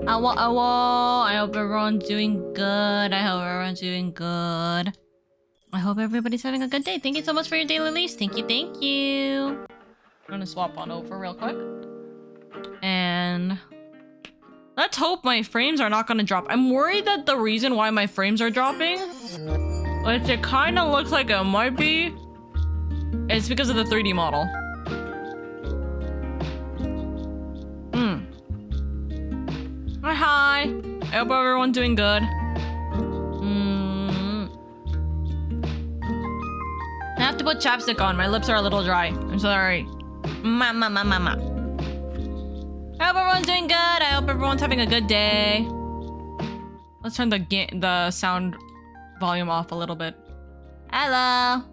I hope everyone's doing good. I hope everybody's having a good day. Thank you so much for your daily leaves. Thank you. I'm gonna swap on over real quick. And let's hope my frames are not gonna drop. I'm worried that the reason why my frames are dropping, which it kind of looks like it might be, is because of the 3D model. Hi. I hope everyone's doing good. I have to put chapstick on. My lips are a little dry. I'm sorry. I hope everyone's doing good. I hope everyone's having a good day. Let's turn the sound volume off a little bit. Hello.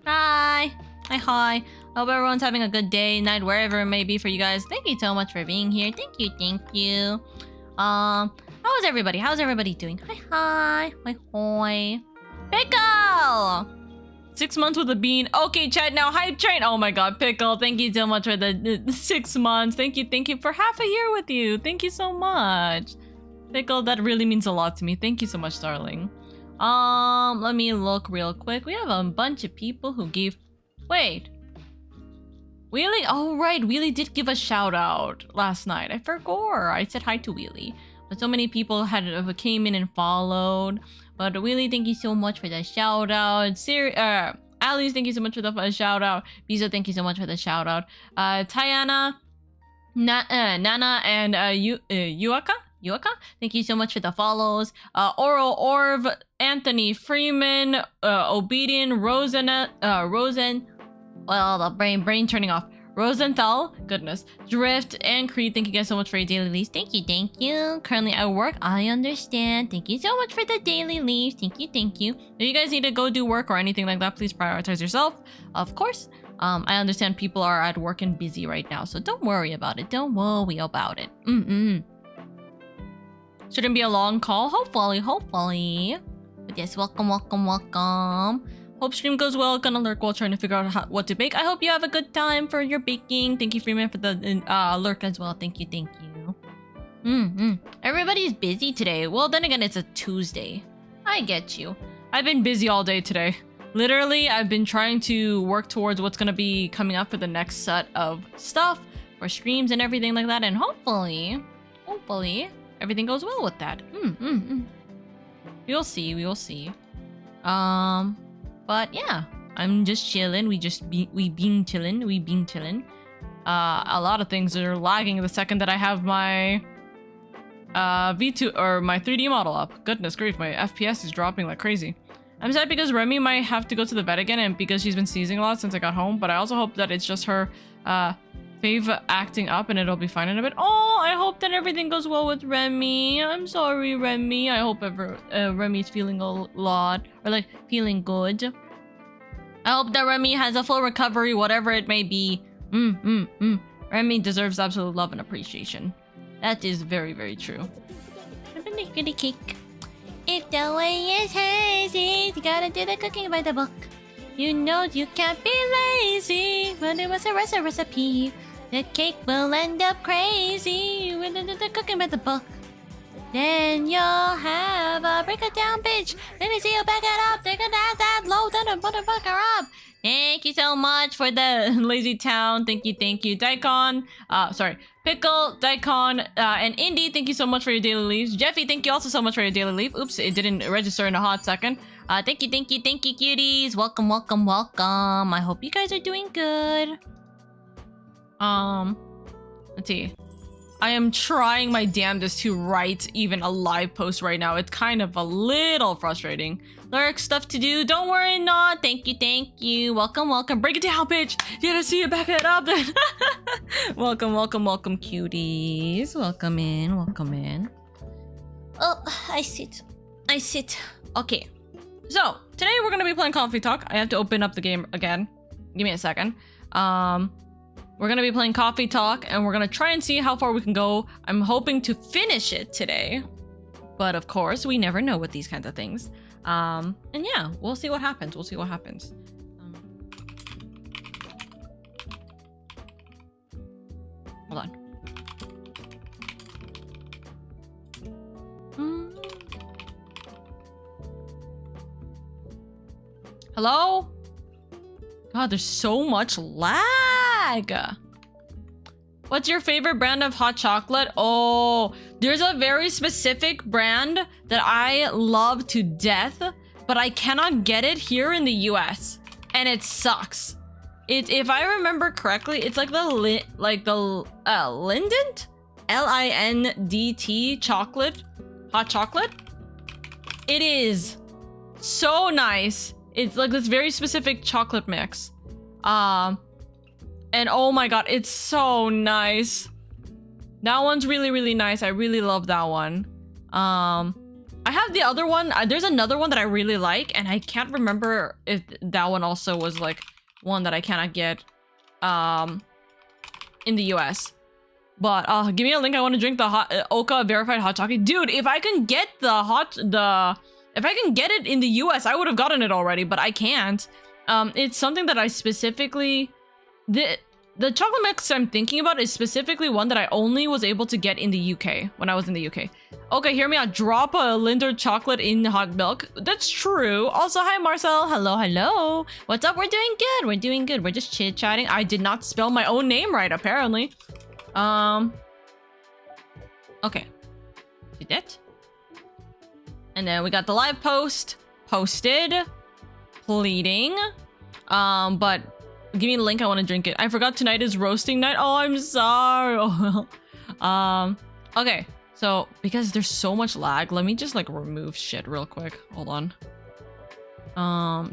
Hi. Hi. Hope everyone's having a good day, night, wherever it may be for you guys. Thank you so much for being here. Thank you. How's everybody doing? Hi. Pickle! 6 months with a bean. Okay, chat now. Hype train. Oh my god, Pickle. Thank you so much for the 6 months. Thank you for half a year with you. Thank you so much. Pickle, that really means a lot to me. Thank you so much, darling. Let me look real quick. We have a bunch of people who gave... Wait. Wheelie? Oh, right. Wheelie did give a shout out last night. I forgot. I said hi to Wheelie. But so many people came in and followed. But Wheelie, thank you so much for the shout out. Alice, thank you so much for the shout out. Bizo, thank you so much for the shout out. Tayana, Nana, and Yuaka, thank you so much for the follows. Oro, Orv, Anthony, Freeman, Obedient, Rosen, well, the brain turning off. Rosenthal, goodness, Drift, and Creed, thank you guys so much for your daily leaves. Thank you. Currently at work, I understand. Thank you so much for the daily leaves. Thank you. If you guys need to go do work or anything like that, please prioritize yourself. Of course. I understand people are at work and busy right now, so don't worry about it. Shouldn't be a long call, hopefully. But yes, welcome. Hope stream goes well. Gonna lurk while trying to figure out what to bake. I hope you have a good time for your baking. Thank you, Freeman, for the lurk as well. Thank you. Everybody's busy today. Well, then again, it's a Tuesday. I get you. I've been busy all day today. Literally, I've been trying to work towards what's gonna be coming up for the next set of stuff for streams and everything like that. And hopefully, everything goes well with that. We'll see. But yeah, I'm just chilling. We been chilling. A lot of things are lagging the second that I have my V2 or my 3D model up. Goodness grief, my FPS is dropping like crazy. I'm sad because Remy might have to go to the vet again, and because she's been sneezing a lot since I got home. But I also hope that it's just her fave acting up and it'll be fine in a bit. Oh, I hope that everything goes well with Remy. I'm sorry, Remy. I hope Remy's feeling a lot, or like feeling good. I hope that Remy has a full recovery, whatever it may be. Remy deserves absolute love and appreciation. That is very, very true. If the way is hazy, you gotta do the cooking by the book. You know you can't be lazy, but it was a recipe. The cake will end up crazy when the cooking by the book. Then you'll have a break it down, bitch. Let me see you back it up. Take it that low, then a motherfucker up. Thank you so much for the lazy town. Thank you. Daikon, Pickle, Daikon, and Indy, thank you so much for your daily leaves. Jeffy, thank you also so much for your daily leave. Oops, it didn't register in a hot second. Thank you, cuties. Welcome. I hope you guys are doing good. Let's see. I am trying my damnedest to write even a live post right now. It's kind of a little frustrating. Lurk, stuff to do. Don't worry, not. Thank you. Welcome. Break it down, bitch. You gotta see it, back it up then. welcome, cuties. Welcome in. Oh, I sit. Okay. So, today we're gonna be playing Coffee Talk. I have to open up the game again. Give me a second. We're gonna be playing Coffee Talk, and we're gonna try and see how far we can go. I'm hoping to finish it today, but of course, we never know with these kinds of things. And yeah, we'll see what happens. Hold on. Mm. Hello? God, there's so much lag. What's your favorite brand of hot chocolate? Oh, there's a very specific brand that I love to death, but I cannot get it here in the US, and it sucks. If I remember correctly, it's like the Lindt, Lindt chocolate, hot chocolate. It is so nice. It's like this very specific chocolate mix. And oh my god, it's so nice. That one's really, really nice. I really love that one. I have the other one. There's another one that I really like, and I can't remember if that one also was like one that I cannot get in the US. But give me a link. I want to drink the hot Oka verified hot chocolate. Dude, if I can get if I can get it in the US, I would have gotten it already, but I can't. It's something that I specifically the chocolate mix I'm thinking about is specifically one that I only was able to get in the UK when I was in the UK. Okay, hear me out. Drop a Lindt chocolate in hot milk. That's true. Also, hi Marcel. Hello, hello. What's up? We're doing good. We're doing good. We're just chit-chatting. I did not spell my own name right, apparently. Okay. Did that? And then we got the live post. Posted. Pleading. But give me the link. I want to drink it. I forgot tonight is roasting night. Oh, I'm sorry. Okay. So, because there's so much lag, let me just like remove shit real quick. Hold on.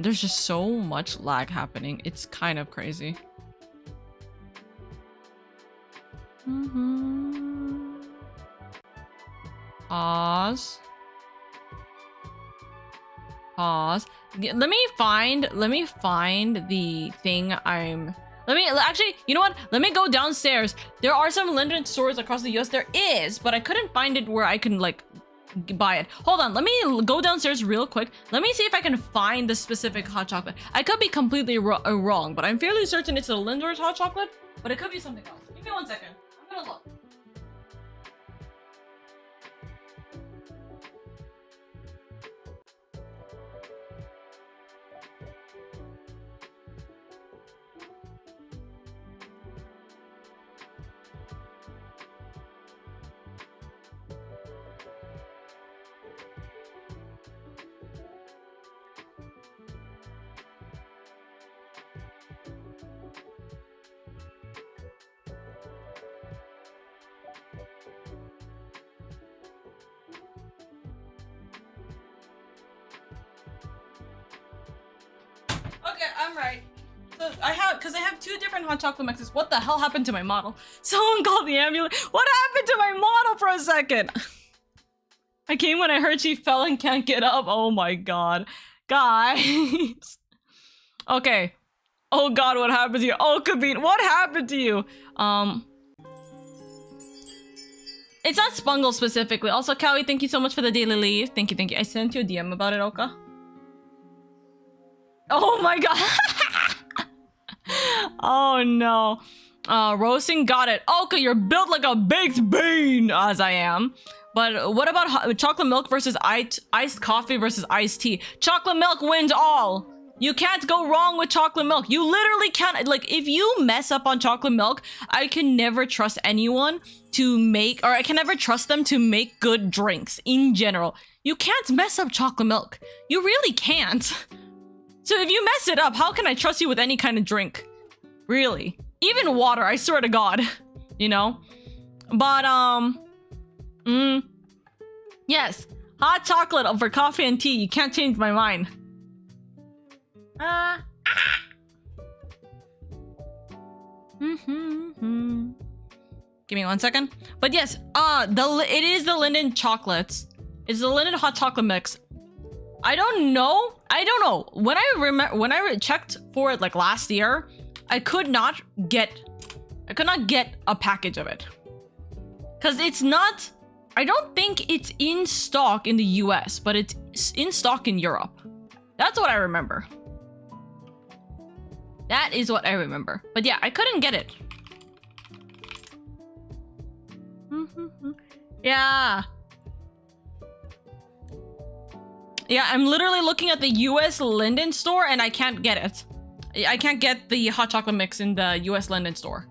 There's just so much lag happening. It's kind of crazy. Pause. Pause. Let me find the thing actually, you know what? Let me go downstairs. There are some Lindt stores across the US. There is, but I couldn't find it where I can like buy it. Hold on, let me go downstairs real quick. Let me see if I can find the specific hot chocolate. I could be completely wrong, but I'm fairly certain it's a Lindt hot chocolate, but it could be something else. Give me 1 second. I'm gonna look. Okay, I'm right. So I have two different hot chocolate mixes. What the hell happened to my model? Someone called the ambulance. What happened to my model for a second? I came when I heard she fell and can't get up. Oh my god. Guys. Okay. Oh god, what happened to you? Oh, Kabine, what happened to you? It's not Spungle specifically. Also, Cowie, thank you so much for the daily leave. Thank you, thank you. I sent you a DM about it, Oka. Oh my god. Oh no. Roasting, got it. Oka, you're built like a baked bean, as I am. But what about chocolate milk versus iced coffee versus iced tea? Chocolate milk wins all. You can't go wrong with chocolate milk. You literally can't. Like, if you mess up on chocolate milk, I can never trust anyone to make, or I can never trust them to make good drinks in general. You can't mess up chocolate milk. You really can't. So if you mess it up, how can I trust you with any kind of drink? Really? Even water, I swear to God. You know? But, yes. Hot chocolate over coffee and tea. You can't change my mind. Give me 1 second. But yes, it is the Lindt chocolates. It's the Lindt hot chocolate mix. I don't know. When I checked for it like last year, I could not get a package of it. Cause it's not, I don't think it's in stock in the US, but it's in stock in Europe. That's what I remember. That is what I remember. But yeah, I couldn't get it. Yeah. Yeah, I'm literally looking at the US Linden store and I can't get it. I can't get the hot chocolate mix in the US Linden store.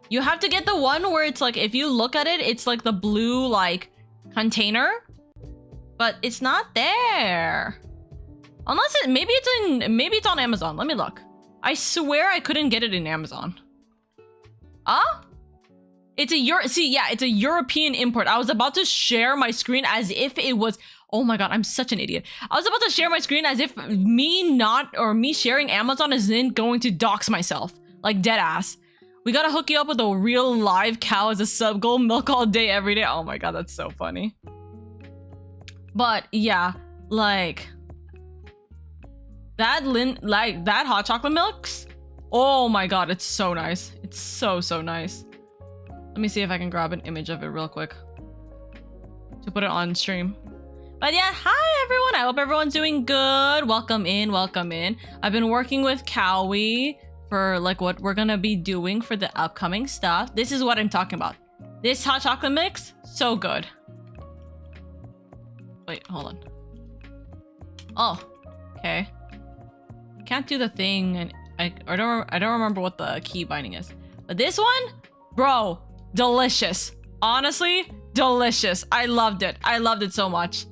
You have to get the one where it's like, if you look at it, it's like the blue like container, but it's not there. Unless maybe it's on Amazon. Let me look. I swear I couldn't get it in Amazon. It's a European import. I was about to share my screen as if it was, oh my god, I'm such an idiot. I was about to share my screen as if me sharing Amazon isn't going to dox myself. Like dead ass. We gotta hook you up with a real live cow as a sub goal, milk all day, every day. Oh my god, that's so funny. But yeah, like that hot chocolate milks. Oh my god, it's so nice. It's so nice. Let me see if I can grab an image of it real quick to put it on stream. But yeah, hi everyone. I hope everyone's doing good. Welcome in, welcome in. I've been working with Cowie for like what we're gonna be doing for the upcoming stuff. This is what I'm talking about. This hot chocolate mix, so good. Wait, hold on. Oh, okay. Can't do the thing, and I don't remember what the key binding is. But this one, bro, delicious. Honestly, delicious. I loved it. I loved it so much.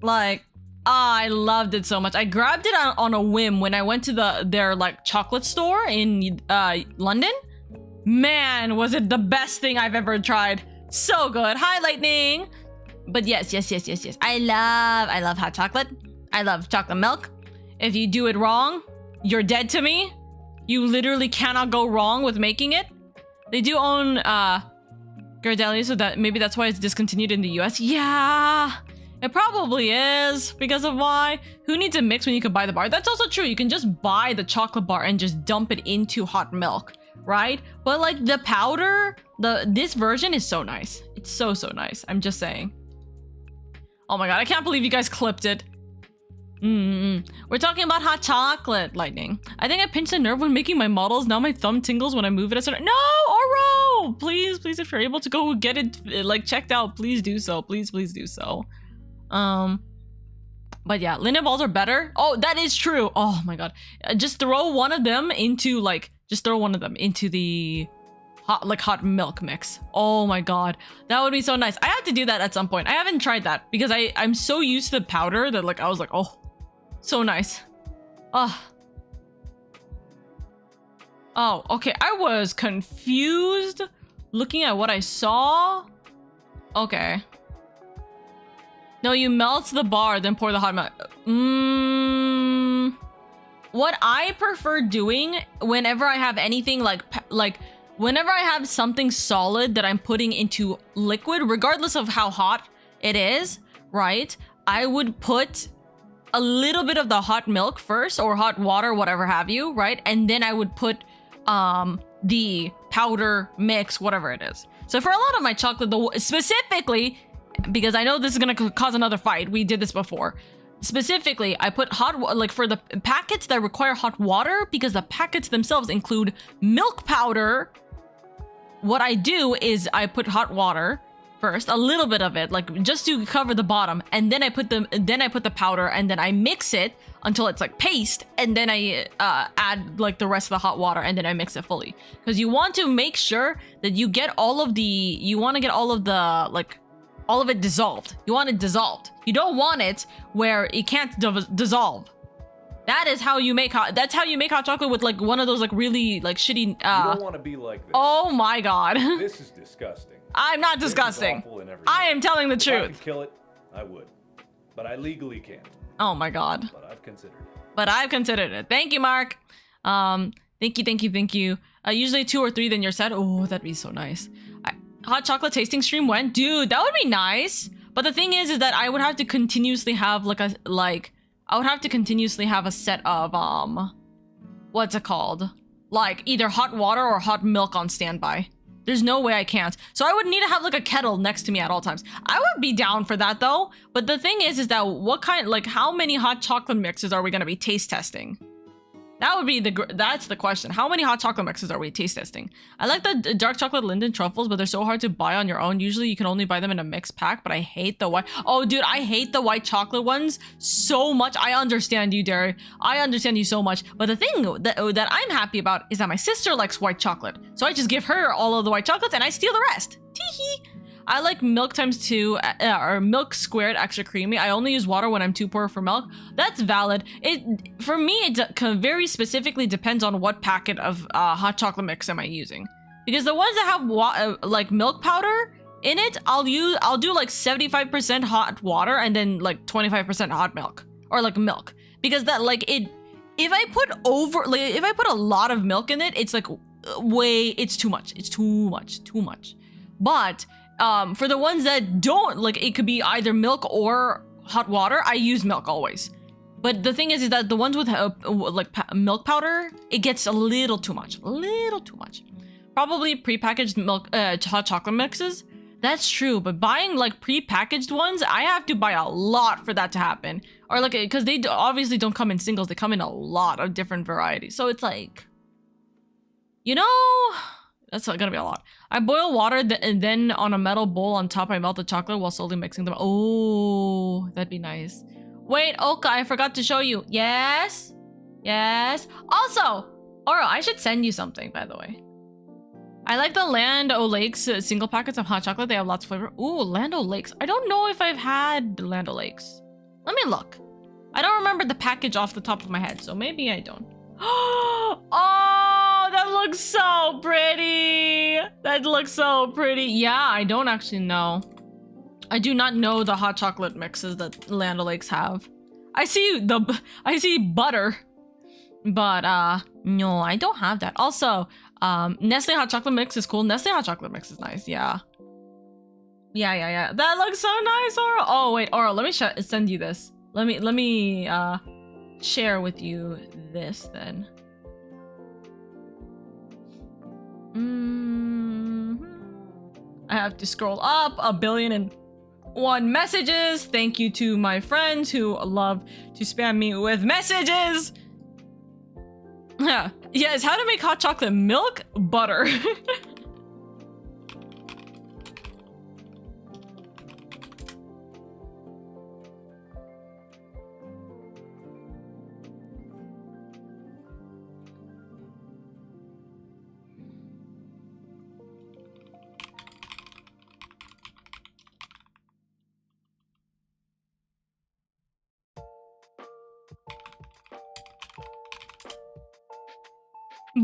Like, I loved it so much. I grabbed it on a whim when I went to their like chocolate store in London. Man, was it the best thing I've ever tried. So good. Hi, Lightning. But yes. I love hot chocolate. I love chocolate milk. If you do it wrong, you're dead to me. You literally cannot go wrong with making it. They do own Ghirardelli, so that maybe that's why it's discontinued in the US. Yeah, it probably is because of why. Who needs a mix when you can buy the bar? That's also true. You can just buy the chocolate bar and just dump it into hot milk, right? But like the powder, this version is so nice. It's so nice. I'm just saying. Oh my god, I can't believe you guys clipped it. We're talking about hot chocolate, Lightning. I think I pinched a nerve when making my models. Now my thumb tingles when I move it. No, Oro! Please, if you're able to go get it like checked out, please do so. Please do so. But yeah, Linden balls are better. Oh, that is true. Oh my god. Just throw one of them into the hot milk mix. Oh my god, that would be so nice. I have to do that at some point. I haven't tried that because I'm so used to the powder that like I was like, oh, so nice. Oh, okay. I was confused looking at what I saw. Okay. No, you melt the bar, then pour the hot milk. What I prefer doing whenever I have anything like whenever I have something solid that I'm putting into liquid, regardless of how hot it is, right? I would put a little bit of the hot milk first, or hot water, whatever have you, right? And then I would put the powder mix, whatever it is. So for a lot of my chocolate, specifically, because I know this is gonna cause another fight, we did this before. Specifically, I put like for the packets that require hot water, because the packets themselves include milk powder. What I do is I put hot water first, a little bit of it, like just to cover the bottom, and then I put the powder, and then I mix it until it's like paste, and then I add like the rest of the hot water, and then I mix it fully, because you want to make sure that you get all of it dissolved. You want it dissolved. You don't want it where it can't dissolve. That is how you make hot. That's how you make hot chocolate with like one of those like really like shitty. You don't want to be like this. Oh my god. This is disgusting. I'm not disgusting. I am telling the truth. If I could kill it, I would, but I legally can't. Oh my god. But I've considered it. Thank you, Mark. Thank you. Usually 2 or 3, then you're set. Oh, that'd be so nice. Hot chocolate tasting stream when? Dude, that would be nice. But the thing is that I would have to continuously have a set of what's it called? Like either hot water or hot milk on standby. There's no way I can't. So I would need to have like a kettle next to me at all times. I would be down for that though. But the thing is that how many hot chocolate mixes are we gonna be taste testing? That would be that's the question. How many hot chocolate mixes are we taste testing? I like the dark chocolate linden truffles, but they're so hard to buy on your own. Usually you can only buy them in a mixed pack, but I hate the white. Oh, dude, I hate the white chocolate ones so much. I understand you, Derry. I understand you so much. But the thing that I'm happy about is that my sister likes white chocolate. So I just give her all of the white chocolates and I steal the rest. Teehee. I like milk ×2 or milk squared extra creamy. I only use water when I'm too poor for milk. That's valid. For me, it very specifically depends on what packet of hot chocolate mix am I using. Because the ones that have like milk powder in it, I'll do like 75% hot water and then like 25% hot milk or like milk. Because that if I put a lot of milk in it, it's like it's too much. It's too much. But for the ones that don't, like, it could be either milk or hot water, I use milk always. But the thing is that the ones with milk powder, it gets a little too much. Probably prepackaged milk hot chocolate mixes. That's true, but buying like prepackaged ones, I have to buy a lot for that to happen. Or like, because they obviously don't come in singles, they come in a lot of different varieties. So it's like, you know, that's gonna be a lot. I boil water and then on a metal bowl on top I melt the chocolate while slowly mixing them. Oh, that'd be nice. Wait, Oka, I forgot to show you. Yes? Also, Oro, I should send you something, by the way. I like the Land O'Lakes single packets of hot chocolate. They have lots of flavor. Ooh, Land O'Lakes. I don't know if I've had Land O'Lakes. Let me look. I don't remember the package off the top of my head, so maybe I don't. Oh, that looks so pretty. Yeah, I don't actually know. I do not know the hot chocolate mixes that Land O'Lakes have. I see butter, but no, I don't have that. Also, Nestle hot chocolate mix is cool. Nestle hot chocolate mix is nice. Yeah. That looks so nice, Oral. Oh wait, Oral, let me send you this. Let me share with you this then. I have to scroll up 1,000,001 messages. Thank you to my friends who love to spam me with messages. Yeah. Yes, how to make hot chocolate milk butter.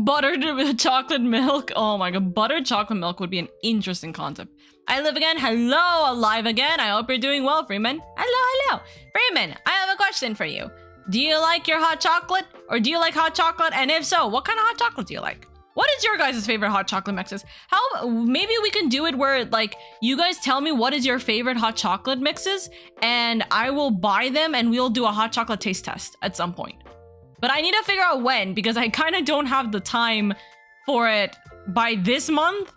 Buttered chocolate milk. Oh my god, buttered chocolate milk would be an interesting concept. I live again. Hello, alive again. I hope you're doing well, Freeman. Hello. Freeman, I have a question for you. Do you like your hot chocolate? Or do you like hot chocolate? And if so, what kind of hot chocolate do you like? What is your guys' favorite hot chocolate mixes? Maybe we can do it where, like, you guys tell me what is your favorite hot chocolate mixes, and I will buy them and we'll do a hot chocolate taste test at some point. But I need to figure out when, because I kind of don't have the time for it by this month,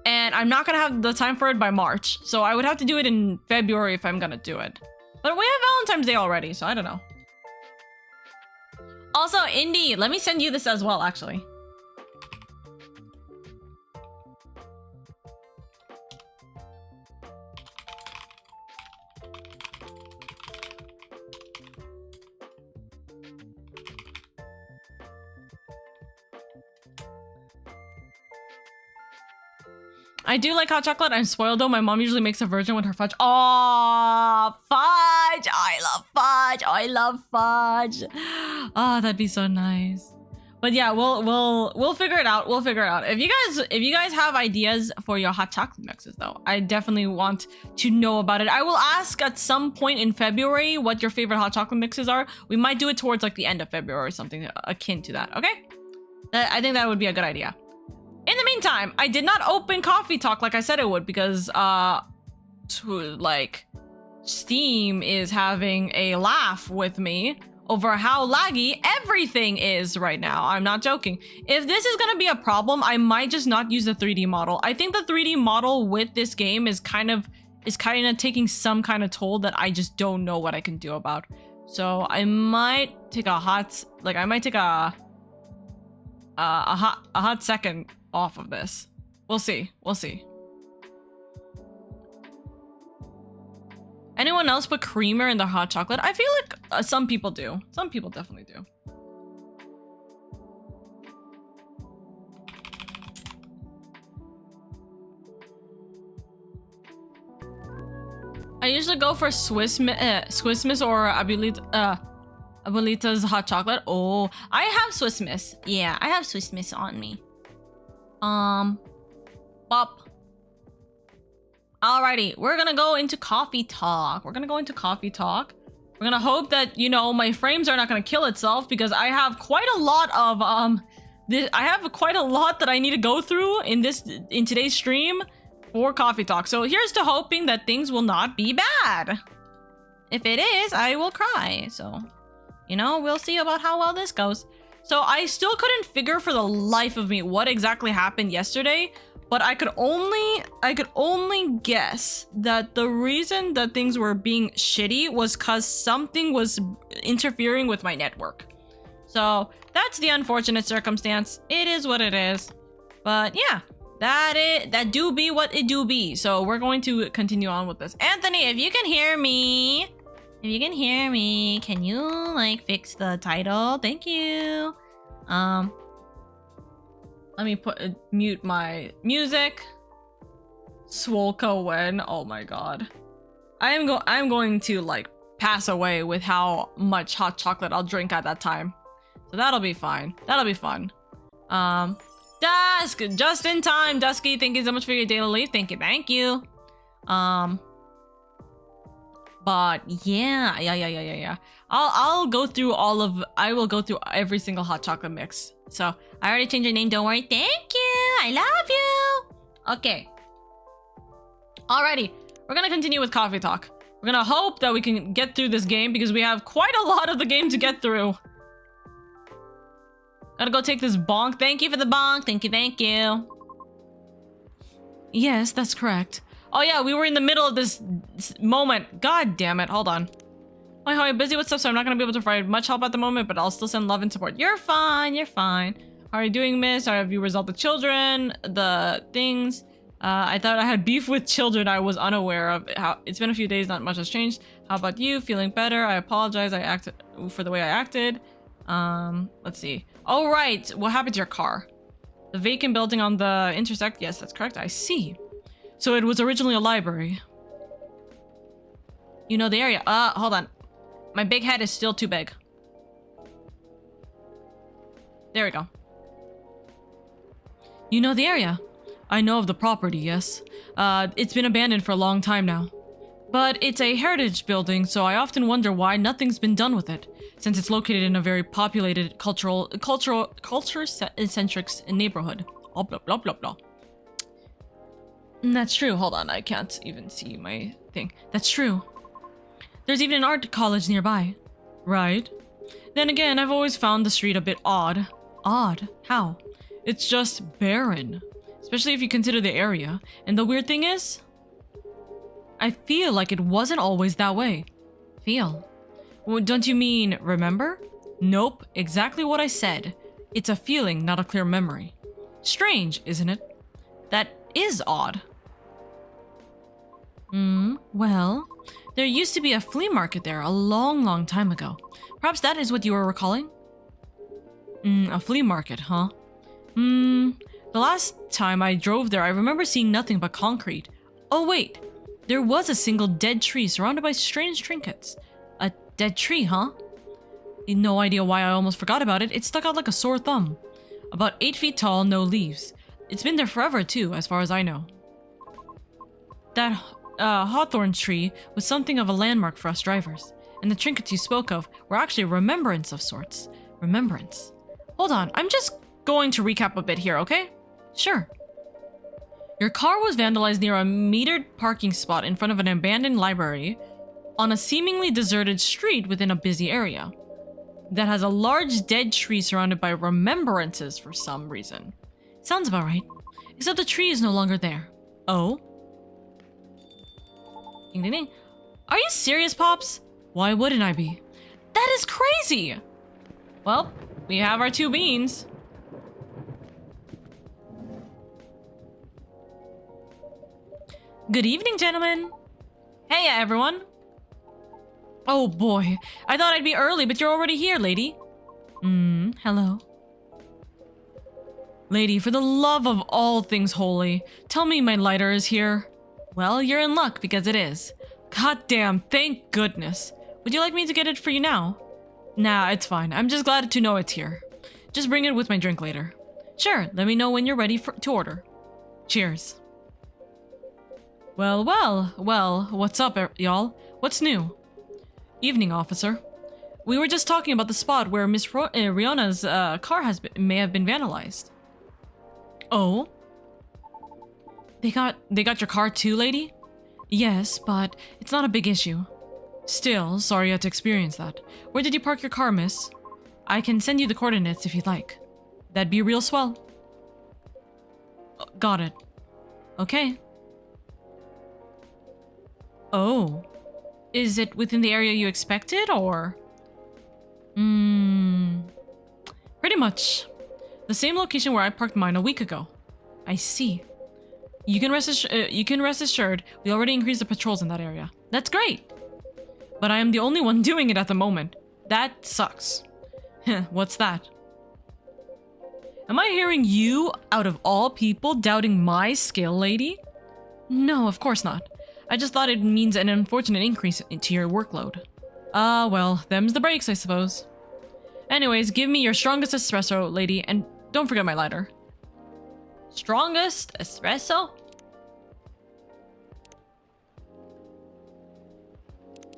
and I'm not gonna have the time for it by March. So I would have to do it in February if I'm gonna do it. But we have Valentine's Day already, so I don't know. Also, Indy, let me send you this as well, actually. I do like hot chocolate. I'm spoiled though. My mom usually makes a virgin with her fudge. Oh, fudge! I love fudge. Oh, that'd be so nice. But yeah, we'll figure it out. If you guys have ideas for your hot chocolate mixes though, I definitely want to know about it. I will ask at some point in February what your favorite hot chocolate mixes are. We might do it towards like the end of February or something akin to that. Okay? I think that would be a good idea. In the meantime, I did not open Coffee Talk like I said it would because, Steam is having a laugh with me over how laggy everything is right now. I'm not joking. If this is gonna be a problem, I might just not use the 3D model. I think the 3D model with this game is kind of taking some kind of toll that I just don't know what I can do about. So I might take a a hot second off of this. We'll see. We'll see. Anyone else put creamer in their hot chocolate? I feel like some people do. Some people definitely do. I usually go for Swiss Miss or Abuelita's hot chocolate. Oh, I have Swiss Miss. Yeah, I have Swiss Miss on me. Pop. Alrighty, we're gonna go into coffee talk. We're gonna hope that, you know, my frames are not gonna kill itself because I have quite a lot of I have quite a lot that I need to go through in today's stream for coffee talk. So here's to hoping that things will not be bad. If it is, I will cry. So, you know, we'll see about how well this goes. So I still couldn't figure for the life of me what exactly happened yesterday. But I could only guess that the reason that things were being shitty was because something was interfering with my network. So that's the unfortunate circumstance. It is what it is. But yeah, that do be what it do be. So we're going to continue on with this. Anthony, if you can hear me, can you like fix the title? Thank you. Let me mute my music. Swolka when? Oh my god. I'm going to like pass away with how much hot chocolate I'll drink at that time. So that'll be fine. That'll be fun. Dusk, just in time. Dusky, thank you so much for your daily leave. Thank you. But yeah. I'll go through I will go through every single hot chocolate mix. So I already changed your name, don't worry. Thank you. I love you. Okay. Alrighty. We're gonna continue with coffee talk. We're gonna hope that we can get through this game because we have quite a lot of the game to get through. Gotta go take this bonk. Thank you for the bonk. Thank you. Yes, that's correct. Oh yeah, we were in the middle of this moment. God damn it. Hold on. Hi, I'm busy with stuff, so I'm not gonna be able to provide much help at the moment, but I'll still send love and support. You're fine. How are you doing, miss? Have you resolved the children? The things? I thought I had beef with children. I was unaware of how it's been a few days, not much has changed. How about you? Feeling better? I apologize. I acted for the way I acted. Let's see. Oh, right. What happened to your car? The vacant building on the intersect? Yes, that's correct. I see. So it was originally a library. You know the area. Hold on. My big head is still too big. There we go. You know the area. I know of the property, yes. It's been abandoned for a long time now. But it's a heritage building, so I often wonder why nothing's been done with it, since it's located in a very populated culture-centric neighborhood. Oh, blah, blah, blah, blah. That's true. Hold on, I can't even see my thing. That's true. There's even an art college nearby. Right. Then again, I've always found the street a bit odd. Odd? How? It's just barren. Especially if you consider the area. And the weird thing is, I feel like it wasn't always that way. Feel? Well, don't you mean remember? Nope, exactly what I said. It's a feeling, not a clear memory. Strange, isn't it? That is odd. Well, there used to be a flea market there a long time ago. Perhaps that is what you were recalling? A flea market, huh? The last time I drove there, I remember seeing nothing but concrete. Oh wait, there was a single dead tree surrounded by strange trinkets. A dead tree, huh? No idea why I almost forgot about it. It stuck out like a sore thumb. About 8 feet tall, no leaves. It's been there forever too, as far as I know. That hawthorn tree was something of a landmark for us drivers. And the trinkets you spoke of were actually a remembrance of sorts. Remembrance. Hold on, I'm just going to recap a bit here, okay? Sure. Your car was vandalized near a metered parking spot in front of an abandoned library on a seemingly deserted street within a busy area that has a large dead tree surrounded by remembrances for some reason. Sounds about right. Except the tree is no longer there. Oh? Ding ding ding. Are you serious, Pops? Why wouldn't I be? That is crazy! Well, we have our 2 beans. Good evening, gentlemen. Hey, everyone. Oh boy, I thought I'd be early, but you're already here, lady. Hello. Lady, for the love of all things holy, tell me my lighter is here. Well, you're in luck because it is. God damn, thank goodness. Would you like me to get it for you now? Nah, it's fine. I'm just glad to know it's here. Just bring it with my drink later. Sure, let me know when you're ready to order. Cheers. Well, what's up, y'all? What's new? Evening, officer. We were just talking about the spot where Miss Riona's car may have been vandalized. Oh? They got your car too, lady? Yes, but it's not a big issue. Still, sorry you had to experience that. Where did you park your car, miss? I can send you the coordinates if you'd like. That'd be real swell. Got it. Okay. Oh. Is it within the area you expected, or? Pretty much. The same location where I parked mine a week ago. I see. You can rest assured we already increased the patrols in that area. That's great. But I am the only one doing it at the moment. That sucks. What's that? Am I hearing you, out of all people, doubting my skill, lady? No, of course not. I just thought it means an unfortunate increase into your workload. Well, them's the breaks, I suppose. Anyways, give me your strongest espresso, lady, and don't forget my lighter. Strongest espresso?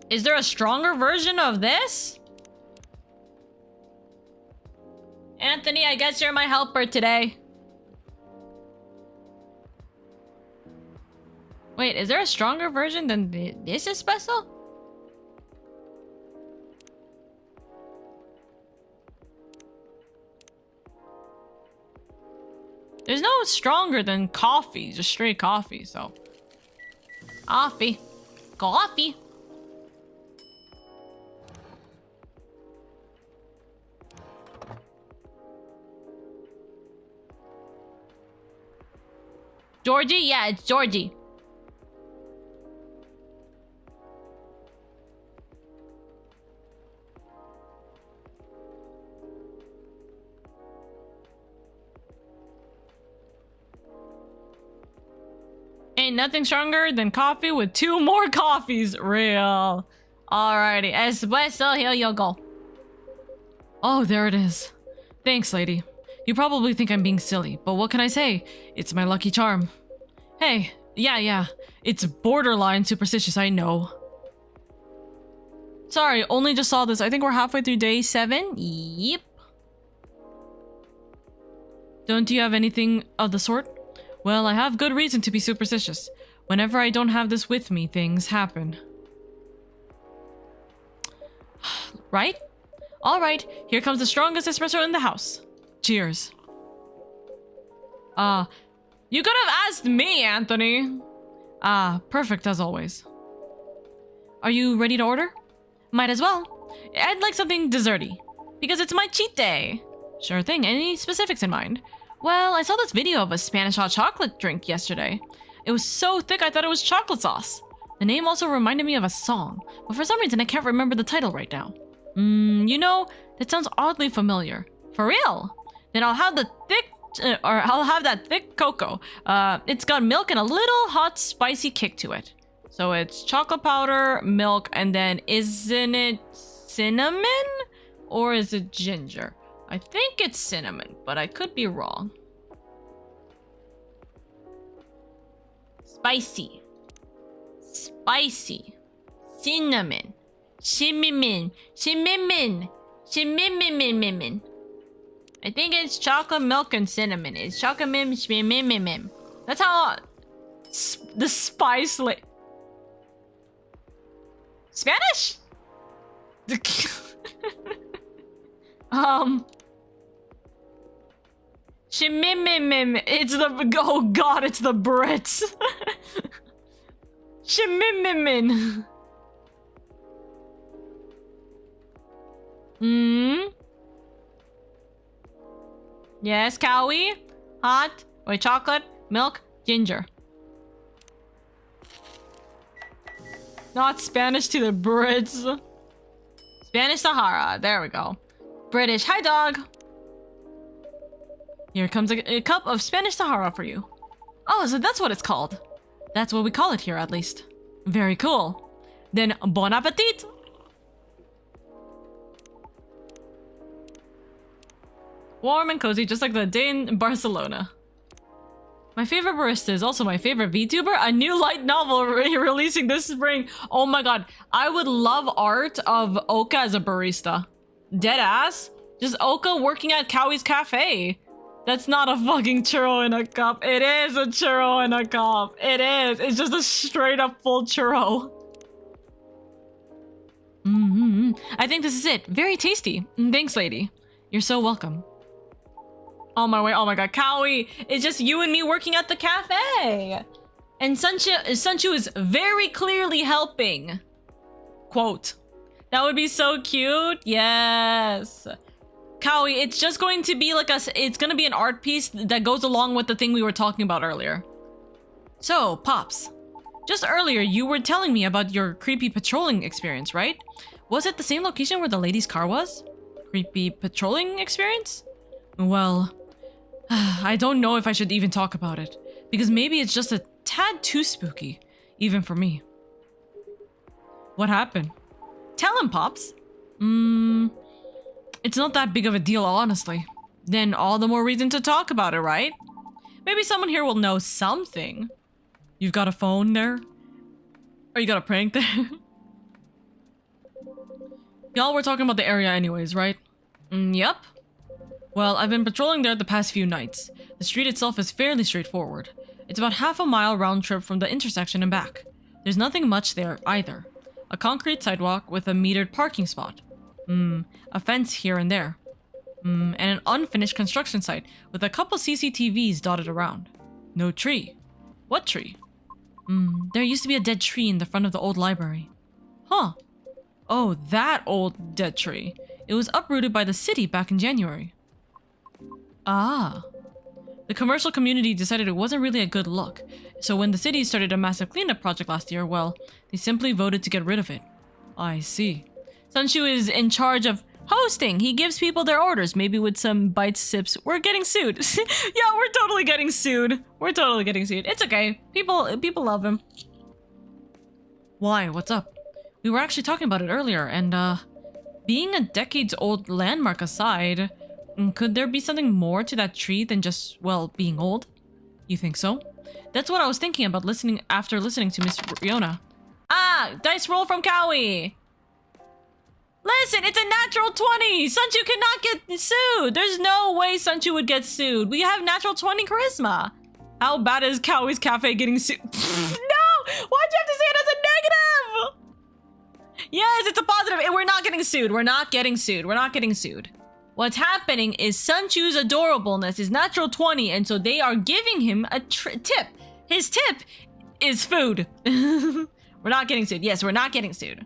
Is there a stronger version of this? Anthony, I guess you're my helper today. Wait, is there a stronger version than this espresso? There's no stronger than coffee, just straight coffee, so. Coffee. Coffee. Georgie? Yeah, it's Georgie. Ain't nothing stronger than coffee with 2 more coffees. Real. Alrighty, espresso, here you go. Oh, there it is. Thanks, lady. You probably think I'm being silly, but what can I say? It's my lucky charm. Hey, yeah. It's borderline superstitious, I know. Sorry, only just saw this. I think we're halfway through day 7. Yep. Don't you have anything of the sort? Well, I have good reason to be superstitious. Whenever I don't have this with me, things happen. Right? Alright, here comes the strongest espresso in the house. Cheers. You could have asked me, Anthony. Perfect as always. Are you ready to order? Might as well. I'd like something desserty, because it's my cheat day. Sure thing, any specifics in mind? Well, I saw this video of a Spanish hot chocolate drink yesterday. It was so thick I thought it was chocolate sauce. The name also reminded me of a song, but for some reason I can't remember the title right now. You know, that sounds oddly familiar. For real? Then I'll have that thick cocoa. It's got milk and a little hot spicy kick to it. So it's chocolate powder, milk, and then isn't it cinnamon? Or is it ginger? I think it's cinnamon, but I could be wrong. Spicy. Spicy. Cinnamon. Shimmin. Shimmin. Shimmin. I think it's chocolate milk and cinnamon. It's chocolate mim shimmin. That's how the spice Spanish? Shimimimim. It's the oh god, it's the Brits. Shimimimin. Yes, Cowie? Hot? Or chocolate? Milk? Ginger? Not Spanish to the Brits. Spanish Sahara. There we go. British. Hi, dog. Here comes a cup of Spanish Sahara for you. Oh, so that's what it's called. That's what we call it here, at least. Very cool. Then, bon appetit! Warm and cozy, just like the day in Barcelona. My favorite barista is also my favorite VTuber. A new light novel releasing this spring. Oh my god. I would love art of Oka as a barista. Dead ass. Just Oka working at Cowie's Cafe. That's not a fucking churro in a cup. It is a churro in a cup. It is. It's just a straight up full churro. I think this is it. Very tasty. Thanks, lady. You're so welcome. On my way. Oh my god, Cowie. It's just you and me working at the cafe. And Sunchu is very clearly helping. Quote. That would be so cute. Yes. Cowie, it's just going to be like it's going to be an art piece that goes along with the thing we were talking about earlier. So, Pops. Just earlier, you were telling me about your creepy patrolling experience, right? Was it the same location where the lady's car was? Creepy patrolling experience? Well, I don't know if I should even talk about it, because maybe it's just a tad too spooky, even for me. What happened? Tell him, Pops. It's not that big of a deal, honestly. Then all the more reason to talk about it, right? Maybe someone here will know something. You've got a phone there? Or you got a prank there? Y'all were talking about the area anyways, right? Yep. Well, I've been patrolling there the past few nights. The street itself is fairly straightforward. It's about half a mile round trip from the intersection and back. There's nothing much there either. A concrete sidewalk with a metered parking spot. A fence here and there. And an unfinished construction site with a couple CCTVs dotted around. No tree. What tree? There used to be a dead tree in the front of the old library. Huh. Oh, that old dead tree. It was uprooted by the city back in January. Ah. The commercial community decided it wasn't really a good look, so when the city started a massive cleanup project last year, well, they simply voted to get rid of it. I see. Sunshu is in charge of hosting. He gives people their orders, maybe with some bites, sips. We're getting sued. Yeah, we're totally getting sued. We're totally getting sued. It's okay. People love him. Why? What's up? We were actually talking about it earlier, and being a decades-old landmark aside, could there be something more to that tree than just, well, being old? You think so? That's what I was thinking about after listening to Miss Riona. Ah! Dice roll from Cowie! Listen, it's a natural 20! Sunchu cannot get sued! There's no way Sunchu would get sued. We have natural 20 charisma. How bad is Cowie's Cafe getting sued? No! Why'd you have to say it as a negative? Yes, it's a positive. We're not getting sued. We're not getting sued. We're not getting sued. What's happening is Sunchu's adorableness is natural 20, and so they are giving him a tip. His tip is food. We're not getting sued. Yes, we're not getting sued.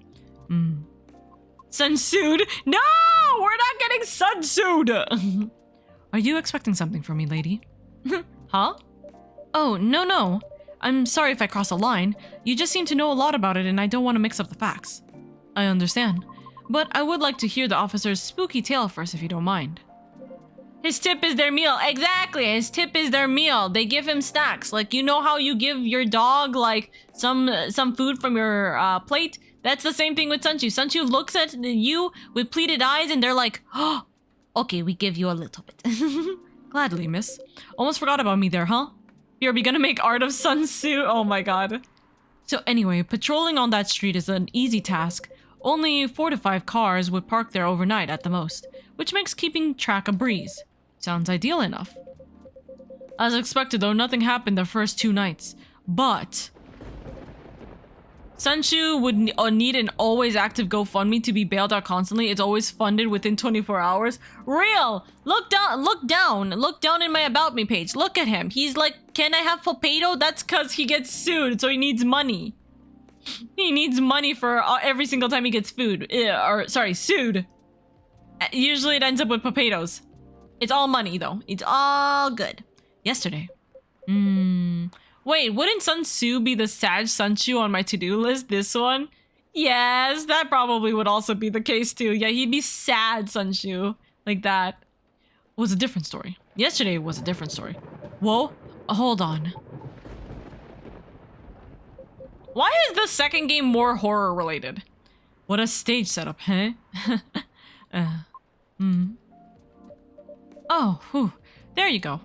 Sun sued? No! We're not getting sun sued! Are you expecting something from me, lady? Huh? Oh, no. I'm sorry if I cross a line. You just seem to know a lot about it and I don't want to mix up the facts. I understand. But I would like to hear the officer's spooky tale first if you don't mind. His tip is their meal. Exactly, his tip is their meal. They give him snacks. Like, you know how you give your dog, like, some food from your plate? That's the same thing with Sunchu. Sunchu looks at you with pleaded eyes and they're like, oh, okay, we give you a little bit. Gladly, miss. Almost forgot about me there, huh? Here, are we gonna make art of Sunsu? Oh my god. So anyway, patrolling on that street is an easy task. Only 4 to 5 cars would park there overnight at the most, which makes keeping track a breeze. Sounds ideal enough. As expected though, nothing happened the first 2 nights. But Sunshu would need an always active GoFundMe to be bailed out constantly. It's always funded within 24 hours. Real! Look down in my About Me page. Look at him. He's like, can I have potato? That's cause he gets sued, so he needs money. He needs money for every single time he gets sued. Usually it ends up with potatoes. It's all money though. It's all good. Yesterday. Wait, wouldn't Sun Tzu be the Sag Sun Tzu on my to-do list? This one? Yes, that probably would also be the case too. Yeah, he'd be sad Sun Tzu. Like that. Was a different story. Yesterday was a different story. Whoa, hold on. Why is the second game more horror related? What a stage setup, huh? Oh, whew. There you go.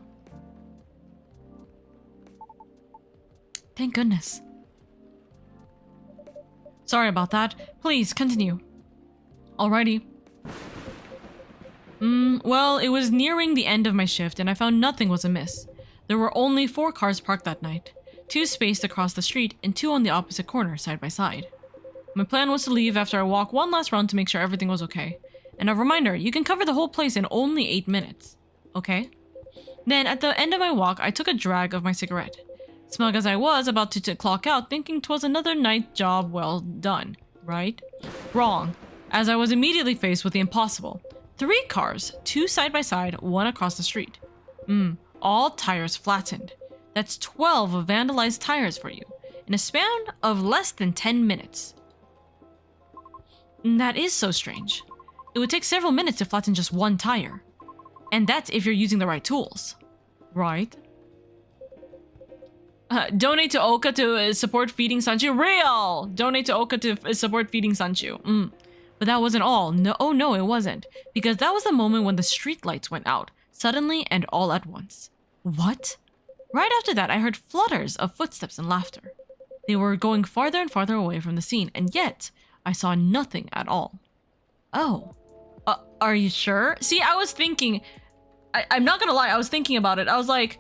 Thank goodness. Sorry about that. Please, continue. Alrighty. Well, it was nearing the end of my shift and I found nothing was amiss. There were only 4 cars parked that night. 2 spaced across the street and 2 on the opposite corner, side by side. My plan was to leave after I walk one last round to make sure everything was okay. And a reminder, you can cover the whole place in only 8 minutes. Okay? Then, at the end of my walk, I took a drag of my cigarette. Smug as I was, about to clock out, thinking 'twas another night job well done. Right? Wrong. As I was immediately faced with the impossible. 3 cars, 2 side by side, 1 across the street. All tires flattened. That's 12 vandalized tires for you, in a span of less than 10 minutes. That is so strange. It would take several minutes to flatten just 1 tire. And that's if you're using the right tools. Right? Donate to Oka to support feeding Sanchu. Real! Donate to Oka to support feeding Sanchu. But that wasn't all. No, oh no, it wasn't. Because that was the moment when the street lights went out. Suddenly and all at once. What? Right after that, I heard flutters of footsteps and laughter. They were going farther and farther away from the scene, and yet, I saw nothing at all. Oh. Are you sure? See, I was thinking... I'm not gonna lie, I was thinking about it. I was like...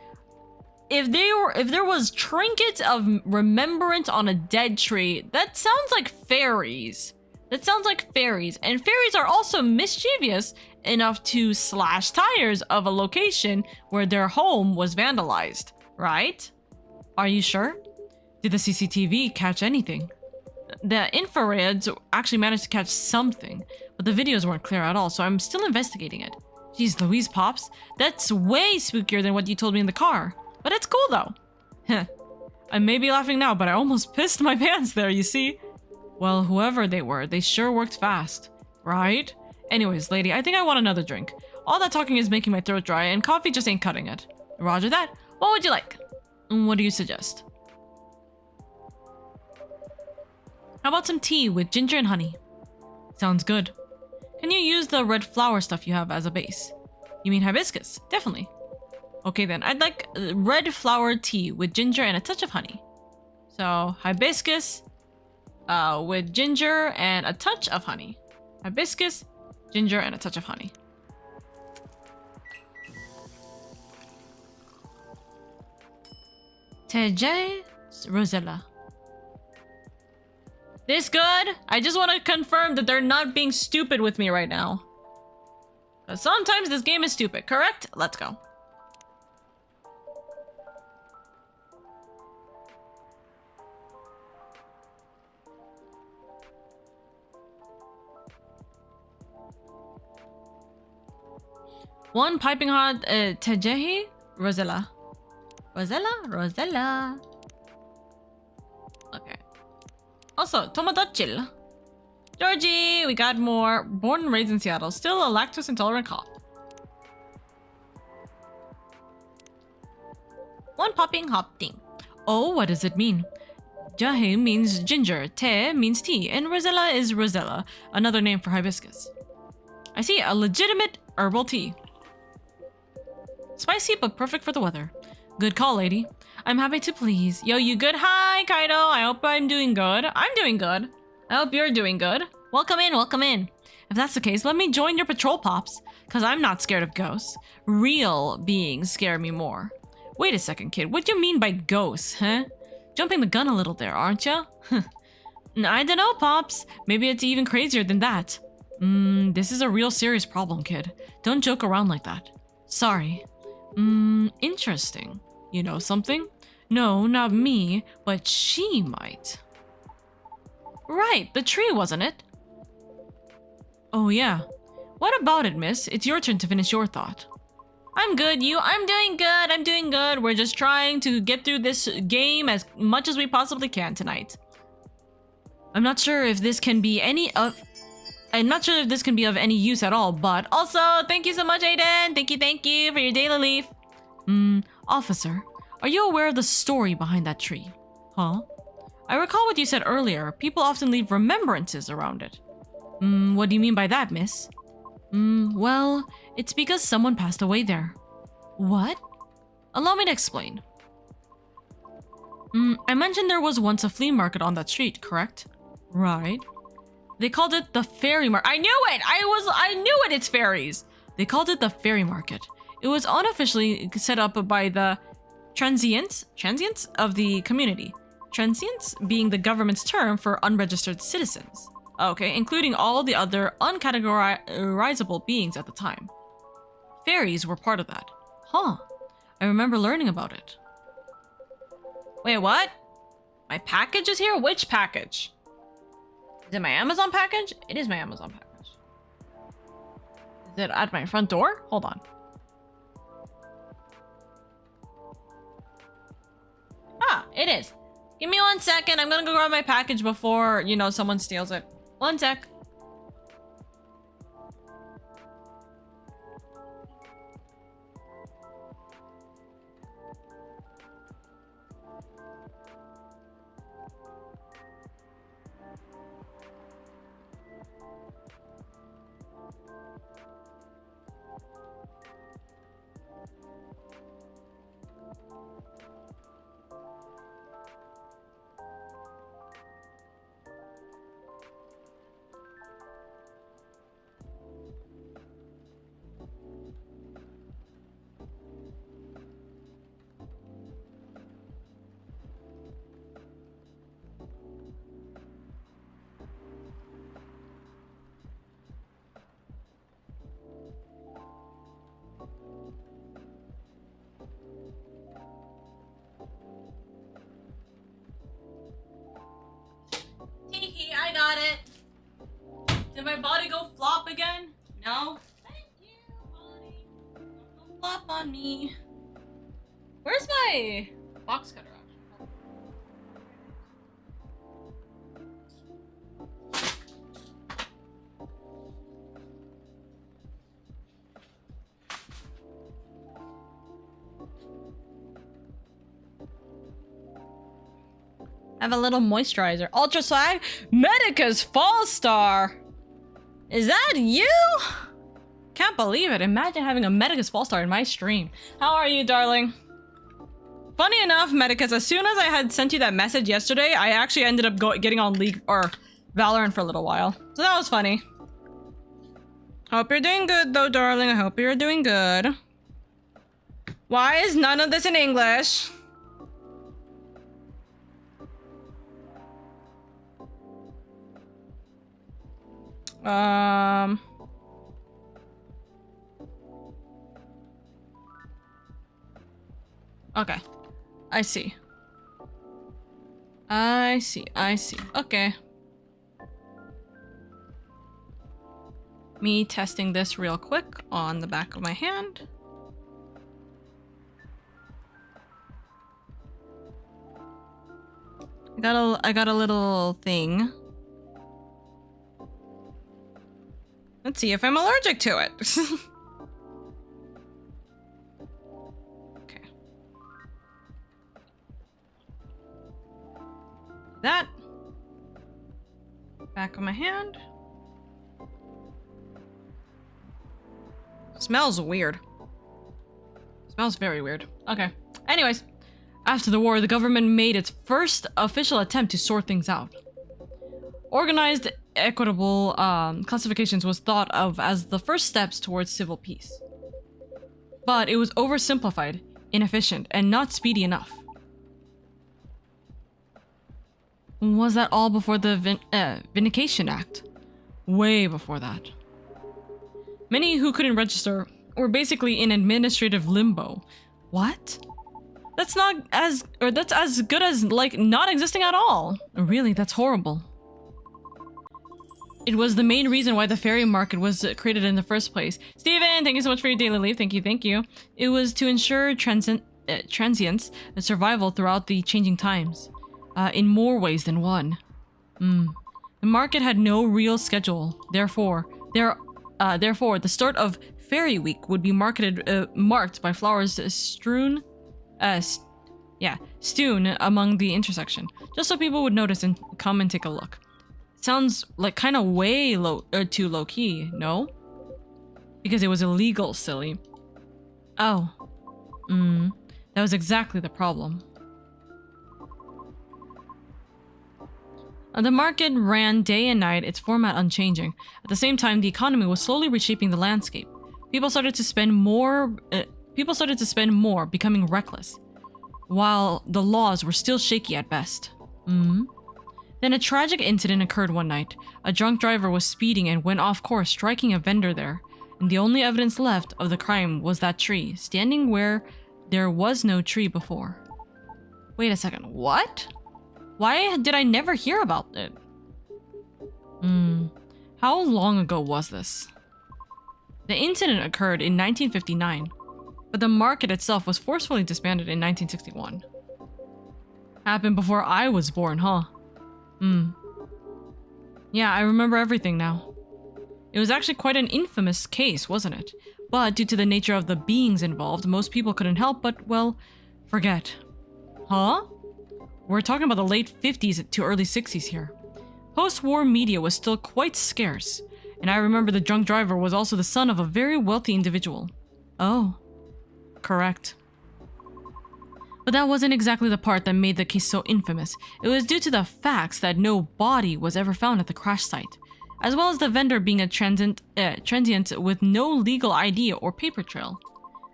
If there was trinkets of remembrance on a dead tree, that sounds like fairies. That sounds like fairies. And fairies are also mischievous enough to slash tires of a location where their home was vandalized. Right? Are you sure? Did the CCTV catch anything? The infrareds actually managed to catch something, but the videos weren't clear at all, so I'm still investigating it. Jeez Louise, Pops. That's way spookier than what you told me in the car. But it's cool though. Heh. I may be laughing now, but I almost pissed my pants there, you see? Well, whoever they were, they sure worked fast. Right? Anyways, lady, I think I want another drink. All that talking is making my throat dry, and coffee just ain't cutting it. Roger that. What would you like? What do you suggest? How about some tea with ginger and honey? Sounds good. Can you use the red flower stuff you have as a base? You mean hibiscus? Definitely. Okay then, I'd like red flower tea with ginger and a touch of honey. So, hibiscus with ginger and a touch of honey. Hibiscus, ginger, and a touch of honey. Teje Rosella. This good? I just want to confirm that they're not being stupid with me right now. Because sometimes this game is stupid, correct? Let's go. One piping hot Tejehi Rosella. Rosella. Okay. Also, Tomodachi. Georgie, we got more. Born and raised in Seattle, still a lactose intolerant cop. One popping hop thing. Oh, what does it mean? Jahe means ginger, te means tea, and Rosella is Rosella, another name for hibiscus. I see, a legitimate herbal tea. Spicy but perfect for the weather. Good call, lady. I'm happy to please. Yo, you good? Hi, Kaido. I hope I'm doing good. I'm doing good. I hope you're doing good. Welcome in, welcome in. If that's the case, let me join your patrol, Pops. Because I'm not scared of ghosts. Real beings scare me more. Wait a second, kid. What do you mean by ghosts, huh? Jumping the gun a little there, aren't ya? I don't know, Pops. Maybe it's even crazier than that. This is a real serious problem, kid. Don't joke around like that. Sorry. Interesting. You know something? No, not me, but she might. Right, the tree, wasn't it? Oh yeah. What about it, miss? It's your turn to finish your thought. I'm good, you? I'm doing good, I'm doing good. We're just trying to get through this game as much as we possibly can tonight. I'm not sure if this can be of any use at all, but also, thank you so much, Aiden! Thank you for your daily leaf. Officer, are you aware of the story behind that tree? Huh? I recall what you said earlier. People often leave remembrances around it. What do you mean by that, miss? Well, it's because someone passed away there. What? Allow me to explain. I mentioned there was once a flea market on that street, correct? Right. They called it the fairy market. I knew it! I knew it! It's fairies! They called it the fairy market. It was unofficially set up by the transients of the community. Transients being the government's term for unregistered citizens. Okay, including all the other uncategorizable beings at the time. Fairies were part of that. Huh. I remember learning about it. Wait, what? My package is here? Which package? Is it my Amazon package? It is my Amazon package. Is it at my front door? Hold on. Ah, it is. Give me 1 second. I'm gonna go grab my package before, you know, someone steals it. 1 sec. I got it. Did my body go flop again? No? Thank you, body. Don't go flop on me. Where's my box cutter I have a little moisturizer. Ultra Swag? Medica's Fall Star! Is that you? Can't believe it. Imagine having a Medica's Fall Star in my stream. How are you, darling? Funny enough, Medicus, as soon as I had sent you that message yesterday, I actually ended up getting on League or Valorant for a little while. So that was funny. Hope you're doing good though, darling. I hope you're doing good. Why is none of this in English? Okay. I see. I see. Okay. Me testing this real quick on the back of my hand. I got a little thing. Let's see if I'm allergic to it. Okay. That. Back of my hand. Smells weird. Smells very weird. Okay. Anyways, after the war, the government made its first official attempt to sort things out. Organized, equitable classifications was thought of as the first steps towards civil peace. But it was oversimplified, inefficient, and not speedy enough. Was that all before the Vindication Act? Way before that. Many who couldn't register were basically in administrative limbo. What? That's as good as, like, not existing at all. Really, that's horrible. It was the main reason why the ferry market was created in the first place. Steven, thank you so much for your daily leave. Thank you, thank you. It was to ensure transients' survival throughout the changing times. In more ways than one. The market had no real schedule. Therefore, the start of Fairy Week would be marked by flowers strewn among the intersection, just so people would notice and come and take a look. Sounds like kind of way too low key, no? Because it was illegal, silly. Oh, that was exactly the problem. The market ran day and night, its format unchanging. At the same time, the economy was slowly reshaping the landscape. People started to spend more, becoming reckless, while the laws were still shaky at best. Then a tragic incident occurred one night. A drunk driver was speeding and went off course, striking a vendor there. And the only evidence left of the crime was that tree, standing where there was no tree before. Wait a second, what? Why did I never hear about it? How long ago was this? The incident occurred in 1959, but the market itself was forcefully disbanded in 1961. Happened before I was born, huh? Yeah, I remember everything now. It was actually quite an infamous case, wasn't it? But due to the nature of the beings involved, most people couldn't help but, well, forget. Huh? We're talking about the late 50s to early 60s here. Post-war media was still quite scarce, and I remember the drunk driver was also the son of a very wealthy individual. Oh, correct. But that wasn't exactly the part that made the case so infamous. It was due to the facts that no body was ever found at the crash site, as well as the vendor being a transient with no legal ID or paper trail.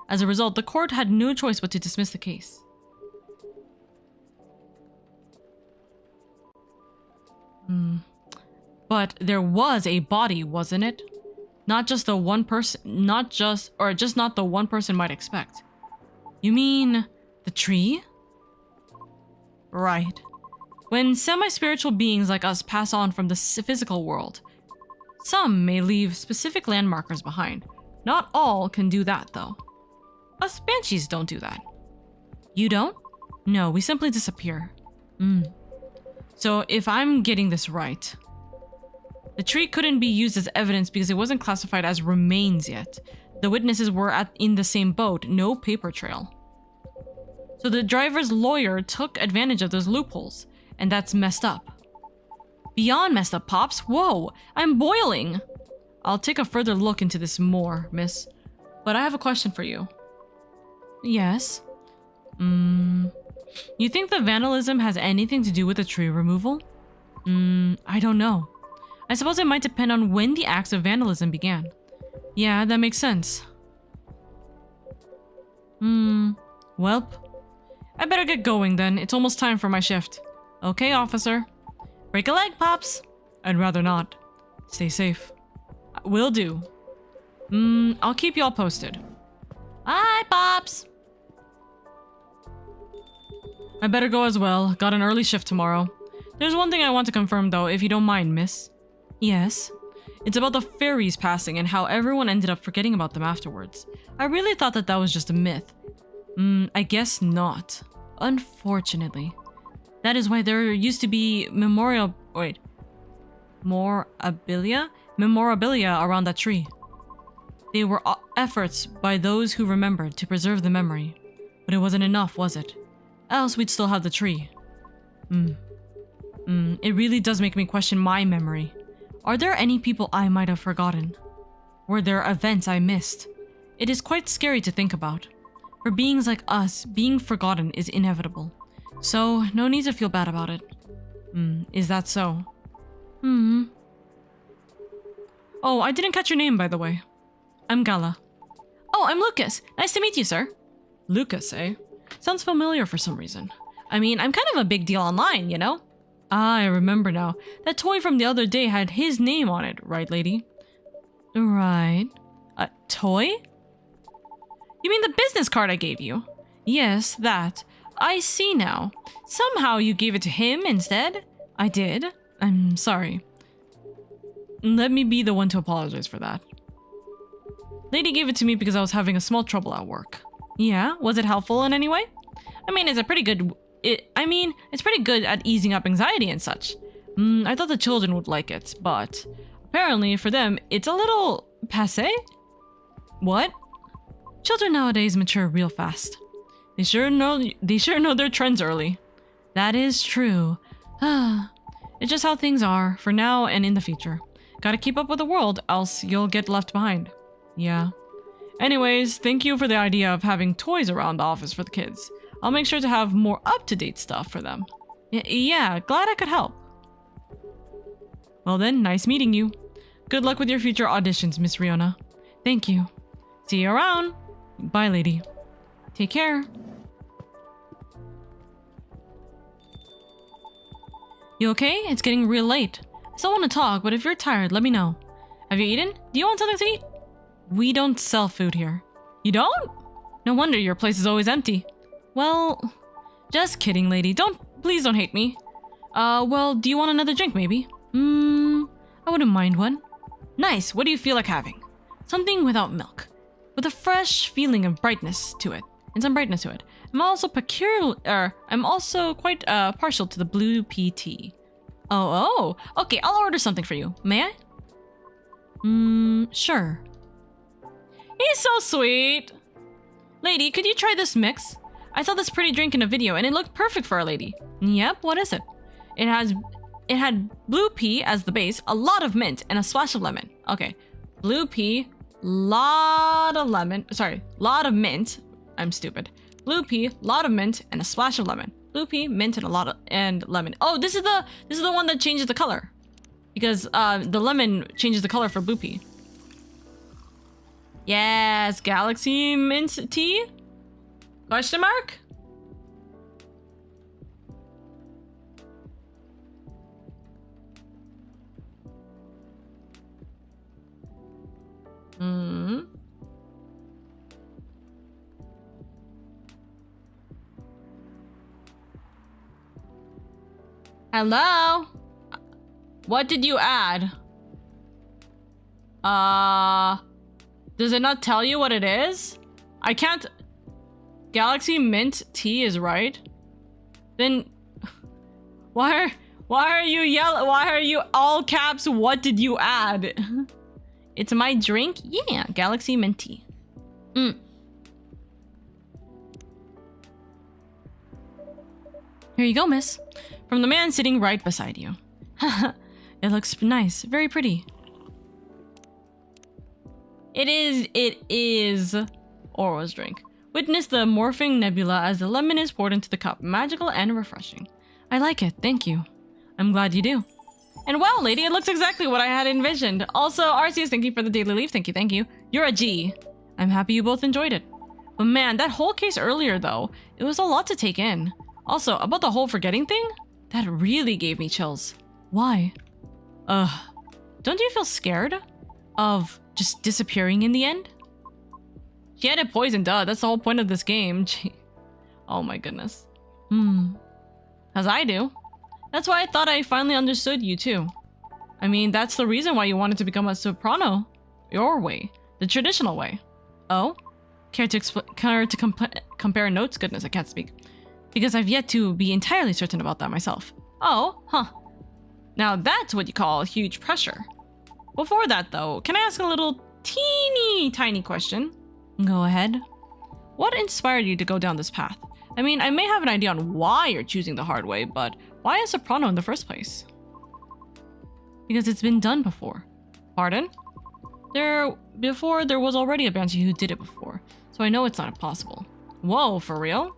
As a result, the court had no choice but to dismiss the case. But there was a body, wasn't it? Not just the one person, not the one person might expect. You mean the tree? Right. When semi-spiritual beings like us pass on from the physical world, some may leave specific landmarkers behind. Not all can do that, though. Us banshees don't do that. You don't? No, we simply disappear. So if I'm getting this right, the tree couldn't be used as evidence because it wasn't classified as remains yet. The witnesses were in the same boat, no paper trail. So the driver's lawyer took advantage of those loopholes, and that's messed up. Beyond messed up, Pops. Whoa, I'm boiling. I'll take a further look into this more, miss. But I have a question for you. Yes? You think the vandalism has anything to do with the tree removal? I don't know. I suppose it might depend on when the acts of vandalism began. Yeah, that makes sense. Welp. I better get going then. It's almost time for my shift. Okay, officer. Break a leg, Pops. I'd rather not. Stay safe. Will do. I'll keep y'all posted. Bye, Pops. I better go as well. Got an early shift tomorrow. There's one thing I want to confirm though, if you don't mind, miss. Yes? It's about the fairies passing and how everyone ended up forgetting about them afterwards. I really thought that was just a myth. I guess not. Unfortunately. That is why there used to be memorabilia around that tree. They were efforts by those who remembered to preserve the memory. But it wasn't enough, was it? Else we'd still have the tree. It really does make me question my memory. Are there any people I might have forgotten? Were there events I missed? It is quite scary to think about. For beings like us, being forgotten is inevitable. So, no need to feel bad about it. Is that so? Oh, I didn't catch your name, by the way. I'm Gala. Oh, I'm Lucas. Nice to meet you, sir. Lucas, eh? Sounds familiar for some reason. I mean, I'm kind of a big deal online, you know? Ah, I remember now. That toy from the other day had his name on it, right, lady? Right. A toy? You mean the business card I gave you? Yes, that. I see now. Somehow you gave it to him instead? I did. I'm sorry. let me be the one to apologize for that. Lady gave it to me because I was having a small trouble at work. Yeah? Was it helpful in any way? I mean, it's pretty good at easing up anxiety and such. I thought the children would like it, but apparently for them, it's a little passé? What? Children nowadays mature real fast. They sure know their trends early. That is true. It's just how things are, for now and in the future. Gotta keep up with the world, else you'll get left behind. Yeah. Anyways, thank you for the idea of having toys around the office for the kids. I'll make sure to have more up-to-date stuff for them. Yeah, glad I could help. Well then, nice meeting you. Good luck with your future auditions, Miss Riona. Thank you. See you around. Bye, lady. Take care. You okay? It's getting real late. I still want to talk, but if you're tired, let me know. Have you eaten? Do you want something to eat? We don't sell food here. You don't? No wonder your place is always empty. Well, just kidding, lady. Please don't hate me. Well, do you want another drink, maybe? I wouldn't mind one. Nice. What do you feel like having? Something without milk, with a fresh feeling of brightness to it, and some brightness to it. I'm also quite partial to the blue pea tea. Oh, okay. I'll order something for you. May I? Sure. He's so sweet. Lady, could you try this mix? I saw this pretty drink in a video, and it looked perfect for a lady. Yep. What is it? It had blue pea as the base, a lot of mint, and a splash of lemon. Okay, blue pea, lot of mint. I'm stupid. Blue pea, lot of mint, and a splash of lemon. Blue pea, mint, and lemon. Oh, this is the one that changes the color, because the lemon changes the color for blue pea. Yes, Galaxy mint tea? Question mark? Hello? What did you add? Does it not tell you what it is? I can't... Galaxy mint tea is right? Then... Why are you yelling? Why are you all caps? What did you add? It's my drink? Yeah, Galaxy mint tea. Here you go, miss. From the man sitting right beside you. It looks nice. Very pretty. It is Orwa's drink. Witness the morphing nebula as the lemon is poured into the cup. Magical and refreshing. I like it. Thank you. I'm glad you do. And wow, lady, it looks exactly what I had envisioned. Also, Arceus, thank you for the daily leaf. Thank you. You're a G. I'm happy you both enjoyed it. But man, that whole case earlier, though, it was a lot to take in. Also, about the whole forgetting thing? That really gave me chills. Why? Don't you feel scared of just disappearing in the end? She had it poisoned, duh. That's the whole point of this game. Gee. Oh my goodness. As I do. That's why I thought I finally understood you too. I mean, that's the reason why you wanted to become a soprano. Your way. The traditional way. Oh? Care to compare notes? Goodness, I can't speak. Because I've yet to be entirely certain about that myself. Oh, huh. Now that's what you call huge pressure. Before that though, can I ask a little teeny tiny question? Go ahead. What inspired you to go down this path? I mean, I may have an idea on why you're choosing the hard way, but why a soprano in the first place? Because it's been done before. Pardon? Before there was already a banshee who did it before, so I know it's not impossible. Whoa, for real?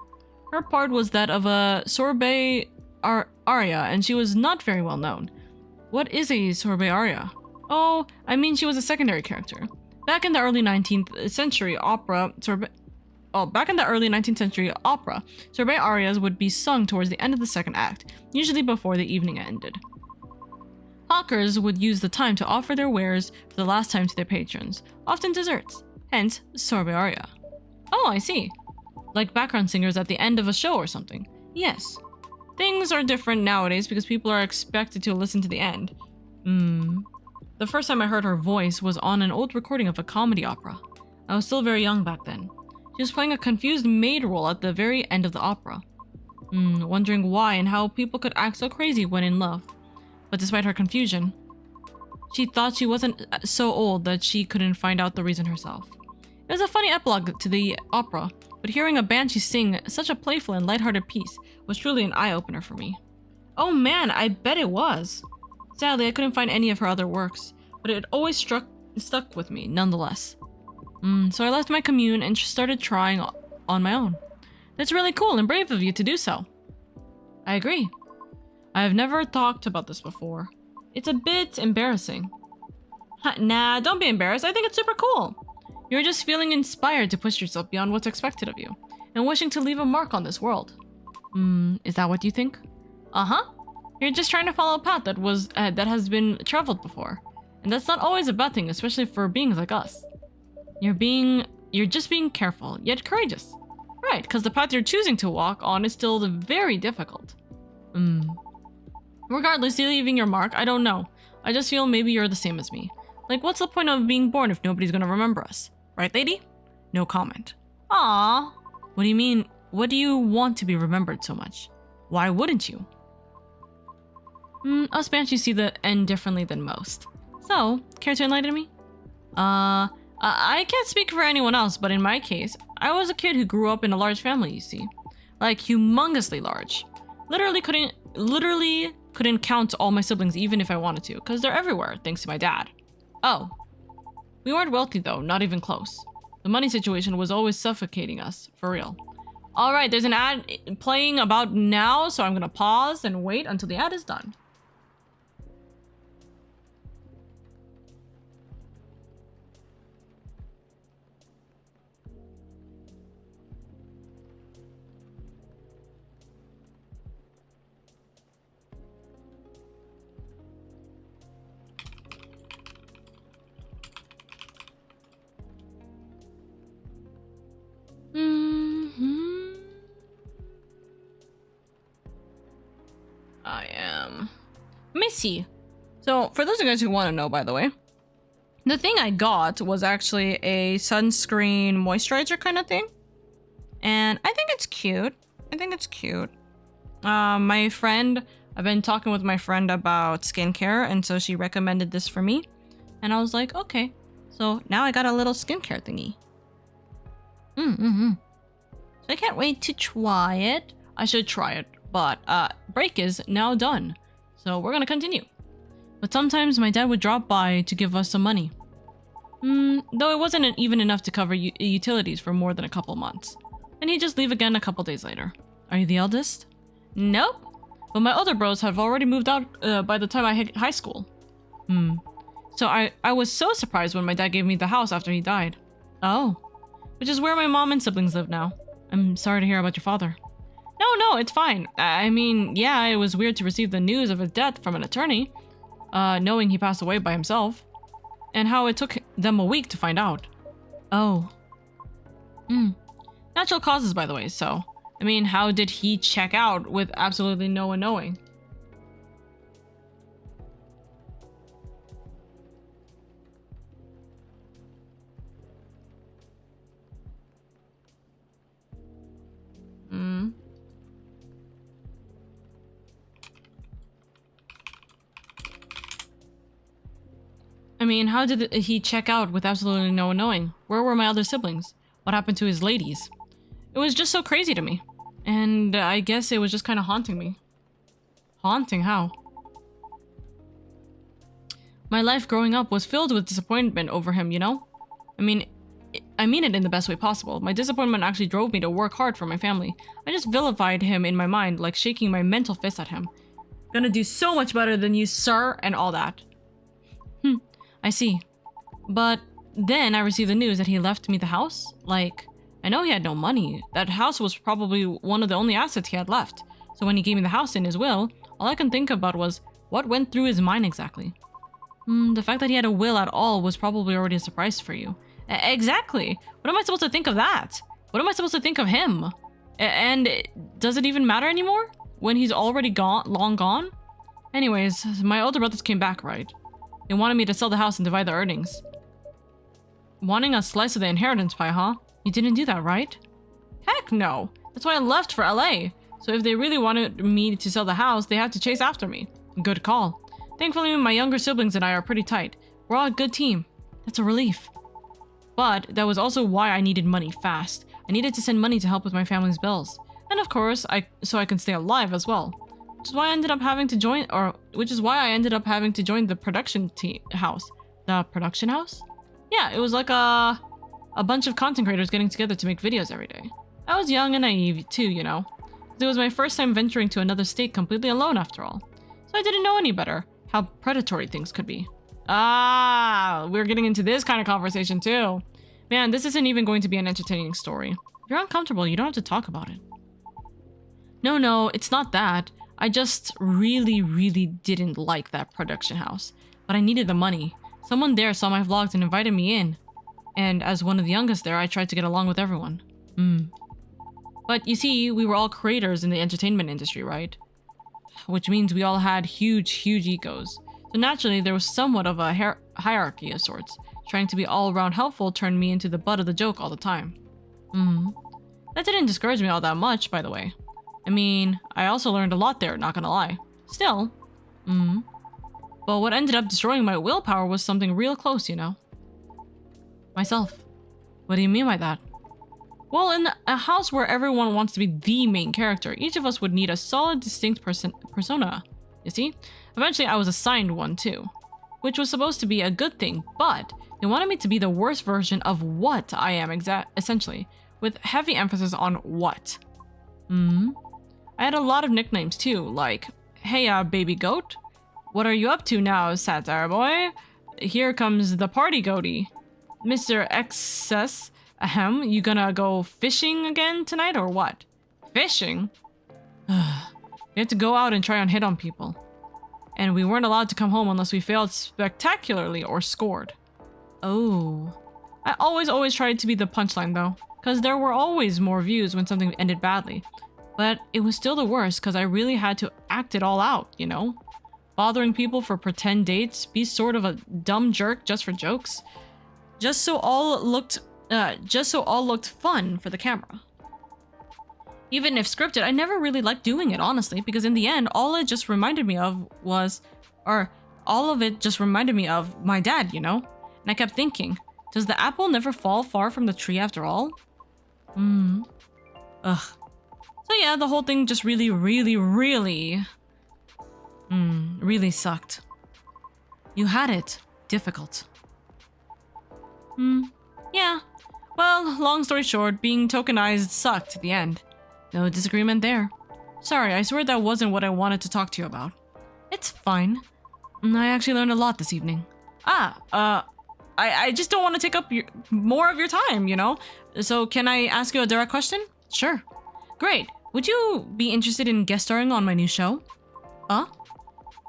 Her part was that of a sorbet aria, and she was not very well known. What is a sorbet aria? Oh, I mean she was a secondary character. Back in the early 19th century opera, sorbet arias would be sung towards the end of the second act, usually before the evening ended. Hawkers would use the time to offer their wares for the last time to their patrons, often desserts, hence sorbet aria. Oh, I see. Like background singers at the end of a show or something. Yes. Things are different nowadays because people are expected to listen to the end. the first time I heard her voice was on an old recording of a comedy opera. I was still very young back then. She was playing a confused maid role at the very end of the opera. Wondering why and how people could act so crazy when in love. But despite her confusion, she thought she wasn't so old that she couldn't find out the reason herself. It was a funny epilogue to the opera, but hearing a banshee sing such a playful and lighthearted piece was truly an eye-opener for me. Oh man, I bet it was. Sadly, I couldn't find any of her other works, but it always stuck with me nonetheless. So I left my commune and started trying on my own. That's really cool and brave of you to do so. I agree. I have never talked about this before. It's a bit embarrassing. Nah, don't be embarrassed. I think it's super cool. You're just feeling inspired to push yourself beyond what's expected of you, and wishing to leave a mark on this world. Is that what you think? Uh-huh. You're just trying to follow a path that has been traveled before. And that's not always a bad thing, especially for beings like us. You're just being careful, yet courageous. Right, because the path you're choosing to walk on is still very difficult. Regardless, you leaving your mark, I don't know. I just feel maybe you're the same as me. Like, what's the point of being born if nobody's gonna remember us? Right, lady? No comment. Aww. What do you mean? What do you want to be remembered so much? Why wouldn't you? Us banshees see the end differently than most. So, care to enlighten me? I can't speak for anyone else, but in my case, I was a kid who grew up in a large family, you see. Like, humongously large. Literally couldn't count all my siblings even if I wanted to, because they're everywhere, thanks to my dad. Oh. We weren't wealthy though, not even close. The money situation was always suffocating us, for real. Alright, there's an ad playing about now, so I'm gonna pause and wait until the ad is done. Let me see. So, for those of you guys who want to know, by the way, the thing I got was actually a sunscreen moisturizer kind of thing. And I think it's cute. I've been talking with my friend about skincare, and so she recommended this for me. And I was like, okay. So now I got a little skincare thingy. So I can't wait to try it. I should try it, but break is now done. So we're gonna continue. But sometimes my dad would drop by to give us some money. Though it wasn't even enough to cover utilities for more than a couple months. And he'd just leave again a couple days later. Are you the eldest? Nope. But my older bros have already moved out by the time I hit high school. So I was so surprised when my dad gave me the house after he died. Oh. Which is where my mom and siblings live now. I'm sorry to hear about your father. No, it's fine. I mean, yeah, it was weird to receive the news of his death from an attorney, knowing he passed away by himself, and how it took them a week to find out. Oh. Natural causes, by the way, so, I mean, how did he check out with absolutely no one knowing? I mean, how did he check out with absolutely no one knowing? Where were my other siblings? What happened to his ladies? It was just so crazy to me. And I guess it was just kind of haunting me. Haunting how? My life growing up was filled with disappointment over him, you know? I mean it in the best way possible. My disappointment actually drove me to work hard for my family. I just vilified him in my mind, like shaking my mental fist at him. Gonna do so much better than you, sir, and all that. I see. But then I received the news that he left me the house. Like, I know he had no money. That house was probably one of the only assets he had left. So when he gave me the house in his will, all I can think about was, what went through his mind exactly? The fact that he had a will at all was probably already a surprise for you. Exactly. What am I supposed to think of that? What am I supposed to think of him? And does it even matter anymore? When he's already long gone? Anyways, my older brothers came back, right? They wanted me to sell the house and divide the earnings. Wanting a slice of the inheritance pie, huh? You didn't do that, right? Heck no. That's why I left for LA. So if they really wanted me to sell the house, they had to chase after me. Good call. Thankfully, my younger siblings and I are pretty tight. We're all a good team. That's a relief. But that was also why I needed money fast. I needed to send money to help with my family's bills. And of course, so I can stay alive as well. Which is why I ended up having to join the production house. The production house? Yeah, it was like a bunch of content creators getting together to make videos every day. I was young and naive too, you know. It was my first time venturing to another state completely alone after all. So I didn't know any better how predatory things could be. Ah, we're getting into this kind of conversation too. Man, this isn't even going to be an entertaining story. If you're uncomfortable, you don't have to talk about it. No, it's not that. I just really didn't like that production house. But I needed the money. Someone there saw my vlogs and invited me in. And as one of the youngest there, I tried to get along with everyone. But you see, we were all creators in the entertainment industry, right? Which means we all had huge egos. So naturally, there was somewhat of a hierarchy of sorts. Trying to be all-around helpful turned me into the butt of the joke all the time. That didn't discourage me all that much, by the way. I mean, I also learned a lot there, not gonna lie. Still. But what ended up destroying my willpower was something real close, you know? Myself. What do you mean by that? Well, in a house where everyone wants to be the main character, each of us would need a solid, distinct persona. You see? Eventually, I was assigned one too. Which was supposed to be a good thing, but they wanted me to be the worst version of what I am essentially, with heavy emphasis on what. I had a lot of nicknames too, like, hey, baby goat. What are you up to now, satire boy? Here comes the party goatie. Mr. Excess, you gonna go fishing again tonight or what? Fishing? We had to go out and try and hit on people. And we weren't allowed to come home unless we failed spectacularly or scored. Oh. I always tried to be the punchline though, because there were always more views when something ended badly. But it was still the worst because I really had to act it all out, you know? Bothering people for pretend dates, be sort of a dumb jerk just for jokes. Just so all looked fun for the camera. Even if scripted, I never really liked doing it, honestly, because in the end, all of it just reminded me of my dad, you know? And I kept thinking, does the apple never fall far from the tree after all? Ugh. So yeah, the whole thing just really sucked. You had it difficult. Yeah. Well, long story short, being tokenized sucked at the end. No disagreement there. Sorry, I swear that wasn't what I wanted to talk to you about. It's fine. I actually learned a lot this evening. I just don't want to take up more of your time, you know? So can I ask you a direct question? Sure. Great. Would you be interested in guest starring on my new show? I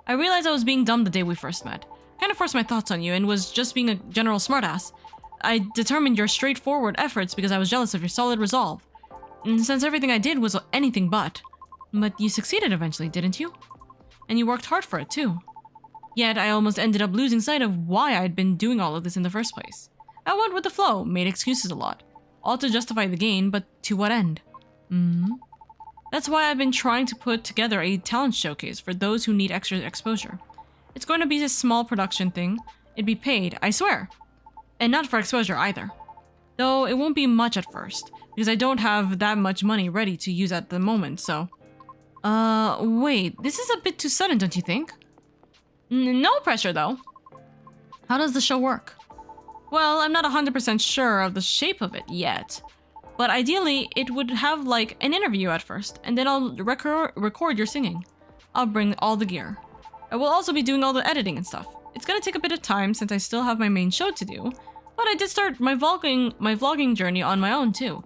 realized I was being dumb the day we first met. Kind of forced my thoughts on you and was just being a general smartass. I determined your straightforward efforts because I was jealous of your solid resolve. And since everything I did was anything but. But you succeeded eventually, didn't you? And you worked hard for it too. Yet I almost ended up losing sight of why I'd been doing all of this in the first place. I went with the flow, made excuses a lot. All to justify the gain, but to what end? That's why I've been trying to put together a talent showcase for those who need extra exposure. It's going to be a small production thing. It'd be paid, I swear. And not for exposure either. Though it won't be much at first, because I don't have that much money ready to use at the moment, so... wait, this is a bit too sudden, don't you think? No pressure, though. How does the show work? Well, I'm not 100% sure of the shape of it yet. But ideally, it would have, like, an interview at first, and then I'll record your singing. I'll bring all the gear. I will also be doing all the editing and stuff. It's gonna take a bit of time since I still have my main show to do, but I did start my vlogging journey on my own too.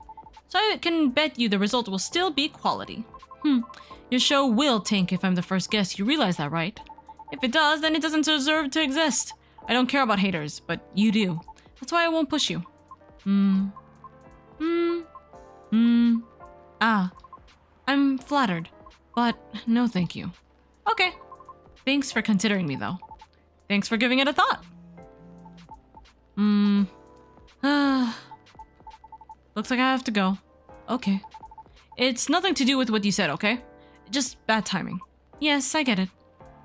So I can bet you the result will still be quality. Your show will tank if I'm the first guest, you realize that, right? If it does, then it doesn't deserve to exist. I don't care about haters, but you do. That's why I won't push you. I'm flattered, but no thank you. Okay. Thanks for considering me though. Thanks for giving it a thought. Looks like I have to go. Okay. It's nothing to do with what you said, okay? Just bad timing. Yes, I get it.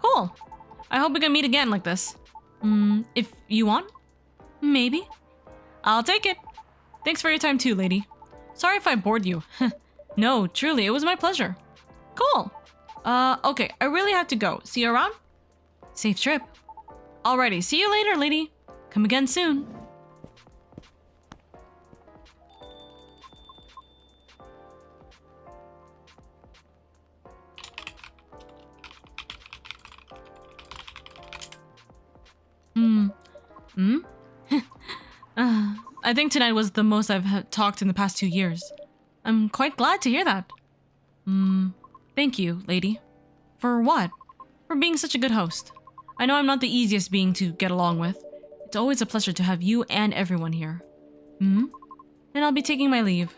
Cool. I hope we can meet again like this. If you want? Maybe. I'll take it. Thanks for your time too, lady. Sorry if I bored you. No, truly, it was my pleasure. Cool. Okay, I really have to go. See you around? Safe trip. Alrighty, see you later, lady. Come again soon. I think tonight was the most I've talked in the past 2 years. I'm quite glad to hear that. Thank you, lady. For what? For being such a good host. I know I'm not the easiest being to get along with. It's always a pleasure to have you and everyone here. Then I'll be taking my leave.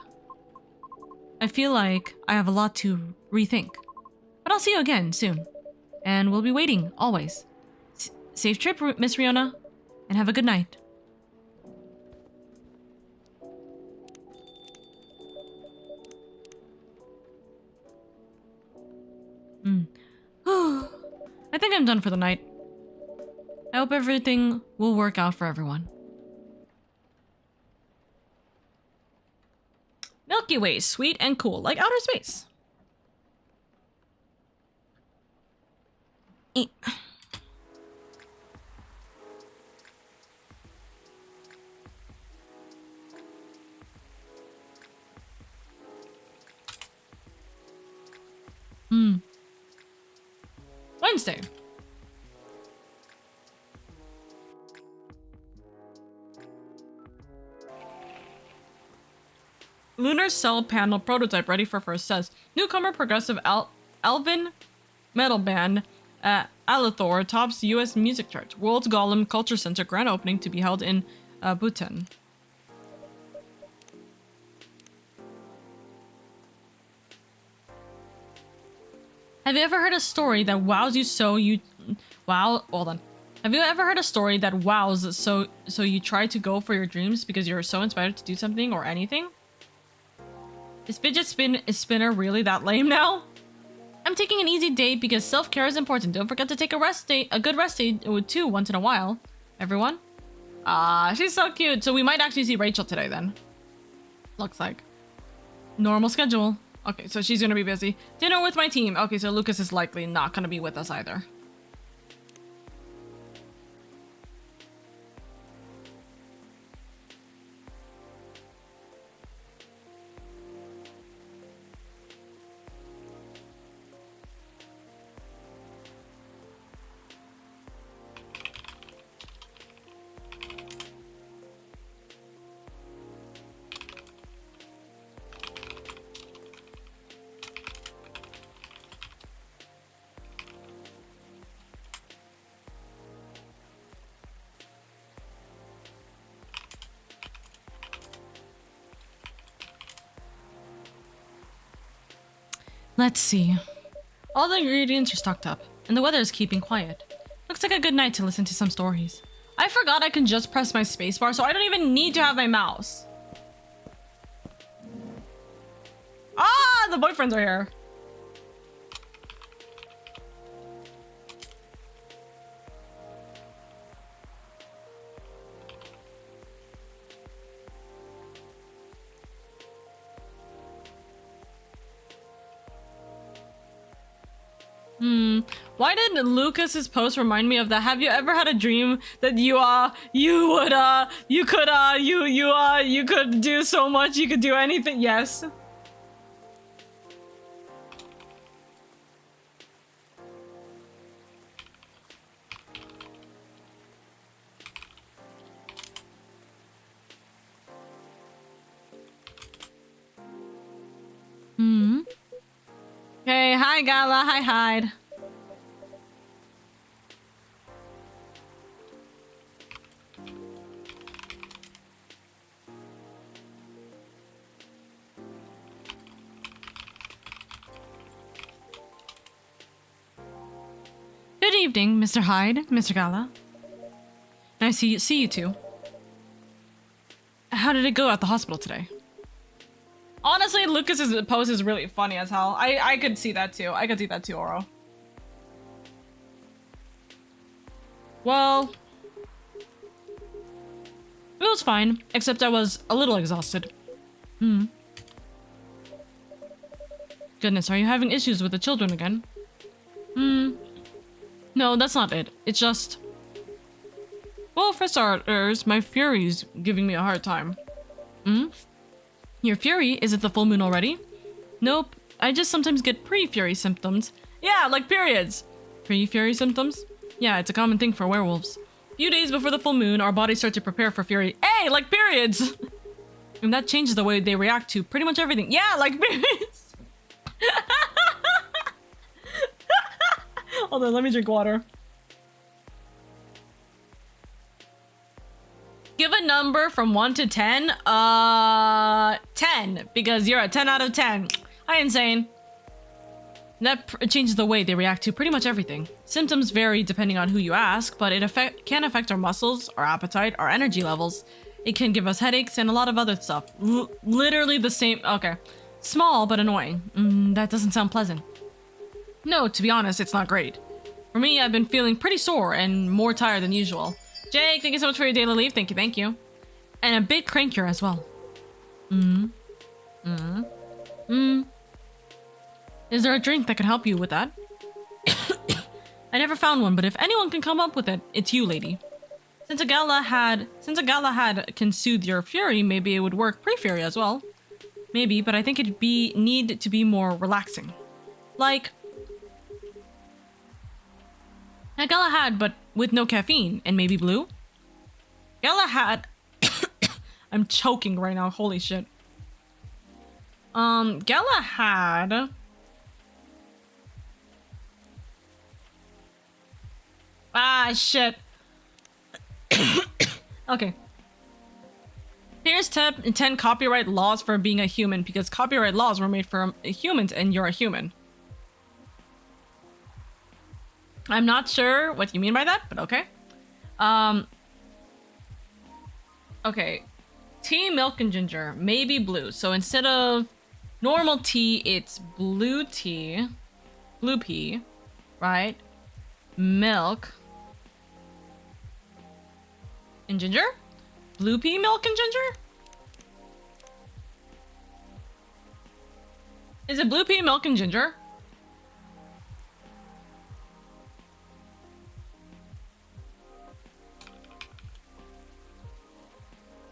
I feel like I have a lot to rethink. But I'll see you again soon. And we'll be waiting, always. Safe trip, Miss Riona. And have a good night. I think I'm done for the night. I hope everything will work out for everyone. Milky Way, sweet and cool, like outer space. Wednesday. Lunar cell panel prototype ready for first test. Newcomer progressive Alvin metal band Alithor tops US music charts. World's Golem Culture Center grand opening to be held in Bhutan. Have you ever heard a story that wows you so you... Wow, hold on. Have you ever heard a story that wows so you try to go for your dreams because you're so inspired to do something or anything? Is fidget spinner really that lame now? I'm taking an easy date because self-care is important. Don't forget to take a good rest day too once in a while. Everyone? Ah, she's so cute. So we might actually see Rachel today then. Looks like. Normal schedule. Okay, so she's gonna be busy. Dinner with my team. Okay, so Lucas is likely not gonna be with us either. Let's see. All the ingredients are stocked up, and the weather is keeping quiet. Looks like a good night to listen to some stories. I forgot I can just press my spacebar, so I don't even need to have my mouse. Ah, the boyfriends are here. Why did Lucas's post remind me of that? Have you ever had a dream that you could do so much, you could do anything? Yes. Hey, hi Gala, hi Hyde. Good evening, Mr. Hyde, Mr. Gala. Nice to see you two. How did it go at the hospital today? Honestly, Lucas's pose is really funny as hell. I could see that too. I could see that too, Oro. Well, it was fine, except I was a little exhausted. Goodness, are you having issues with the children again? No, that's not it. It's just... Well, for starters, my Fury's giving me a hard time. Your Fury? Is it the full moon already? Nope. I just sometimes get pre-Fury symptoms. Yeah, like periods. Pre-Fury symptoms? Yeah, it's a common thing for werewolves. A few days before the full moon, our bodies start to prepare for Fury. Hey, like periods! And that changes the way they react to pretty much everything. Yeah, like periods! Hold on, let me drink water. Give a number from 1 to 10. 10, because you're a 10 out of 10. Hi, Insane. That changes the way they react to pretty much everything. Symptoms vary depending on who you ask, but it can affect our muscles, our appetite, our energy levels. It can give us headaches and a lot of other stuff. Literally the same. Okay. Small, but annoying. That doesn't sound pleasant. No, to be honest, it's not great. For me, I've been feeling pretty sore and more tired than usual. Jake, thank you so much for your daily leave. Thank you, thank you. And a bit crankier as well. Is there a drink that could help you with that? I never found one, but if anyone can come up with it, it's you, lady. Since a Galahad can soothe your Fury, maybe it would work pre-Fury as well. Maybe, but I think it'd need to be more relaxing. Like a Galahad, but with no caffeine, and maybe blue? Galahad... I'm choking right now, holy shit. Galahad... Ah, shit. Okay. Here's 10 copyright laws for being a human, because copyright laws were made for humans, and you're a human. I'm not sure what you mean by that, but okay. Okay. Tea, milk, and ginger. Maybe blue. So instead of normal tea, it's blue tea. Blue pea. Right? Milk. And ginger? Blue pea, milk, and ginger? Is it blue pea, milk, and ginger?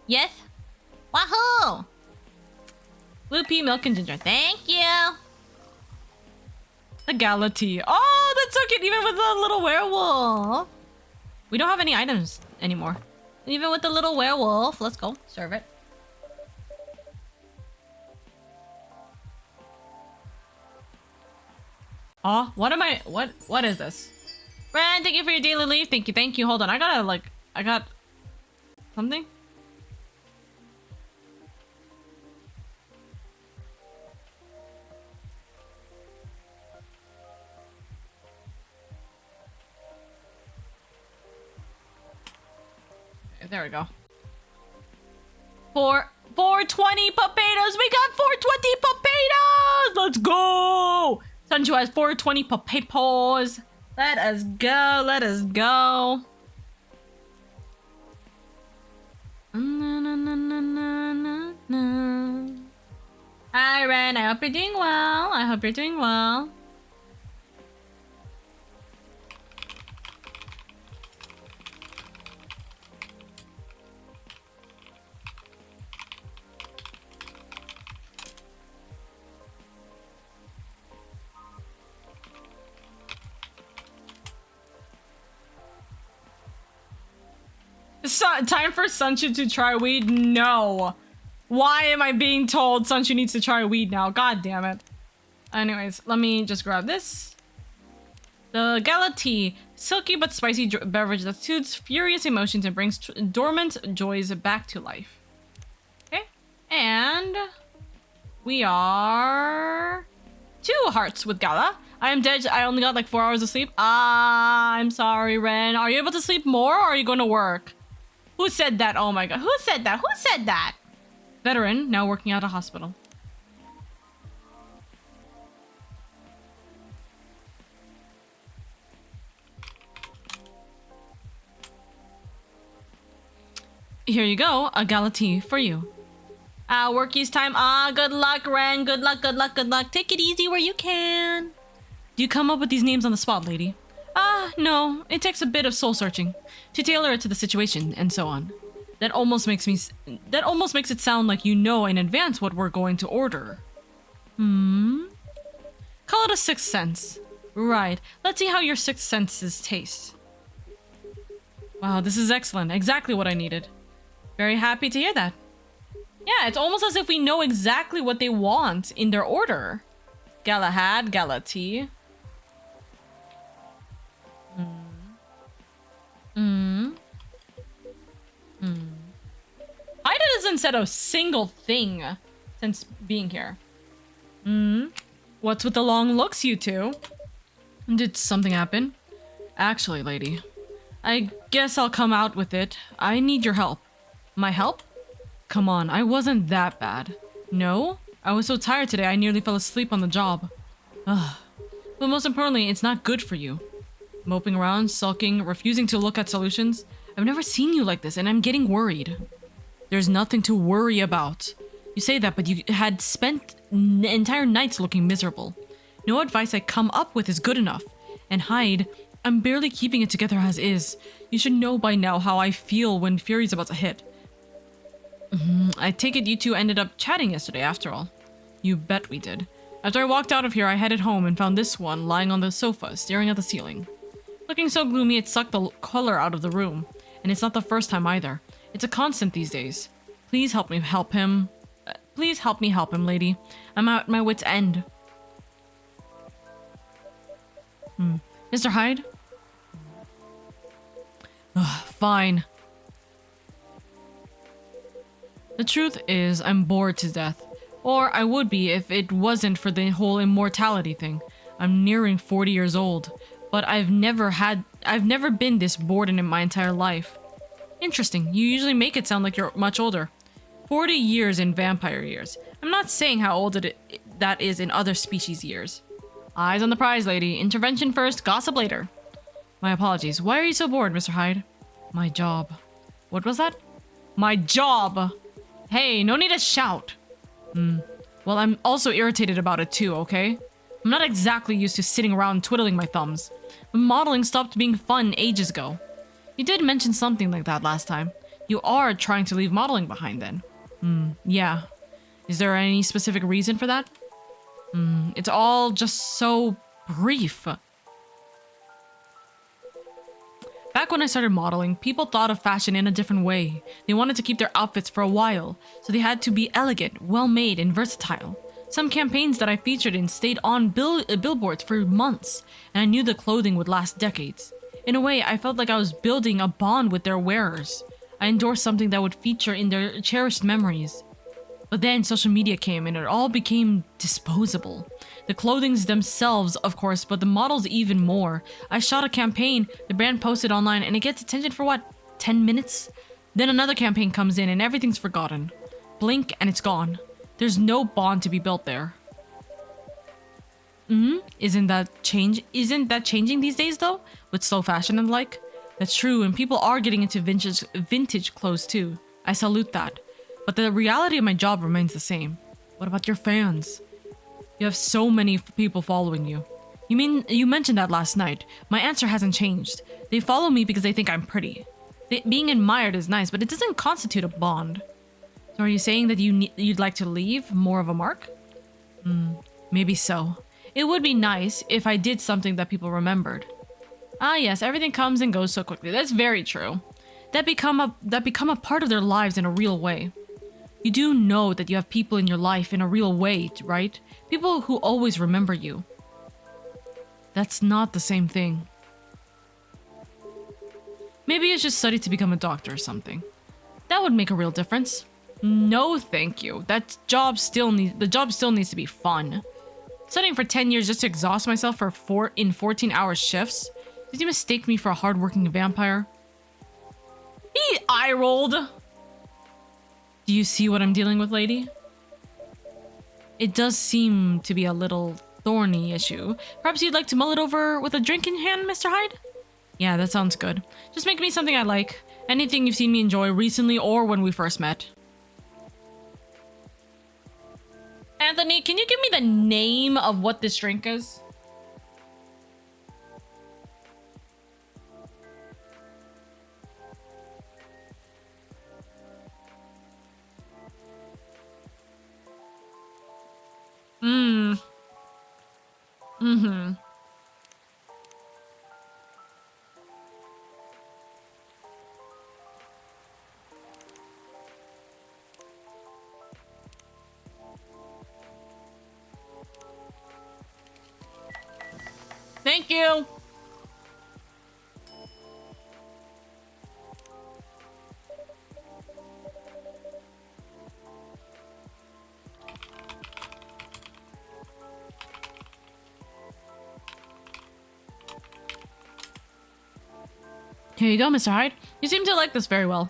Yes? Wahoo! Blue pea, milk, and ginger. Thank you! The gala tea. Oh, that's so cute, even with the little werewolf. We don't have any items anymore. Even with the little werewolf. Let's go. Serve it. Oh, what am I... What is this? Ren, thank you for your daily leave. Thank you, thank you. Hold on. I gotta, like... I got... something? There we go. 420 potatoes! We got 420 potatoes! Let's go! Sancho has 420 potatoes. Let us go, let us go. Hi, Ren. I hope you're doing well. I hope you're doing well. Time for Sunshine to try weed? No. Why am I being told Sunshine needs to try weed now? God damn it. Anyways, let me just grab this. The Gala Tea. Silky but spicy beverage that soothes furious emotions and brings dormant joys back to life. Okay. And... we are... 2 hearts with Gala. I am dead. I only got like 4 hours of sleep. Ah, I'm sorry, Ren. Are you able to sleep more or are you going to work? Who said that? Oh my god. Who said that? Who said that? Veteran, now working at a hospital. Here you go, a gala tea for you. Workies time. Good luck, Ren. Good luck, good luck, good luck. Take it easy where you can. Do you come up with these names on the spot, lady? No. It takes a bit of soul searching to tailor it to the situation and so on. That almost makes it sound like you know in advance what we're going to order. Call it a sixth sense. Right. Let's see how your sixth senses taste. Wow, this is excellent. Exactly what I needed. Very happy to hear that. Yeah, it's almost as if we know exactly what they want in their order. Galahad, Gala tea. Haida hasn't said a single thing since being here. What's with the long looks, you two? Did something happen? Actually, lady, I guess I'll come out with it. I need your help. My help? Come on, I wasn't that bad. No? I was so tired today I nearly fell asleep on the job. Ugh. But most importantly, it's not good for you. Moping around, sulking, refusing to look at solutions. I've never seen you like this and I'm getting worried. There's nothing to worry about. You say that, but you had spent entire nights looking miserable. No advice I come up with is good enough. And Hyde, I'm barely keeping it together as is. You should know by now how I feel when Fury's about to hit. I take it you two ended up chatting yesterday after all. You bet we did. After I walked out of here, I headed home and found this one lying on the sofa, staring at the ceiling. Looking so gloomy it sucked the color out of the room. And it's not the first time either. It's a constant these days. Please help me help him. Please help me help him, lady. I'm at my wit's end. Mr. Hyde? Ugh, fine. The truth is, I'm bored to death. Or I would be if it wasn't for the whole immortality thing. I'm nearing 40 years old, but I've never been this bored in my entire life. Interesting, you usually make it sound like you're much older. 40 years in vampire years. I'm not saying how old that is in other species years. Eyes on the prize, lady. Intervention first, gossip later. My apologies. Why are you so bored, Mr. Hyde? My job. What was that? My job! Hey, no need to shout. Well, I'm also irritated about it too, okay? I'm not exactly used to sitting around twiddling my thumbs. But modeling stopped being fun ages ago. You did mention something like that last time. You are trying to leave modeling behind then. Yeah. Is there any specific reason for that? It's all just so brief. Back when I started modeling, people thought of fashion in a different way. They wanted to keep their outfits for a while, so they had to be elegant, well-made, and versatile. Some campaigns that I featured in stayed on billboards for months, and I knew the clothing would last decades. In a way, I felt like I was building a bond with their wearers. I endorsed something that would feature in their cherished memories. But then social media came and it all became disposable. The clothings themselves, of course, but the models even more. I shot a campaign, the brand posted online, and it gets attention for what, 10 minutes? Then another campaign comes in and everything's forgotten. Blink and it's gone. There's no bond to be built there. Isn't that changing these days though? With slow fashion and the like? That's true, and people are getting into vintage clothes too. I salute that. But the reality of my job remains the same. What about your fans? You have so many people following you. You mentioned that last night. My answer hasn't changed. They follow me because they think I'm pretty. Being admired is nice, but it doesn't constitute a bond. So are you saying that you'd like to leave more of a mark? Maybe so. It would be nice if I did something that people remembered. Ah yes, everything comes and goes so quickly. That's very true. That become a part of their lives in a real way. You do know that you have people in your life in a real way, right? People who always remember you. That's not the same thing. Maybe you should study to become a doctor or something. That would make a real difference. No, thank you. The job still needs to be fun. Studying for 10 years just to exhaust myself for 14-hour shifts? Did you mistake me for a hardworking vampire? eye rolled. Do you see what I'm dealing with, lady? It does seem to be a little thorny issue. Perhaps you'd like to mull it over with a drink in hand, Mr. Hyde? Yeah, that sounds good. Just make me something I like. Anything you've seen me enjoy recently or when we first met. Anthony, can you give me the name of what this drink is? Mm-hmm. Thank you. Here you go, Mr. Hyde. You seem to like this very well.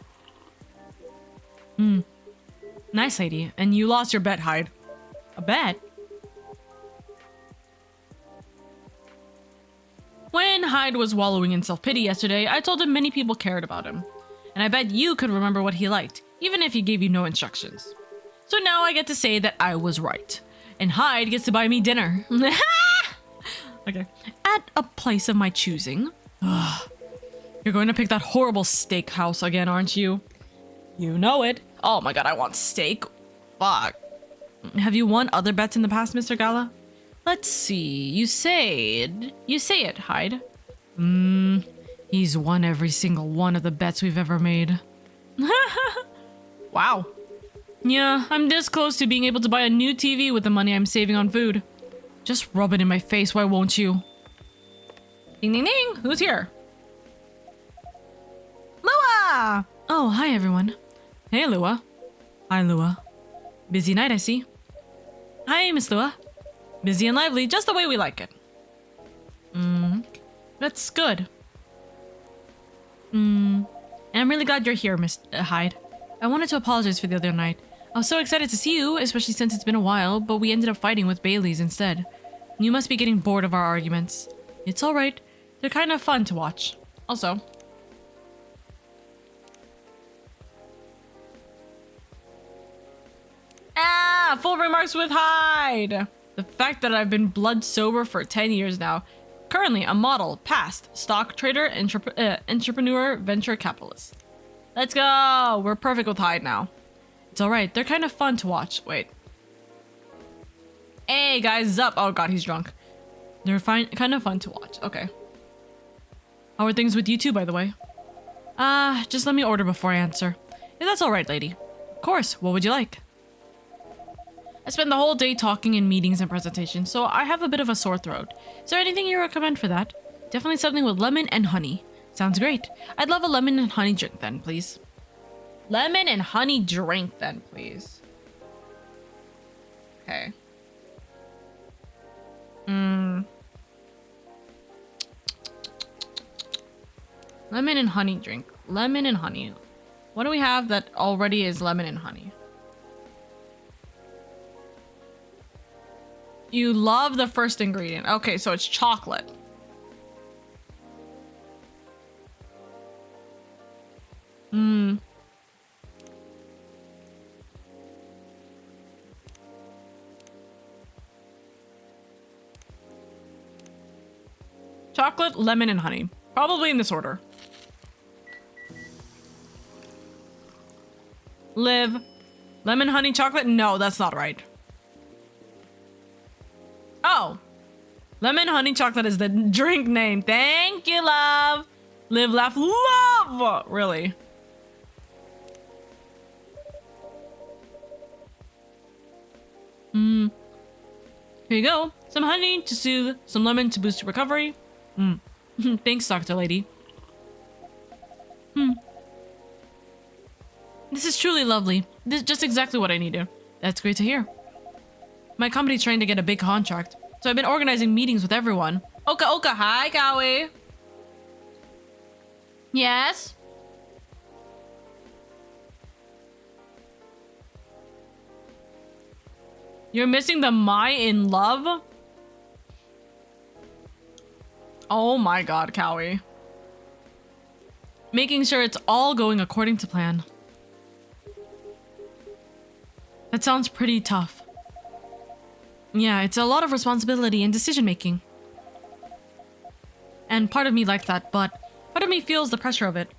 Nice, lady. And you lost your bet, Hyde. A bet? When Hyde was wallowing in self-pity yesterday, I told him many people cared about him. And I bet you could remember what he liked, even if he gave you no instructions. So now I get to say that I was right. And Hyde gets to buy me dinner. Okay. At a place of my choosing. Ugh. You're going to pick that horrible steakhouse again, aren't you? You know it. Oh my god, I want steak. Fuck. Have you won other bets in the past, Mr. Gala? Let's see. You say it, Hyde. He's won every single one of the bets we've ever made. Wow. Yeah, I'm this close to being able to buy a new TV with the money I'm saving on food. Just rub it in my face, why won't you? Ding ding ding! Who's here? Lua! Oh, hi everyone. Hey, Lua. Hi, Lua. Busy night, I see. Hi, Miss Lua. Busy and lively, just the way we like it. That's good. And I'm really glad you're here, Miss Hyde. I wanted to apologize for the other night. I was so excited to see you, especially since it's been a while, but we ended up fighting with Bailey's instead. You must be getting bored of our arguments. It's alright. They're kind of fun to watch. Also. Full remarks with Hyde! The fact that I've been blood sober for 10 years now. Currently a model, past, stock trader, entrepreneur, venture capitalist. Let's go! We're perfect with Hyde now. It's alright, they're kind of fun to watch. Wait. Hey guys, up! Oh god, he's drunk. They're kind of fun to watch. Okay. How are things with you two, by the way? Just let me order before I answer. If that's alright, lady. Of course, what would you like? I spent the whole day talking in meetings and presentations, so I have a bit of a sore throat. Is there anything you recommend for that? Definitely something with lemon and honey. Sounds great. I'd love a lemon and honey drink then, please. Lemon and honey drink then, please. Okay. Lemon and honey drink. Lemon and honey. What do we have that already is lemon and honey? You love the first ingredient. Okay, so it's chocolate. Chocolate, lemon, and honey. Probably in this order. Liv. Lemon, honey, chocolate? No, that's not right. Oh. Lemon, honey, chocolate is the drink name. Thank you, love. Live, laugh, love. Really. Here you go. Some honey to soothe, some lemon to boost your recovery. Thanks, Dr. Lady. This is truly lovely. This is just exactly what I needed. That's great to hear. My company's trying to get a big contract, so I've been organizing meetings with everyone. Oka, hi, Kawi. Yes? You're missing the my in love? Oh my god, Cowie. Making sure it's all going according to plan. That sounds pretty tough. Yeah, it's a lot of responsibility and decision making. And part of me likes that, but part of me feels the pressure of it.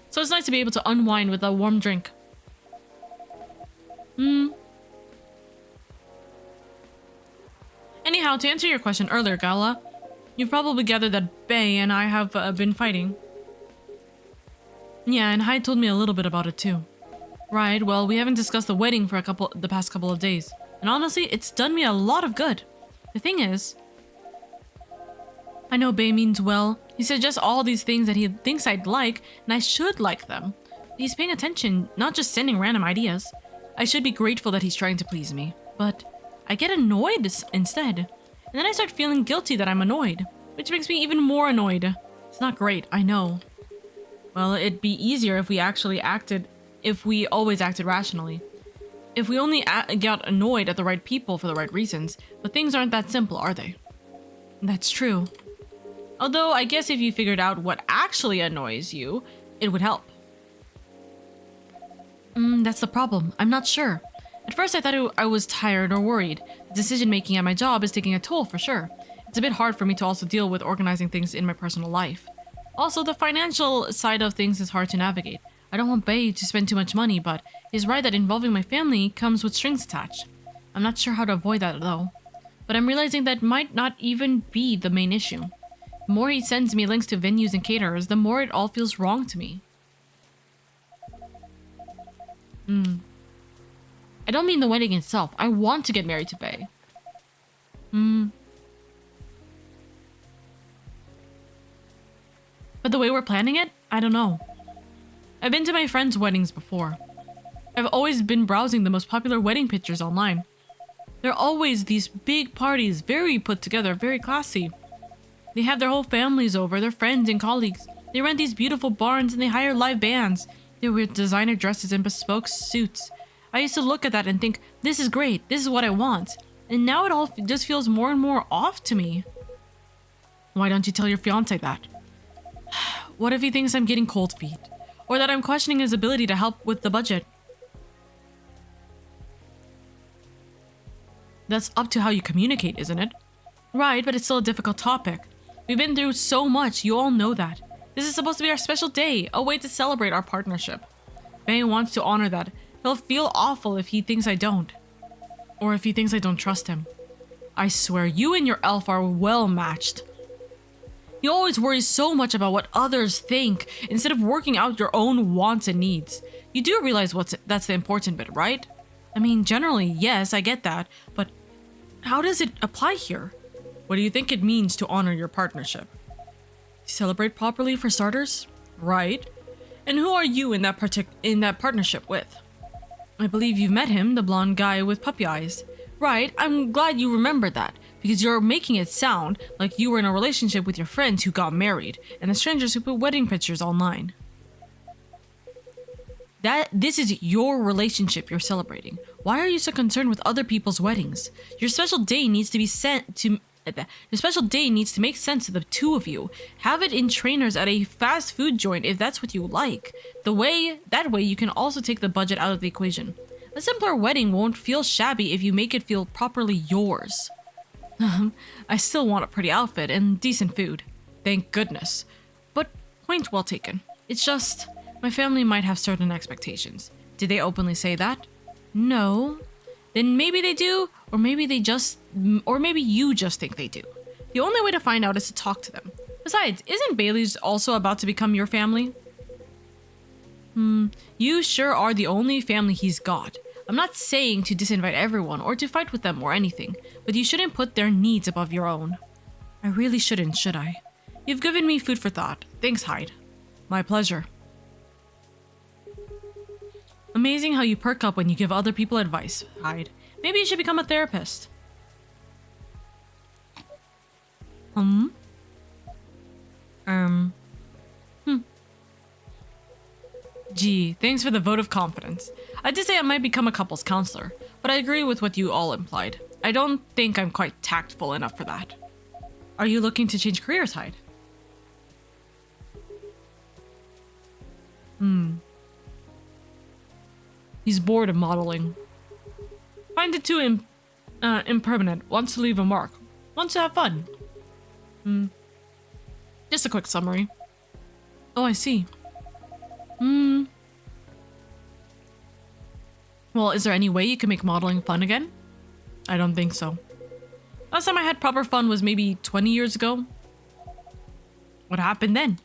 So it's nice to be able to unwind with a warm drink. Anyhow, to answer your question earlier, Gala, you've probably gathered that Bae and I have been fighting. Yeah, and Hyde told me a little bit about it too. Right, well, we haven't discussed the wedding for the past couple of days. And honestly, it's done me a lot of good. The thing is, I know Bae means well. He suggests all these things that he thinks I'd like, and I should like them. He's paying attention, not just sending random ideas. I should be grateful that he's trying to please me, but I get annoyed instead. And then I start feeling guilty that I'm annoyed, which makes me even more annoyed. It's not great, I know. Well, it'd be easier if we always acted rationally. If we only got annoyed at the right people for the right reasons, but things aren't that simple, are they? That's true. Although, I guess if you figured out what actually annoys you, it would help. That's the problem. I'm not sure. At first, I thought I was tired or worried. The decision-making at my job is taking a toll for sure. It's a bit hard for me to also deal with organizing things in my personal life. Also, the financial side of things is hard to navigate. I don't want Bae to spend too much money, but he's right that involving my family comes with strings attached. I'm not sure how to avoid that though. But I'm realizing that might not even be the main issue. The more he sends me links to venues and caterers, the more it all feels wrong to me. I don't mean the wedding itself. I want to get married to Bae. But the way we're planning it, I don't know. I've been to my friends' weddings before. I've always been browsing the most popular wedding pictures online. They're always these big parties, very put together, very classy. They have their whole families over, their friends and colleagues. They rent these beautiful barns and they hire live bands. They wear designer dresses and bespoke suits. I used to look at that and think, this is great, this is what I want. And now it all just feels more and more off to me. Why don't you tell your fiancé that? What if he thinks I'm getting cold feet? Or that I'm questioning his ability to help with the budget? That's up to how you communicate, isn't it? Right, but it's still a difficult topic. We've been through so much, you all know that. This is supposed to be our special day, a way to celebrate our partnership. Bae wants to honor that. He'll feel awful if he thinks I don't. Or if he thinks I don't trust him. I swear, you and your elf are well matched. You always worry so much about what others think instead of working out your own wants and needs. You do realize that's the important bit, right? I mean, generally, yes, I get that, but how does it apply here? What do you think it means to honor your partnership? Celebrate properly for starters? Right. And who are you in that partnership with? I believe you've met him, the blonde guy with puppy eyes. Right, I'm glad you remembered that, because you're making it sound like you were in a relationship with your friends who got married, and the strangers who put wedding pictures online. This is your relationship you're celebrating. Why are you so concerned with other people's weddings? Your special day needs to make sense to the two of you. Have it in trainers at a fast food joint if that's what you like. That way you can also take the budget out of the equation. A simpler wedding won't feel shabby if you make it feel properly yours. I still want a pretty outfit and decent food. Thank goodness. But point well taken. It's just, my family might have certain expectations. Did they openly say that? No. Then maybe they do, or maybe you just think they do. The only way to find out is to talk to them. Besides, isn't Bailey's also about to become your family? You sure are the only family he's got. I'm not saying to disinvite everyone or to fight with them or anything, but you shouldn't put their needs above your own. I really shouldn't, should I? You've given me food for thought. Thanks, Hyde. My pleasure. Amazing how you perk up when you give other people advice, Hyde. Maybe you should become a therapist. Gee, thanks for the vote of confidence. I did say I might become a couples counselor, but I agree with what you all implied. I don't think I'm quite tactful enough for that. Are you looking to change careers, Hyde? He's bored of modeling. Find it too impermanent. Wants to leave a mark. Wants to have fun. Just a quick summary. Oh, I see. Well, is there any way you can make modeling fun again? I don't think so. Last time I had proper fun was maybe 20 years ago. What happened then?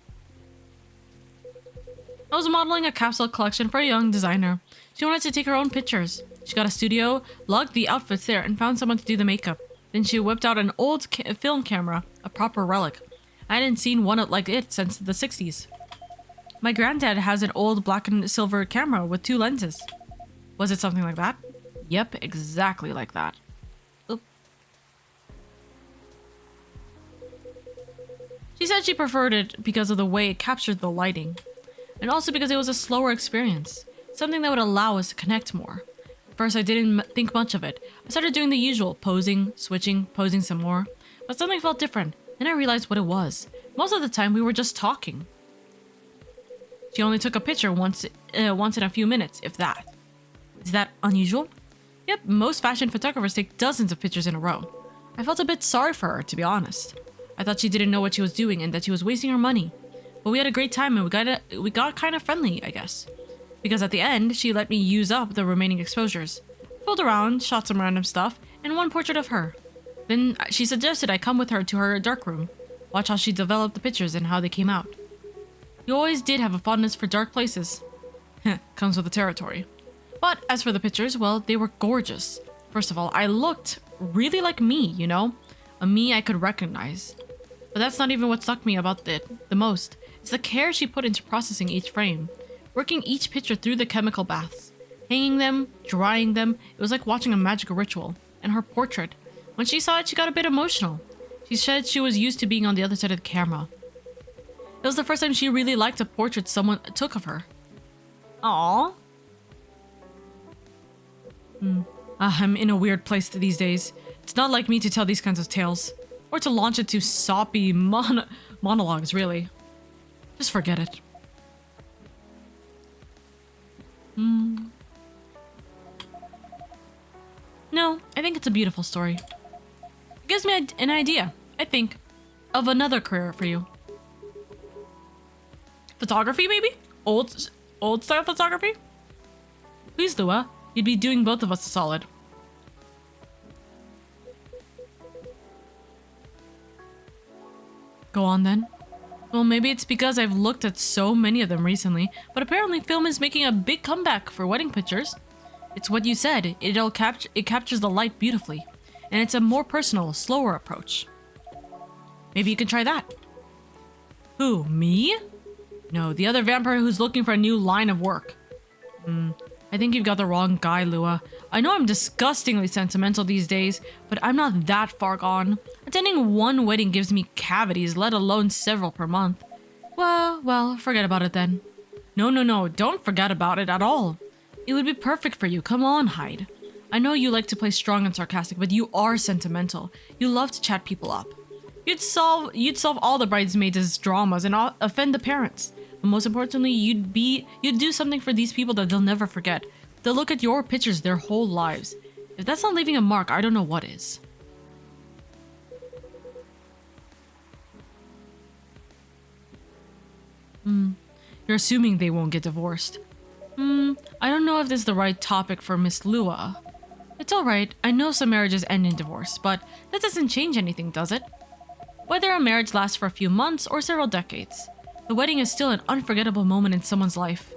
I was modeling a capsule collection for a young designer. She wanted to take her own pictures. She got a studio, logged the outfits there, and found someone to do the makeup. Then she whipped out an old film camera, a proper relic. I hadn't seen one like it since the 60s. My granddad has an old black and silver camera with 2 lenses. Was it something like that? Yep, exactly like that. Oop. She said she preferred it because of the way it captured the lighting. And also because it was a slower experience. Something that would allow us to connect more. At first I didn't think much of it. I started doing the usual, posing, switching, posing some more. But something felt different. Then I realized what it was. Most of the time we were just talking. She only took a picture once in a few minutes, if that. Is that unusual? Yep, most fashion photographers take dozens of pictures in a row. I felt a bit sorry for her, to be honest. I thought she didn't know what she was doing and that she was wasting her money. But we had a great time and we got kind of friendly, I guess. Because at the end, she let me use up the remaining exposures. Fooled around, shot some random stuff, and one portrait of her. Then she suggested I come with her to her darkroom. Watch how she developed the pictures and how they came out. You always did have a fondness for dark places. Comes with the territory. But as for the pictures, well, they were gorgeous. First of all, I looked really like me, you know? A me I could recognize. But that's not even what stuck me about it the most. It's the care she put into processing each frame. Working each picture through the chemical baths. Hanging them, drying them. It was like watching a magical ritual. And her portrait. When she saw it, she got a bit emotional. She said she was used to being on the other side of the camera. It was the first time she really liked a portrait someone took of her. Aww. I'm in a weird place these days. It's not like me to tell these kinds of tales. Or to launch into soppy monologues, really. Just forget it. No, I think it's a beautiful story. It gives me an idea, I think, of another career for you. Photography, maybe? Old style photography? Please, Lua. You'd be doing both of us a solid. Go on then. Well, maybe it's because I've looked at so many of them recently, but apparently film is making a big comeback for wedding pictures. It's what you said, it captures the light beautifully, and it's a more personal, slower approach. Maybe you can try that. Who, me? No, the other vampire who's looking for a new line of work. I think you've got the wrong guy, Lua. I know I'm disgustingly sentimental these days, but I'm not that far gone. Attending one wedding gives me cavities, let alone several per month. Well, forget about it then. No, don't forget about it at all. It would be perfect for you, come on, Hyde. I know you like to play strong and sarcastic, but you are sentimental. You love to chat people up. You'd solve all the bridesmaids' dramas and offend the parents. But most importantly, you'd do something for these people that they'll never forget. They'll look at your pictures their whole lives. If that's not leaving a mark, I don't know what is. You're assuming they won't get divorced. I don't know if this is the right topic for Miss Lua. It's alright, I know some marriages end in divorce, but that doesn't change anything, does it? Whether a marriage lasts for a few months or several decades, the wedding is still an unforgettable moment in someone's life.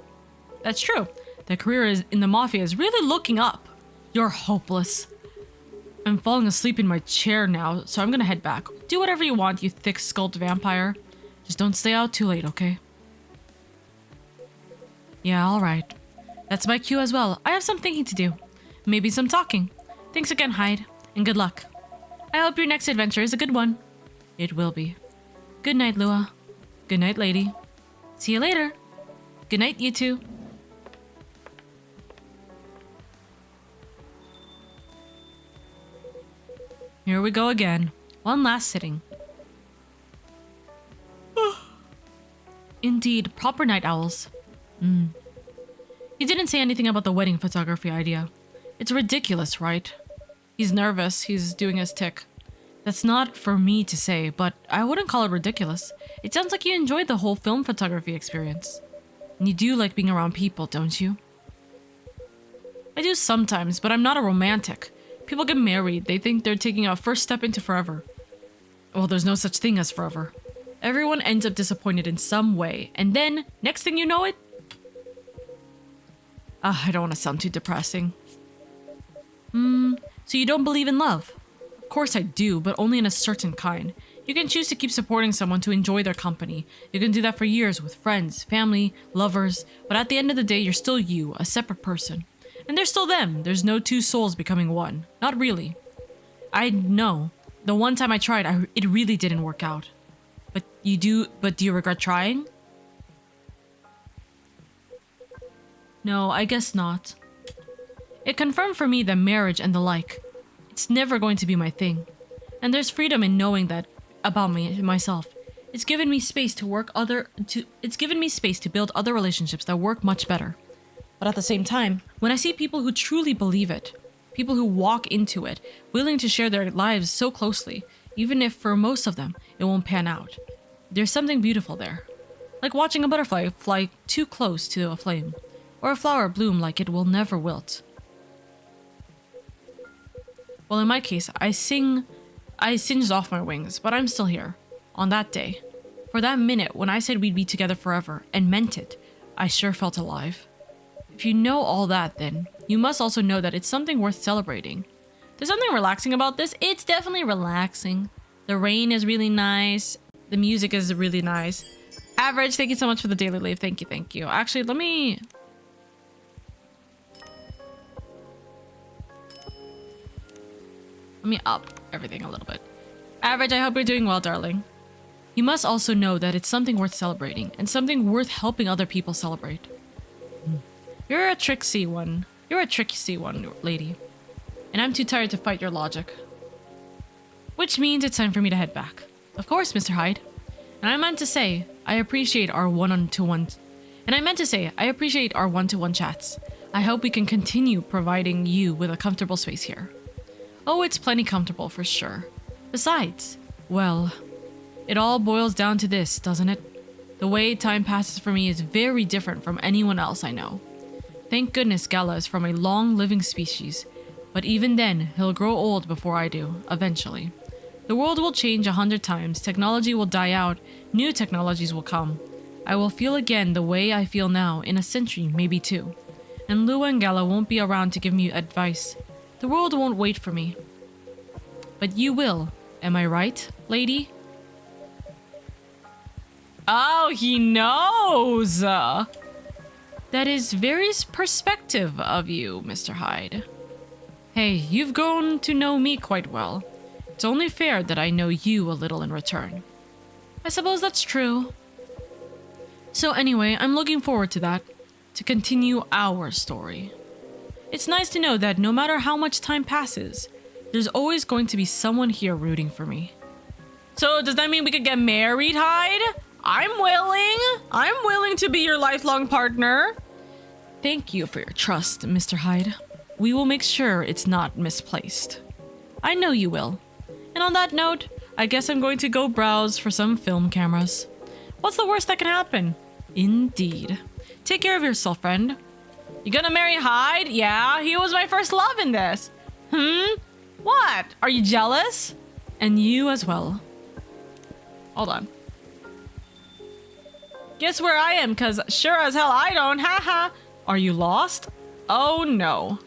That's true. The career in the mafia is really looking up. You're hopeless. I'm falling asleep in my chair now, so I'm gonna head back. Do whatever you want, you thick-skulled vampire. Just don't stay out too late, okay? Yeah, alright. That's my cue as well. I have some thinking to do. Maybe some talking. Thanks again, Hyde, and good luck. I hope your next adventure is a good one. It will be. Good night, Lua. Good night, lady. See you later. Good night, you two. Here we go again. One last sitting. Indeed, proper night owls. He didn't say anything about the wedding photography idea. It's ridiculous, right? He's nervous. He's doing his tick. That's not for me to say, but I wouldn't call it ridiculous. It sounds like you enjoyed the whole film photography experience. And you do like being around people, don't you? I do sometimes, but I'm not a romantic. People get married. They think they're taking a first step into forever. Well, there's no such thing as forever. Everyone ends up disappointed in some way, and then, next thing you know it... I don't want to sound too depressing. So you don't believe in love? Of course I do, but only in a certain kind. You can choose to keep supporting someone to enjoy their company. You can do that for years with friends, family, lovers, but at the end of the day, you're still you, a separate person. And they're still them. There's no two souls becoming one. Not really. I know. The one time I tried, it really didn't work out. But do you regret trying? No, I guess not. It confirmed for me that marriage and the like, it's never going to be my thing. And there's freedom in knowing that about myself. It's given me space to build other relationships that work much better. But at the same time, when I see people who truly believe it, people who walk into it, willing to share their lives so closely, even if for most of them, it won't pan out. There's something beautiful there. Like watching a butterfly fly too close to a flame, or a flower bloom like it will never wilt. Well, in my case, I singed off my wings, but I'm still here. On that day. For that minute when I said we'd be together forever, and meant it, I sure felt alive. If you know all that, then you must also know that it's something worth celebrating. There's something relaxing about this. It's definitely relaxing. The rain is really nice. The music is really nice. Average, thank you so much for the daily leave. Thank you, thank you. Actually, let me up everything a little bit. Average, I hope you're doing well, darling. You must also know that it's something worth celebrating and something worth helping other people celebrate. You're a tricksy one. You're a tricksy one, lady. And I'm too tired to fight your logic. Which means it's time for me to head back. Of course, Mr. Hyde. And I meant to say, I appreciate our one-to-one chats. I hope we can continue providing you with a comfortable space here. Oh, it's plenty comfortable for sure. Besides, well, it all boils down to this, doesn't it? The way time passes for me is very different from anyone else I know. Thank goodness Gala is from a long-living species, but even then, he'll grow old before I do, eventually. The world will change 100 times, technology will die out, new technologies will come. I will feel again the way I feel now in a century, maybe two. And Lua and Gala won't be around to give me advice. The world won't wait for me. But you will, am I right, lady? Oh, he knows! That is very perspective of you, Mr. Hyde. Hey, you've grown to know me quite well. It's only fair that I know you a little in return. I suppose that's true. So anyway, I'm looking forward to that, to continue our story. It's nice to know that no matter how much time passes, there's always going to be someone here rooting for me. So does that mean we could get married, Hyde? I'm willing to be your lifelong partner. Thank you for your trust, Mr. Hyde. We will make sure it's not misplaced. I know you will. And on that note, I guess I'm going to go browse for some film cameras. What's the worst that can happen? Indeed. Take care of yourself, friend. You gonna marry Hyde? Yeah, he was my first love in this. What? Are you jealous? And you as well. Hold on. Guess where I am, cause sure as hell I don't, haha. Are you lost? Oh no.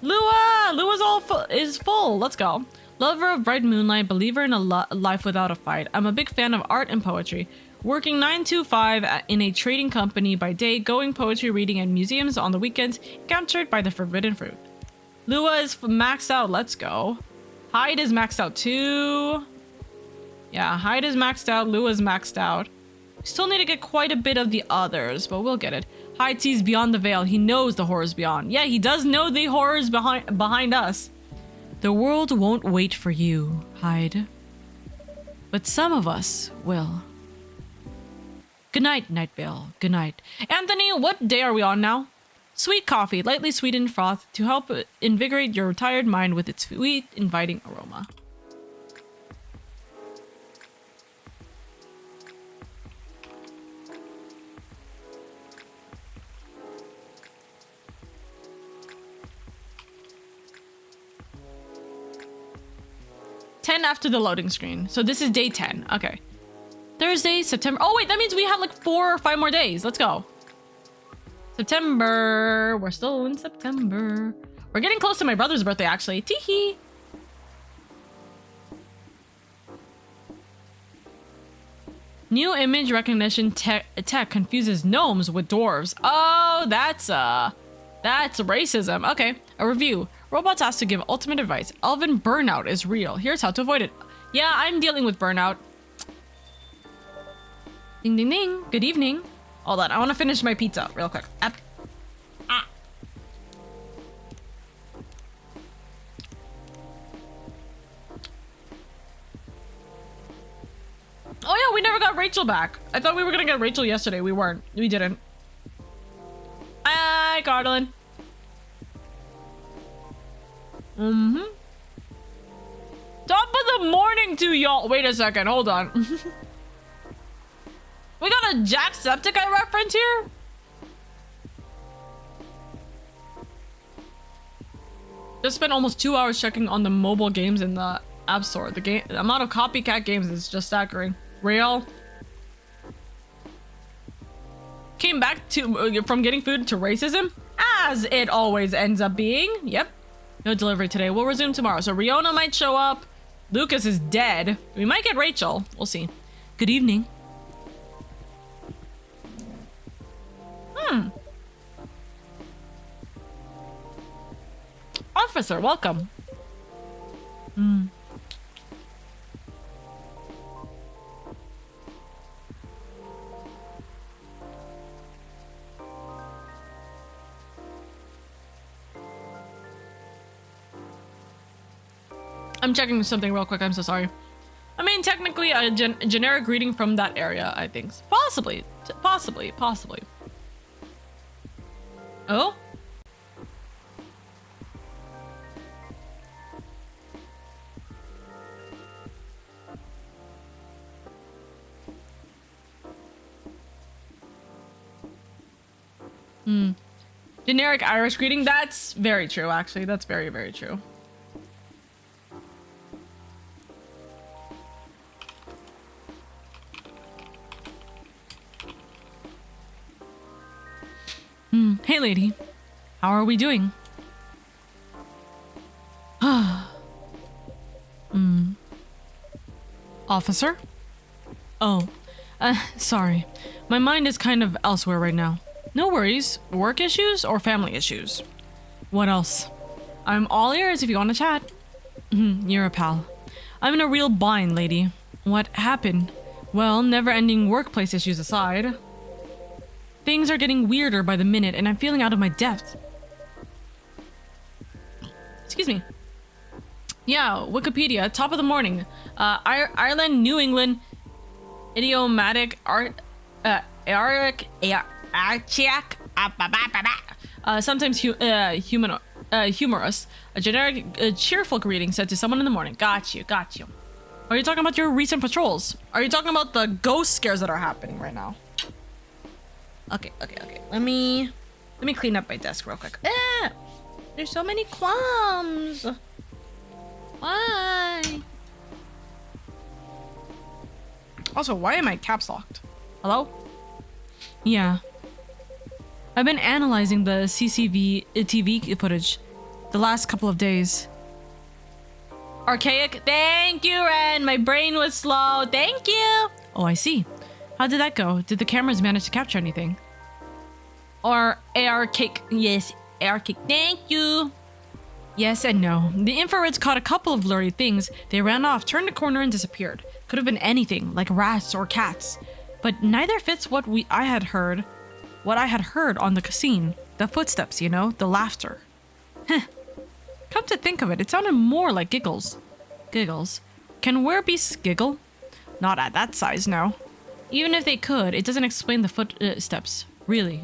Lua's is full, let's go. Lover of bright moonlight, believer in a life without a fight. I'm a big fan of art and poetry. Working 9 to 5 in a trading company by day, going poetry reading at museums on the weekends, captured by the forbidden fruit. Lua is maxed out, let's go. Hyde is maxed out too. Yeah, Hyde is maxed out, Lua's maxed out. We still need to get quite a bit of the others, but we'll get it. Hyde sees beyond the veil, he knows the horrors beyond. Yeah, he does know the horrors behind us. The world won't wait for you, Hyde. But some of us will. Good night, Night Vale. Good night. Anthony, what day are we on now? Sweet coffee, lightly sweetened froth to help invigorate your tired mind with its sweet, inviting aroma. After the loading screen. So this is day 10. Okay. Thursday, September. Oh, wait, that means we have like 4 or 5 more days. Let's go. September. We're still in September. We're getting close to my brother's birthday, actually. Teehee. New image recognition tech confuses gnomes with dwarves. Oh, that's racism. Okay. A review. Robots asked to give ultimate advice. Elven burnout is real. Here's how to avoid it. Yeah, I'm dealing with burnout. Ding, ding, ding. Good evening. Hold on. I want to finish my pizza real quick. Ah. Oh, yeah, we never got Rachel back. I thought we were going to get Rachel yesterday. We weren't. We didn't. Hi, Cardlin. Top of the morning to y'all. Wait a second, hold on. We got a Jacksepticeye reference here? Just spent almost 2 hours checking on the mobile games in the App Store. The amount of copycat games is just staggering. Real? Came back to from getting food to racism? As it always ends up being. Yep. No delivery today. We'll resume tomorrow. So Riona might show up. Lucas is dead. We might get Rachel. We'll see. Good evening. Officer, welcome. I'm checking something real quick. I'm so sorry. I mean, technically, a generic greeting from that area, I think. Possibly. Possibly. Oh? Generic Irish greeting. That's very true, actually. That's very, very true. Hey, lady. How are we doing? Officer? Oh, sorry. My mind is kind of elsewhere right now. No worries. Work issues or family issues? What else? I'm all ears if you want to chat. You're a pal. I'm in a real bind, lady. What happened? Well, never-ending workplace issues aside. Things are getting weirder by the minute, and I'm feeling out of my depth. Excuse me. Yeah, Wikipedia, top of the morning. Ireland, New England, idiomatic, sometimes humorous. A generic, cheerful greeting said to someone in the morning. Got you. Are you talking about your recent patrols? Are you talking about the ghost scares that are happening right now? Okay. Let me clean up my desk real quick. There's so many qualms. Why? Also, why am I caps locked? Hello? Yeah. I've been analyzing the TV footage the last couple of days. Archaic. Thank you, Ren. My brain was slow. Thank you. Oh, I see. How did that go? Did the cameras manage to capture anything? Or AR cake. Yes, AR cake. Thank you. Yes and no. The infrareds caught a couple of blurry things. They ran off, turned a corner, and disappeared. Could have been anything, like rats or cats. But neither fits what I had heard on the scene. The footsteps, you know, the laughter. Heh. Come to think of it, it sounded more like giggles. Giggles. Can werebeasts giggle? Not at that size, no. Even if they could, it doesn't explain the footsteps. Really.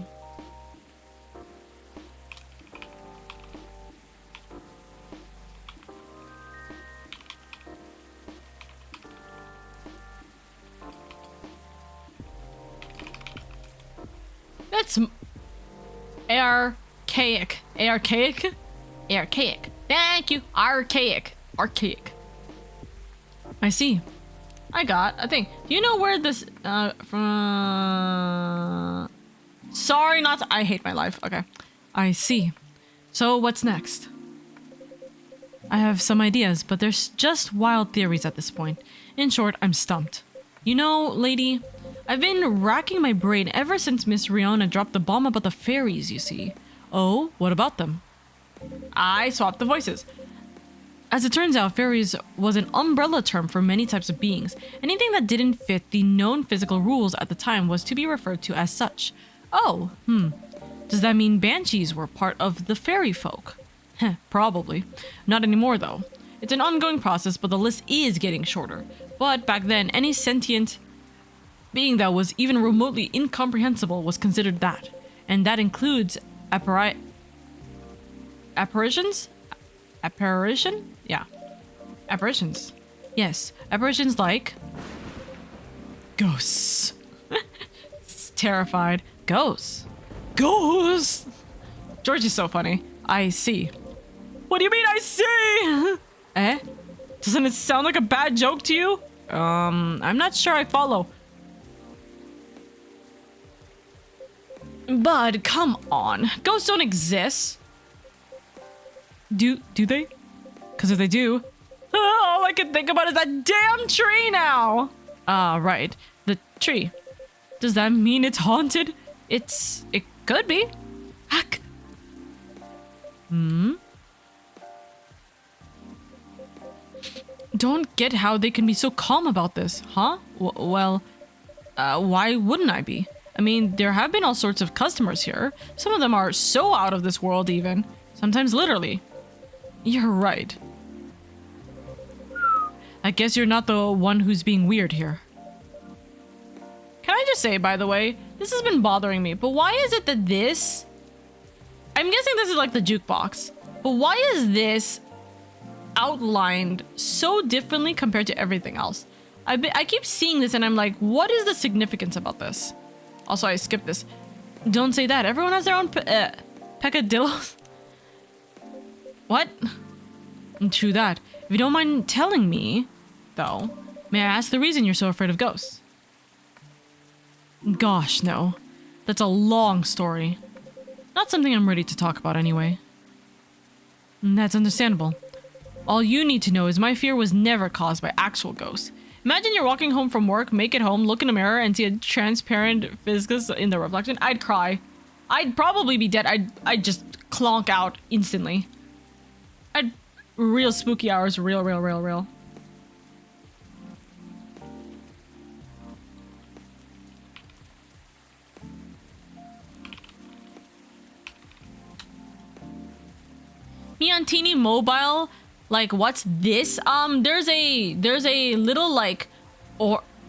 That's archaic. Archaic? Archaic. Thank you. Archaic. Archaic. I see. I got a thing. Do you know where this from? Sorry, not to, I hate my life. Okay. I see. So what's next? I have some ideas, but there's just wild theories at this point. In short, I'm stumped. You know, lady, I've been racking my brain ever since Miss Riona dropped the bomb about the fairies, you see. Oh, what about them? I swapped the voices. As it turns out, fairies was an umbrella term for many types of beings. Anything that didn't fit the known physical rules at the time was to be referred to as such. Oh, Does that mean banshees were part of the fairy folk? Heh, probably. Not anymore, though. It's an ongoing process, but the list is getting shorter. But back then, any sentient being that was even remotely incomprehensible was considered that. And that includes apparitions? Apparition? Yeah. Apparitions. Yes. Apparitions like... ghosts. Terrified. Ghosts. Ghosts! George is so funny. I see. What do you mean I see? Eh? Doesn't it sound like a bad joke to you? I'm not sure I follow. Bud, come on. Ghosts don't exist. Do they? Because if they do, all I can think about is that damn tree now. Ah, right. The tree. Does that mean it's haunted? It could be. Heck. Don't get how they can be so calm about this, huh? Well, why wouldn't I be? I mean, there have been all sorts of customers here. Some of them are so out of this world even. Sometimes literally. You're right. I guess you're not the one who's being weird here. Can I just say, by the way, this has been bothering me, but why is it that this... I'm guessing this is like the jukebox, but why is this outlined so differently compared to everything else? I keep seeing this and I'm like, what is the significance about this? Also, I skipped this. Don't say that. Everyone has their own peccadillos. What? True that. If you don't mind telling me, though, may I ask the reason you're so afraid of ghosts? Gosh, no. That's a long story. Not something I'm ready to talk about anyway. That's understandable. All you need to know is my fear was never caused by actual ghosts. Imagine you're walking home from work, make it home, look in a mirror, and see a transparent physicus in the reflection. I'd cry. I'd probably be dead. I'd just clonk out instantly. Real spooky hours. Real. Miantini Mobile, like what's this? There's a little like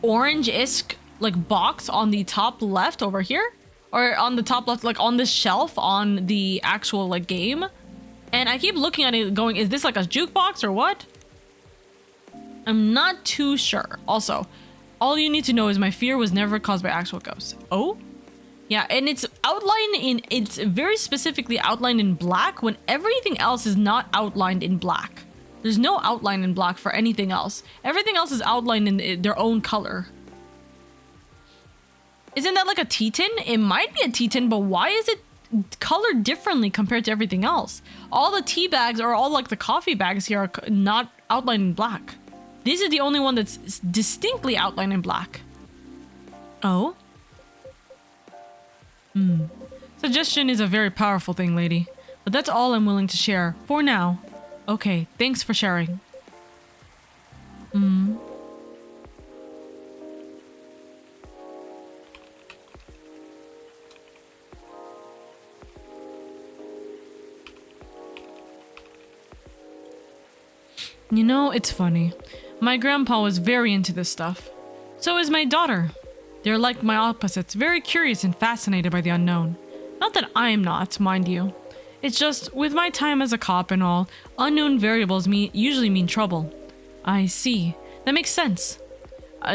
orange-esque like box on the top left over here, or on the top left, like on this shelf on the actual like game, and I keep looking at it going, is this like a jukebox or what? I'm not too sure. Also, all you need to know is my fear was never caused by actual ghosts. Oh? Yeah, and it's very specifically outlined in black when everything else is not outlined in black. There's no outline in black for anything else. Everything else is outlined in their own color. Isn't that like a tea tin? It might be a tea tin, but why is it colored differently compared to everything else? All the tea bags or all like the coffee bags here are not outlined in black. This is the only one that's distinctly outlined in black. Oh? Suggestion is a very powerful thing, lady. But that's all I'm willing to share. For now. Okay, thanks for sharing. You know, it's funny. My grandpa was very into this stuff. So is my daughter. They're like my opposites, very curious and fascinated by the unknown. Not that I'm not, mind you. It's just, with my time as a cop and all, unknown variables usually mean trouble. I see. That makes sense.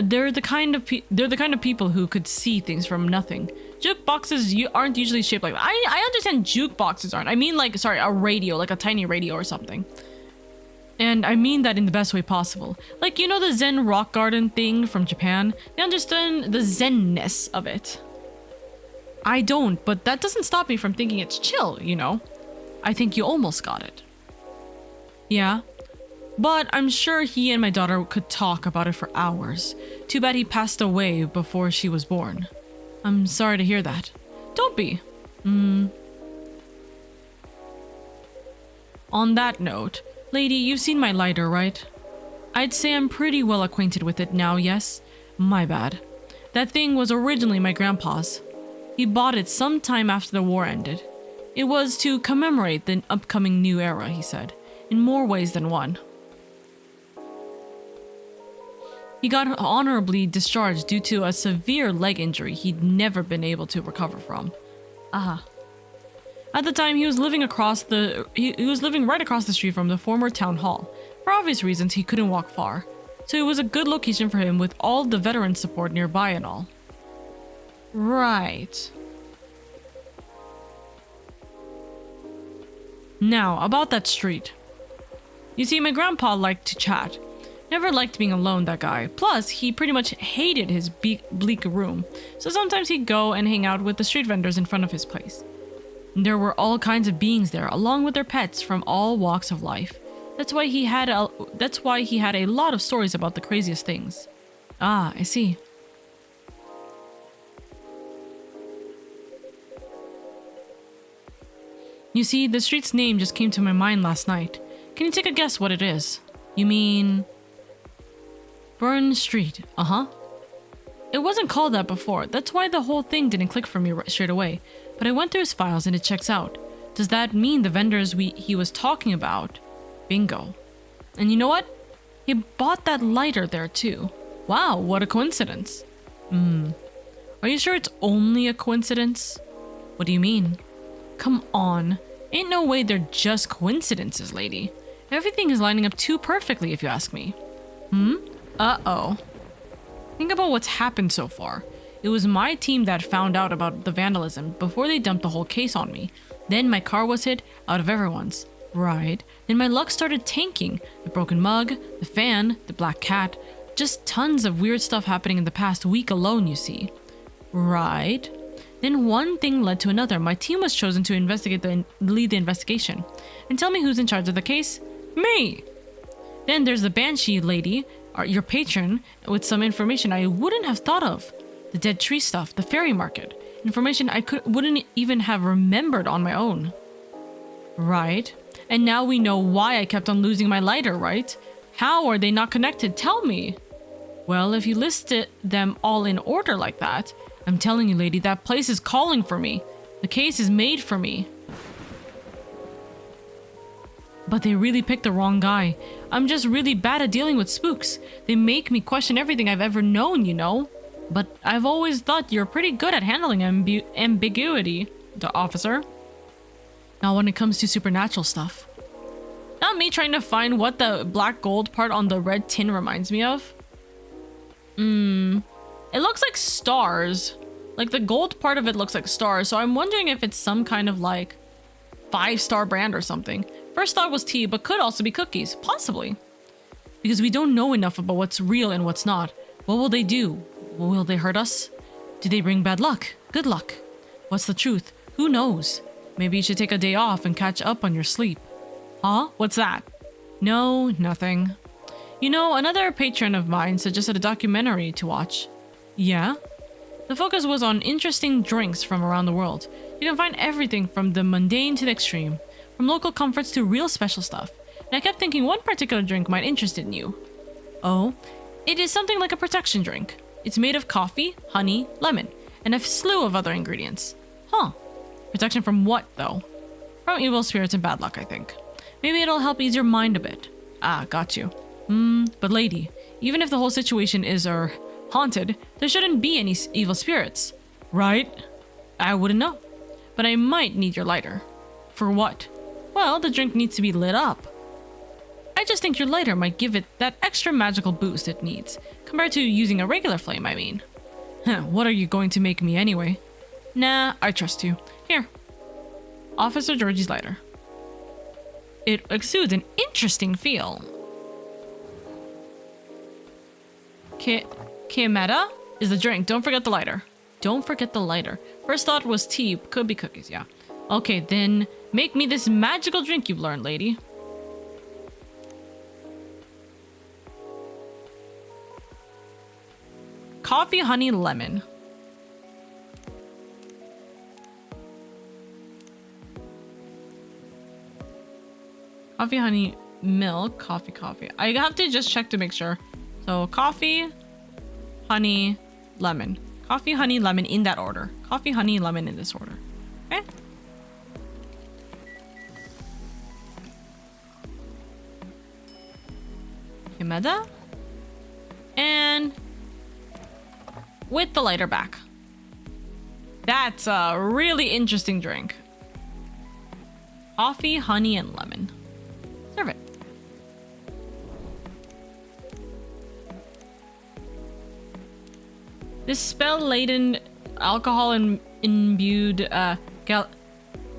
They're the kind of people who could see things from nothing. Jukeboxes aren't usually shaped like that. I understand jukeboxes aren't. I mean, like, sorry, a radio, like a tiny radio or something. And I mean that in the best way possible. Like, you know the Zen rock garden thing from Japan? They understand the Zen-ness of it. I don't, but that doesn't stop me from thinking it's chill, you know? I think you almost got it. Yeah? But I'm sure he and my daughter could talk about it for hours. Too bad he passed away before she was born. I'm sorry to hear that. Don't be. On that note, lady, you've seen my lighter, right? I'd say I'm pretty well acquainted with it now, yes? My bad. That thing was originally my grandpa's. He bought it sometime after the war ended. It was to commemorate the upcoming new era, he said, in more ways than one. He got honorably discharged due to a severe leg injury he'd never been able to recover from. At the time, he was living right across the street from the former town hall. For obvious reasons, he couldn't walk far, so it was a good location for him with all the veteran support nearby and all. Right. Now, about that street. You see, my grandpa liked to chat. Never liked being alone, that guy. Plus, he pretty much hated his bleak room, so sometimes he'd go and hang out with the street vendors in front of his place. There were all kinds of beings there, along with their pets from all walks of life. That's why he had a lot of stories about the craziest things. Ah, I see. You see, the street's name just came to my mind last night. Can you take a guess what it is? You mean... Burn Street, It wasn't called that before. That's why the whole thing didn't click for me straight away. But I went through his files and it checks out. Does that mean the vendors he was talking about? Bingo. And you know what? He bought that lighter there too. Wow, what a coincidence. Are you sure it's only a coincidence? What do you mean? Come on. Ain't no way they're just coincidences, lady. Everything is lining up too perfectly, if you ask me. Uh-oh. Think about what's happened so far. It was my team that found out about the vandalism before they dumped the whole case on me. Then my car was hit out of everyone's. Right. Then my luck started tanking. The broken mug, the fan, the black cat. Just tons of weird stuff happening in the past week alone, you see. Right. Then one thing led to another. My team was chosen to lead the investigation. And tell me who's in charge of the case? Me! Then there's the Banshee lady, your patron, with some information I wouldn't have thought of. The dead tree stuff, the fairy market. Information I wouldn't even have remembered on my own. Right. And now we know why I kept on losing my lighter, right? How are they not connected? Tell me. Well, if you listed them all in order like that, I'm telling you, lady, that place is calling for me. The case is made for me. But they really picked the wrong guy. I'm just really bad at dealing with spooks. They make me question everything I've ever known, you know? But I've always thought you're pretty good at handling ambiguity, the officer. Now when it comes to supernatural stuff. Not me trying to find what the black gold part on the red tin reminds me of. It looks like stars. Like the gold part of it looks like stars, so I'm wondering if it's some kind of like 5-star brand or something. First thought was tea, but could also be cookies. Possibly. Because we don't know enough about what's real and what's not. What will they do? Will they hurt us? Do they bring bad luck? Good luck? What's the truth? Who knows? Maybe you should take a day off and catch up on your sleep. Huh? What's that? No, nothing. You know, another patron of mine suggested a documentary to watch. Yeah? The focus was on interesting drinks from around the world. You can find everything from the mundane to the extreme. From local comforts to real special stuff. And I kept thinking one particular drink might interest you. Oh? It is something like a protection drink. It's made of coffee, honey, lemon, and a slew of other ingredients. Huh. Protection from what, though? From evil spirits and bad luck, I think. Maybe it'll help ease your mind a bit. Ah, got you. But lady, even if the whole situation is haunted, there shouldn't be any evil spirits, right? I wouldn't know. But I might need your lighter. For what? Well, the drink needs to be lit up. I just think your lighter might give it that extra magical boost it needs, compared to using a regular flame, I mean. What are you going to make me anyway? Nah, I trust you. Here. Officer Georgie's lighter. It exudes an interesting feel. Kiameta is the drink. Don't forget the lighter. Don't forget the lighter. First thought was tea. Could be cookies, yeah. Okay, then make me this magical drink you've learned, lady. Coffee, honey, lemon. Coffee, honey, milk, coffee. I have to just check to make sure. So coffee, honey, lemon. Coffee, honey, lemon in that order. Coffee, honey, lemon in this order. Okay. Yamada. And with the lighter back. That's a really interesting drink. Coffee, honey, and lemon. Serve it. This spell-laden, alcohol-imbued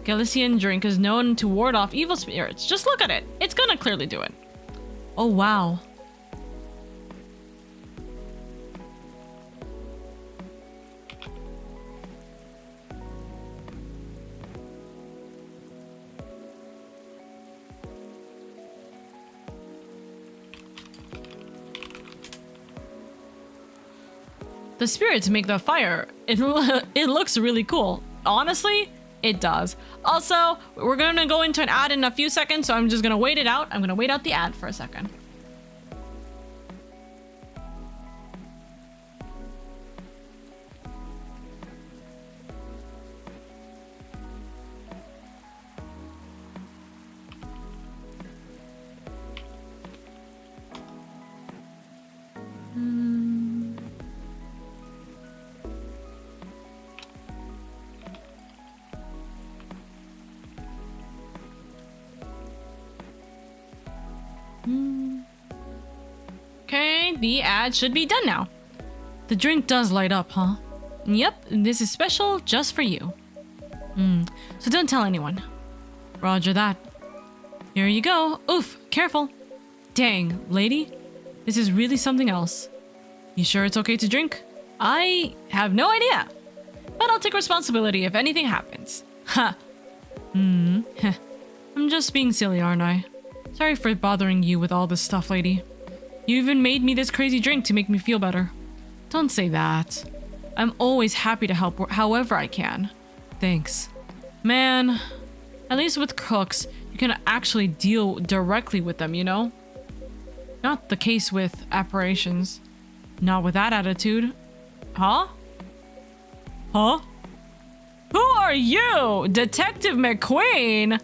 Galician drink is known to ward off evil spirits. Just look at it. It's gonna clearly do it. Oh, wow. The spirits make the fire. It looks really cool. Honestly, it does. Also, we're gonna go into an ad in a few seconds, so I'm just gonna wait it out. I'm gonna wait out the ad for a second. Okay, the ad should be done now. The drink does light up, huh? Yep, this is special just for you. So don't tell anyone. Roger that. Here you go. Oof, careful. Dang, lady. This is really something else. You sure it's okay to drink? I have no idea. But I'll take responsibility if anything happens. Ha. I'm just being silly, aren't I? Sorry for bothering you with all this stuff, lady. You even made me this crazy drink to make me feel better. Don't say that. I'm always happy to help however I can. Thanks. Man, at least with cooks, you can actually deal directly with them, you know? Not the case with apparitions. Not with that attitude. Huh? Huh? Who are you? Detective McQueen?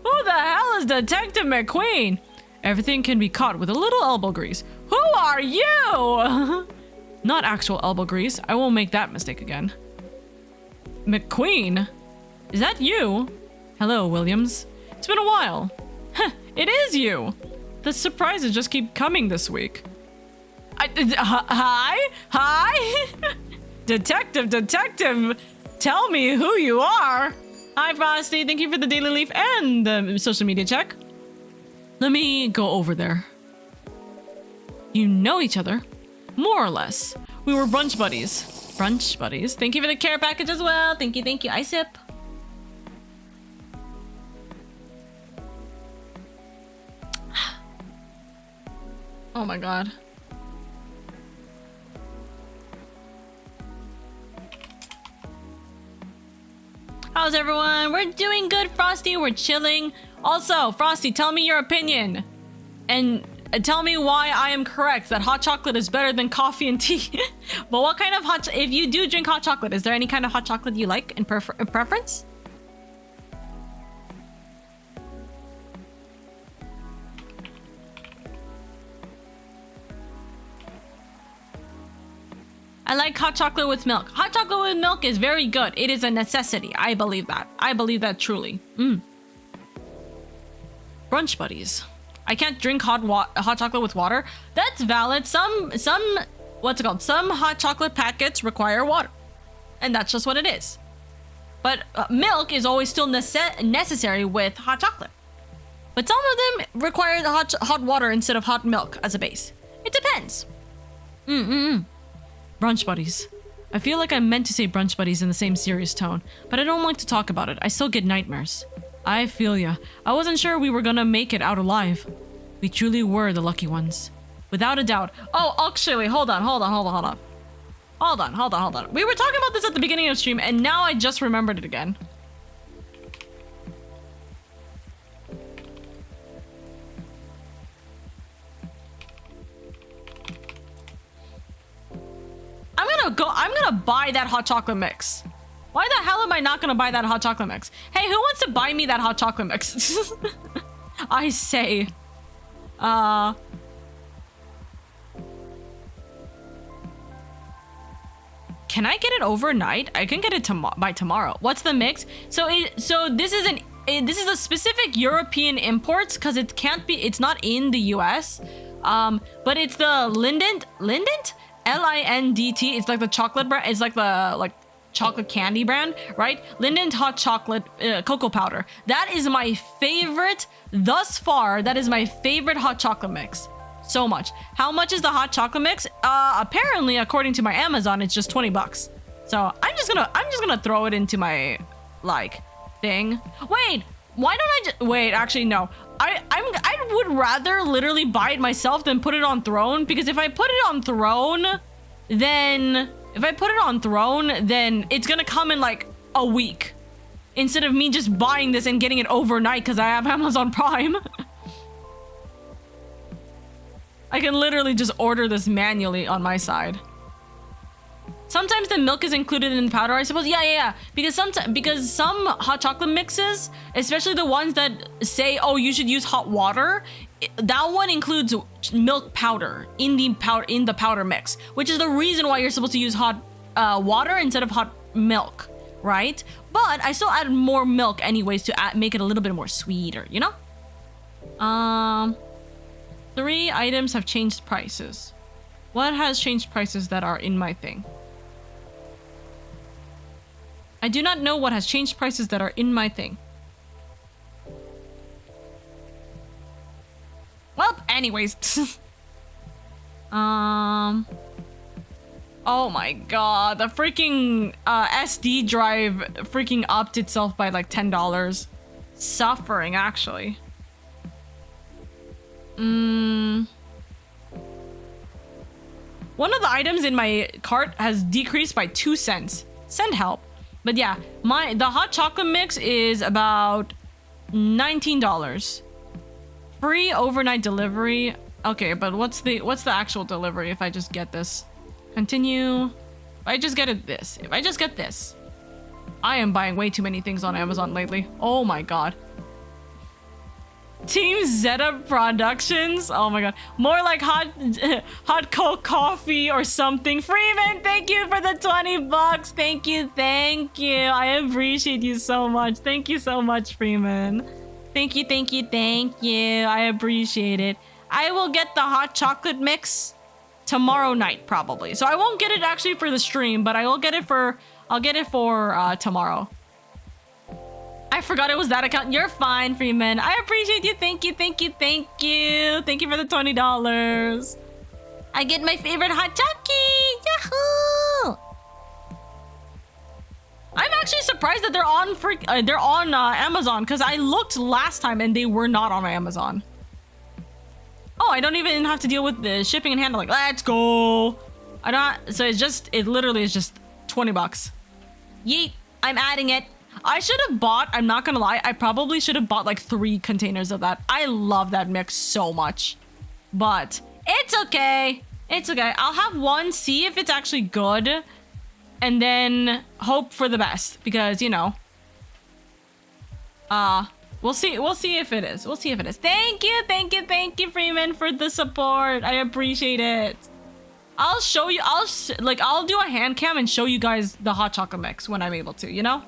Who the hell is Detective McQueen? Everything can be caught with a little elbow grease. Who are you? Not actual elbow grease. I won't make that mistake again. McQueen? Is that you? Hello, Williams. It's been a while. It is you. The surprises just keep coming this week. Hi? Detective, tell me who you are. Hi, Frosty. Thank you for the daily leaf and the social media check. Let me go over there. You know each other? More or less. We were brunch buddies. Brunch buddies. Thank you for the care package as well. Thank you. I sip. Oh my god. How's everyone? We're doing good, Frosty. We're chilling. Also, Frosty, tell me your opinion. And tell me why I am correct that hot chocolate is better than coffee and tea. But what kind of if you do drink hot chocolate, is there any kind of hot chocolate you like in preference? I like hot chocolate with milk. Hot chocolate with milk is very good. It is a necessity. I believe that. I believe that truly. Brunch buddies. I can't drink hot chocolate with water. That's valid. Some what's it called? Some hot chocolate packets require water, and that's just what it is. But milk is always still necessary with hot chocolate. But some of them require the hot water instead of hot milk as a base. It depends. Brunch buddies. I feel like I meant to say brunch buddies in the same serious tone, but I don't like to talk about it. I still get nightmares. I feel ya. I wasn't sure we were gonna make it out alive. We truly were the lucky ones. Without a doubt. Oh, actually, hold on. We were talking about this at the beginning of stream, and now I just remembered it again. I'm gonna buy that hot chocolate mix. Why the hell am I not gonna buy that hot chocolate mix? Hey, who wants to buy me that hot chocolate mix? I say. Can I get it overnight? I can get it by tomorrow. What's the mix? So this is a specific European imports because it can't be. It's not in the U.S. But it's the Lindt. Lindt. It's like the chocolate brand. It's like the chocolate candy brand, right? Lindt hot chocolate cocoa powder. That is my favorite thus far. That is my favorite hot chocolate mix. So much. How much is the hot chocolate mix? Apparently, according to my Amazon, it's just $20. So I'm just gonna throw it into my thing. Wait, why don't I just wait? Actually, no. I would rather literally buy it myself than put it on Throne, because if I put it on Throne, then it's gonna come in like a week instead of me just buying this and getting it overnight because I have Amazon Prime. I can literally just order this manually on my side. Sometimes the milk is included in the powder, I suppose. Yeah. Because some hot chocolate mixes, especially the ones that say, oh, you should use hot water, that one includes milk powder in the powder mix, which is the reason why you're supposed to use hot water instead of hot milk, right? But I still add more milk anyways to make it a little bit more sweeter, you know? 3 items have changed prices. What has changed prices that are in my thing? I do not know what has changed prices that are in my thing. Well, anyways. Oh my god, the freaking SD drive freaking upped itself by like $10. Suffering, actually. One of the items in my cart has decreased by 2 cents. Send help. But yeah, the hot chocolate mix is about $19. Free overnight delivery. Okay, but what's the actual delivery if I just get this? Continue. If I just get this. I am buying way too many things on Amazon lately. Oh my god. Team Zeta Productions. Oh my god. More like hot cold coffee or something. Freeman, thank you for the $20. Thank you. I appreciate you so much. Thank you so much, Freeman. Thank you. I appreciate it. I will get the hot chocolate mix tomorrow night, probably. So I won't get it actually for the stream, but I'll get it for tomorrow. I forgot it was that account. You're fine, Freeman. I appreciate you. Thank you. Thank you for the $20. I get my favorite hot chocolate. Yahoo! I'm actually surprised that they're on Amazon, because I looked last time and they were not on Amazon. Oh, I don't even have to deal with the shipping and handling. Let's go. So it literally is just $20. Yeet. I'm adding it. I should have bought, I'm not gonna lie, I probably should have bought like 3 containers of that. I love that mix so much. But it's okay. I'll have one, see if it's actually good, and then hope for the best, because, you know, we'll see if it is. Thank you, Freeman, for the support. I appreciate it. I'll show you. I'll do a hand cam and show you guys the hot chocolate mix when I'm able to. You know.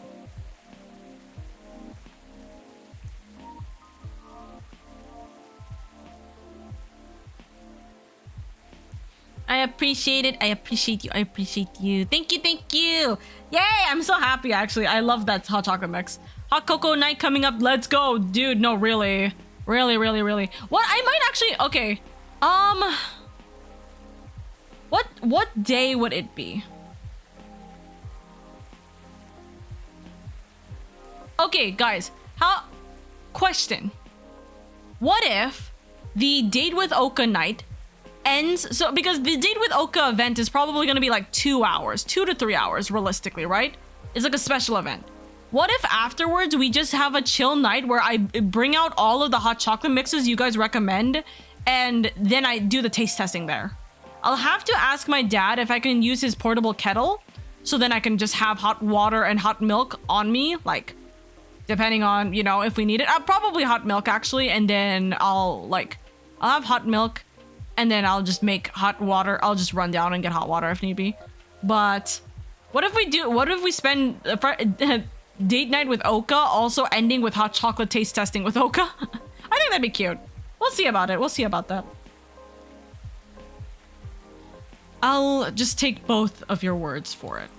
I appreciate it. I appreciate you. I appreciate you. Thank you. Thank you. Yay! I'm so happy. Actually, I love that hot chocolate mix. Hot cocoa night coming up. Let's go, dude. No, really, really. What? I might actually. Okay. What day would it be? Okay, guys. Question. What if the date with Oka night ends? So, because the date with Oka event is probably going to be like 2 hours, 2 to 3 hours, realistically, right? It's like a special event. What if afterwards we just have a chill night where I bring out all of the hot chocolate mixes you guys recommend, and then I do the taste testing there? I'll have to ask my dad if I can use his portable kettle, so then I can just have hot water and hot milk on me, like, depending on, you know, if we need it. Probably hot milk, actually, and then I'll have hot milk, and then I'll just make hot water. I'll just run down and get hot water if need be. But what if we spend date night with Oka also ending with hot chocolate taste testing with Oka? I think that'd be cute. We'll see about it. We'll see about that. I'll just take both of your words for it.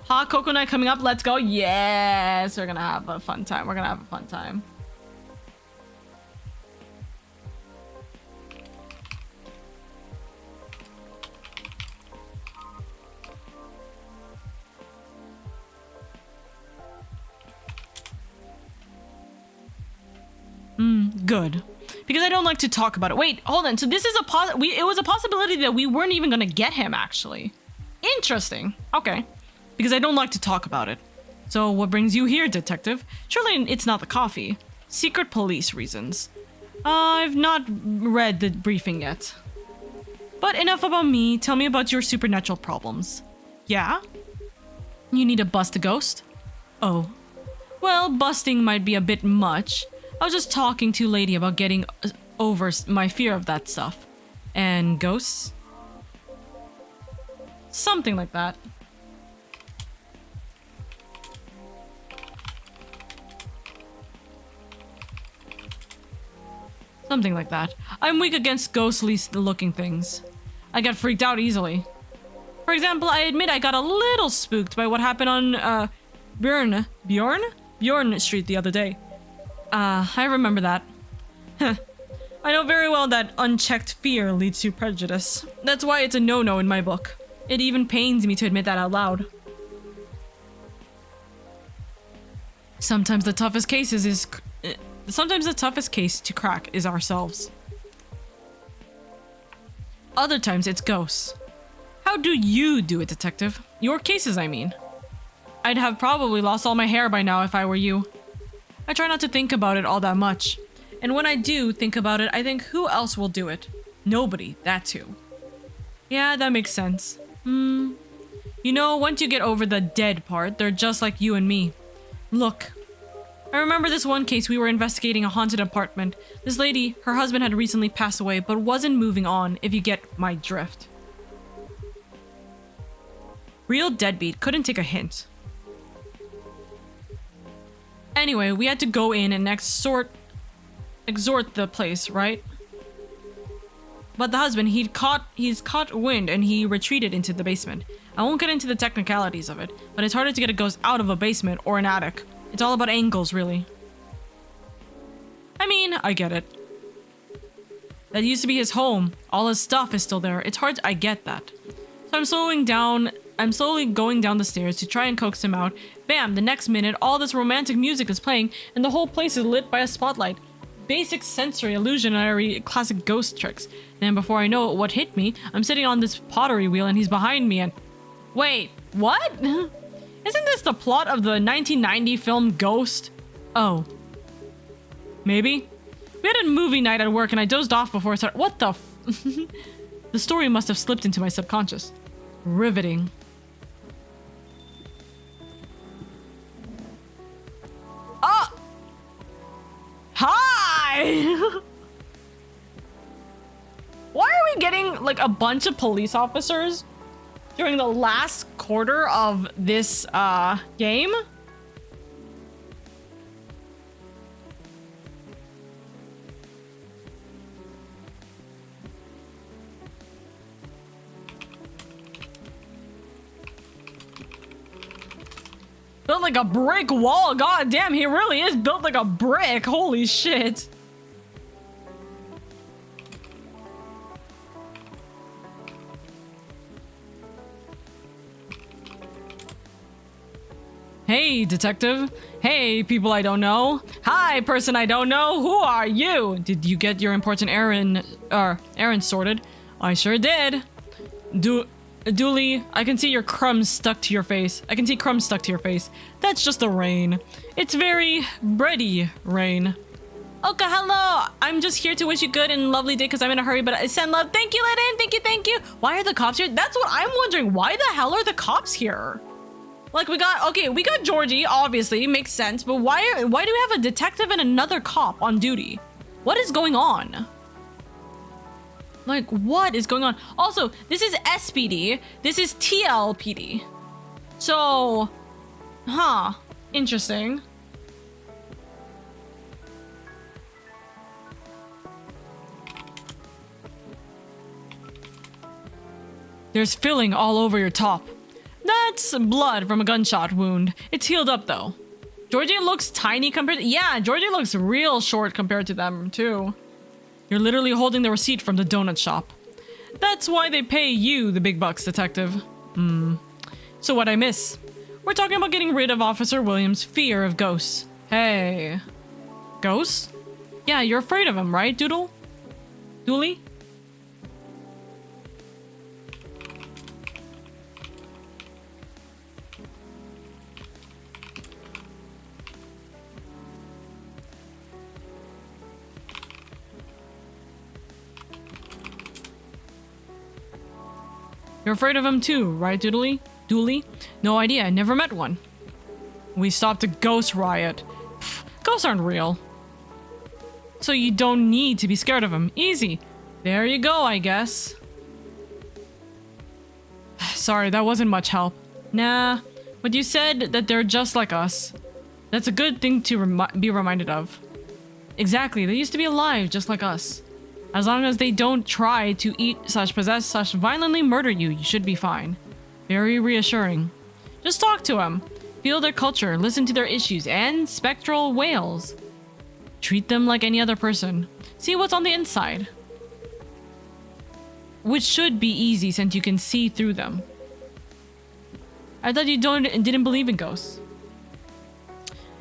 Hot cocoa night coming up. Let's go. Yes, we're gonna have a fun time. We're gonna have a fun time. Good. Because I don't like to talk about it. Wait, hold on. So this is it was a possibility that we weren't even gonna get him, actually. Interesting. Okay. Because I don't like to talk about it. So what brings you here, detective? Surely it's not the coffee. Secret police reasons. I've not read the briefing yet. But enough about me. Tell me about your supernatural problems. Yeah? You need to bust a ghost? Oh. Well, busting might be a bit much. I was just talking to Lady about getting over my fear of that stuff. And ghosts? Something like that. Something like that. I'm weak against ghostly-looking things. I get freaked out easily. For example, I admit I got a little spooked by what happened on Bjorn Street the other day. I remember that. I know very well that unchecked fear leads to prejudice. That's why it's a no-no in my book. It even pains me to admit that out loud. Sometimes the toughest case to crack is ourselves. Other times it's ghosts. How do you do it, detective? Your cases, I mean. I'd have probably lost all my hair by now if I were you. I try not to think about it all that much. And when I do think about it, I think, who else will do it? Nobody, that's who. Yeah, that makes sense. You know, once you get over the dead part, they're just like you and me. Look. I remember this one case we were investigating a haunted apartment. This lady, her husband had recently passed away, but wasn't moving on, if you get my drift. Real deadbeat, couldn't take a hint. Anyway, we had to go in and exhort the place, right? But the husband, he's caught wind and he retreated into the basement. I won't get into the technicalities of it, but it's harder to get a ghost out of a basement or an attic. It's all about angles, really. I mean, I get it. That used to be his home. All his stuff is still there. It's hard, I get that. So I'm slowly going down the stairs to try and coax him out. Bam, the next minute, all this romantic music is playing, and the whole place is lit by a spotlight. Basic sensory illusionary classic ghost tricks. Then before I know it, what hit me, I'm sitting on this pottery wheel and he's behind me and... Wait, what? Isn't this the plot of the 1990 film Ghost? Oh. Maybe? We had a movie night at work and I dozed off before it started. What the f... The story must have slipped into my subconscious. Riveting. Oh! Hi! Why are we getting like a bunch of police officers during the last quarter of this game? Built like a brick wall. God damn, he really is built like a brick. Holy shit. Hey, detective. Hey, people I don't know. Hi, person I don't know. Who are you? Did you get your important errand sorted? I sure did. Dooley, I can see your crumbs stuck to your face. I can see crumbs stuck to your face. That's just the rain. It's very bready rain. Oka, hello. I'm just here to wish you good and lovely day because I'm in a hurry, but I send love. Thank you, Eden. Thank you, thank you. Why are the cops here? That's what I'm wondering. Why the hell are the cops here? Like we got Georgie, obviously, makes sense, but why do we have a detective and another cop on duty? What is going on? Like, what is going on? Also, this is SPD. This is TLPD. So, interesting. There's filling all over your top. That's blood from a gunshot wound. It's healed up though. Georgie looks tiny compared to— yeah, Georgie looks real short compared to them too. You're literally holding the receipt from the donut shop. That's why they pay you the big bucks, detective. So what'd I miss? We're talking about getting rid of Officer Williams' fear of ghosts. Hey. Ghosts? Yeah, you're afraid of them, right, Dooley? You're afraid of him too, right, Dooley? No idea, I never met one. We stopped a ghost riot. Pfft, ghosts aren't real. So you don't need to be scared of him. Easy. There you go, I guess. Sorry, that wasn't much help. Nah, but you said that they're just like us. That's a good thing to be reminded of. Exactly, they used to be alive just like us. As long as they don't try to eat/possess/ violently murder you, you should be fine. Very reassuring. Just talk to them. Feel their culture, listen to their issues, and spectral wails. Treat them like any other person. See what's on the inside. Which should be easy since you can see through them. I thought you didn't believe in ghosts.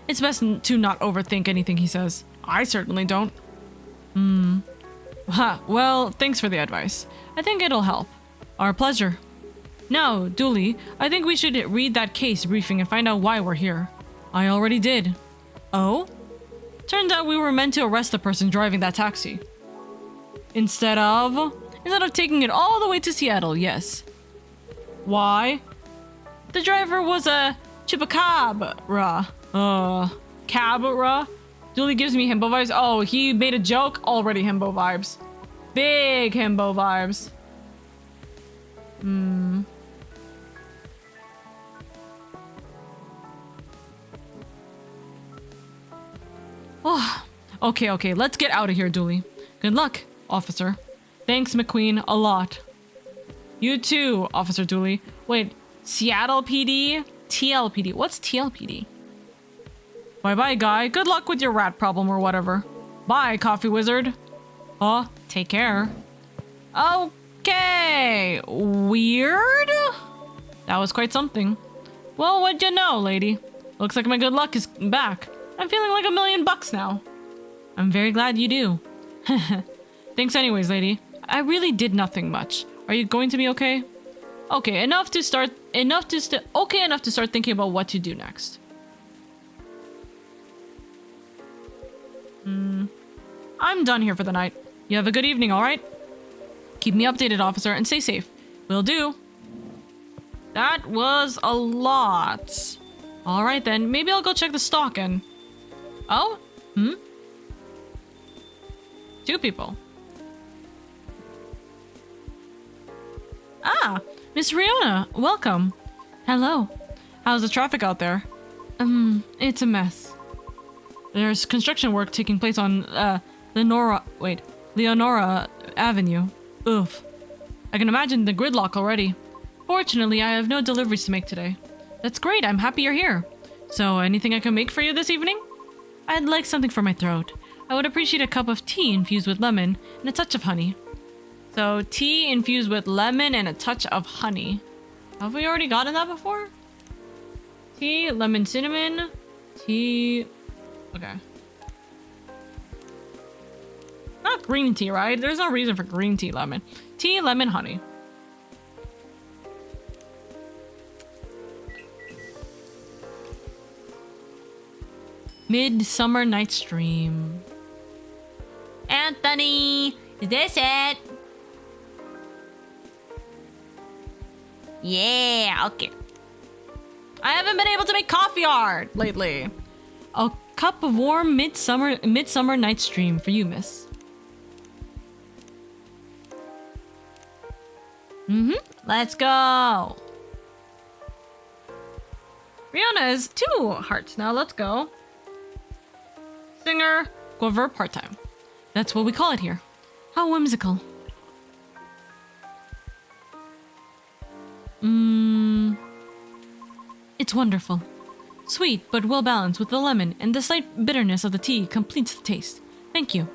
It's best to not overthink anything he says. I certainly don't. Well, thanks for the advice. I think it'll help. Our pleasure. Now, Dooley, I think we should read that case briefing and find out why we're here. I already did. Oh? Turns out we were meant to arrest the person driving that taxi. Instead of taking it all the way to Seattle, yes. Why? The driver was a chupacabra. Cabra? Dooley gives me himbo vibes. Oh, he made a joke? Already himbo vibes. Big himbo vibes. Oh, okay, let's get out of here, Dooley. Good luck, officer. Thanks, McQueen, a lot. You too, Officer Dooley. Wait, Seattle PD? TLPD. What's TLPD? Bye-bye, guy. Good luck with your rat problem or whatever. Bye, coffee wizard. Oh, take care. Okay. Weird? That was quite something. Well, what'd you know, lady? Looks like my good luck is back. I'm feeling like $1,000,000 now. I'm very glad you do. Thanks anyways, lady. I really did nothing much. Are you going to be okay? Okay, enough to start thinking about what to do next. I'm done here for the night. You have a good evening, alright? Keep me updated, officer, and stay safe. Will do. That was a lot. All right, then. Maybe I'll go check the stock and... Oh? Hmm? 2 people. Ah, Miss Riona, welcome. Hello. How's the traffic out there? It's a mess. There's construction work taking place on, Leonora Avenue. Oof. I can imagine the gridlock already. Fortunately, I have no deliveries to make today. That's great, I'm happy you're here. So, anything I can make for you this evening? I'd like something for my throat. I would appreciate a cup of tea infused with lemon and a touch of honey. So, tea infused with lemon and a touch of honey. Have we already gotten that before? Tea, lemon, cinnamon, tea... Okay. Not green tea, right? There's no reason for green tea lemon. Tea, lemon, honey. Midsummer Night's Dream. Anthony! Is this it? Yeah, okay. I haven't been able to make coffee art lately. A cup of warm midsummer Night's Dream for you, miss. Let's go. Riona has 2 hearts now. Let's go. Singer, Glover, part-time. That's what we call it here. How whimsical. It's wonderful. Sweet, but well balanced with the lemon, and the slight bitterness of the tea completes the taste. Thank you.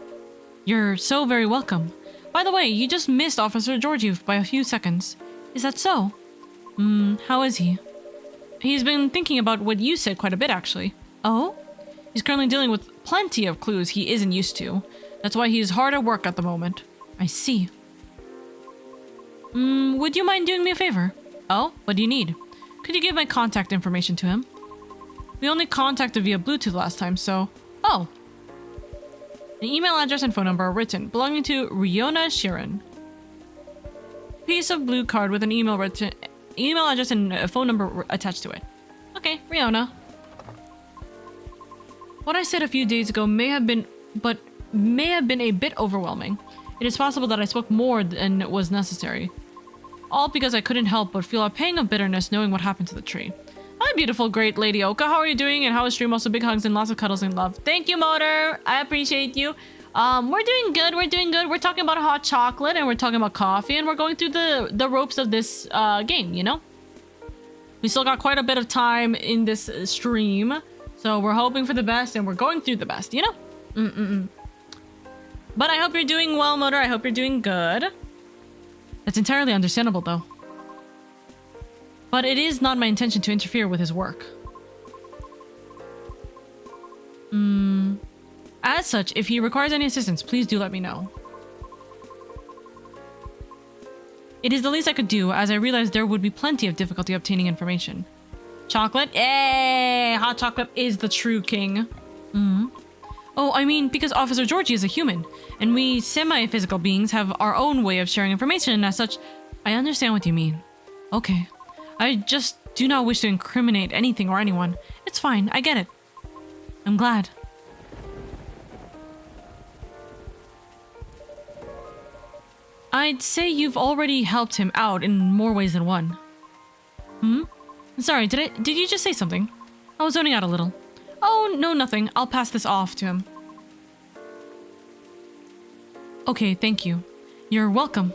You're so very welcome. By the way, you just missed Officer Georgiev by a few seconds. Is that so? How is he? He's been thinking about what you said quite a bit, actually. Oh? He's currently dealing with plenty of clues he isn't used to. That's why he's hard at work at the moment. I see. Would you mind doing me a favor? Oh, what do you need? Could you give my contact information to him? We only contacted via Bluetooth last time, so... Oh! An email address and phone number are written, belonging to Riona Sheeran. Piece of blue card with an email address and a phone number attached to it. Okay, Riona. What I said a few days ago may have been a bit overwhelming. It is possible that I spoke more than was necessary. All because I couldn't help but feel a pang of bitterness knowing what happened to the tree. Hi, beautiful, great LadyOka. How are you doing? And how is stream? Also, big hugs and lots of cuddles and love. Thank you, Motor. I appreciate you. We're doing good. We're doing good. We're talking about hot chocolate and we're talking about coffee and we're going through the ropes of this game, you know? We still got quite a bit of time in this stream. So we're hoping for the best and we're going through the best, you know? But I hope you're doing well, Motor. I hope you're doing good. That's entirely understandable, though. But it is not my intention to interfere with his work. As such, if he requires any assistance, please do let me know. It is the least I could do, as I realized there would be plenty of difficulty obtaining information. Chocolate? Yay! Hot chocolate is the true king. Oh, I mean, because Officer Georgie is a human, and we semi-physical beings have our own way of sharing information, and as such, I understand what you mean. Okay. I just do not wish to incriminate anything or anyone. It's fine, I get it. I'm glad. I'd say you've already helped him out in more ways than one. Sorry, did you just say something? I was zoning out a little. Oh, no, nothing. I'll pass this off to him. Okay, thank you. You're welcome.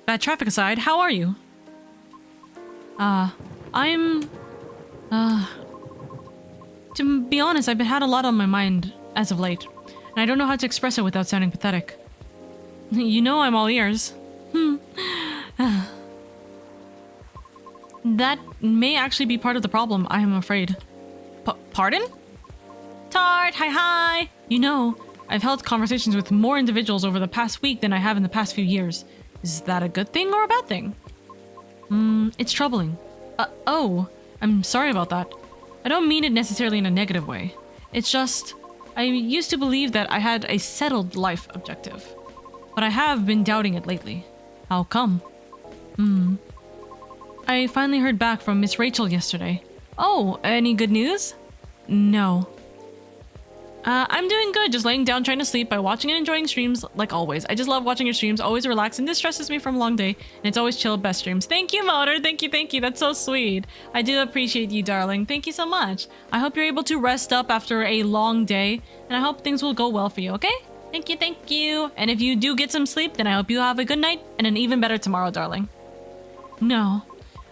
Bad traffic aside, how are you? To be honest, I've had a lot on my mind as of late, and I don't know how to express it without sounding pathetic. You know I'm all ears. That may actually be part of the problem, I am afraid. Pardon? Tart, hi. You know, I've held conversations with more individuals over the past week than I have in the past few years. Is that a good thing or a bad thing? It's troubling. Oh, I'm sorry about that. I don't mean it necessarily in a negative way. It's just, I used to believe that I had a settled life objective. But I have been doubting it lately. How come? I finally heard back from Miss Rachel yesterday. Oh, any good news? No. I'm doing good, just laying down trying to sleep by watching and enjoying streams like always. I just love watching your streams, always relax, and this stresses me from a long day, and it's always chill best streams. Thank you, Motor. Thank you. That's so sweet. I do appreciate you, darling. Thank you so much. I hope you're able to rest up after a long day, and I hope things will go well for you, okay? Thank you. And if you do get some sleep, then I hope you have a good night and an even better tomorrow, darling. No.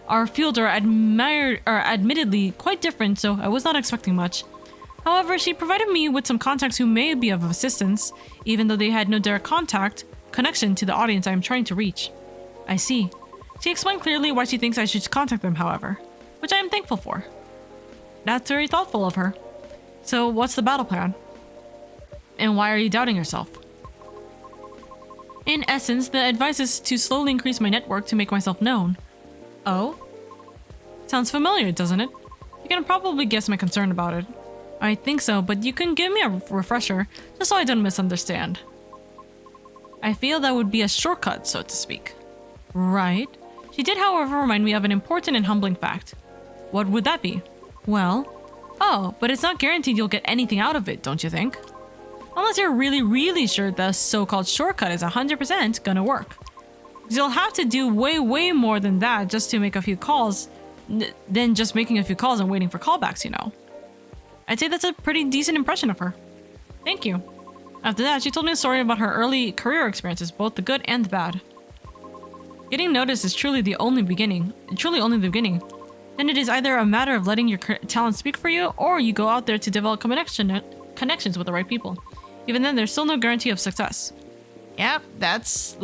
Our fields are admittedly quite different, so I was not expecting much. However, she provided me with some contacts who may be of assistance, even though they had no direct connection to the audience I am trying to reach. I see. She explained clearly why she thinks I should contact them, however, which I am thankful for. That's very thoughtful of her. So, what's the battle plan? And why are you doubting yourself? In essence, the advice is to slowly increase my network to make myself known. Oh? Sounds familiar, doesn't it? You can probably guess my concern about it. I think so, but you can give me a refresher, just so I don't misunderstand. I feel that would be a shortcut, so to speak. Right. She did, however, remind me of an important and humbling fact. What would that be? Well... Oh, but it's not guaranteed you'll get anything out of it, don't you think? Unless you're really sure the so-called shortcut is 100% gonna work. You'll have to do way more than that just to make a few calls, than just making a few calls and waiting for callbacks, you know. I'd say that's a pretty decent impression of her. Thank you. After that, she told me a story about her early career experiences, both the good and the bad. Getting noticed is truly the only beginning. Then it is either a matter of letting your talent speak for you, or you go out there to develop connections with the right people. Even then, there's still no guarantee of success. Yep, that's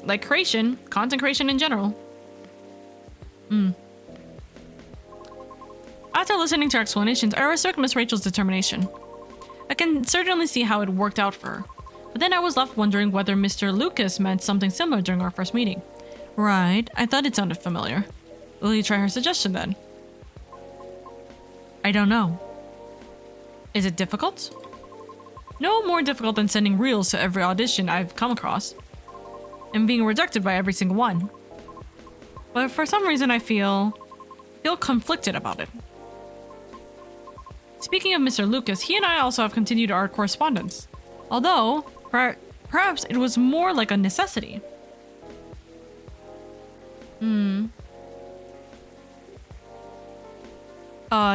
like creation, content creation in general. After listening to her explanations, I respect Miss Rachel's determination. I can certainly see how it worked out for her. But then I was left wondering whether Mr. Lucas meant something similar during our first meeting. Right, I thought it sounded familiar. Will you try her suggestion then? I don't know. Is it difficult? No more difficult than sending reels to every audition I've come across. And being rejected by every single one. But for some reason I feel conflicted about it. Speaking of Mr. Lucas, he and I also have continued our correspondence. Although, perhaps it was more like a necessity.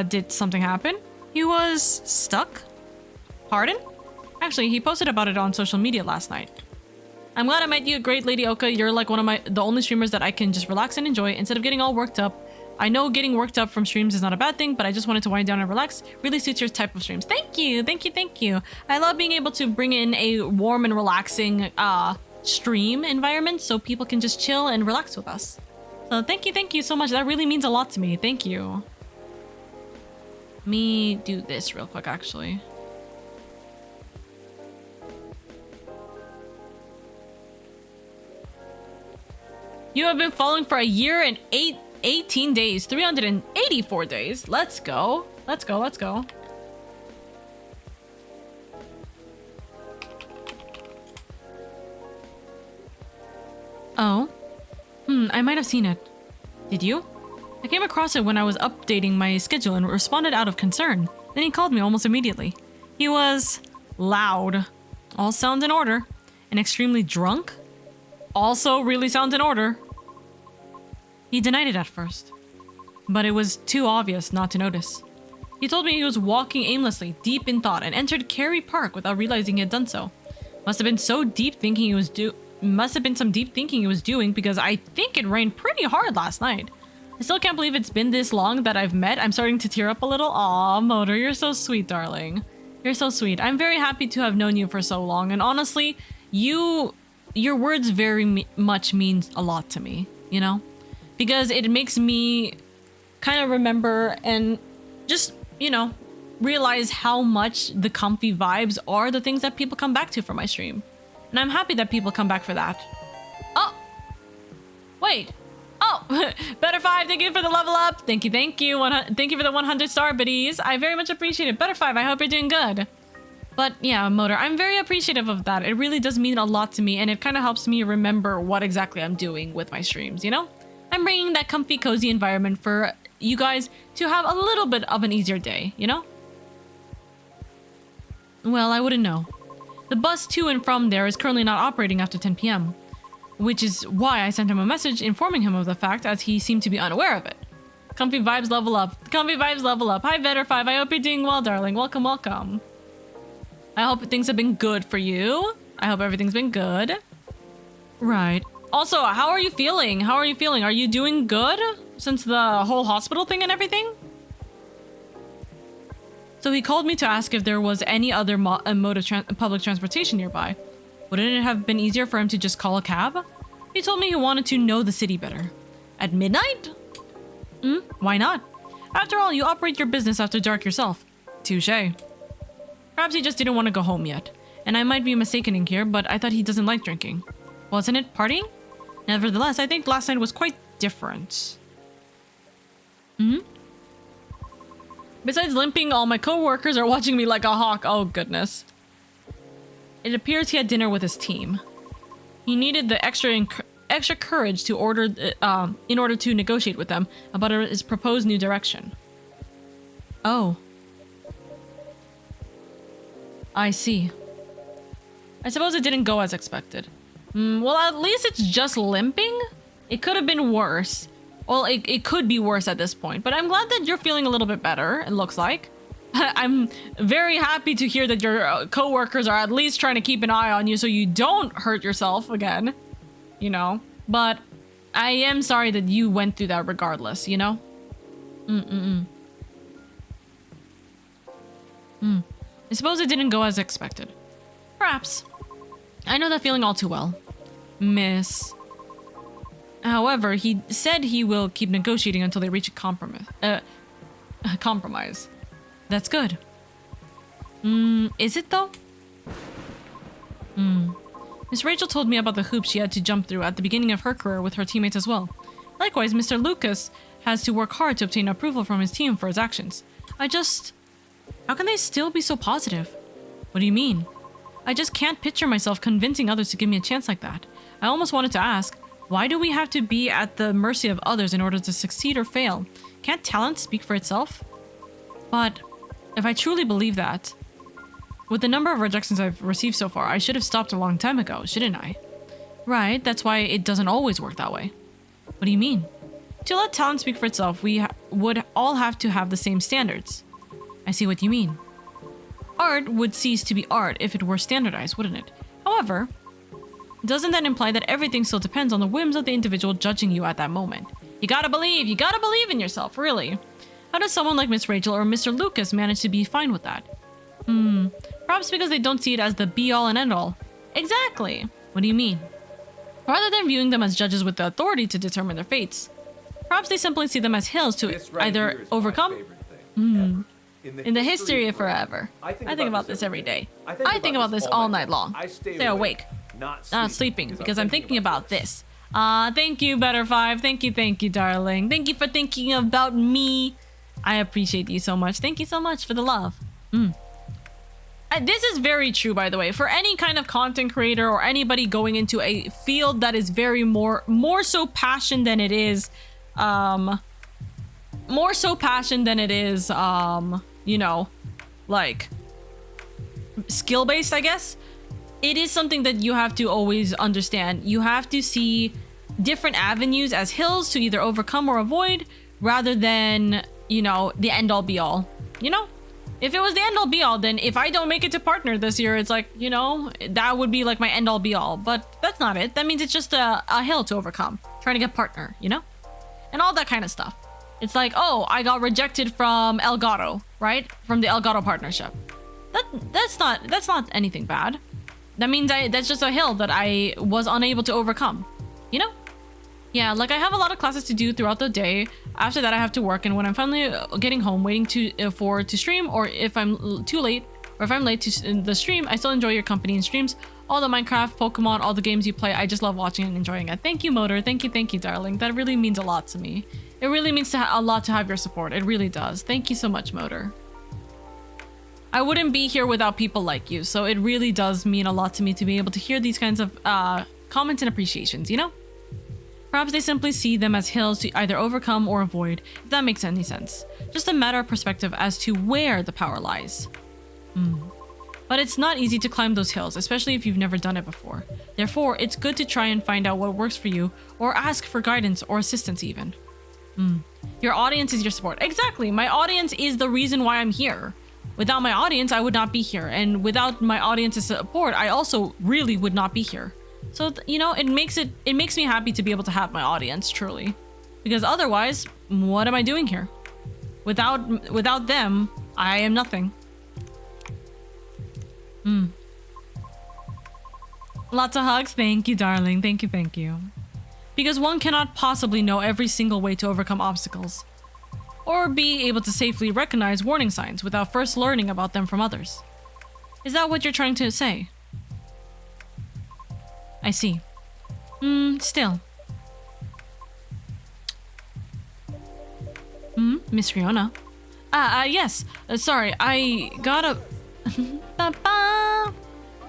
Did something happen? He was stuck? Pardon? Actually, he posted about it on social media last night. I'm glad I met you, great LadyOka. You're like one of the only streamers that I can just relax and enjoy instead of getting all worked up. I know getting worked up from streams is not a bad thing, but I just wanted to wind down and relax. Really suits your type of streams. Thank you. I love being able to bring in a warm and relaxing stream environment so people can just chill and relax with us. So thank you so much. That really means a lot to me. Thank you. Let me do this real quick, actually. You have been following for a year and 18 days, 384 days. Let's go. Oh. I might have seen it. Did you? I came across it when I was updating my schedule and responded out of concern. Then he called me almost immediately. He was loud. All sounds in order. And extremely drunk. Also really sounds in order. He denied it at first, but it was too obvious not to notice. He told me he was walking aimlessly, deep in thought, and entered Cary Park without realizing he had done so. Must have been some deep thinking he was doing because I think it rained pretty hard last night. I still can't believe it's been this long that I've met. I'm starting to tear up a little. Aw, Motor, you're so sweet, darling. You're so sweet. I'm very happy to have known you for so long, and honestly, your words very much mean a lot to me, you know? Because it makes me kind of remember and just, you know, realize how much the comfy vibes are the things that people come back to for my stream. And I'm happy that people come back for that. Oh! Wait! Oh! Better5, thank you for the level up! Thank you. Thank you for the 100 star biddies. I very much appreciate it. Better5, I hope you're doing good. But yeah, Motor, I'm very appreciative of that. It really does mean a lot to me, and it kind of helps me remember what exactly I'm doing with my streams, you know? I'm bringing that comfy, cozy environment for you guys to have a little bit of an easier day, you know? Well, I wouldn't know. The bus to and from there is currently not operating after 10 p.m., which is why I sent him a message informing him of the fact, as he seemed to be unaware of it. Comfy vibes level up. Comfy vibes level up. Hi, Vetter5. I hope you're doing well, darling. Welcome, welcome. I hope things have been good for you. I hope everything's been good. Right. Also, how are you feeling? How are you feeling? Are you doing good since the whole hospital thing and everything? So he called me to ask if there was any other mode of public transportation nearby. Wouldn't it have been easier for him to just call a cab? He told me he wanted to know the city better. At midnight? Why not? After all, you operate your business after dark yourself. Touché. Perhaps he just didn't want to go home yet. And I might be mistaken in here, but I thought he doesn't like drinking. Wasn't it partying? Nevertheless, I think last night was quite different. Besides limping, all my co-workers are watching me like a hawk. Oh, goodness. It appears he had dinner with his team. He needed the extra courage to in order to negotiate with them about his proposed new direction. Oh. I see. I suppose it didn't go as expected. Well, at least it's just limping. It could have been worse. Well, it could be worse at this point, but I'm glad that you're feeling a little bit better, it looks like. I'm very happy to hear that your co-workers are at least trying to keep an eye on you so you don't hurt yourself again, you know? But I am sorry that you went through that regardless, you know? I suppose it didn't go as expected. Perhaps. I know that feeling all too well. Miss. However, he said he will keep negotiating until they reach a compromise. That's good. Is it though? Miss Rachel told me about the hoops she had to jump through at the beginning of her career with her teammates as well. Likewise, Mr. Lucas has to work hard to obtain approval from his team for his actions. How can they still be so positive? What do you mean? I just can't picture myself convincing others to give me a chance like that. I almost wanted to ask, why do we have to be at the mercy of others in order to succeed or fail? Can't talent speak for itself? But if I truly believe that, with the number of rejections I've received so far, I should have stopped a long time ago, shouldn't I? Right, that's why it doesn't always work that way. What do you mean? To let talent speak for itself, we would all have to have the same standards. I see what you mean. Art would cease to be art if it were standardized, wouldn't it? However, doesn't that imply that everything still depends on the whims of the individual judging you at that moment? You gotta believe in yourself, really. How does someone like Miss Rachel or Mr. Lucas manage to be fine with that? Perhaps because they don't see it as the be-all and end-all. Exactly. What do you mean? Rather than viewing them as judges with the authority to determine their fates, perhaps they simply see them as hills to either overcome. In the history of forever. I think about this every day. I think about this all night long. Stay awake, not sleeping, because I'm thinking about this. Thank you, Better5. Thank you, darling. Thank you for thinking about me. I appreciate you so much. Thank you so much for the love. This is very true, by the way. For any kind of content creator or anybody going into a field that is very more so passion than it is, you know, like skill-based, I guess. It is something that you have to always understand. You have to see different avenues as hills to either overcome or avoid, rather than, you know, the end-all be-all, you know? If it was the end-all be-all, then if I don't make it to partner this year, it's like, you know, that would be like my end-all be-all. But that's not it. That means it's just a hill to overcome. Trying to get partner, you know? And all that kind of stuff. It's like, oh, I got rejected from Elgato, right? From the Elgato partnership. That's not anything bad. That means that's just a hill that I was unable to overcome, you know? Yeah, like I have a lot of classes to do throughout the day. After that, I have to work, and when I'm finally getting home, waiting to stream, or if I'm too late, or if I'm late to the stream, I still enjoy your company in streams. All the Minecraft, Pokemon, all the games you play, I just love watching and enjoying it. Thank you, Motor. Thank you, darling. That really means a lot to me. It really means a lot to have your support. It really does. Thank you so much, Motor. I wouldn't be here without people like you, so it really does mean a lot to me to be able to hear these kinds of comments and appreciations, you know? Perhaps they simply see them as hills to either overcome or avoid, if that makes any sense. Just a matter of perspective as to where the power lies. But it's not easy to climb those hills, especially if you've never done it before. Therefore, it's good to try and find out what works for you, or ask for guidance or assistance even. Your audience is your support. Exactly, my audience is the reason why I'm here. Without my audience, I would not be here, and without my audience's support, I also really would not be here. So, you know, it makes me happy to be able to have my audience, truly. Because otherwise, what am I doing here? Without them, I am nothing. Lots of hugs. Thank you, darling. Thank you. Because one cannot possibly know every single way to overcome obstacles, or be able to safely recognize warning signs without first learning about them from others. Is that what you're trying to say? I see. Still. Miss Fiona? Yes. Sorry, I gotta...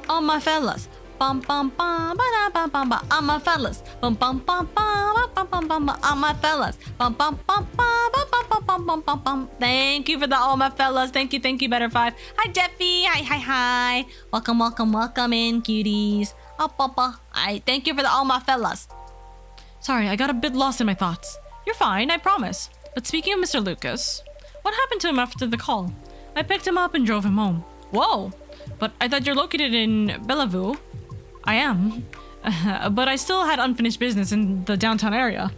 All my fellas. Bum bum bum ba bum bum bum. All my fellas. Bum bum bum bum bum bum bum bum. All my fellas. Bum bum bum bum bum bum bum bum bum bum. Thank you for the all my fellas. Thank you, Better Five. Hi Jeffy. Hi. Welcome in, cuties. Papa. Thank you for the all my fellas. Sorry, I got a bit lost in my thoughts. You're fine, I promise. But speaking of Mr. Lucas, what happened to him after the call? I picked him up and drove him home. Whoa! But I thought you're located in Bellevue. I am. But I still had unfinished business in the downtown area.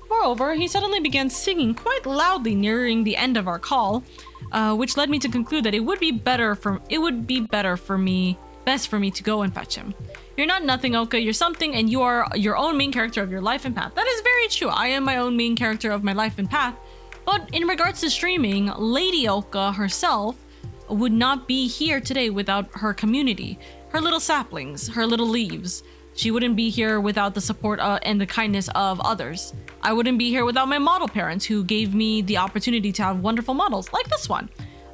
Moreover, he suddenly began singing quite loudly nearing the end of our call, which led me to conclude that it would be best for me to go and fetch him. You're not nothing, Oka. You're something, and you are your own main character of your life and path. That is very true. I am my own main character of my life and path. But in regards to streaming, LadyOka herself would not be here today without her community, her little saplings, her little leaves. She wouldn't be here without the support and the kindness of others. I wouldn't be here without my model parents who gave me the opportunity to have wonderful models like this one.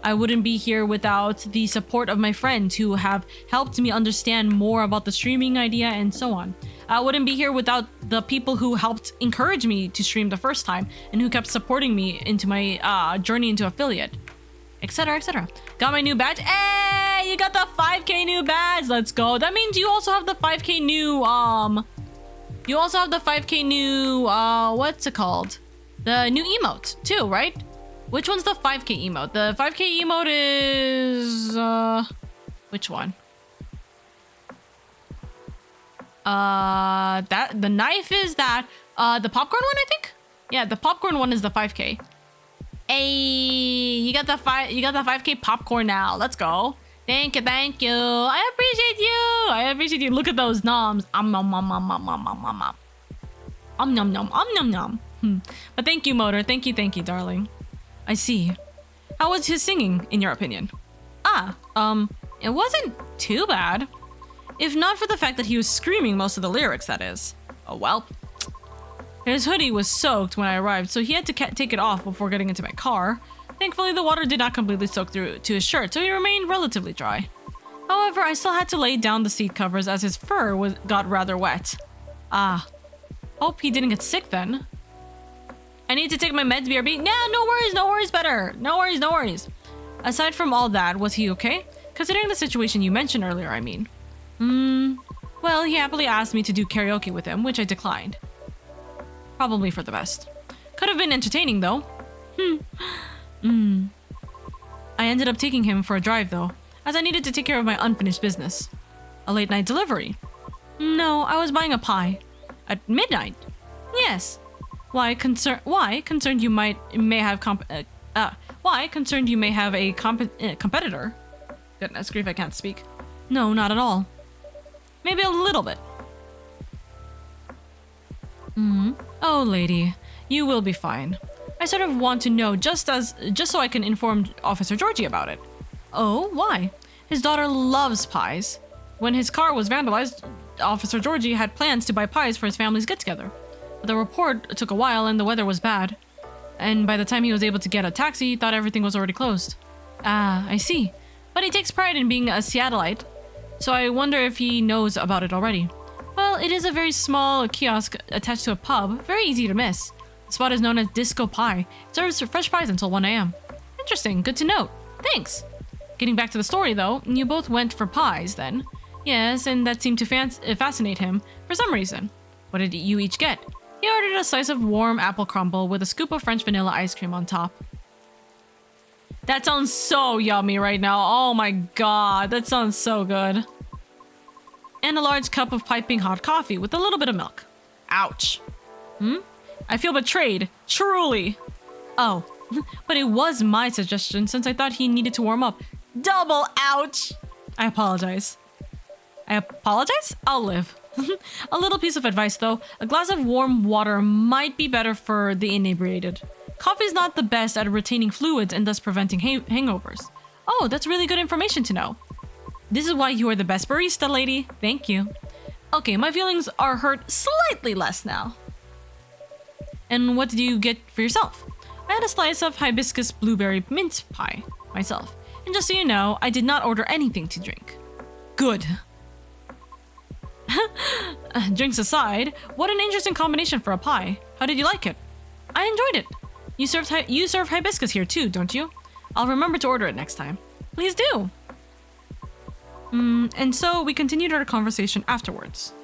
I wouldn't be here without the support of my friends who have helped me understand more about the streaming idea and so on. I wouldn't be here without the people who helped encourage me to stream the first time and who kept supporting me into my journey into affiliate, etc, etc. Got my new badge. Hey, you got the 5K new badge. Let's go. That means you also have the 5K new what's it called? The new emote too, right? Which one's the 5K emote? The 5K emote is which one? That the knife is that the popcorn one, I think? Yeah, the popcorn one is the 5K. Hey, you got the 5K popcorn now. Let's go. Thank you. I appreciate you. Look at those noms. Nom nom nom nom nom nom nom. But thank you, Motor. Thank you, darling. I see. How was his singing, in your opinion? It wasn't too bad. If not for the fact that he was screaming most of the lyrics, that is. Oh well. His hoodie was soaked when I arrived, so he had to take it off before getting into my car. Thankfully, the water did not completely soak through to his shirt, so he remained relatively dry. However, I still had to lay down the seat covers as his fur got rather wet. Hope he didn't get sick then. I need to take my meds, BRB. Nah, no worries, better. No worries. Aside from all that, was he okay? Considering the situation you mentioned earlier, I mean. Well, he happily asked me to do karaoke with him, which I declined. Probably for the best. Could have been entertaining, though. I ended up taking him for a drive, though, as I needed to take care of my unfinished business. A late night delivery. No, I was buying a pie. At midnight? Yes. Why concerned you may have a competitor? Goodness grief, I can't speak. No, not at all. Maybe a little bit. Oh, lady, you will be fine. I sort of want to know just so I can inform Officer Georgie about it. Oh, why? His daughter loves pies. When his car was vandalized, Officer Georgie had plans to buy pies for his family's get-together. But the report took a while and the weather was bad. And by the time he was able to get a taxi, he thought everything was already closed. Ah, I see. but he takes pride in being a Seattleite, so I wonder if he knows about it already. Well, it is a very small kiosk attached to a pub, very easy to miss. The spot is known as Disco Pie. It serves fresh pies until 1 a.m. Interesting, good to note. Thanks! Getting back to the story though, you both went for pies then. Yes, and that seemed to fascinate him for some reason. What did you each get? He ordered a slice of warm apple crumble with a scoop of French vanilla ice cream on top. That sounds so yummy right now. Oh my god, that sounds so good. And a large cup of piping hot coffee with a little bit of milk. Ouch. I feel betrayed. Truly. Oh, but it was my suggestion since I thought he needed to warm up. Double ouch. I apologize. I'll live. A little piece of advice though. A glass of warm water might be better for the inebriated. Coffee's not the best at retaining fluids and thus preventing hangovers. Oh, that's really good information to know. This is why you are the best barista, lady. Thank you. Okay, my feelings are hurt slightly less now. And what did you get for yourself? I had a slice of hibiscus blueberry mint pie myself. And just so you know, I did not order anything to drink. Good. Drinks aside, what an interesting combination for a pie. How did you like it? I enjoyed it. You serve hibiscus here too, don't you? I'll remember to order it next time. Please do. And so we continued our conversation afterwards.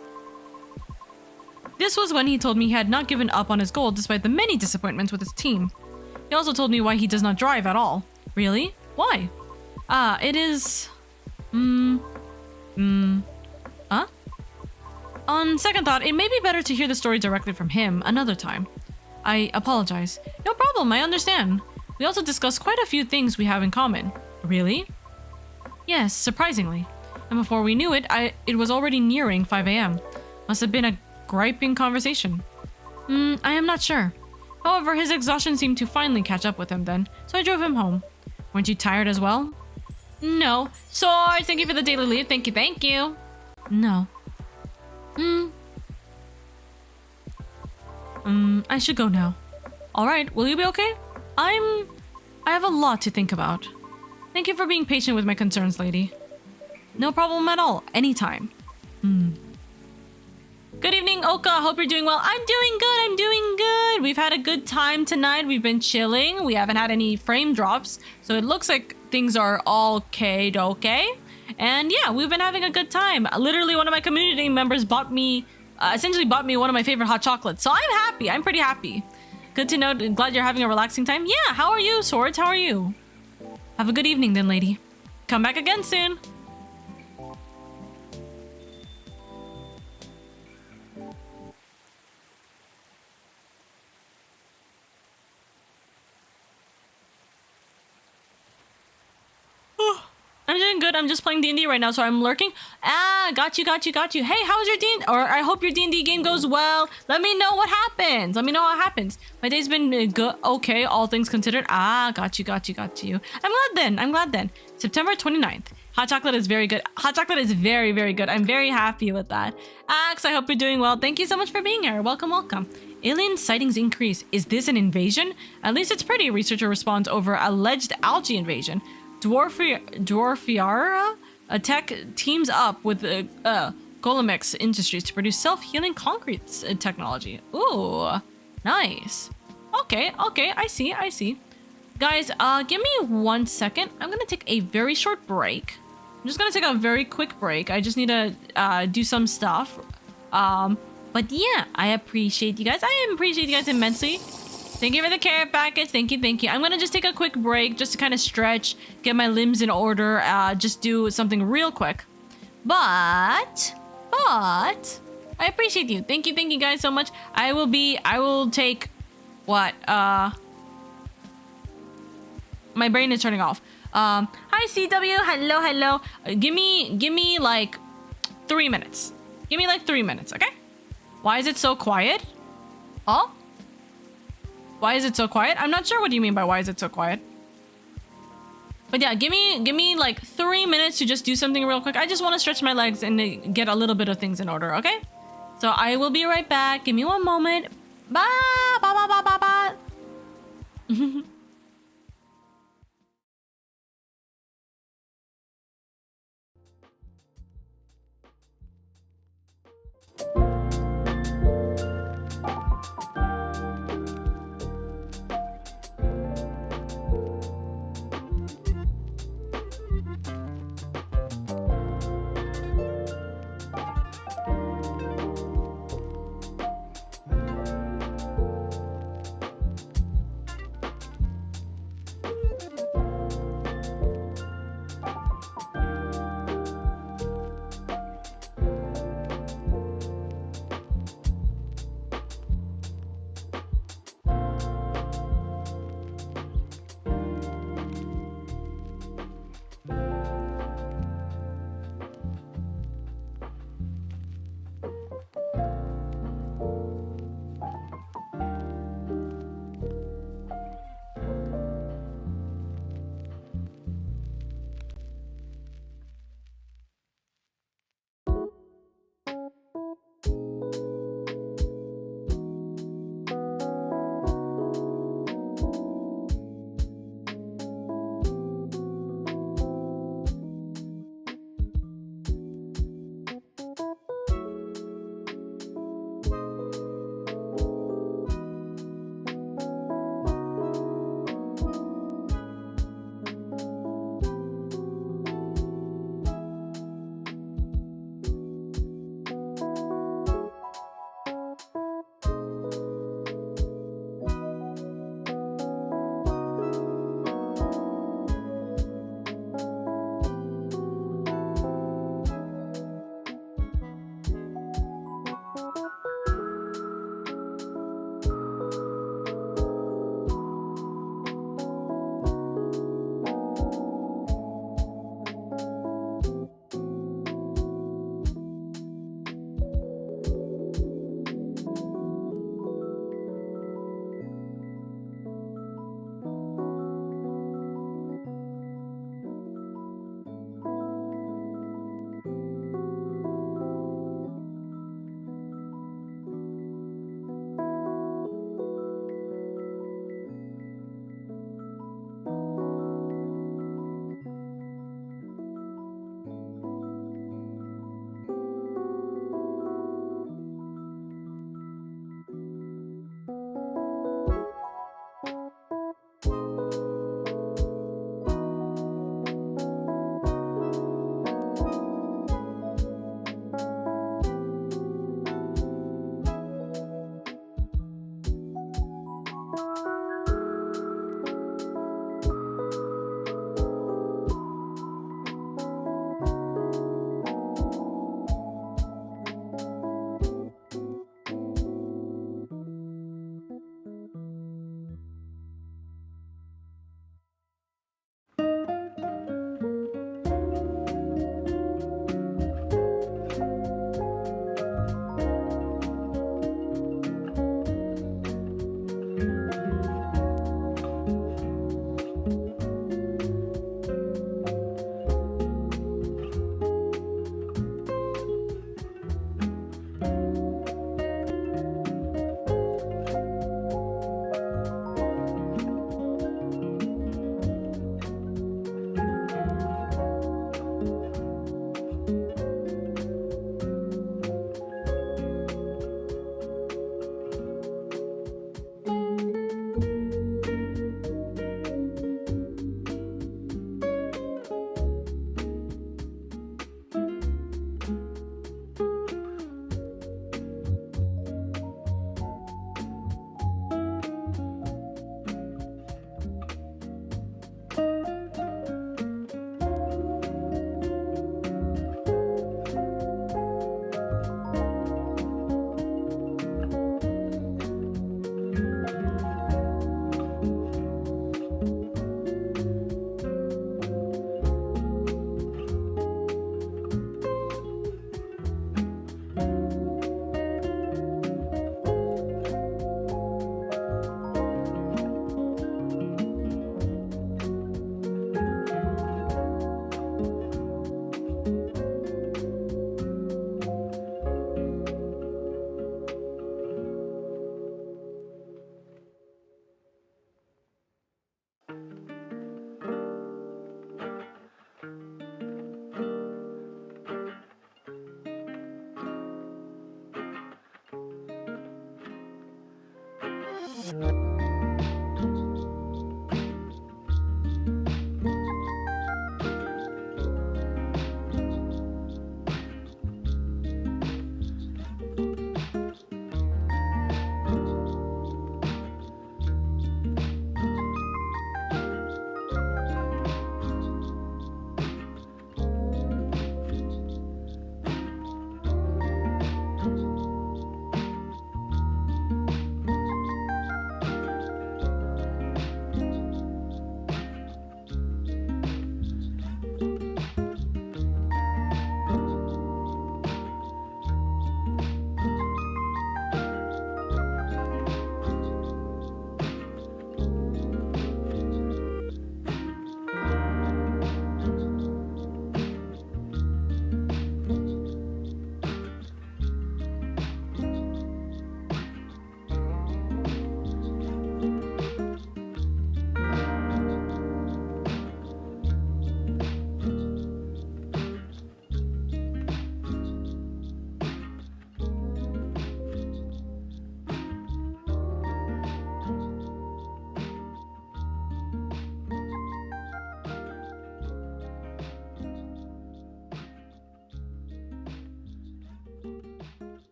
This was when he told me he had not given up on his goal despite the many disappointments with his team. He also told me why he does not drive at all. Really? Why? It is... Huh? On second thought, it may be better to hear the story directly from him another time. I apologize. No problem, I understand. We also discussed quite a few things we have in common. Really? Yes, surprisingly. And before we knew it, it was already nearing 5 a.m. Must have been a griping conversation. I am not sure. However, his exhaustion seemed to finally catch up with him then, so I drove him home. Weren't you tired as well? No. Sorry, thank you for the daily leave. Thank you, thank you. No. I should go now. Alright, will you be okay? I have a lot to think about. Thank you for being patient with my concerns, lady. No problem at all. Anytime. Good evening, Oka. Hope you're doing well. I'm doing good. We've had a good time tonight. We've been chilling. We haven't had any frame drops. So it looks like things are all okay. And yeah, we've been having a good time. Literally, one of my community members essentially bought me one of my favorite hot chocolates. So I'm happy. I'm pretty happy. Good to know. Glad you're having a relaxing time. Yeah, how are you, Swords? How are you? Have a good evening then, lady. Come back again soon. I'm doing good. I'm just playing D&D right now, so I'm lurking. Got you. Hey, how's your D&D? Or I hope your D&D game goes well. Let me know what happens. My day's been good. Okay, all things considered. Got you. I'm glad then. September 29th. Hot chocolate is very good. Hot chocolate is very, very good. I'm very happy with that. Axe, I hope you're doing well. Thank you so much for being here. Welcome. Alien sightings increase. Is this an invasion? At least it's pretty. Researcher responds over alleged algae invasion. Dwarfiara? A tech teams up with Golomex Industries to produce self-healing concrete technology. Ooh, nice. Okay, I see. Guys, give me 1 second. I'm gonna take a very short break. I'm just gonna take a very quick break. I just need to do some stuff. But yeah, I appreciate you guys. I appreciate you guys immensely. Thank you for the carrot package. Thank you. I'm gonna just take a quick break just to kind of stretch, get my limbs in order, just do something real quick. But I appreciate you. Thank you guys so much. I will take what? My brain is turning off. Hi CW. Hello. Give me like 3 minutes. Give me like 3 minutes, okay? Why is it so quiet? Oh? Why is it so quiet? I'm not sure what you mean by why is it so quiet. But yeah, give me like 3 minutes to just do something real quick. I just want to stretch my legs and get a little bit of things in order, okay? So I will be right back. Give me 1 moment. Bye.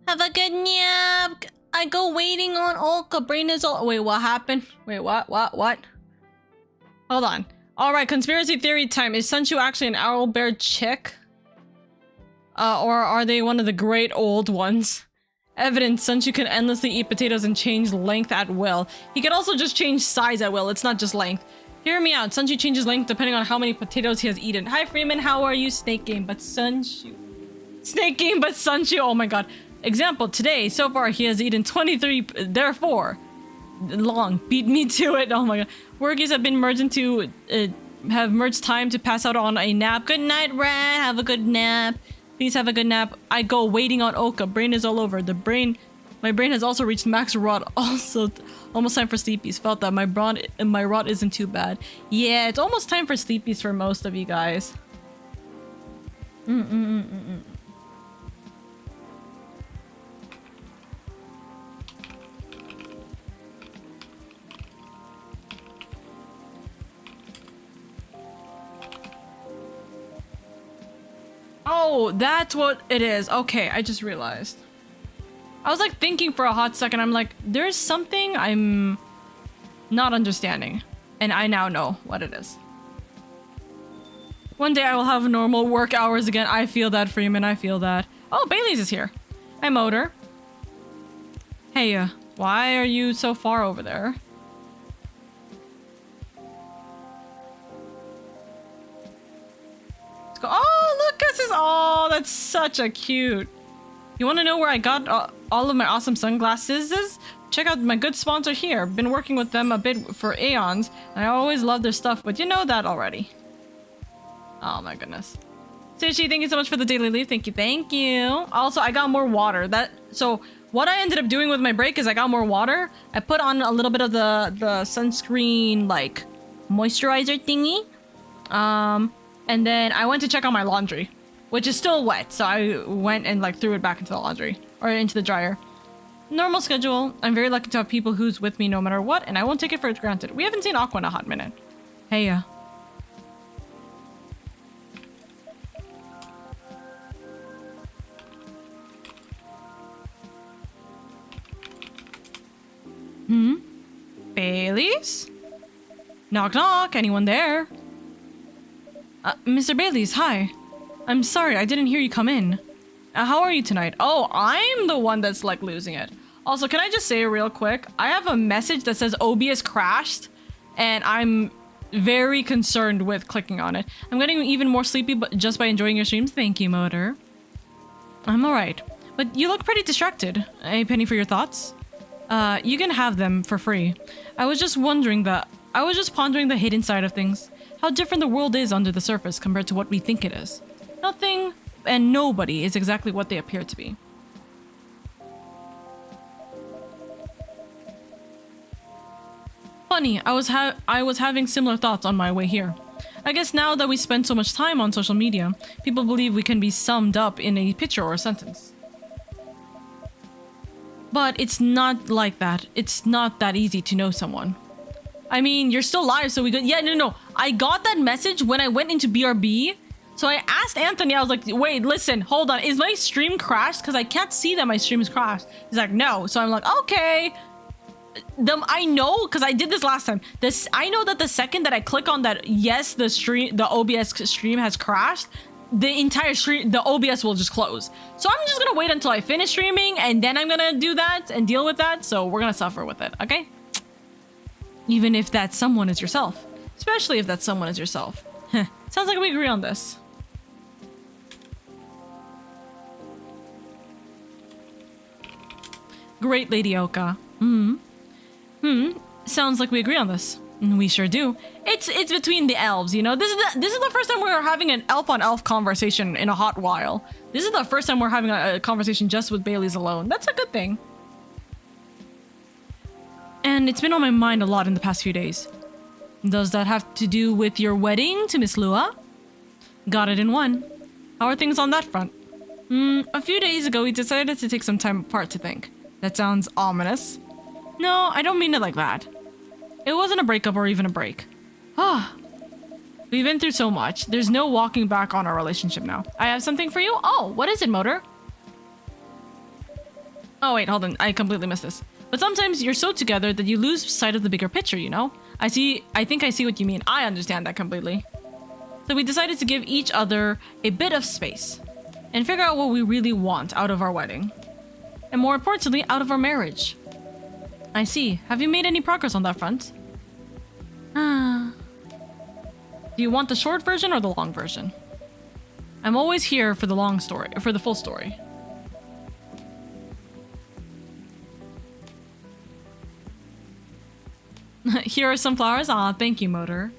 Have a good nap. I go waiting on Oka. Brain is all. Wait, what happened? Wait, what? Hold on. All right, conspiracy theory time. Is Sunchu actually an owlbear chick? Or are they one of the great old ones? Evidence: Sunchu can endlessly eat potatoes and change length at will. He can also just change size at will. It's not just length. Hear me out. Sunchu changes length depending on how many potatoes he has eaten. Hi, Freeman. How are you? Snake game, but Sunchu. Snake game, but Sunchu. Oh my god. Example, today, so far, he has eaten 23, therefore, long. Beat me to it. Oh my god. Workies have been merged into, have merged time to pass out on a nap. Good night, Rat. Have a good nap. Please have a good nap. I go waiting on Oka. Brain is all over. My brain has also reached max rot. Also, almost time for sleepies. Felt that my rot isn't too bad. Yeah, it's almost time for sleepies for most of you guys. Oh, that's what it is. Okay, I just realized. I was like thinking for a hot second. I'm like, there's something I'm not understanding. And I now know what it is. One day I will have normal work hours again. I feel that, Freeman. I feel that. Oh, Bailey's is here. Hi, Motor. Hey, why are you so far over there? Let's go. Oh, look, this is. Oh, that's such a cute. You want to know where I got all of my awesome sunglasses? Check out my good sponsor here. Been working with them a bit for aeons, and I always love their stuff, but you know that already. Oh my goodness. Sushi, thank you so much for the daily leave. Thank you, thank you. Also, I got more water. So what I ended up doing with my break is I got more water. I put on a little bit of the sunscreen, like, moisturizer thingy. And then I went to check on my laundry, which is still wet. So I went and like threw it back into the laundry or into the dryer. Normal schedule. I'm very lucky to have people who's with me no matter what, and I won't take it for granted. We haven't seen Aqua in a hot minute. Hey, Bailey's? Knock knock, anyone there? Mr. Bailey's, hi. I'm sorry, I didn't hear you come in. How are you tonight? Oh, I'm the one that's like losing it. Also, can I just say real quick, I have a message that says OBS crashed, and I'm very concerned with clicking on it. I'm getting even more sleepy just by enjoying your streams. Thank you, Motor. I'm alright. But you look pretty distracted. A penny for your thoughts? You can have them for free. I was just pondering the hidden side of things. How different the world is under the surface compared to what we think it is. Nothing and nobody is exactly what they appear to be. Funny, I was having similar thoughts on my way here. I guess now that we spend so much time on social media, people believe we can be summed up in a picture or a sentence. But it's not like that. It's not that easy to know someone. I mean, you're still live, so we could— yeah, no. I got that message when I went into BRB. So I asked Anthony, I was like, wait, listen, hold on. Is my stream crashed? Because I can't see that my stream is crashed. He's like, no. So I'm like, okay. I know, because I did this last time. I know that the second that I click on that, yes, the OBS stream has crashed, the entire stream, the OBS will just close. So I'm just gonna wait until I finish streaming, and then I'm gonna do that and deal with that. So we're gonna suffer with it, okay? Even if that someone is yourself. Especially if that someone is yourself. Sounds like we agree on this. Great, LadyOka. Sounds like we agree on this. We sure do. It's between the elves, you know. This is the first time we're having an elf on elf conversation in a hot while. This is the first time we're having a conversation just with Bailey's alone. That's a good thing. And it's been on my mind a lot in the past few days. Does that have to do with your wedding to Miss Lua? Got it in one. How are things on that front? A few days ago we decided to take some time apart to think. That sounds ominous. No, I don't mean it like that. It wasn't a breakup or even a break. We've been through so much. There's no walking back on our relationship now. I have something for you. Oh, what is it, Motor? Oh, wait, hold on. I completely missed this. But sometimes you're so together that you lose sight of the bigger picture, you know? I think I see what you mean. I understand that completely. So we decided to give each other a bit of space and figure out what we really want out of our wedding. And more importantly, out of our marriage. I see. Have you made any progress on that front? Do you want the short version or the long version? I'm always here for the long story, for the full story. Here are some flowers. Aw, thank you, Motor.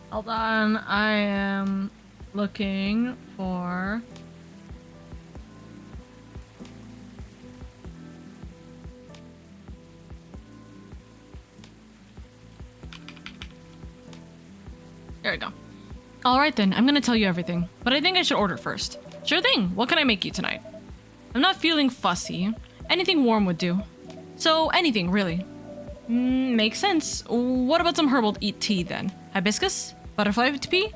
Hold on, I am looking for... There we go. Alright then, I'm gonna tell you everything, but I think I should order first. Sure thing, what can I make you tonight? I'm not feeling fussy. Anything warm would do. So, anything, really. Makes sense. What about some herbal tea then? Hibiscus? Butterfly pea?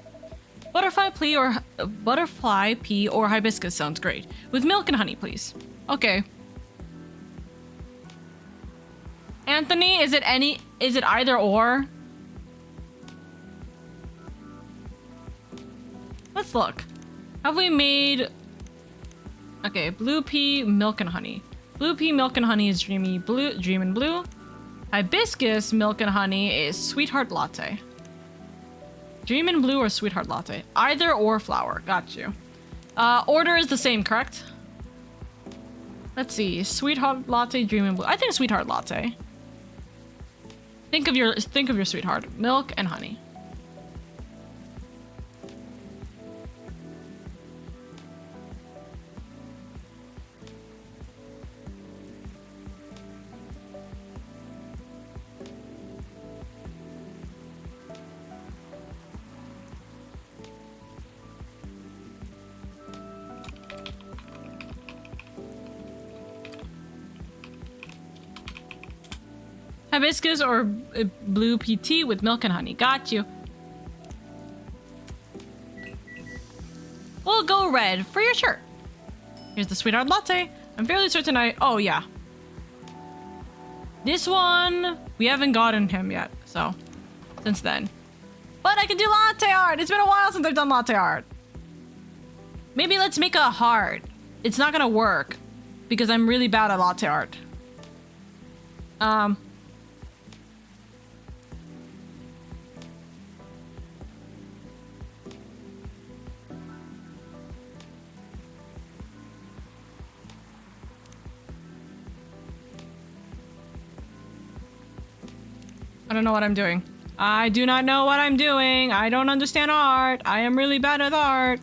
Butterfly pea or hibiscus sounds great. With milk and honey, please. Okay. Anthony, is it either or? Let's look. Have we made... Okay, blue pea, milk and honey. Blue pea, milk and honey is dream and blue. Hibiscus, milk and honey is sweetheart latte. Dream and blue or sweetheart latte? Either or flower. Got you. Order is the same, correct? Let's see. Sweetheart latte, dream and blue. I think sweetheart latte. Think of your sweetheart. Milk and honey. Hibiscus or blue pea tea with milk and honey. Got you. We'll go red for your shirt. Here's the sweetheart latte. I'm fairly certain oh yeah. This one, we haven't gotten him yet, so since then. But I can do latte art. It's been a while since I've done latte art. Maybe let's make a heart. It's not gonna work because I'm really bad at latte art. I don't know what I'm doing. I do not know what I'm doing. I don't understand art. I am really bad at art.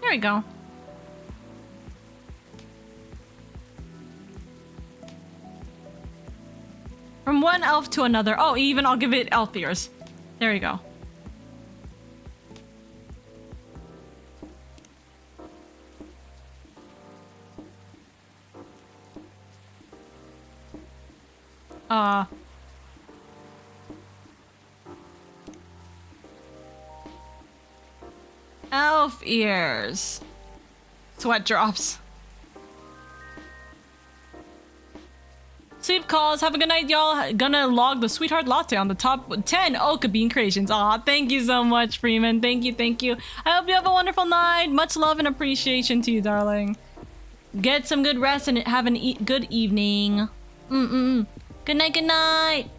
There we go. From one elf to another. Oh, even I'll give it elf ears. There you go. Elf ears. Sweat drops. Sleep calls. Have a good night, y'all. Gonna log the sweetheart latte on the top 10 Oka Bean creations. Aw, thank you so much, Freeman. Thank you, thank you. I hope you have a wonderful night. Much love and appreciation to you, darling. Get some good rest and have an good evening. Good night, good night.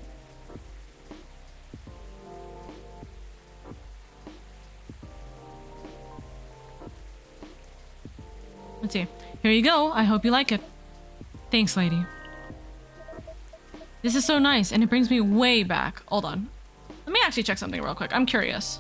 Let's see. Here you go. I hope you like it. Thanks, lady. This is so nice, and it brings me way back. Hold on. Let me actually check something real quick. I'm curious.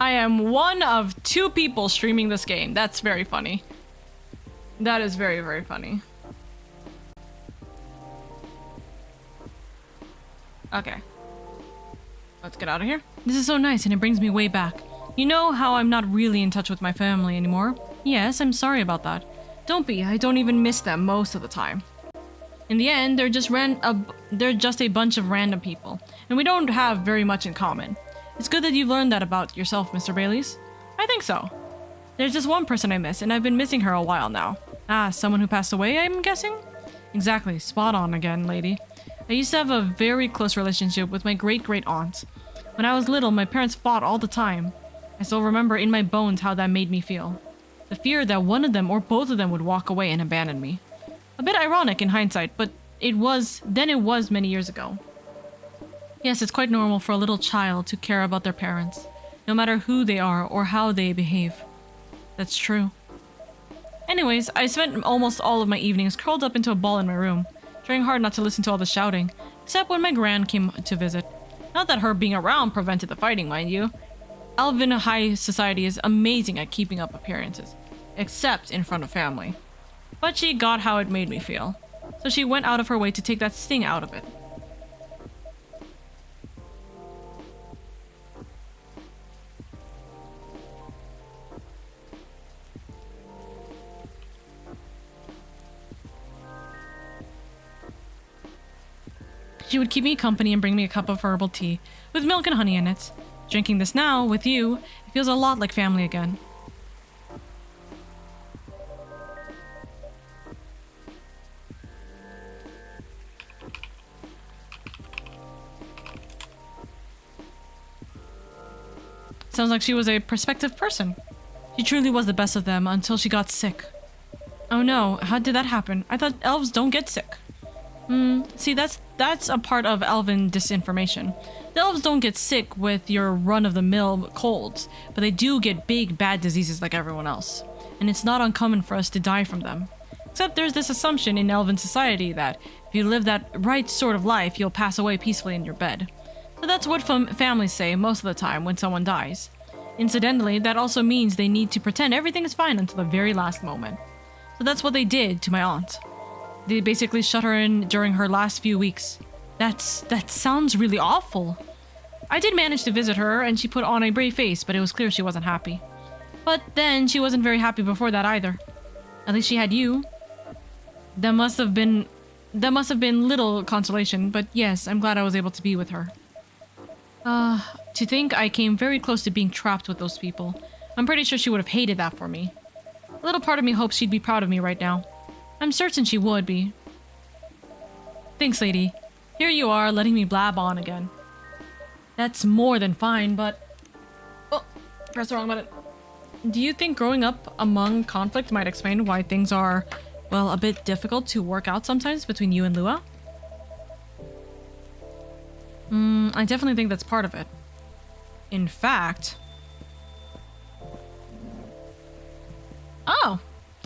I am one of 2 people streaming this game. That's very funny. That is very, very funny. Okay. Let's get out of here. This is so nice and it brings me way back. You know how I'm not really in touch with my family anymore? Yes, I'm sorry about that. Don't be. I don't even miss them most of the time. In the end, they're just a bunch of random people, and we don't have very much in common. It's good that you've learned that about yourself, Mr. Baileys. I think so. There's just one person I miss, and I've been missing her a while now. Ah, someone who passed away, I'm guessing? Exactly. Spot on again, lady. I used to have a very close relationship with my great-great-aunt. When I was little, my parents fought all the time. I still remember in my bones how that made me feel. The fear that one of them or both of them would walk away and abandon me. A bit ironic in hindsight, but it was many years ago. Yes, it's quite normal for a little child to care about their parents, no matter who they are or how they behave. That's true. Anyways, I spent almost all of my evenings curled up into a ball in my room, trying hard not to listen to all the shouting, except when my gran came to visit. Not that her being around prevented the fighting, mind you. Elven high society is amazing at keeping up appearances, except in front of family. But she got how it made me feel, so she went out of her way to take that sting out of it. She would keep me company and bring me a cup of herbal tea, with milk and honey in it. Drinking this now, with you, it feels a lot like family again. Sounds like she was a prospective person. She truly was the best of them until she got sick. Oh no, how did that happen? I thought elves don't get sick. See, that's a part of elven disinformation. The elves don't get sick with your run-of-the-mill colds, but they do get big, bad diseases like everyone else. And it's not uncommon for us to die from them. Except there's this assumption in elven society that if you live that right sort of life, you'll pass away peacefully in your bed. So that's what families say most of the time when someone dies. Incidentally, that also means they need to pretend everything is fine until the very last moment. So that's what they did to my aunt. They basically shut her in during her last few weeks. That sounds really awful. I did manage to visit her, and she put on a brave face, but it was clear she wasn't happy. But then she wasn't very happy before that either. At least she had you. That must have been little consolation, but yes, I'm glad I was able to be with her. To think I came very close to being trapped with those people. I'm pretty sure she would have hated that for me. A little part of me hopes she'd be proud of me right now. I'm certain she would be. Thanks, lady. Here you are, letting me blab on again. That's more than fine, but... Oh, press the wrong button. Do you think growing up among conflict might explain why things are, well, a bit difficult to work out sometimes between you and Lua? I definitely think that's part of it. In fact... Oh!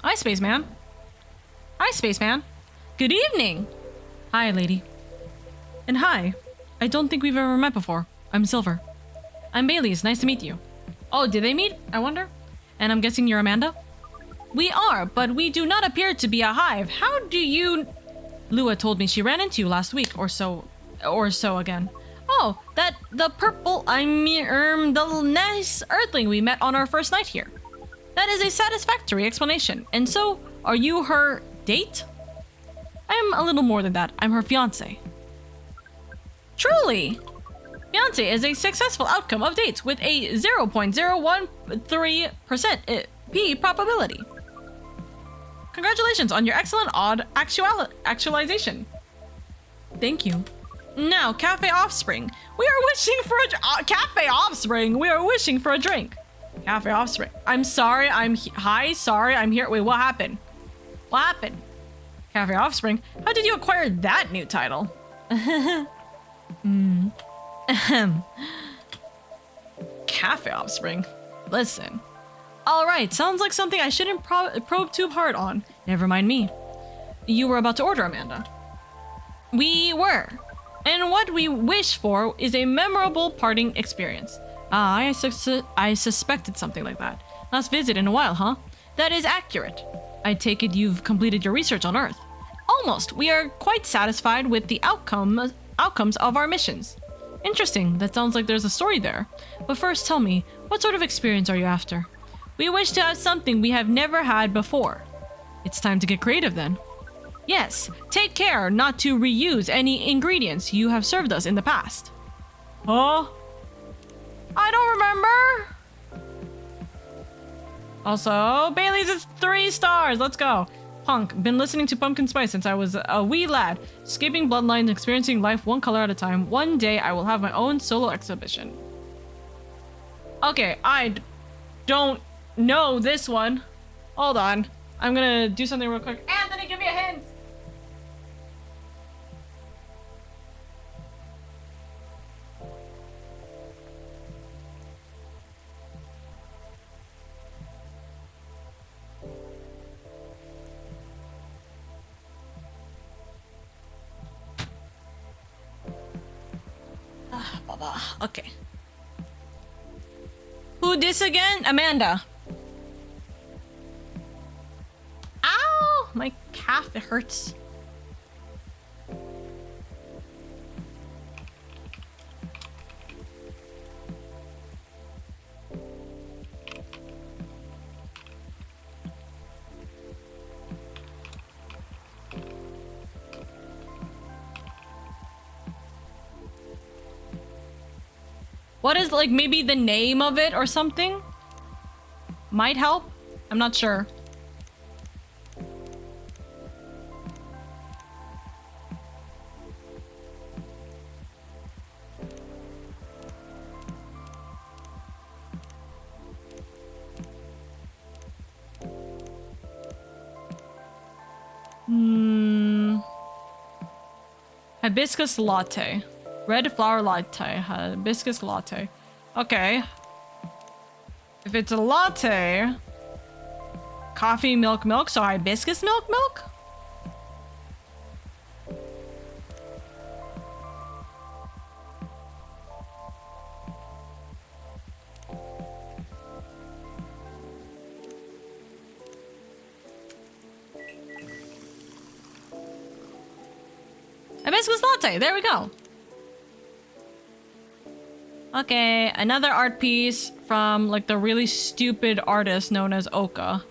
Hi, Spaceman. Hi, Spaceman. Good evening! Hi, lady. And hi. I don't think we've ever met before. I'm Silver. I'm Bailey. It's nice to meet you. Oh, did they meet? I wonder? And I'm guessing you're Amanda? We are, but we do not appear to be a hive. How do you... Lua told me she ran into you last week, or so again. Oh, the nice earthling we met on our first night here. That is a satisfactory explanation. And so, are you her date? I'm a little more than that. I'm her fiancé. Truly! Fiancé is a successful outcome of dates with a 0.013% P probability. Congratulations on your excellent odd actualization. Thank you. Now, Cafe Offspring. We are wishing for a Cafe Offspring. We are wishing for a drink. Cafe Offspring. I'm sorry. Hi. Sorry. I'm here. Wait. What happened? What happened? Cafe Offspring. How did you acquire that new title? Cafe Offspring. Listen. All right. Sounds like something I shouldn't probe too hard on. Never mind me. You were about to order, Amanda. We were. And what we wish for is a memorable parting experience. I suspected something like that. Last visit in a while, huh? That is accurate. I take it you've completed your research on Earth. Almost. We are quite satisfied with the outcomes of our missions. Interesting. That sounds like there's a story there. But first, tell me, what sort of experience are you after? We wish to have something we have never had before. It's time to get creative then. Yes, take care not to reuse any ingredients you have served us in the past. Huh? I don't remember. Also, Bailey's is 3 stars. Let's go. Punk. Been listening to Pumpkin Spice since I was a wee lad. Skipping bloodlines, experiencing life one color at a time. One day I will have my own solo exhibition. Okay, I don't know this one. Hold on. I'm gonna do something real quick. Anthony, give me a hint. Okay. Who this again? Amanda. Ow! My calf, it hurts. What is, like, maybe the name of it or something? Might help? I'm not sure. Hibiscus latte. Red flower latte. Hibiscus latte. Okay. If it's a latte... Coffee, milk, milk. So hibiscus milk, milk? Hibiscus latte, there we go. Okay, another art piece from like the really stupid artist known as Oka.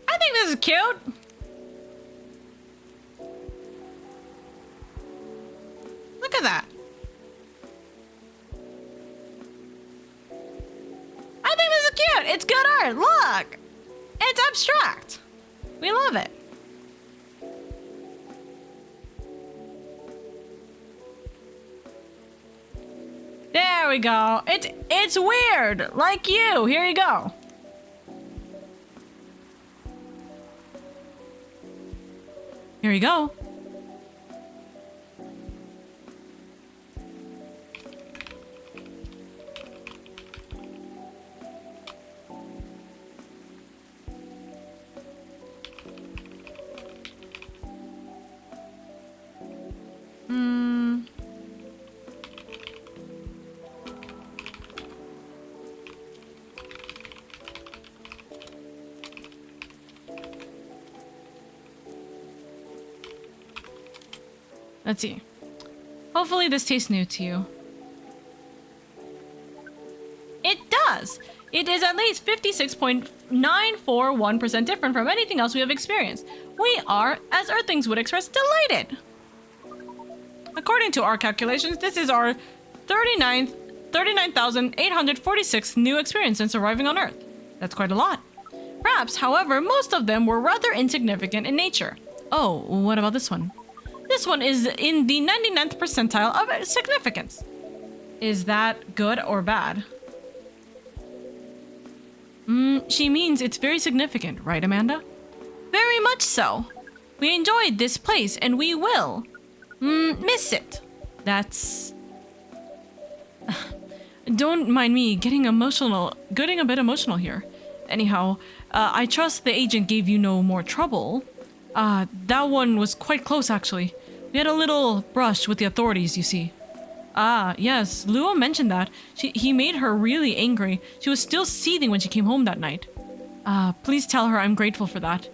I think this is cute. Look at that. I think this is cute. It's good art. Look. It's abstract. We love it. There we go. It's weird. Like you. Here you go. Here you go. Let's see. Hopefully this tastes new to you. It does! It is at least 56.941% different from anything else we have experienced. We are, as Earthlings would express, delighted! According to our calculations, this is our 39,846th new experience since arriving on Earth. That's quite a lot. Perhaps, however, most of them were rather insignificant in nature. Oh, what about this one? This one is in the 99th percentile of significance. Is that good or bad? She means it's very significant, right, Amanda? Very much so. We enjoyed this place and we will miss it. That's... Don't mind me getting a bit emotional here. Anyhow, I trust the agent gave you no more trouble. That one was quite close, actually. We had a little brush with the authorities, you see. Ah, yes, Lua mentioned that. He made her really angry. She was still seething when she came home that night. Please tell her I'm grateful for that.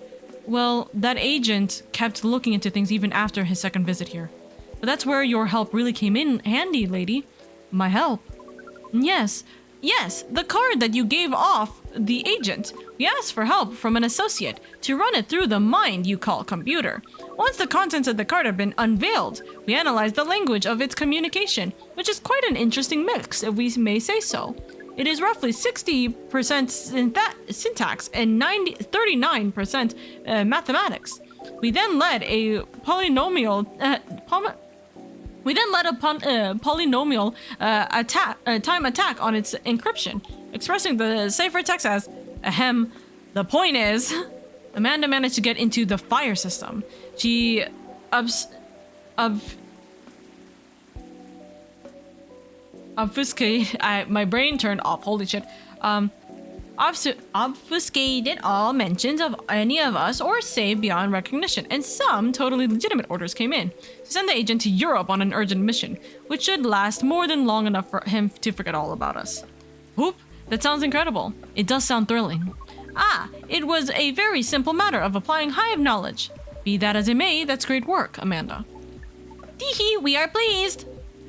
Well, that agent kept looking into things even after his second visit here. But that's where your help really came in handy, lady. My help? Yes, the card that you gave off the agent. We asked for help from an associate to run it through the mind you call computer. Once the contents of the card have been unveiled, we analyzed the language of its communication, which is quite an interesting mix, if we may say so. It is roughly 60% syntax and 39% mathematics. We then led a polynomial time attack on its encryption, expressing the ciphertext as ahem. The point is, Amanda managed to get into the fire system. She My brain turned off. Holy shit. Obfuscated all mentions of any of us or saved beyond recognition, and some totally legitimate orders came in to send the agent to Europe on an urgent mission, which should last more than long enough for him to forget all about us. Whoop, that sounds incredible. It does sound thrilling. It was a very simple matter of applying hive knowledge. Be that as it may, that's great work, Amanda. Teehee, we are pleased.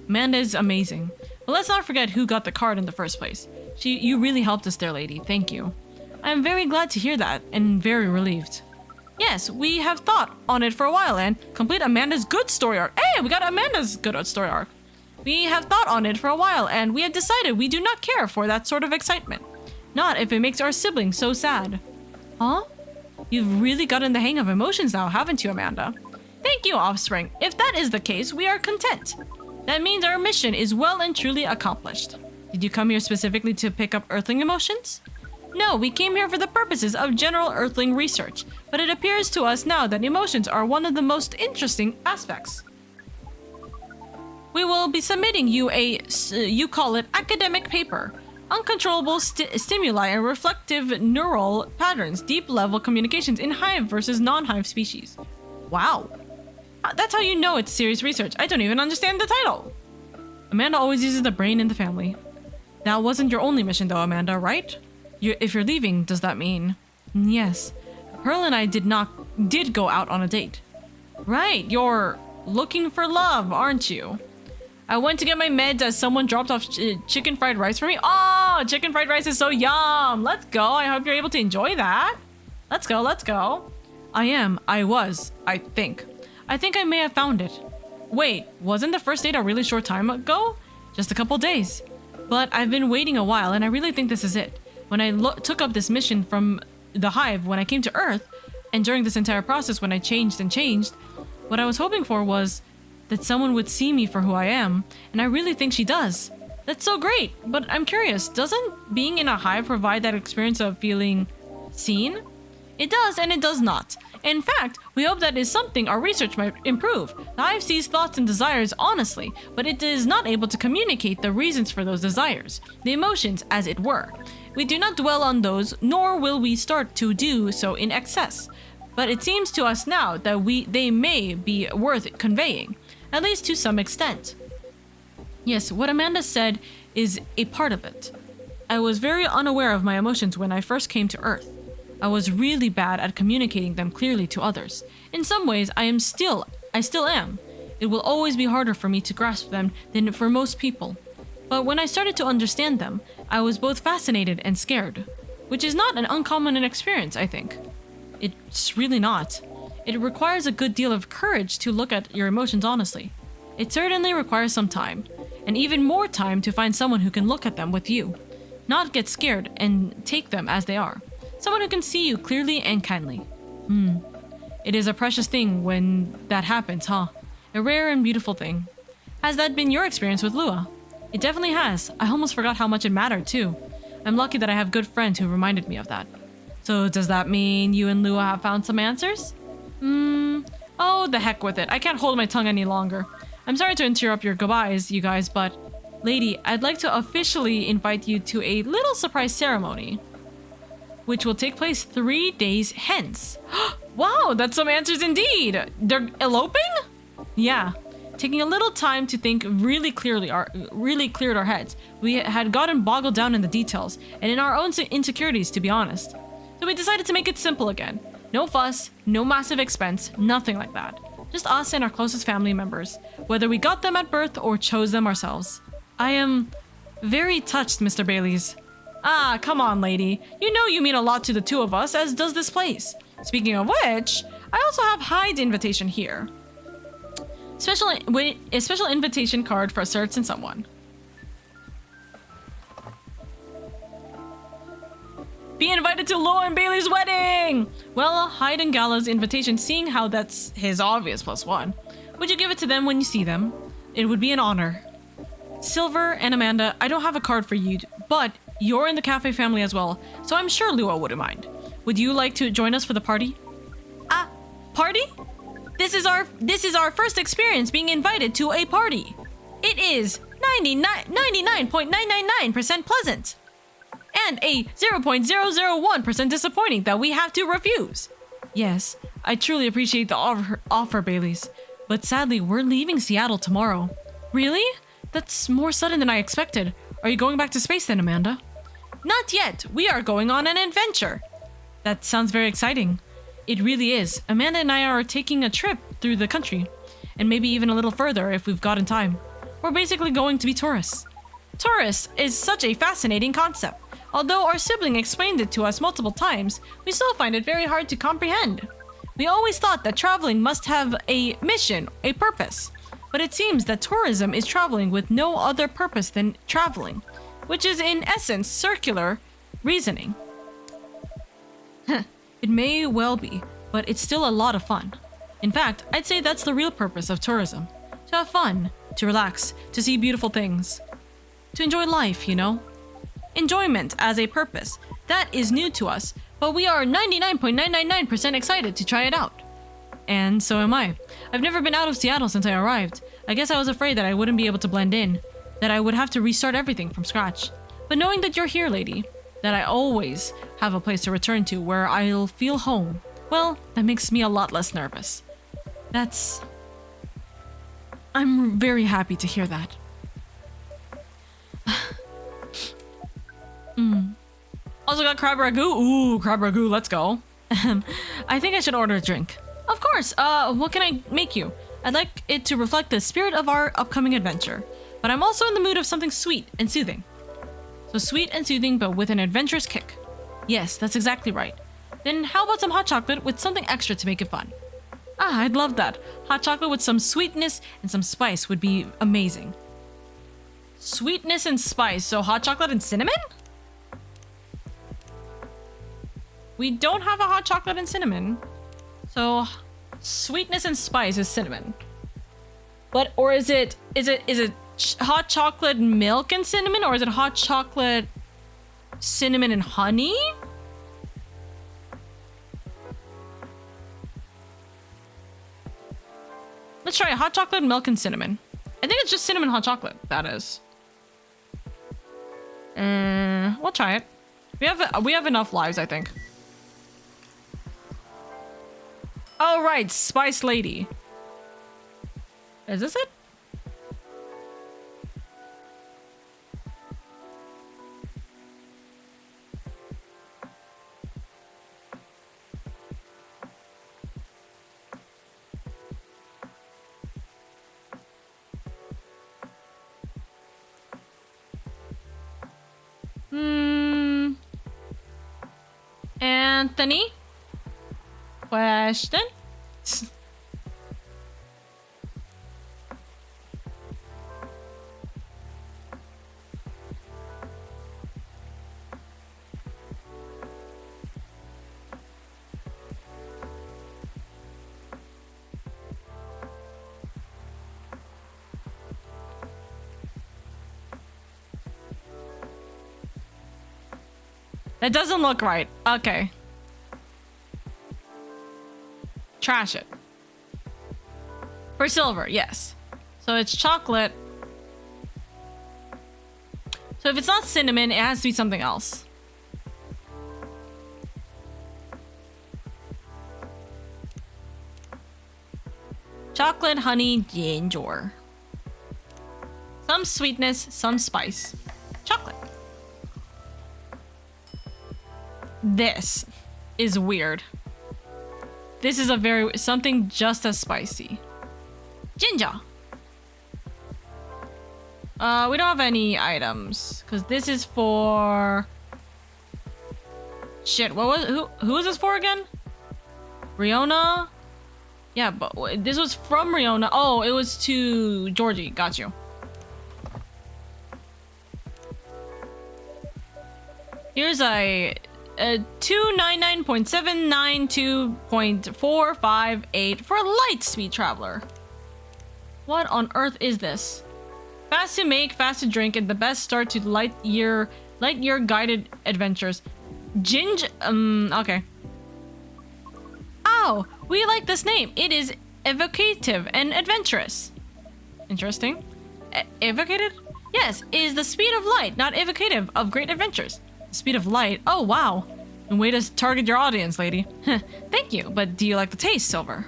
Amanda is amazing. But let's not forget who got the card in the first place. You really helped us there, lady. Thank you. I am very glad to hear that, and very relieved. Yes, we have thought on it for a while, and complete Amanda's good story arc. Hey, we got Amanda's good story arc. We have thought on it for a while, and we have decided we do not care for that sort of excitement. Not if it makes our siblings so sad. Huh? You've really gotten the hang of emotions now, haven't you, Amanda? Thank you, Offspring. If that is the case, we are content. That means our mission is well and truly accomplished. Did you come here specifically to pick up Earthling emotions? No, we came here for the purposes of general Earthling research, but it appears to us now that emotions are one of the most interesting aspects. We will be submitting you you call it academic paper. Uncontrollable stimuli and reflective neural patterns, deep-level communications in hive versus non-hive species. Wow. That's how you know it's serious research. I don't even understand the title. Amanda always uses the brain in the family. That wasn't your only mission though, Amanda, right? If you're leaving, does that mean... Yes. Pearl and I did go out on a date. Right, you're looking for love, aren't you? I went to get my meds as someone dropped off chicken fried rice for me. Oh, chicken fried rice is so yum. Let's go. I hope you're able to enjoy that. Let's go, let's go. I think. I think I may have found it. Wait, wasn't the first date a really short time ago? Just a couple days. But I've been waiting a while, and I really think this is it. When I took up this mission from the hive, when I came to Earth, and during this entire process when I changed, what I was hoping for was that someone would see me for who I am, and I really think she does. That's so great, but I'm curious, doesn't being in a hive provide that experience of feeling seen? It does, and it does not. In fact, we hope that is something our research might improve. The hive sees thoughts and desires honestly, but it is not able to communicate the reasons for those desires, the emotions, as it were. We do not dwell on those, nor will we start to do so in excess. But it seems to us now that they may be worth conveying, at least to some extent. Yes, what Amanda said is a part of it. I was very unaware of my emotions when I first came to Earth. I was really bad at communicating them clearly to others. In some ways, I still am. It will always be harder for me to grasp them than for most people. But when I started to understand them, I was both fascinated and scared, which is not an uncommon experience, I think. It's really not. It requires a good deal of courage to look at your emotions honestly. It certainly requires some time, and even more time to find someone who can look at them with you, not get scared and take them as they are. Someone who can see you clearly and kindly. It is a precious thing when that happens, huh? A rare and beautiful thing. Has that been your experience with Lua? It definitely has. I almost forgot how much it mattered, too. I'm lucky that I have good friends who reminded me of that. So does that mean you and Lua have found some answers? Oh, the heck with it. I can't hold my tongue any longer. I'm sorry to interrupt your goodbyes, you guys, but... Lady, I'd like to officially invite you to a little surprise ceremony, which will take place 3 days hence. Wow, that's some answers indeed! They're eloping? Yeah. Taking a little time to think really cleared our heads. We had gotten boggled down in the details, and in our own insecurities, to be honest. So we decided to make it simple again. No fuss, no massive expense, nothing like that. Just us and our closest family members, whether we got them at birth or chose them ourselves. I am very touched, Mr. Baileys. Ah, come on, lady. You know you mean a lot to the two of us, as does this place. Speaking of which, I also have Hyde's invitation here. A special invitation card for a certain someone. Be invited to Lua and Bailey's wedding! Well, Hyde and Gala's invitation, seeing how that's his obvious +1. Would you give it to them when you see them? It would be an honor. Silver and Amanda, I don't have a card for you, but you're in the cafe family as well, so I'm sure Lua wouldn't mind. Would you like to join us for the party? Party? This is our first experience being invited to a party. It is 99.999% pleasant, and a 0.001% disappointing that we have to refuse. Yes, I truly appreciate the offer, Baileys, but sadly, we're leaving Seattle tomorrow. Really? That's more sudden than I expected. Are you going back to space then, Amanda? Not yet. We are going on an adventure. That sounds very exciting. It really is. Amanda and I are taking a trip through the country, and maybe even a little further if we've gotten time. We're basically going to be tourists. Tourists is such a fascinating concept. Although our sibling explained it to us multiple times, we still find it very hard to comprehend. We always thought that traveling must have a mission, a purpose. But it seems that tourism is traveling with no other purpose than traveling, which is in essence circular reasoning. It may well be, but it's still a lot of fun. In fact, I'd say that's the real purpose of tourism. To have fun, to relax, to see beautiful things. To enjoy life, you know? Enjoyment as a purpose. That is new to us, but we are 99.999% excited to try it out. And so am I. I've never been out of Seattle since I arrived. I guess I was afraid that I wouldn't be able to blend in, that I would have to restart everything from scratch. But knowing that you're here, lady, that I always have a place to return to where I'll feel home, well, that makes me a lot less nervous. I'm very happy to hear that. Also got crab ragu. Ooh, crab ragu, let's go. I think I should order a drink. Of course, what can I make you? I'd like it to reflect the spirit of our upcoming adventure, but I'm also in the mood of something sweet and soothing. So sweet and soothing, but with an adventurous kick. Yes, that's exactly right. Then how about some hot chocolate with something extra to make it fun? Ah, I'd love that. Hot chocolate with some sweetness and some spice would be amazing. Sweetness and spice, so hot chocolate and cinnamon? We don't have a hot chocolate and cinnamon. So sweetness and spice is cinnamon. But, or is it hot chocolate milk and cinnamon, or is it hot chocolate cinnamon and honey? Let's try hot chocolate, milk, and cinnamon. I think it's just cinnamon hot chocolate, that is. We'll try it. We have enough lives, I think. Oh, right, Spice Lady. Is this it? Anthony? Question? That doesn't look right. Okay. Trash it. For silver, yes. So it's chocolate. So if it's not cinnamon, it has to be something else. Chocolate, honey, ginger. Some sweetness, some spice. Chocolate. This is weird. This is something just as spicy. Ginger. We don't have any items because this is for. Shit. Who is this for again? Riona. Yeah, but this was from Riona. Oh, it was to Georgie. Got you. Here's a 299.792.458 for a light speed traveler. What on earth is this? Fast to make, fast to drink, and the best start to light year guided adventures. Okay. Oh, we like this name. It is evocative and adventurous. Interesting. Evocated? Yes, is the speed of light not evocative of great adventures? The speed of light? Oh, wow. And way to target your audience, lady. Thank you, but do you like the taste, Silver?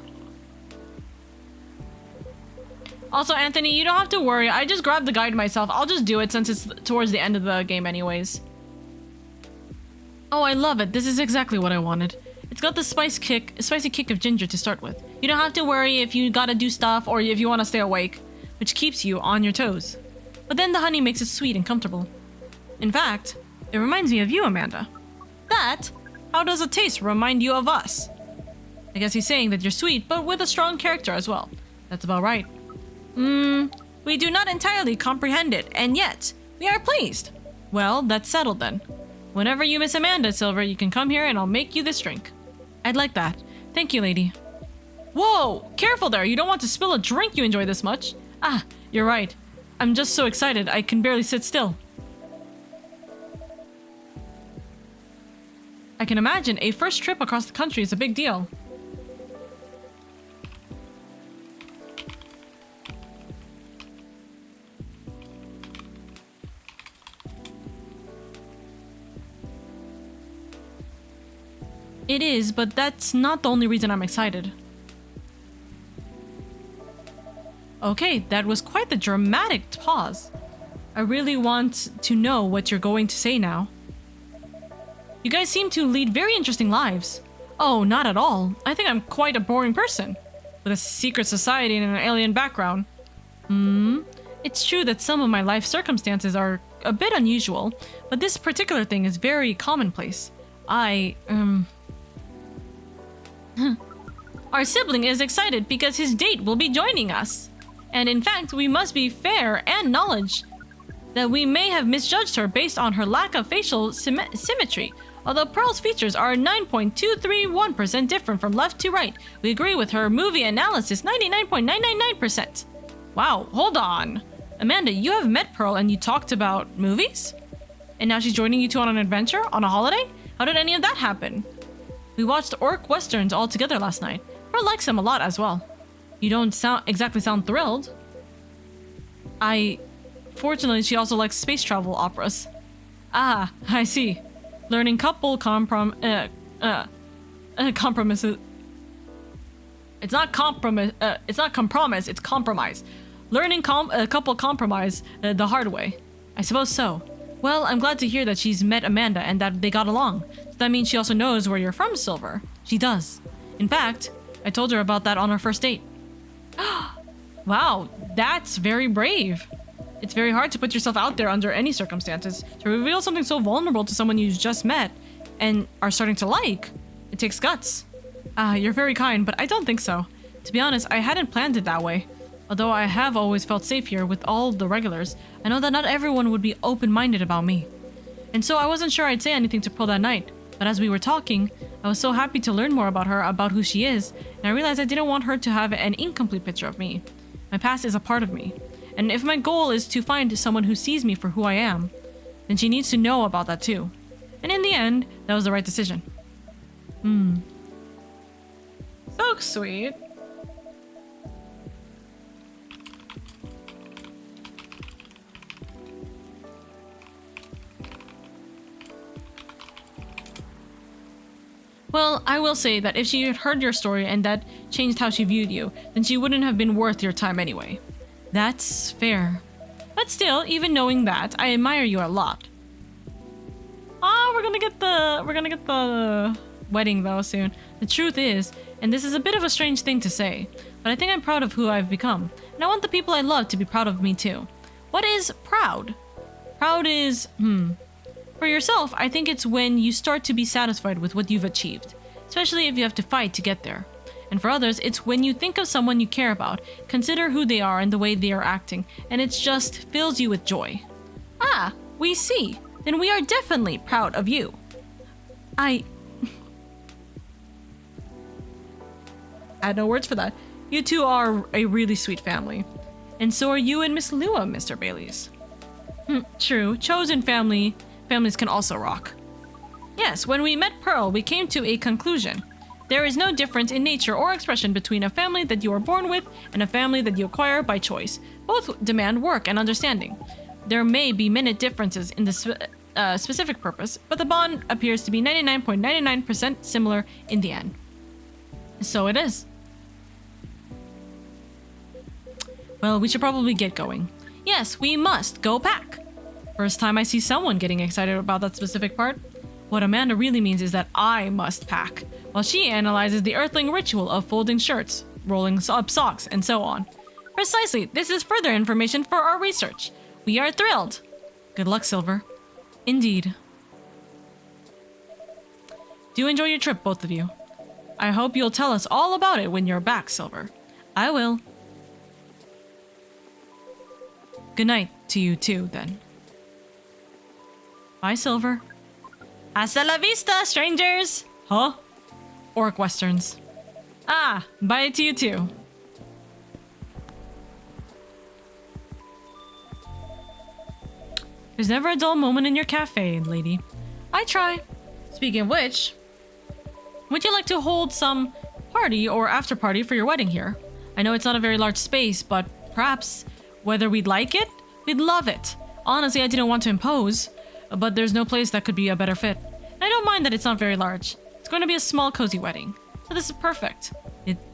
Also, Anthony, you don't have to worry. I just grabbed the guide myself. I'll just do it since it's towards the end of the game anyways. Oh, I love it. This is exactly what I wanted. It's got the spicy kick of ginger to start with. You don't have to worry if you gotta do stuff or if you want to stay awake, which keeps you on your toes. But then the honey makes it sweet and comfortable. In fact, it reminds me of you, Amanda. That? How does a taste remind you of us? I guess he's saying that you're sweet, but with a strong character as well. That's about right. We do not entirely comprehend it, and yet, we are pleased. Well, that's settled then. Whenever you miss Amanda, Silver, you can come here and I'll make you this drink. I'd like that. Thank you, lady. Whoa! Careful there, you don't want to spill a drink you enjoy this much. Ah, you're right. I'm just so excited, I can barely sit still. I can imagine a first trip across the country is a big deal. It is, but that's not the only reason I'm excited. Okay, that was quite the dramatic pause. I really want to know what you're going to say now. You guys seem to lead very interesting lives. Oh, not at all. I think I'm quite a boring person. With a secret society and an alien background. It's true that some of my life circumstances are a bit unusual, but this particular thing is very commonplace. Our sibling is excited because his date will be joining us. And in fact, we must be fair and acknowledge that we may have misjudged her based on her lack of facial symmetry. Although Pearl's features are 9.231% different from left to right, we agree with her movie analysis 99.999%. Wow, hold on. Amanda, you have met Pearl and you talked about movies? And now she's joining you two on an adventure? On a holiday? How did any of that happen? We watched Orc Westerns all together last night. Pearl likes them a lot as well. You don't exactly sound thrilled. Fortunately, she also likes space travel operas. Ah, I see. Learning couple compromises. It's not compromise. It's not compromise. It's compromise. Learning couple compromise the hard way. I suppose so. Well, I'm glad to hear that she's met Amanda and that they got along. So that means she also knows where you're from, Silver. She does. In fact, I told her about that on our first date. Wow, that's very brave. It's very hard to put yourself out there under any circumstances. To reveal something so vulnerable to someone you've just met and are starting to like. It takes guts. You're very kind, but I don't think so. To be honest, I hadn't planned it that way. Although I have always felt safe here with all the regulars, I know that not everyone would be open-minded about me. And so I wasn't sure I'd say anything to Pearl that night. But as we were talking, I was so happy to learn more about her, about who she is, and I realized I didn't want her to have an incomplete picture of me. My past is a part of me. And if my goal is to find someone who sees me for who I am, then she needs to know about that too. And in the end, that was the right decision. So sweet. Well, I will say that if she had heard your story and that changed how she viewed you, then she wouldn't have been worth your time anyway. That's fair. But still, even knowing that, I admire you a lot. We're gonna get the wedding though soon. The truth is, and this is a bit of a strange thing to say, but I think I'm proud of who I've become, and I want the people I love to be proud of me too. What is proud? Proud is, For yourself, I think it's when you start to be satisfied with what you've achieved, especially if you have to fight to get there. And for others, it's when you think of someone you care about, consider who they are and the way they are acting, and it just fills you with joy. Ah, we see. Then we are definitely proud of you. I had no words for that. You two are a really sweet family. And so are you and Miss Lua, Mr. Baileys. True, chosen families can also rock. Yes, when we met Pearl, we came to a conclusion. There is no difference in nature or expression between a family that you are born with and a family that you acquire by choice. Both demand work and understanding. there may be minute differences in the specific purpose, but the bond appears to be 99.99% similar in the end. So it is. Well, we should probably get going. Yes, we must go pack. First time I see someone getting excited about that specific part. What Amanda really means is that I must pack, while she analyzes the Earthling ritual of folding shirts, rolling up socks, and so on. Precisely, this is further information for our research. We are thrilled. Good luck, Silver. Indeed. Do enjoy your trip, both of you. I hope you'll tell us all about it when you're back, Silver. I will. Good night to you too, then. Bye, Silver. Hasta la vista, strangers! Huh? Orc westerns. Ah, bye to you too. There's never a dull moment in your cafe, lady. I try. Speaking of which, would you like to hold some party or after party for your wedding here? I know it's not a very large space, but perhaps whether we'd like it, we'd love it. Honestly, I didn't want to impose, but there's no place that could be a better fit. And I don't mind that it's not very large. It's going to be a small, cozy wedding. So this is perfect.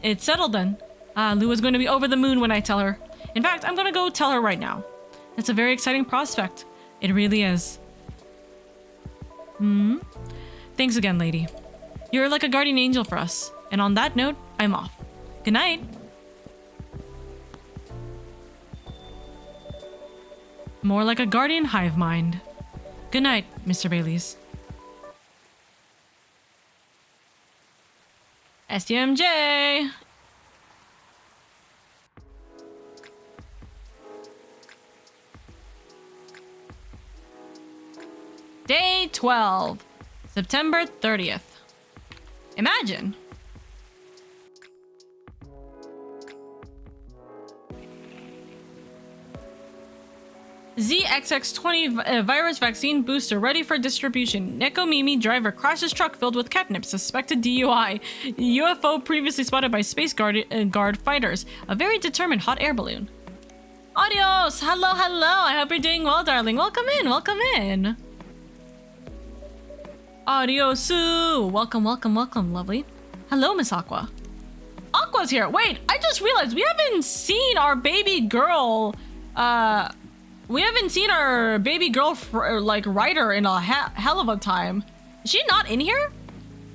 It's settled then. Lou is going to be over the moon when I tell her. In fact, I'm going to go tell her right now. It's a very exciting prospect. It really is. Thanks again, lady. You're like a guardian angel for us. And on that note, I'm off. Good night. More like a guardian hive mind. Good night, Mr. Baileys. STMJ! Day 12, September 30th. Imagine. ZXX20 virus vaccine booster ready for distribution. Neko Mimi driver crashes truck filled with catnip. Suspected DUI. UFO previously spotted by Space Guard fighters. A very determined hot air balloon. Adios! Hello, hello! I hope you're doing well, darling. Welcome in, welcome in. Adiosu! Welcome, welcome, welcome, lovely. Hello, Miss Aqua. Aqua's here! Wait, I just realized we haven't seen our baby girl, we haven't seen our baby girl, like, writer in a hell of a time. Is she not in here?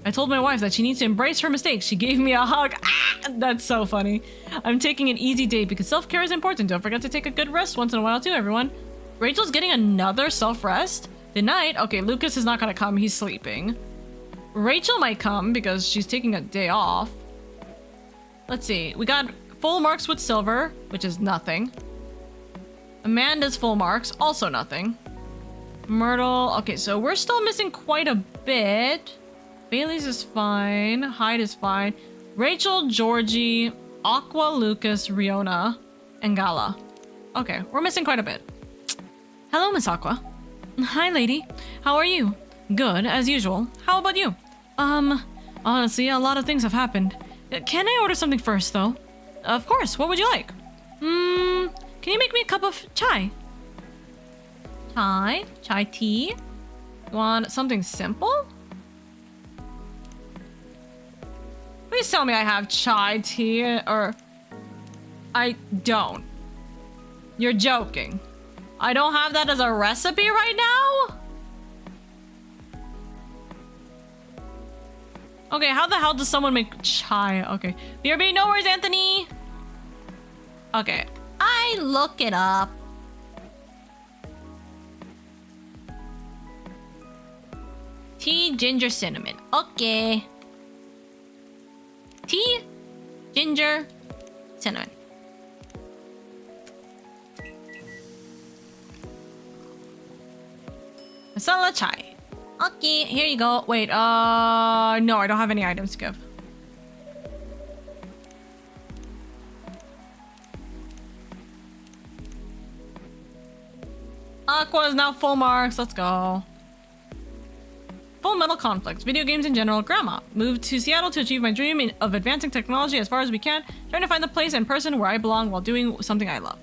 I told my wife that she needs to embrace her mistakes. She gave me a hug. Ah, that's so funny. I'm taking an easy day because self-care is important. Don't forget to take a good rest once in a while too, everyone. Rachel's getting another self-rest? Good night. Okay, Lucas is not gonna come. He's sleeping. Rachel might come because she's taking a day off. Let's see. We got full marks with Silver, which is nothing. Amanda's full marks, also nothing. Myrtle. Okay, so we're still missing quite a bit. Bailey's is fine. Hyde is fine. Rachel, Georgie, Aqua, Lucas, Riona, and Gala. Okay, we're missing quite a bit. Hello, Miss Aqua. Hi, lady. How are you? Good, as usual. How about you? Honestly, a lot of things have happened. Can I order something first, though? Of course. What would you like? Can you make me a cup of chai? Chai? Chai tea? You want something simple? Please tell me I have chai tea, or... I don't. You're joking. I don't have that as a recipe right now? Okay, how the hell does someone make chai? Okay. BRB, no worries, Anthony! Okay. I look it up. Tea, ginger, cinnamon. Okay. Tea, ginger, cinnamon. Masala chai. Okay, here you go. Wait, no, I don't have any items to give. Aqua is now full marks. Let's go. Full Metal Conflict. Video games in general. Grandma. Moved to Seattle to achieve my dream of advancing technology as far as we can. Trying to find the place and person where I belong while doing something I love.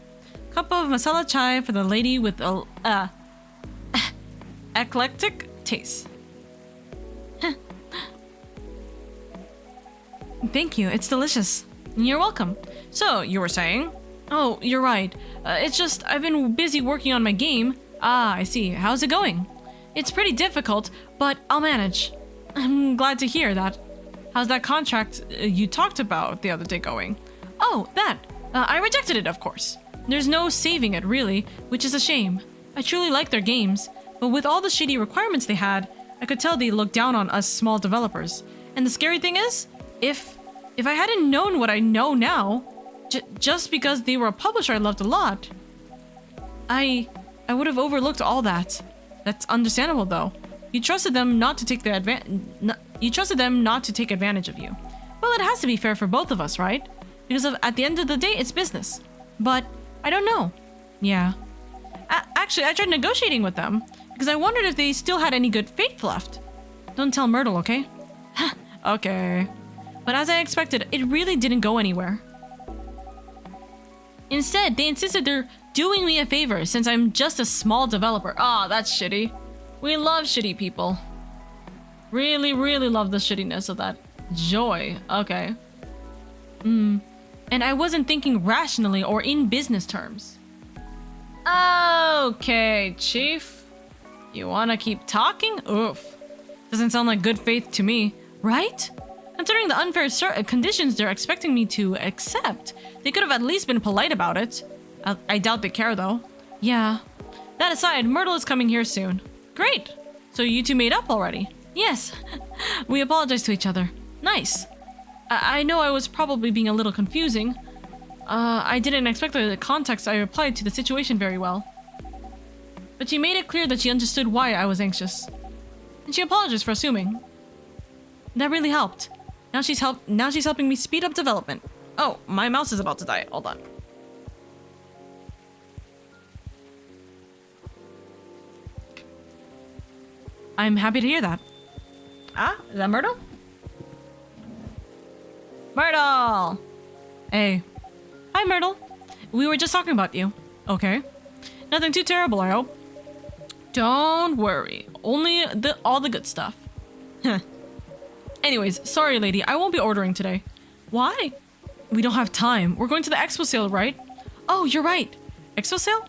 Cup of masala chai for the lady with a eclectic taste. Thank you, it's delicious. You're welcome. So, you were saying? Oh, you're right. It's just, I've been busy working on my game. Ah, I see. How's it going? It's pretty difficult, but I'll manage. I'm glad to hear that. How's that contract you talked about the other day going? Oh, that. I rejected it, of course. There's no saving it, really, which is a shame. I truly like their games, but with all the shitty requirements they had, I could tell they looked down on us small developers. And the scary thing is, if I hadn't known what I know now, just because they were a publisher I loved a lot, I would have overlooked all that. That's understandable, though. You trusted them not to take advantage of you. Well, it has to be fair for both of us, right? Because at the end of the day, it's business. But I don't know. Yeah. Actually, I tried negotiating with them because I wondered if they still had any good faith left. Don't tell Myrtle, okay? Okay. But as I expected, it really didn't go anywhere. Instead, they insisted they're doing me a favor since I'm just a small developer. Ah, that's shitty. We love shitty people. Really, really love the shittiness of that. Joy. Okay. And I wasn't thinking rationally or in business terms. Okay, Chief. You wanna keep talking? Oof. Doesn't sound like good faith to me, right? Considering the unfair conditions they're expecting me to accept, they could have at least been polite about it. I doubt they care, though. Yeah. That aside, Myrtle is coming here soon. Great. So you two made up already? Yes. We apologized to each other. Nice. I know I was probably being a little confusing. I didn't expect the context I applied to the situation very well. But she made it clear that she understood why I was anxious. And she apologized for assuming. That really helped. Now she's helping me speed up development. Oh, my mouse is about to die. Hold on. I'm happy to hear that. Ah, is that Myrtle? Myrtle! Hey. Hi, Myrtle. We were just talking about you. Okay. Nothing too terrible, I hope. Don't worry. Only all the good stuff. Anyways, sorry, lady. I won't be ordering today. Why? We don't have time. We're going to the expo sale, right? Oh, you're right. Expo sale?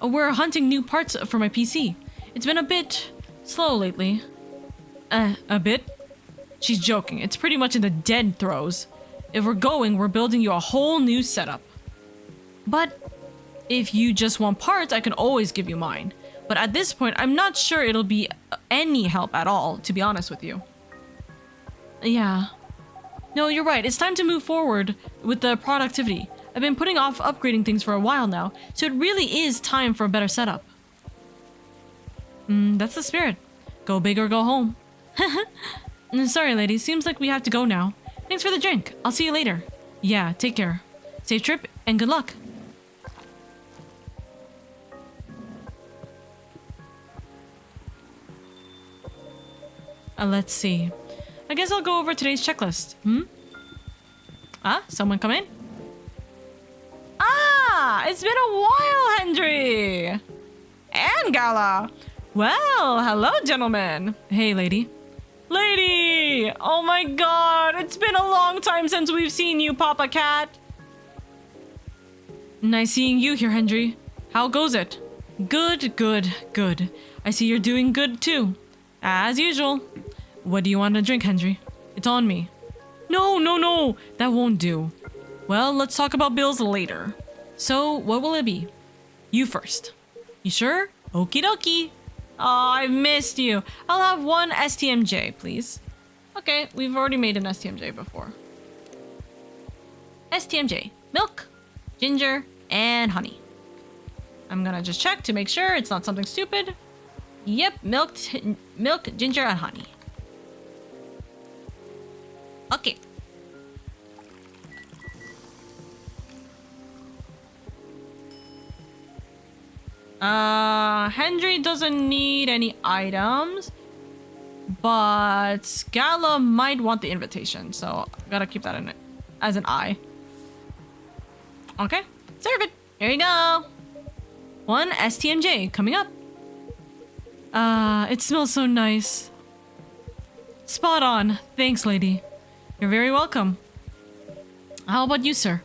Oh, we're hunting new parts for my PC. It's been a bit slow lately. A bit? She's joking. It's pretty much in the dead throes. If we're going, we're building you a whole new setup. But if you just want parts, I can always give you mine. But at this point, I'm not sure it'll be any help at all, to be honest with you. Yeah. No, you're right. It's time to move forward with the productivity. I've been putting off upgrading things for a while now, so it really is time for a better setup. That's the spirit. Go big or go home. Sorry, lady. Seems like we have to go now. Thanks for the drink. I'll see you later. Yeah, take care. Safe trip and good luck. Let's see. I guess I'll go over today's checklist. Ah, someone come in? Ah, it's been a while, Hendry! And Gala! Well, hello, gentlemen. Hey, lady. Lady! Oh my god, it's been a long time since we've seen you, Papa Cat. Nice seeing you here, Hendry. How goes it? Good, good, good. I see you're doing good, too. As usual. What do you want to drink, Hendry? It's on me. No, no, no! That won't do. Well, let's talk about bills later. So, what will it be? You first. You sure? Okie dokie. Oh, I missed you. I'll have one STMJ, please. Okay, we've already made an STMJ before. STMJ. Milk, ginger, and honey. I'm gonna just check to make sure it's not something stupid. Yep, milk, ginger, and honey. Okay. Hendry doesn't need any items, but Scala might want the invitation, so gotta keep that in it as an eye. Okay, serve it. Here you go. One STMJ coming up. It smells so nice. Spot on. Thanks, lady. You're very welcome. How about you, sir?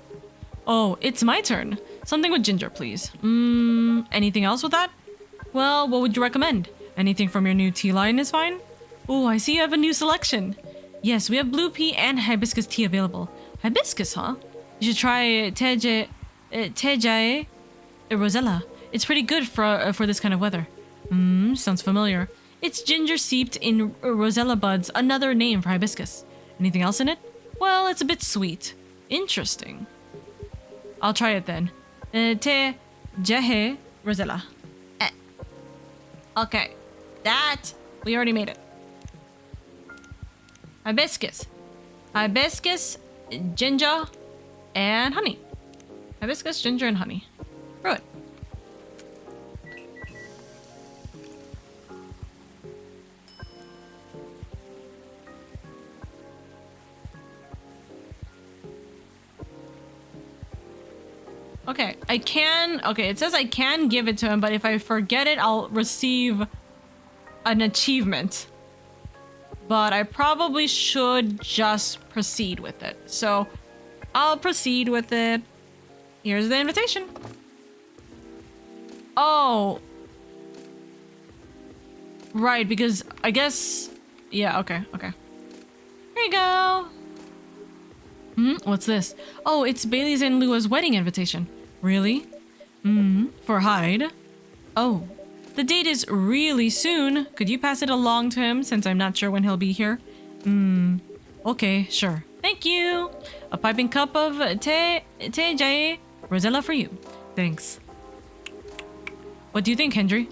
Oh, it's my turn. Something with ginger, please. Anything else with that? Well, what would you recommend? Anything from your new tea line is fine? Oh, I see you have a new selection. Yes, we have blue tea and hibiscus tea available. Hibiscus, huh? You should try Tejae Rosella. It's pretty good for this kind of weather. Sounds familiar. It's ginger steeped in rosella buds, another name for hibiscus. Anything else in it? Well, it's a bit sweet. Interesting. I'll try it then. Tejae Rosella. Okay. We already made it. Hibiscus. Hibiscus, ginger, and honey. Hibiscus, ginger, and honey. Brew it. Okay, it says I can give it to him, but if I forget it, I'll receive an achievement. But I probably should just proceed with it. So, I'll proceed with it. Here's the invitation. Oh. Right, because I guess... Yeah, okay. Here you go. What's this? Oh, it's Bailey's and Lua's wedding invitation. Really? For Hyde? Oh. The date is really soon. Could you pass it along to him since I'm not sure when he'll be here? Okay, sure. Thank you. A piping cup of Tejae Rosella for you. Thanks. What do you think, Hendry?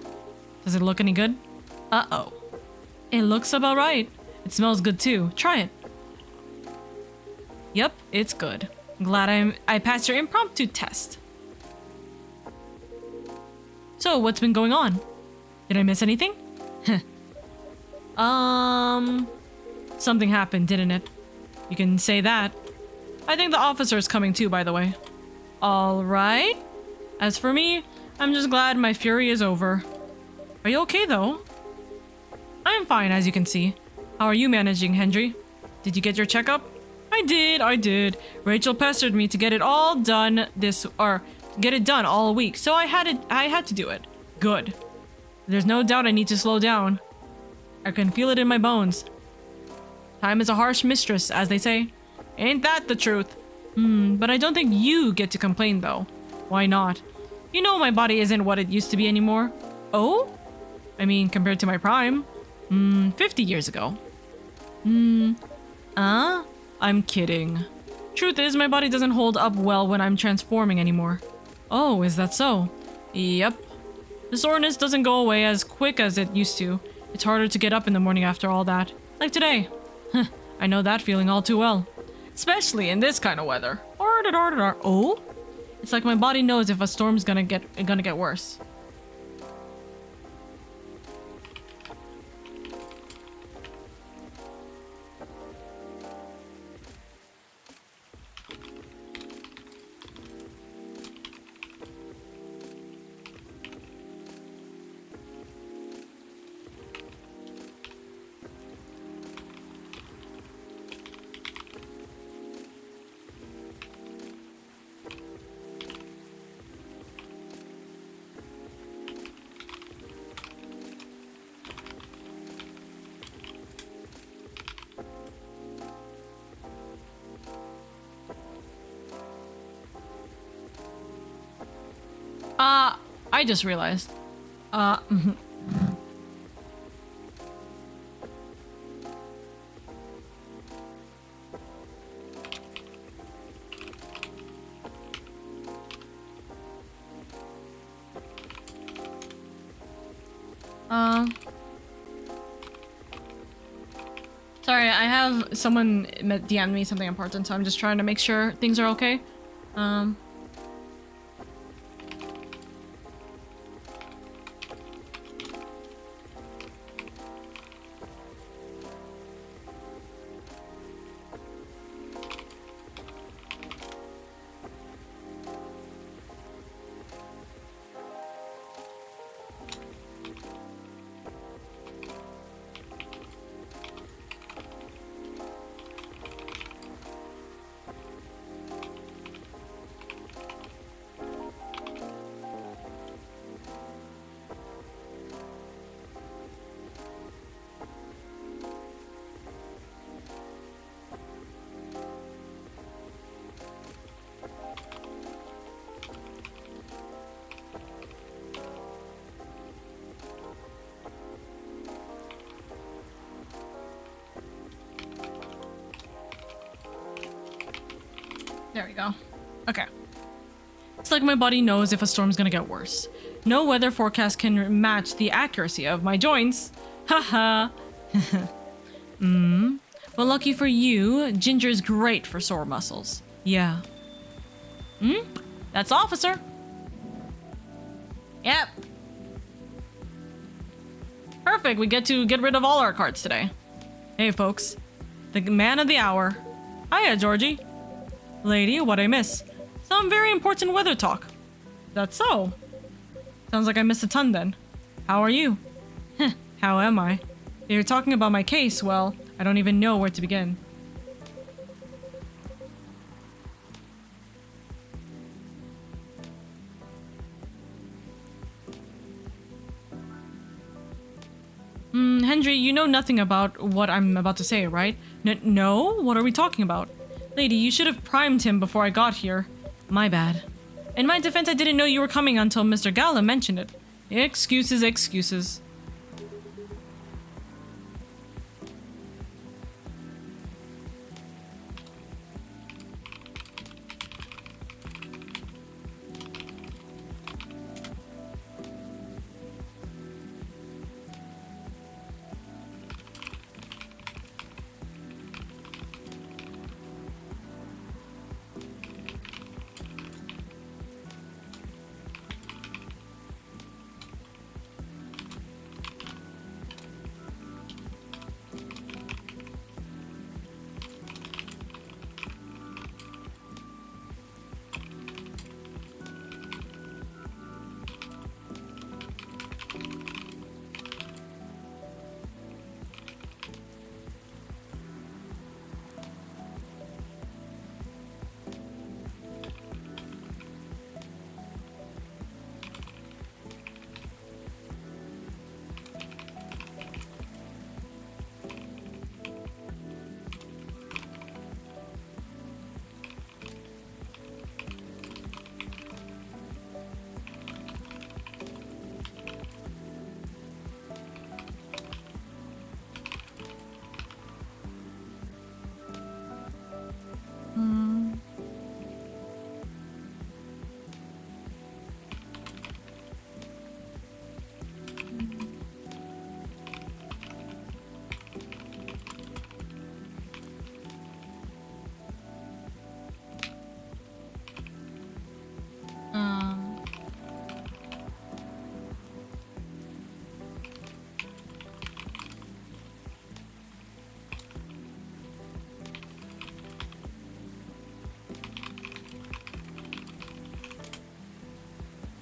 Does it look any good? Uh-oh. It looks about right. It smells good too. Try it. Yep, it's good. Glad I passed your impromptu test. So, what's been going on? Did I miss anything? Something happened, didn't it? You can say that. I think the officer's coming too, by the way. Alright. As for me, I'm just glad my fury is over. Are you okay, though? I'm fine, as you can see. How are you managing, Hendry? Did you get your checkup? I did. Rachel pestered me to get it all done get it done all week, so I had to do it. Good. There's no doubt I need to slow down. I can feel it in my bones. Time is a harsh mistress, as they say. Ain't that the truth? But I don't think you get to complain, though. Why not? You know my body isn't what it used to be anymore. Oh? I mean, compared to my prime. 50 years ago. I'm kidding. Truth is, my body doesn't hold up well when I'm transforming anymore. Oh, is that so? Yep. The soreness doesn't go away as quick as it used to. It's harder to get up in the morning after all that. Like today. I know that feeling all too well. Especially in this kind of weather. Oh? It's like my body knows if a storm's gonna get worse. I just realized. Sorry, I have someone DM me something important, so I'm just trying to make sure things are okay. There we go. Okay. It's like my body knows if a storm's gonna get worse. No weather forecast can match the accuracy of my joints. Haha. Well, lucky for you, ginger is great for sore muscles. Yeah. That's officer. Yep. Perfect, we get to get rid of all our cards today. Hey folks, the man of the hour. Hiya, Georgie. Lady, what I miss? Some very important weather talk. That's so. Sounds like I missed a ton then. How are you? How am I? If you're talking about my case, well, I don't even know where to begin. Henry, you know nothing about what I'm about to say, right? No? What are we talking about? Lady, you should have primed him before I got here. My bad. In my defense, I didn't know you were coming until Mr. Gala mentioned it. Excuses, excuses.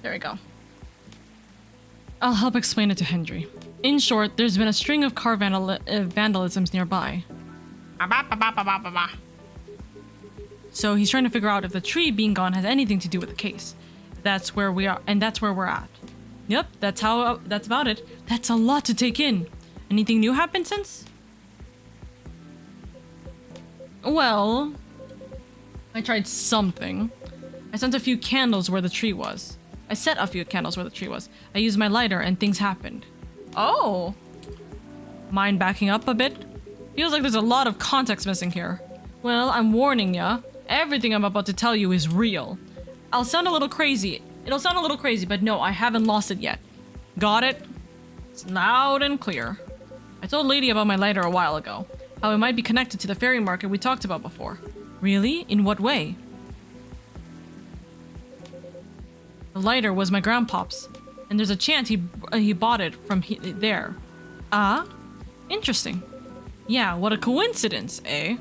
There we go. I'll help explain it to Henry. In short, there's been a string of car vandalisms nearby. So he's trying to figure out if the tree being gone has anything to do with the case. That's where we are, and that's where we're at. Yep, that's about it. That's a lot to take in. Anything new happened since? Well, I tried something. I sent a few candles where the tree was. I set a few candles where the tree was. I used my lighter and things happened. Oh. Mind backing up a bit? Feels like there's a lot of context missing here. Well, I'm warning ya. Everything I'm about to tell you is real. It'll sound a little crazy, but no, I haven't lost it yet. Got it? It's loud and clear. I told Lady about my lighter a while ago. How it might be connected to the fairy market we talked about before. Really? In what way? The lighter was my grandpa's, and there's a chance he bought it from there. Ah? Interesting. Yeah, what a coincidence, eh?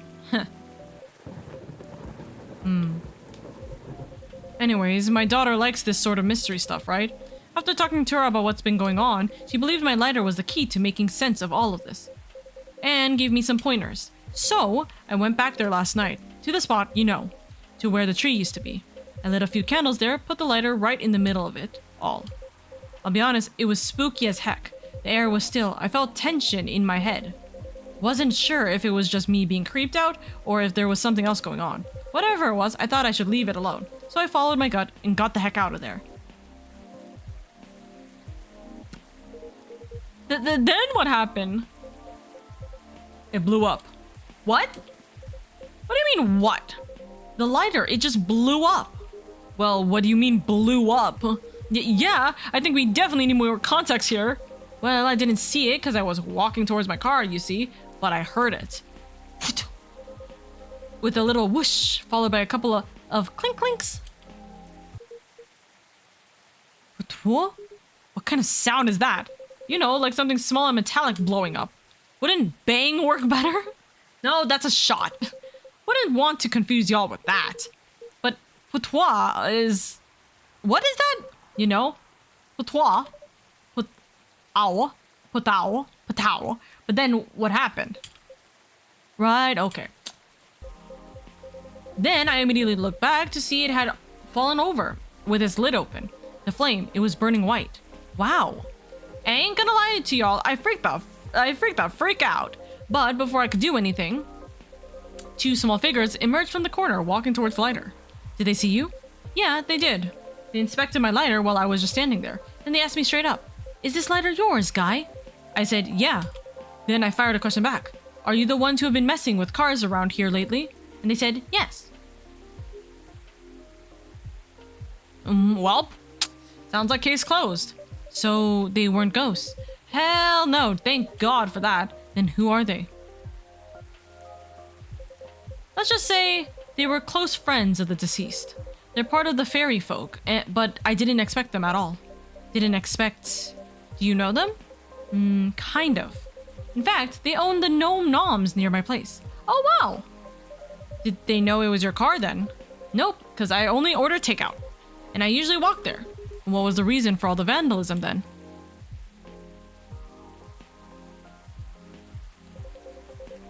Anyways, my daughter likes this sort of mystery stuff, right? After talking to her about what's been going on, she believed my lighter was the key to making sense of all of this. And gave me some pointers. So, I went back there last night, to the spot, you know, to where the tree used to be. I lit a few candles there, put the lighter right in the middle of it all. I'll be honest, it was spooky as heck. The air was still. I felt tension in my head. Wasn't sure if it was just me being creeped out or if there was something else going on. Whatever it was, I thought I should leave it alone. So I followed my gut and got the heck out of there. Then what happened? It blew up. What? What do you mean, what? The lighter, it just blew up. Well, what do you mean blew up? Yeah, I think we definitely need more context here. Well, I didn't see it because I was walking towards my car, you see, but I heard it. With a little whoosh, followed by a couple of clink clinks. What kind of sound is that? You know, like something small and metallic blowing up. Wouldn't bang work better? No, that's a shot. Wouldn't want to confuse y'all with that. But patois is... What is that? You know? Patois. Patow. Patow. Patow. But then what happened? Right, okay. Then I immediately looked back to see it had fallen over with its lid open. The flame, it was burning white. Wow. I ain't gonna lie to y'all, I freaked out. But before I could do anything, two small figures emerged from the corner, walking towards the lighter. Did they see you? Yeah, they did. They inspected my lighter while I was just standing there. Then they asked me straight up, "Is this lighter yours, guy?" I said, "Yeah." Then I fired a question back. "Are you the ones who have been messing with cars around here lately?" And they said, "Yes." Well, sounds like case closed. So they weren't ghosts. Hell no, thank God for that. Then who are they? Let's just say they were close friends of the deceased. They're part of the fairy folk, but I didn't expect them at all. Didn't expect... Do you know them? Kind of. In fact, they own the gnome noms near my place. Oh wow! Did they know it was your car then? Nope, because I only order takeout. And I usually walk there. What was the reason for all the vandalism then?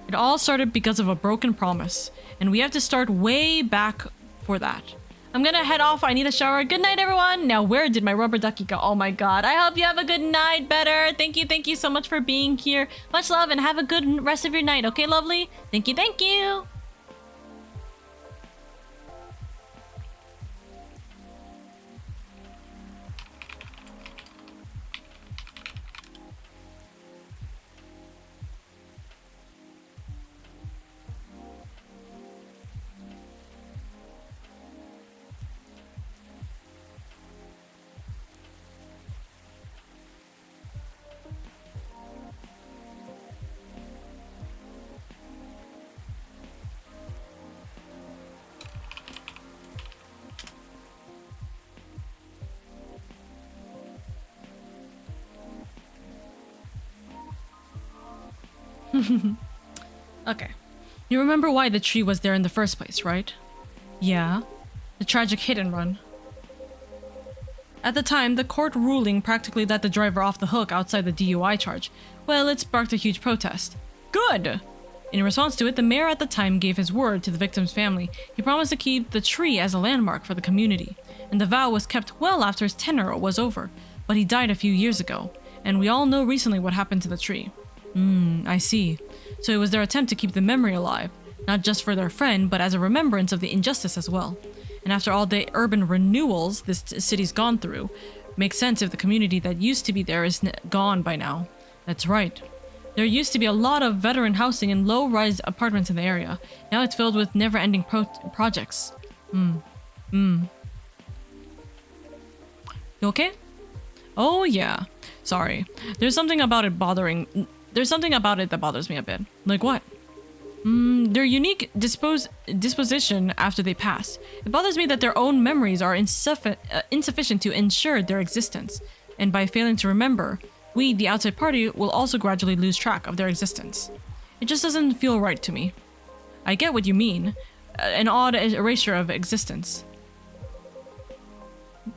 It all started because of a broken promise, and we have to start way back for that. I'm gonna head off, I need a shower. Good night, everyone! Now, where did my rubber ducky go? Oh my god, I hope you have a good night, Better. Thank you so much for being here. Much love, and have a good rest of your night, okay, lovely? Thank you. Okay. You remember why the tree was there in the first place, right? Yeah. The tragic hit and run. At the time, the court ruling practically let the driver off the hook outside the DUI charge. Well, it sparked a huge protest. Good! In response to it, the mayor at the time gave his word to the victim's family. He promised to keep the tree as a landmark for the community. And the vow was kept well after his tenure was over. But he died a few years ago. And we all know recently what happened to the tree. I see. So it was their attempt to keep the memory alive, not just for their friend, but as a remembrance of the injustice as well. And after all the urban renewals this city's gone through, makes sense if the community that used to be there is gone by now. That's right. There used to be a lot of veteran housing and low-rise apartments in the area. Now it's filled with never-ending projects. You okay? Oh yeah. Sorry. There's something about it that bothers me a bit. Like what? Their unique disposition after they pass. It bothers me that their own memories are insufficient to ensure their existence. And by failing to remember, we, the outside party, will also gradually lose track of their existence. It just doesn't feel right to me. I get what you mean. An odd erasure of existence.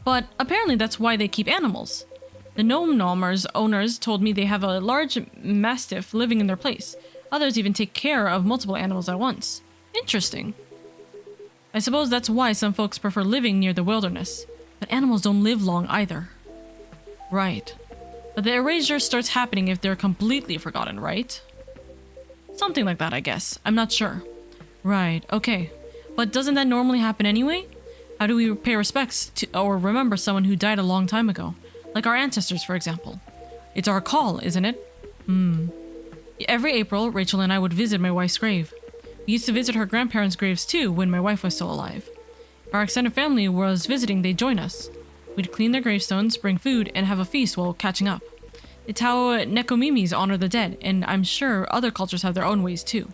But apparently that's why they keep animals. The gnome owners told me they have a large mastiff living in their place. Others even take care of multiple animals at once. Interesting. I suppose that's why some folks prefer living near the wilderness. But animals don't live long either. Right. But the erasure starts happening if they're completely forgotten, right? Something like that, I guess. I'm not sure. Right, okay. But doesn't that normally happen anyway? How do we pay respects to or remember someone who died a long time ago? Like our ancestors, for example. It's our call, isn't it? Every April, Rachel and I would visit my wife's grave. We used to visit her grandparents' graves too when my wife was still alive. If our extended family was visiting, they'd join us. We'd clean their gravestones, bring food, and have a feast while catching up. It's how Nekomimis honor the dead, and I'm sure other cultures have their own ways too.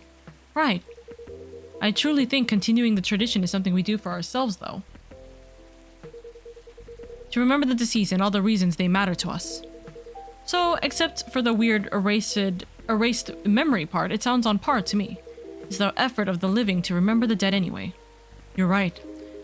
Right. I truly think continuing the tradition is something we do for ourselves, though. To remember the deceased and all the reasons they matter to us. So, except for the weird erased memory part, it sounds on par to me. It's the effort of the living to remember the dead anyway. You're right.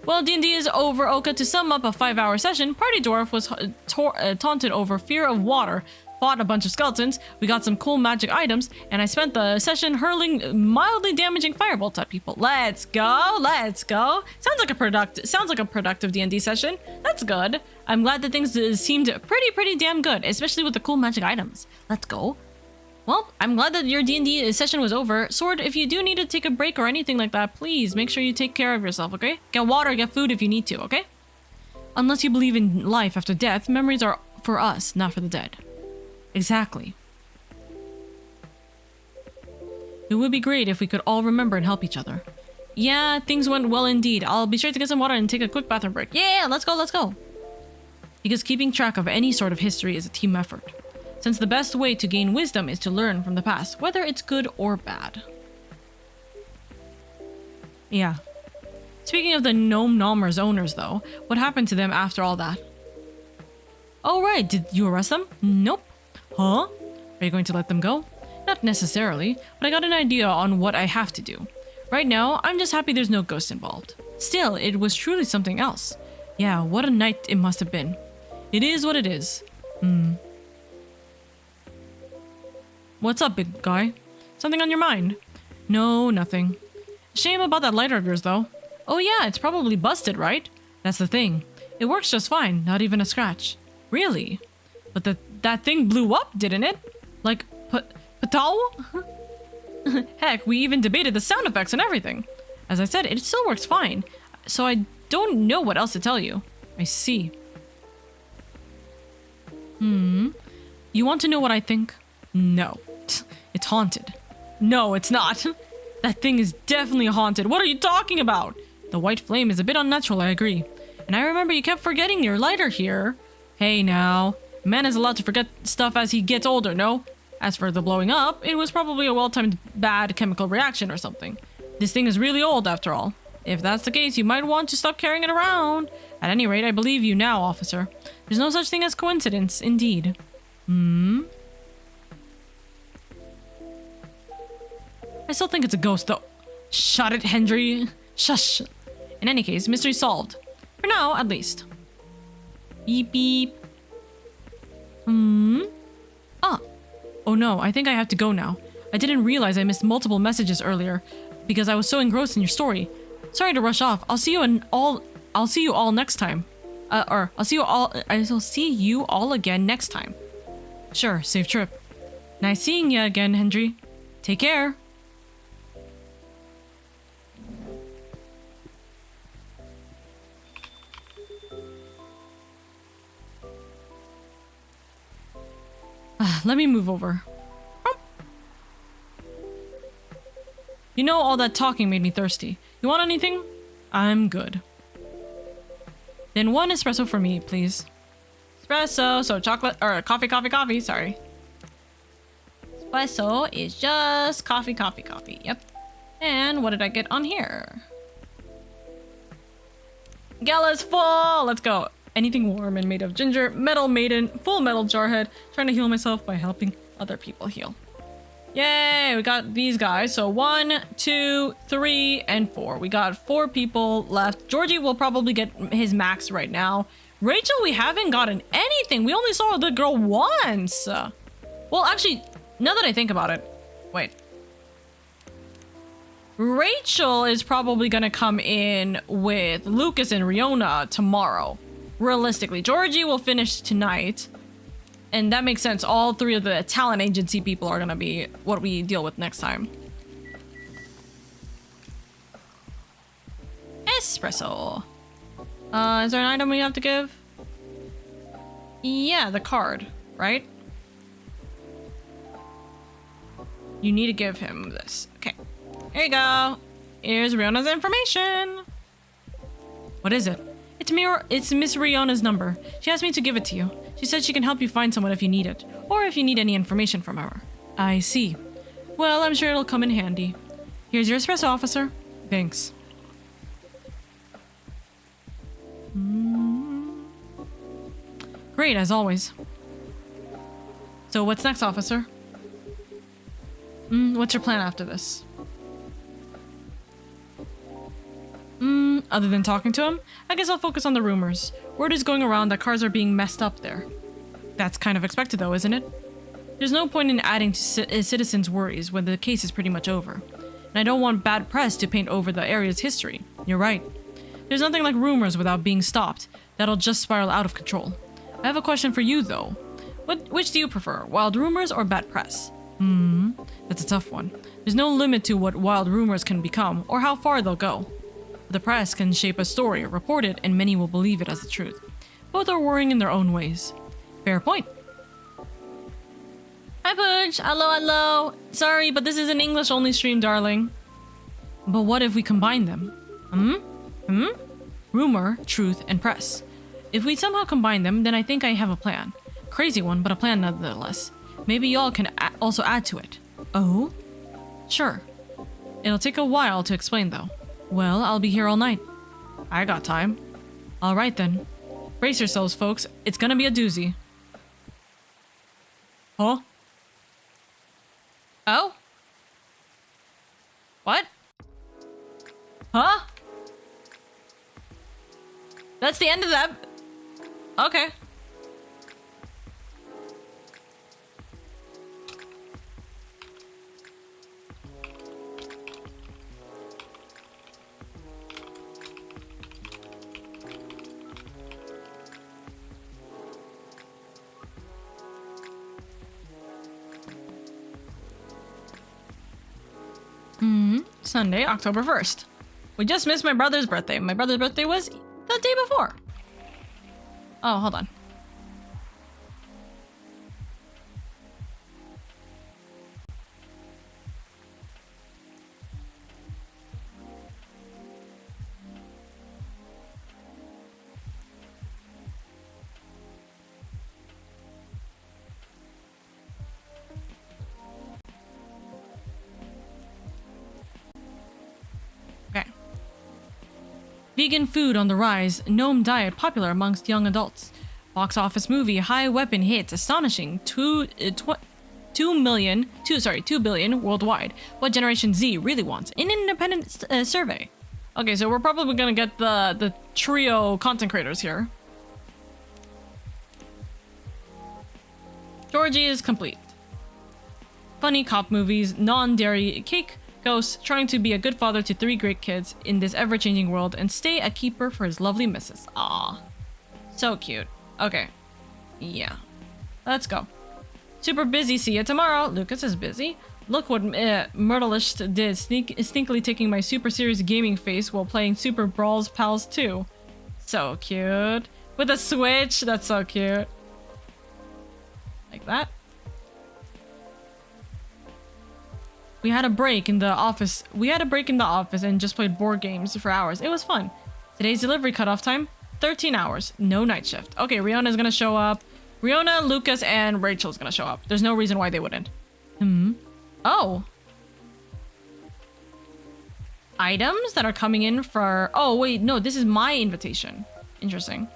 Well, D&D is over, Oka. To sum up a 5-hour session, Party Dwarf was taunted over fear of water, fought a bunch of skeletons, we got some cool magic items, and I spent the session hurling mildly damaging firebolts at people. Let's go, let's go. Sounds like a productive D&D session. That's good. I'm glad that things seemed pretty damn good, especially with the cool magic items. Let's go. Well, I'm glad that your D&D session was over. Sword, if you do need to take a break or anything like that, please make sure you take care of yourself, okay? Get water, get food if you need to, okay? Unless you believe in life after death, memories are for us, not for the dead. Exactly. It would be great if we could all remember and help each other. Yeah, things went well indeed. I'll be sure to get some water and take a quick bathroom break. Yeah, let's go, let's go. Because keeping track of any sort of history is a team effort. Since the best way to gain wisdom is to learn from the past, whether it's good or bad. Yeah. Speaking of the Gnome Nomers owners, though, what happened to them after all that? Oh, right. Did you arrest them? Nope. Huh? Are you going to let them go? Not necessarily, but I got an idea on what I have to do. Right now, I'm just happy there's no ghost involved. Still, it was truly something else. Yeah, what a night it must have been. It is what it is. What's up, big guy? Something on your mind? No, nothing. Shame about that lighter of yours, though. Oh yeah, it's probably busted, right? That's the thing. It works just fine, not even a scratch. Really? But that thing blew up, didn't it? Like, patow? Heck, we even debated the sound effects and everything. As I said, it still works fine. So I don't know what else to tell you. I see. You want to know what I think? No. It's haunted. No, it's not. That thing is definitely haunted. What are you talking about? The white flame is a bit unnatural, I agree. And I remember you kept forgetting your lighter here. Hey now. A man is allowed to forget stuff as he gets older, no? As for the blowing up, it was probably a well-timed bad chemical reaction or something. This thing is really old after all. If that's the case, you might want to stop carrying it around. At any rate, I believe you now, officer. There's no such thing as coincidence, indeed. I still think it's a ghost, though. Shut it, Hendry. Shush. In any case, mystery solved. For now, at least. Beep, beep. Ah. Oh no, I think I have to go now. I didn't realize I missed multiple messages earlier because I was so engrossed in your story. Sorry to rush off. I'll see you all next time. I'll see you all again next time. Sure, safe trip. Nice seeing you again, Hendry. Take care. Let me move over. You know, all that talking made me thirsty. You want anything? I'm good. Then one espresso for me, please. Espresso, so chocolate, or coffee, sorry. Espresso is just coffee, yep. And what did I get on here? Gala's full! Let's go. Anything warm and made of ginger, metal maiden, full metal jarhead, trying to heal myself by helping other people heal. Yay, we got these guys. So 1, 2, 3, and 4. We got 4 people left. Georgie will probably get his max right now. Rachel, we haven't gotten anything. We only saw the girl once. Well, actually, now that I think about it, wait. Rachel is probably gonna come in with Lucas and Riona tomorrow. Realistically, Georgie will finish tonight. And that makes sense. All 3 of the talent agency people are gonna be what we deal with next time. Espresso. Is there an item we have to give? Yeah, the card, right? You need to give him this. Okay. Here you go. Here's Riona's information. What is it? It's Miss Riona's number. She asked me to give it to you. She said she can help you find someone if you need it, or if you need any information from her. I see. Well, I'm sure it'll come in handy. Here's your espresso, officer. Thanks. Great, as always. So what's next, officer? What's your plan after this? Other than talking to him, I guess I'll focus on the rumors. Word is going around that cars are being messed up there. That's kind of expected though, isn't it? There's no point in adding to citizens' worries when the case is pretty much over. And I don't want bad press to paint over the area's history. You're right. There's nothing like rumors without being stopped. That'll just spiral out of control. I have a question for you though. Which do you prefer, wild rumors or bad press? That's a tough one. There's no limit to what wild rumors can become or how far they'll go. The press can shape a story, report it, and many will believe it as the truth. Both are worrying in their own ways. Fair point. Hi, Pooch. Hello. Sorry, but this is an English-only stream, darling. But what if we combine them? Rumor, truth, and press. If we somehow combine them, then I think I have a plan. Crazy one, but a plan nonetheless. Maybe y'all can also add to it. Oh? Sure. It'll take a while to explain, though. Well, I'll be here all night. I got time. All right, then. Brace yourselves, folks. It's gonna be a doozy. Huh? Oh? What? Huh? That's the end of that? Okay. Sunday, October 1st. We just missed my brother's birthday. My brother's birthday was the day before. Oh, hold on. Vegan food on the rise, gnome diet popular amongst young adults. Box office movie high weapon hits astonishing 2 billion worldwide. What Generation Z really wants. An independent survey. Okay, so we're probably gonna get the trio content creators here. Georgie is complete. Funny cop movies, non-dairy cake. Ghost, trying to be a good father to 3 great kids in this ever-changing world and stay a keeper for his lovely missus. Aww. So cute. Okay. Yeah. Let's go. Super busy, see you tomorrow. Lucas is busy. Look what Myrtleish did, sneakily taking my super serious gaming face while playing Super Brawls Pals 2. So cute. With a Switch, that's so cute. Like that. We had a break in the office. And just played board games for hours. It was fun. Today's delivery cutoff time, 13 hours. No night shift. Okay, Riona's gonna show up. Riona, Lucas, and Rachel's gonna show up. There's no reason why they wouldn't. Oh. Items that are coming in for... Oh, wait, no, this is my invitation. Interesting.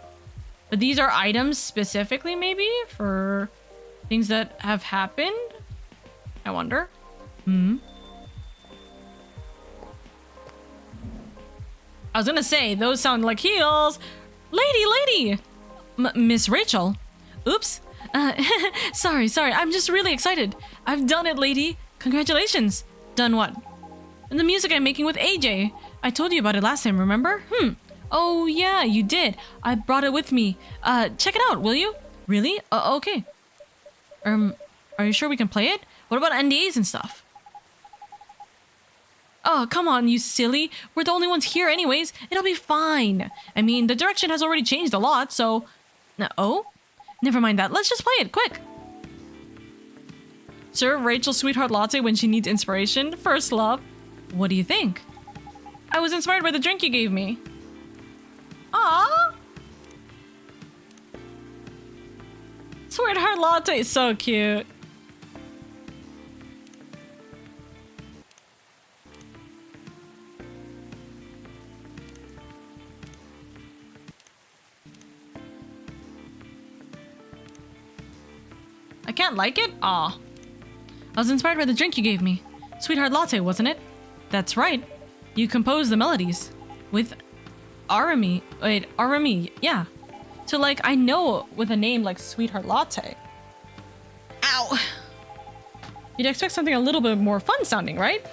But these are items specifically, maybe, for things that have happened? I wonder. I was gonna say, those sound like heels. Lady! Miss Rachel. Oops. Sorry. I'm just really excited. I've done it, lady. Congratulations. Done what? The music I'm making with AJ. I told you about it last time, remember? Oh, yeah, you did. I brought it with me. Check it out, will you? Really? Okay. Are you sure we can play it? What about NDAs and stuff? Oh, come on, you silly. We're the only ones here anyways. It'll be fine. I mean, the direction has already changed a lot, so... Oh? Never mind that. Let's just play it, quick. Serve Rachel sweetheart latte when she needs inspiration. First love. What do you think? I was inspired by the drink you gave me. Aww. Sweetheart latte is so cute. I can't like it? Aw. I was inspired by the drink you gave me. Sweetheart latte, wasn't it? That's right. You composed the melodies with Arami. Wait, Arami, yeah. So like, I know with a name like Sweetheart Latte. Ow! You'd expect something a little bit more fun sounding, right?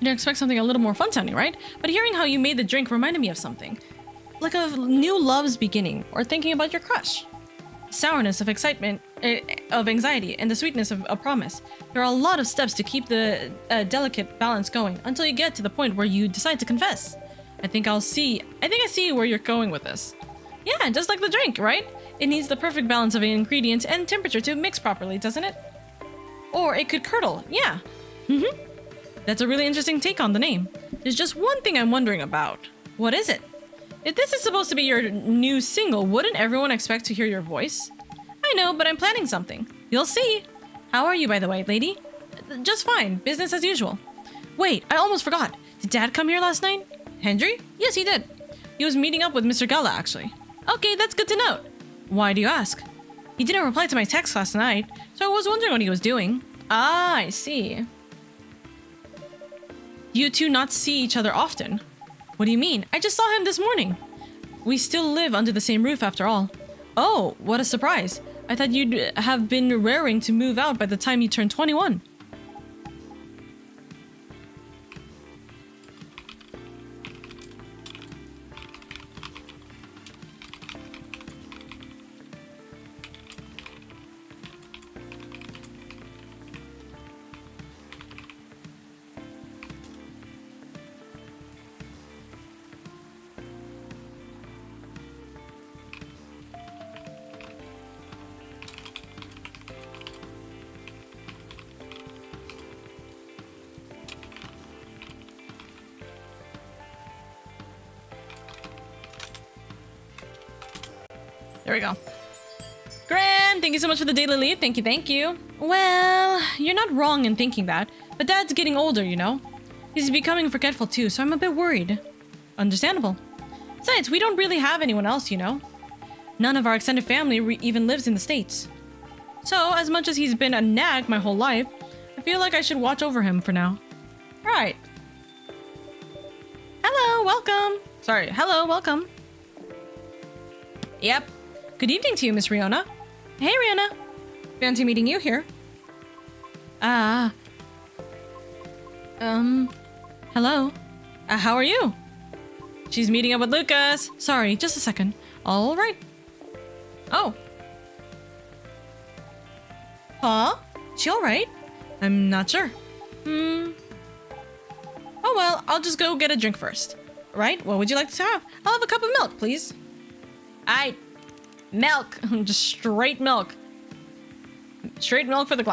You'd expect something a little more fun sounding, right? But hearing how you made the drink reminded me of something. Like a new love's beginning, or thinking about your crush. Sourness of excitement, of anxiety, and the sweetness of a promise. There are a lot of steps to keep the delicate balance going, until you get to the point where you decide to confess. I think I see where you're going with this. Yeah, just like the drink, right? It needs the perfect balance of ingredients and temperature to mix properly, doesn't it? Or it could curdle, yeah. That's a really interesting take on the name. There's just one thing I'm wondering about. What is it? If this is supposed to be your new single, wouldn't everyone expect to hear your voice? I know, but I'm planning something. You'll see. How are you, by the way, lady? Just fine. Business as usual. Wait, I almost forgot. Did Dad come here last night? Hendry? Yes, he did. He was meeting up with Mr. Gala, actually. Okay, that's good to know. Why do you ask? He didn't reply to my text last night, so I was wondering what he was doing. Ah, I see. You two not see each other often. What do you mean? I just saw him this morning. We still live under the same roof after all. Oh, what a surprise. I thought you'd have been raring to move out by the time you turned 21. There we go. Gran, thank you so much for the daily lead. Thank you, thank you. Well, you're not wrong in thinking that, but Dad's getting older, you know? He's becoming forgetful too, so I'm a bit worried. Understandable. Besides, we don't really have anyone else, you know? None of our extended family even lives in the States. So, as much as he's been a nag my whole life, I feel like I should watch over him for now. Right. Hello, welcome. Sorry, hello, welcome. Yep. Good evening to you, Miss Riona. Hey, Riona. Fancy meeting you here. Hello. How are you? She's meeting up with Lucas. Sorry, just a second. All right. Oh. Huh? She all right? I'm not sure. Oh, well, I'll just go get a drink first. Right? What would you like to have? I'll have a cup of milk, please. Milk. Just straight milk. Straight milk for the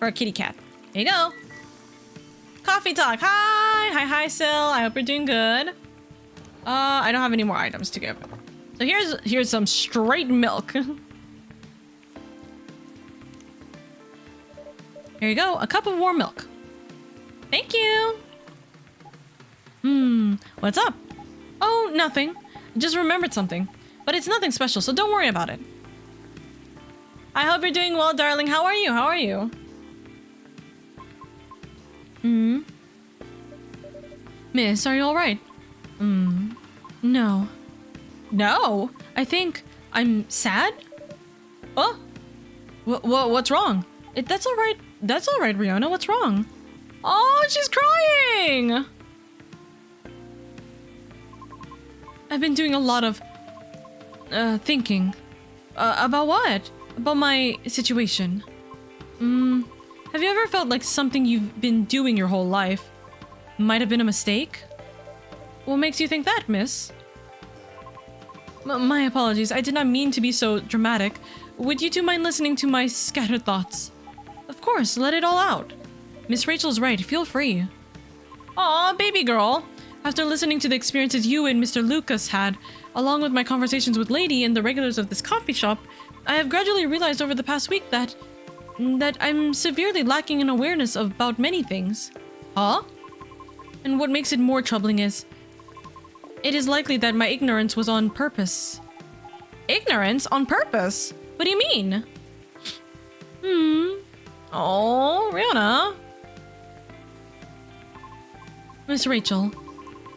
for a kitty cat. There you go. Coffee talk. Hi, Sil. I hope you're doing good. I don't have any more items to give. So here's some straight milk. Here you go. A cup of warm milk. Thank you. What's up? Oh, nothing. Just remembered something. But it's nothing special, so don't worry about it. I hope you're doing well, darling. How are you? How are you? Miss, are you alright? No. No? I think I'm sad? Oh? What's wrong? That's alright. That's alright, Riona. What's wrong? Oh, she's crying! I've been doing a lot of thinking. About what? About my situation. Have you ever felt like something you've been doing your whole life might have been a mistake? What makes you think that, miss? My apologies, I did not mean to be so dramatic. Would you two mind listening to my scattered thoughts? Of course, let it all out. Miss Rachel's right, feel free. Aw, baby girl. After listening to the experiences you and Mr. Lucas had, along with my conversations with Lady and the regulars of this coffee shop, I have gradually realized over the past week that I'm severely lacking in awareness about many things. Huh? And what makes it more troubling is, it is likely that my ignorance was on purpose. Ignorance? On purpose? What do you mean? Oh, Rihanna. Miss Rachel,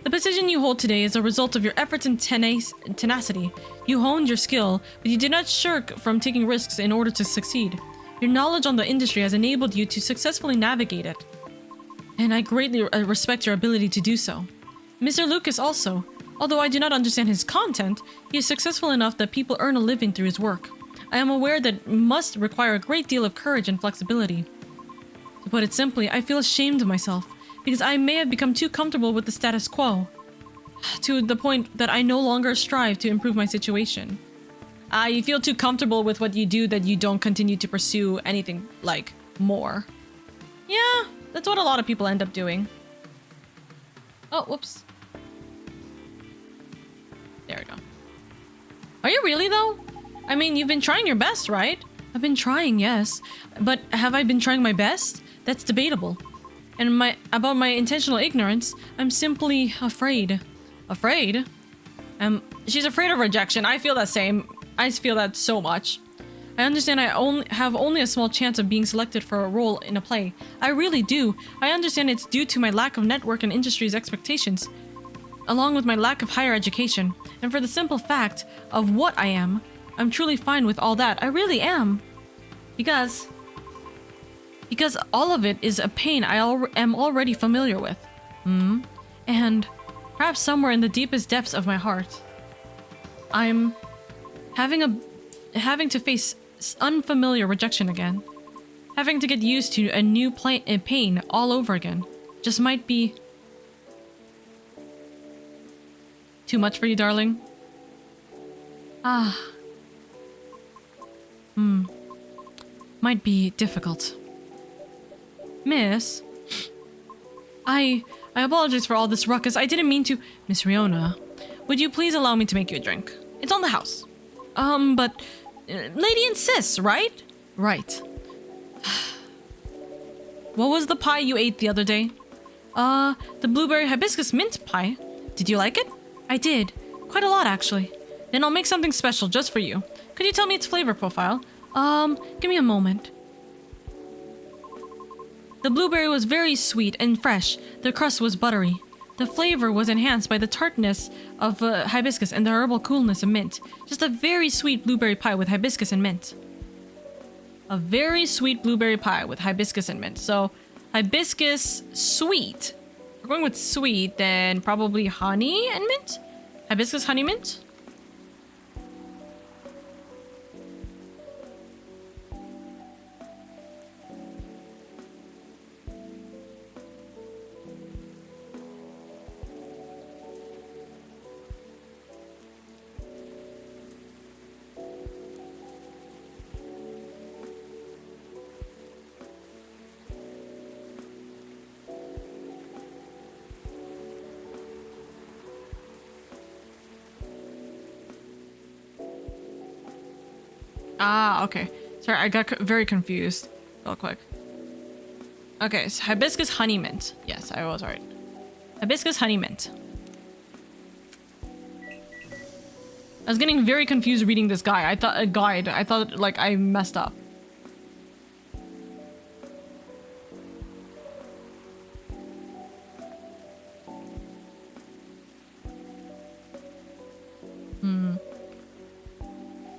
the position you hold today is a result of your efforts and tenacity. You honed your skill, but you did not shirk from taking risks in order to succeed. Your knowledge on the industry has enabled you to successfully navigate it, and I greatly respect your ability to do so. Mr. Lucas also. Although I do not understand his content, he is successful enough that people earn a living through his work. I am aware that it must require a great deal of courage and flexibility. To put it simply, I feel ashamed of myself, because I may have become too comfortable with the status quo, to the point that I no longer strive to improve my situation. You feel too comfortable with what you do that you don't continue to pursue anything, like, more. Yeah, that's what a lot of people end up doing. Oh, whoops. There we go. Are you really, though? I mean, you've been trying your best, right? I've been trying, yes. But have I been trying my best? That's debatable. And about my intentional ignorance, I'm simply afraid. Afraid? She's afraid of rejection. I feel that same. I feel that so much. I understand I have only a small chance of being selected for a role in a play. I really do. I understand it's due to my lack of network and industry's expectations, along with my lack of higher education. And for the simple fact of what I am, I'm truly fine with all that. I really am. Because all of it is a pain I am already familiar with. And perhaps somewhere in the deepest depths of my heart, I'm having to face unfamiliar rejection again. Having to get used to a new pain all over again just might be too much for you, darling. Might be difficult. Miss, I apologize for all this ruckus. I didn't mean to. Miss Riona, would you please allow me to make you a drink? It's on the house. But Lady insists, right? Right. What was the pie you ate the other day? The blueberry hibiscus mint pie. Did you like it? I did. Quite a lot, actually. Then I'll make something special just for you. Could you tell me its flavor profile? Give me a moment. The blueberry was very sweet and fresh. The crust was buttery. The flavor was enhanced by the tartness of hibiscus and the herbal coolness of mint. Just a very sweet blueberry pie with hibiscus and mint. A very sweet blueberry pie with hibiscus and mint. So, hibiscus, sweet. If we're going with sweet, then probably honey and mint? Hibiscus, honey, mint? Okay. Sorry, I got very confused real quick. Okay, so hibiscus honey mint. Yes, I was right. Hibiscus honey mint. I was getting very confused reading this guy. I thought like I messed up.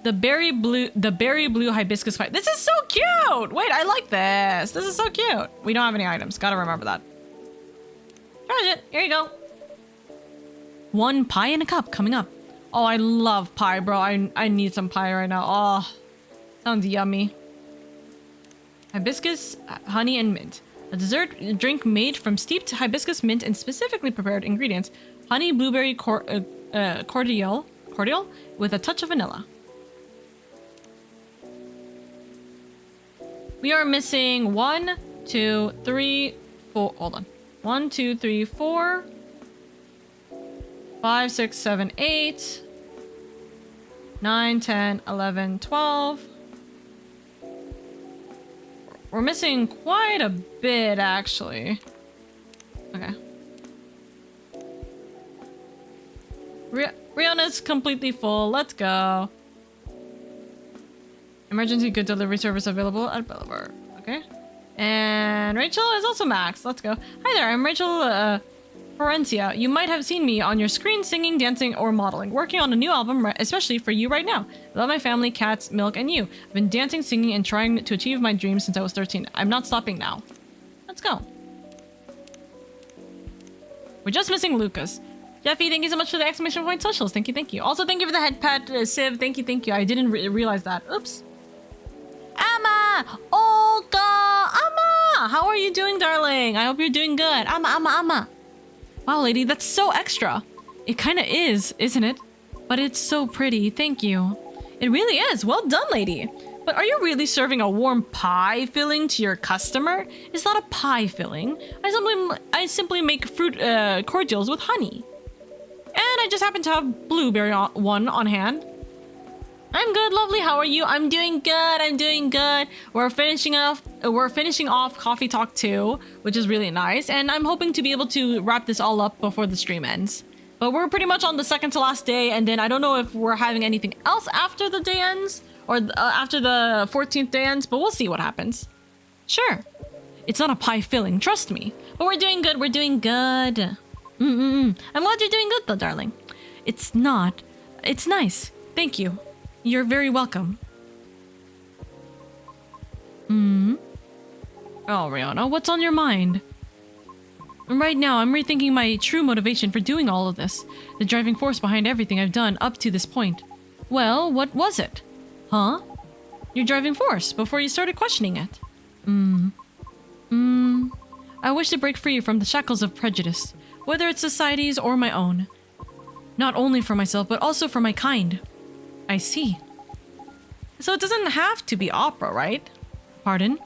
The berry blue hibiscus pie. This is so cute! Wait, I like this. This is so cute. We don't have any items. Gotta remember that. Charge it. Here you go. 1 pie in a cup coming up. Oh, I love pie, bro. I need some pie right now. Oh, sounds yummy. Hibiscus, honey, and mint. A dessert drink made from steeped hibiscus, mint, and specifically prepared ingredients. Honey, blueberry cordial with a touch of vanilla. We are missing 1, 2, 3, 4. Hold on. 1, 2, 3, 4, 5, 6, 7, 8, 9, 10, 11, 12. We're missing quite a bit, actually. Okay. Rihanna's completely full. Let's go. Emergency good delivery service available at Boulevard. Okay. And Rachel is also max. Let's go. Hi there, I'm Rachel Florencia. You might have seen me on your screen singing, dancing, or modeling. Working on a new album, especially for you right now. I love my family, cats, milk, and you. I've been dancing, singing, and trying to achieve my dreams since I was 13. I'm not stopping now. Let's go. We're just missing Lucas. Jeffy, thank you so much for the exclamation point socials. Thank you, thank you. Also, thank you for the head pat, Civ. Thank you, thank you. I didn't realize that. Oops. Amma! Olga! Amma! How are you doing, darling? I hope you're doing good. Amma. Wow, lady, that's so extra. It kind of is, isn't it? But it's so pretty. Thank you. It really is. Well done, lady. But are you really serving a warm pie filling to your customer? It's not a pie filling. I simply make fruit cordials with honey. And I just happen to have blueberry one on hand. I'm good, lovely. How are you? I'm doing good. We're finishing off Coffee Talk 2, which is really nice. And I'm hoping to be able to wrap this all up before the stream ends. But we're pretty much on the second to last day, and then I don't know if we're having anything else after the day ends or after the 14th day ends, but we'll see what happens. Sure. It's not a pie filling, trust me. But we're doing good. I'm glad you're doing good though, darling. It's not. It's nice. Thank you. You're very welcome. Oh, Rihanna, what's on your mind? Right now, I'm rethinking my true motivation for doing all of this. The driving force behind everything I've done up to this point. Well, what was it? Huh? Your driving force, before you started questioning it. I wish to break free from the shackles of prejudice, whether it's society's or my own. Not only for myself, but also for my kind. I see. So it doesn't have to be opera, right? Pardon?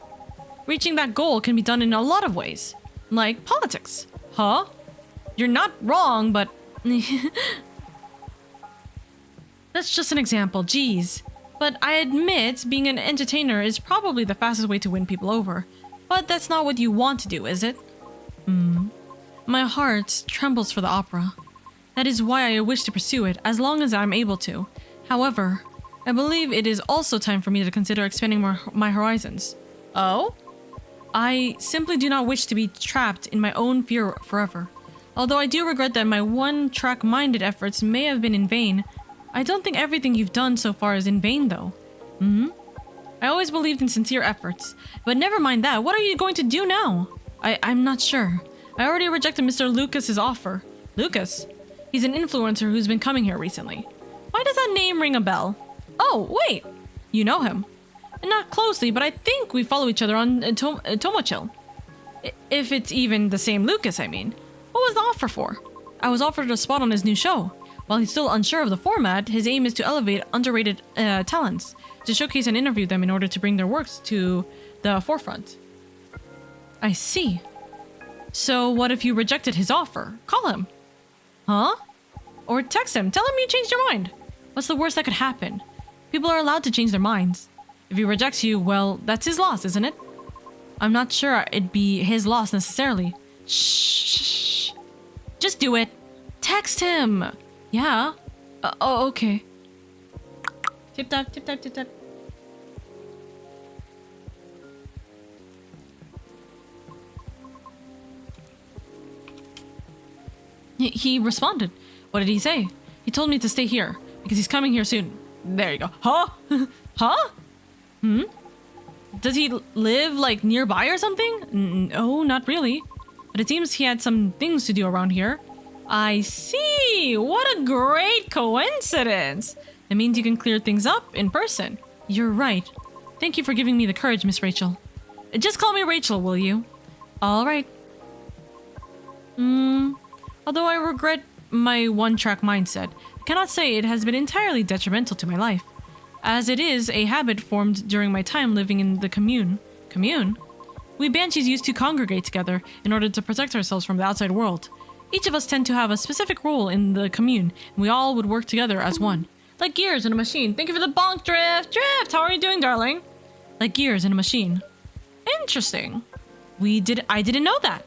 Reaching that goal can be done in a lot of ways. Like politics. Huh? You're not wrong, but... That's just an example, geez. But I admit being an entertainer is probably the fastest way to win people over. But that's not what you want to do, is it? My heart trembles for the opera. That is why I wish to pursue it, as long as I'm able to. However, I believe it is also time for me to consider expanding my horizons. Oh? I simply do not wish to be trapped in my own fear forever. Although I do regret that my one-track-minded efforts may have been in vain, I don't think everything you've done so far is in vain, though. I always believed in sincere efforts. But never mind that, what are you going to do now? I'm not sure. I already rejected Mr. Lucas's offer. Lucas? He's an influencer who's been coming here recently. Why does that name ring a bell? Oh, wait! You know him. Not closely, but I think we follow each other on Tomochill. If it's even the same Lucas, I mean. What was the offer for? I was offered a spot on his new show. While he's still unsure of the format, his aim is to elevate underrated talents, to showcase and interview them in order to bring their works to the forefront. I see. So what if you rejected his offer? Call him. Huh? Or text him. Tell him you changed your mind. What's the worst that could happen? People are allowed to change their minds. If he rejects you, well, that's his loss, isn't it? I'm not sure it'd be his loss necessarily. Shh. Just do it. Text him. Yeah. Oh, okay. Tip tap. He responded. What did he say? He told me to stay here because he's coming here soon. There you go. Huh? Huh? Does he live like nearby or something? No, not really. But it seems he had some things to do around here. I see! What a great coincidence! It means you can clear things up in person. You're right. Thank you for giving me the courage, Miss Rachel. Just call me Rachel, will you? All right. Although I regret my one-track mindset, I cannot say it has been entirely detrimental to my life, as it is a habit formed during my time living in the commune. Commune? We banshees used to congregate together in order to protect ourselves from the outside world. Each of us tend to have a specific role in the commune, and we all would work together as one. Like gears in a machine. Thank you for the bonk, Drift! Drift, how are you doing, darling? Like gears in a machine. Interesting. I didn't know that.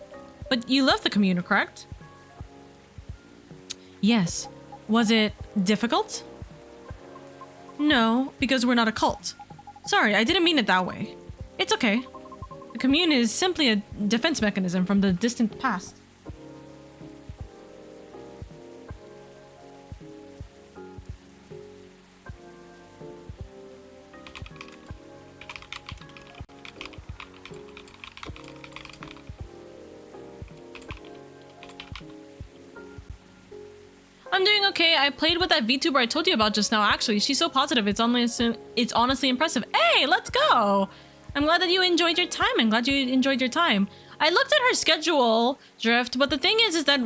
But you left the commune, correct? Yes. Was it difficult? No, because we're not a cult. Sorry, I didn't mean it that way. It's okay. The commune is simply a defense mechanism from the distant past. I'm doing okay. I played with that VTuber I told you about just now, actually. She's so positive. It's honestly impressive. Hey, let's go! I'm glad that you enjoyed your time. I'm glad you enjoyed your time. I looked at her schedule, Drift, but the thing is that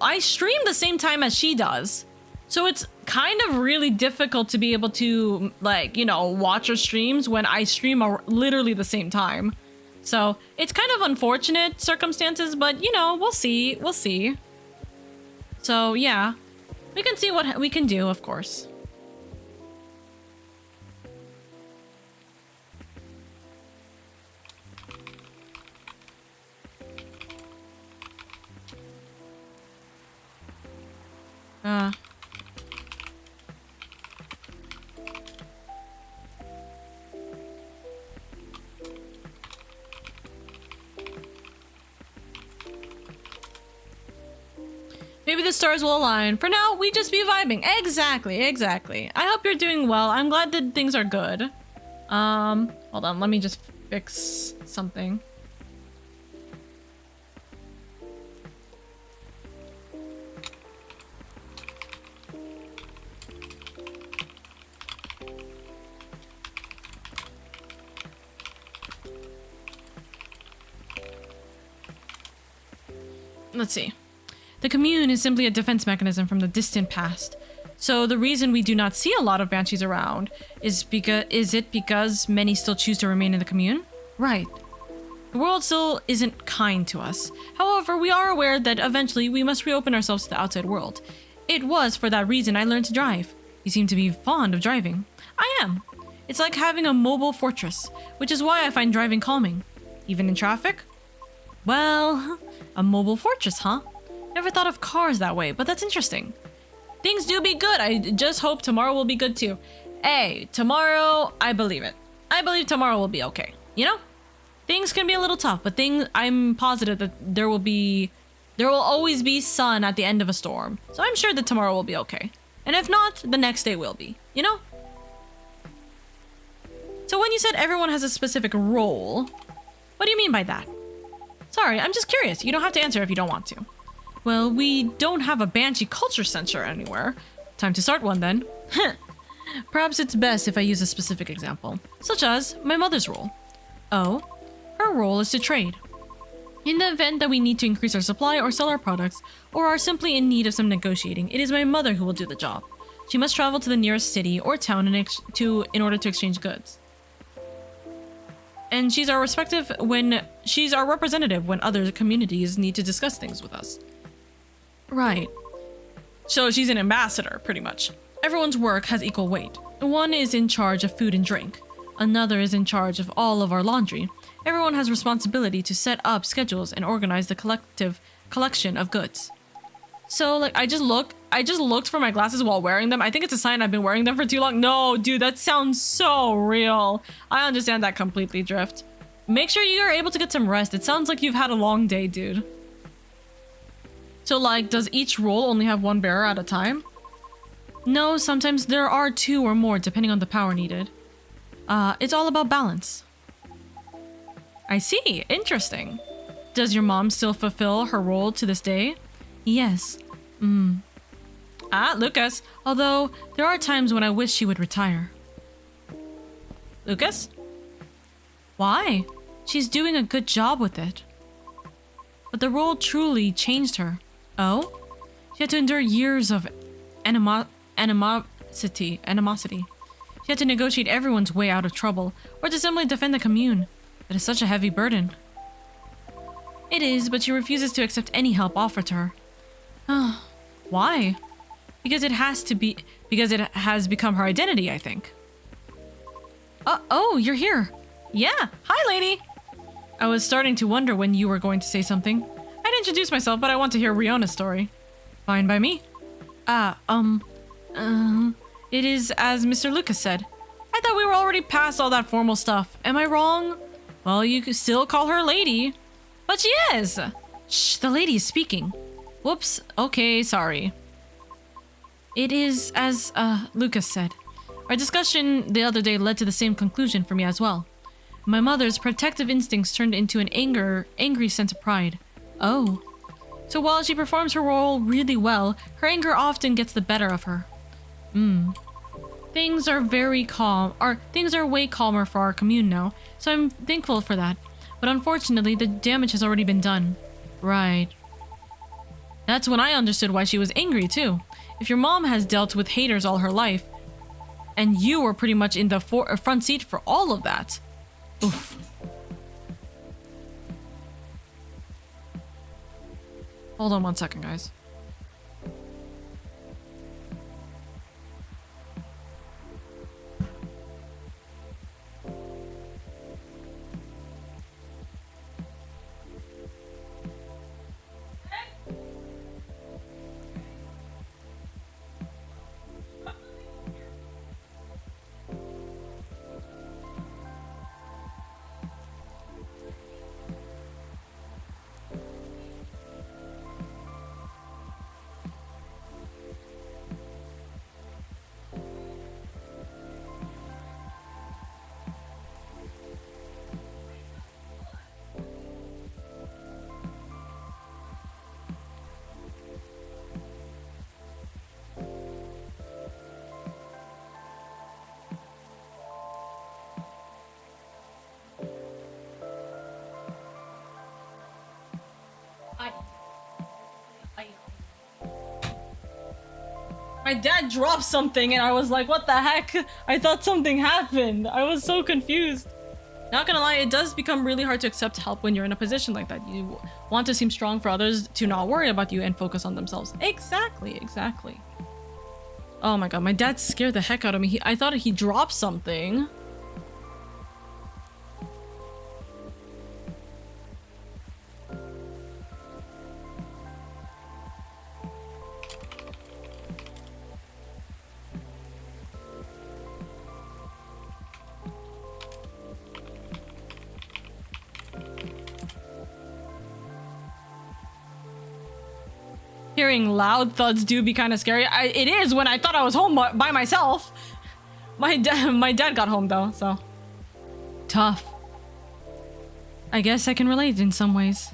I stream the same time as she does. So it's kind of really difficult to be able to, like, you know, watch her streams when I stream literally the same time. So it's kind of unfortunate circumstances, but, you know, we'll see. We'll see. So, yeah. We can see what we can do, of course. Maybe the stars will align. For now, we just be vibing. Exactly, exactly. I hope you're doing well. I'm glad that things are good. Hold on, let me just fix something. Let's see. The commune is simply a defense mechanism from the distant past. So the reason we do not see a lot of banshees around is because many still choose to remain in the commune? Right. The world still isn't kind to us. However, we are aware that eventually we must reopen ourselves to the outside world. It was for that reason I learned to drive. You seem to be fond of driving. I am. It's like having a mobile fortress, which is why I find driving calming. Even in traffic? Well, a mobile fortress, huh? Never thought of cars that way, but that's interesting. Things do be good. I just hope tomorrow will be good too. Hey, tomorrow, I believe it. I believe tomorrow will be okay. You know? Things can be a little tough, but I'm positive that there will always be sun at the end of a storm. So I'm sure that tomorrow will be okay. And if not, the next day will be. You know? So when you said everyone has a specific role, what do you mean by that? Sorry, I'm just curious. You don't have to answer if you don't want to. Well, we don't have a Banshee culture center anywhere. Time to start one then. Perhaps it's best if I use a specific example, such as my mother's role. Oh, her role is to trade. In the event that we need to increase our supply or sell our products, or are simply in need of some negotiating, it is my mother who will do the job. She must travel to the nearest city or town in order to exchange goods. And she's our representative when other communities need to discuss things with us. Right. So she's an ambassador, pretty much. Everyone's work has equal weight. One is in charge of food and drink. Another is in charge of all of our laundry. Everyone has responsibility to set up schedules and organize the collection of goods. So, like, I just looked for my glasses while wearing them. I think it's a sign I've been wearing them for too long. No, dude, that sounds so real. I understand that completely, Drift. Make sure you're able to get some rest. It sounds like you've had a long day, dude. So, like, does each role only have one bearer at a time? No, sometimes there are 2 or more, depending on the power needed. It's all about balance. I see. Interesting. Does your mom still fulfill her role to this day? Yes. Lucas. Although, there are times when I wish she would retire. Lucas? Why? She's doing a good job with it. But the role truly changed her. Oh? She had to endure years of animosity. She had to negotiate everyone's way out of trouble, or to simply defend the commune. That is such a heavy burden. It is, but she refuses to accept any help offered to her. Why? Because it has become her identity, I think. Oh, you're here. Yeah, hi lady. I was starting to wonder when you were going to say something. I'd introduce myself, but I want to hear Riona's story. Fine by me. It is as Mr. Lucas said. I thought we were already past all that formal stuff. Am I wrong? Well, you could still call her lady. But she is! Shh, the lady is speaking. Whoops, okay, sorry. It is as, Lucas said. Our discussion the other day led to the same conclusion for me as well. My mother's protective instincts turned into an angry sense of pride. Oh. So while she performs her role really well, her anger often gets the better of her. Things are way calmer for our commune now, so I'm thankful for that. But unfortunately, the damage has already been done. Right. That's when I understood why she was angry, too. If your mom has dealt with haters all her life, and you were pretty much in the front seat for all of that. Oof. Hold on 1 second, guys. My dad dropped something and I was like, what the heck? I thought something happened. I was so confused. Not gonna lie, it does become really hard to accept help when you're in a position like that. You want to seem strong for others to not worry about you and focus on themselves. Exactly. Oh my god, my dad scared the heck out of me. I thought he dropped something. Hearing loud thuds do be kind of scary. It is when I thought I was home by myself. My dad got home though, so. Tough. I guess I can relate in some ways.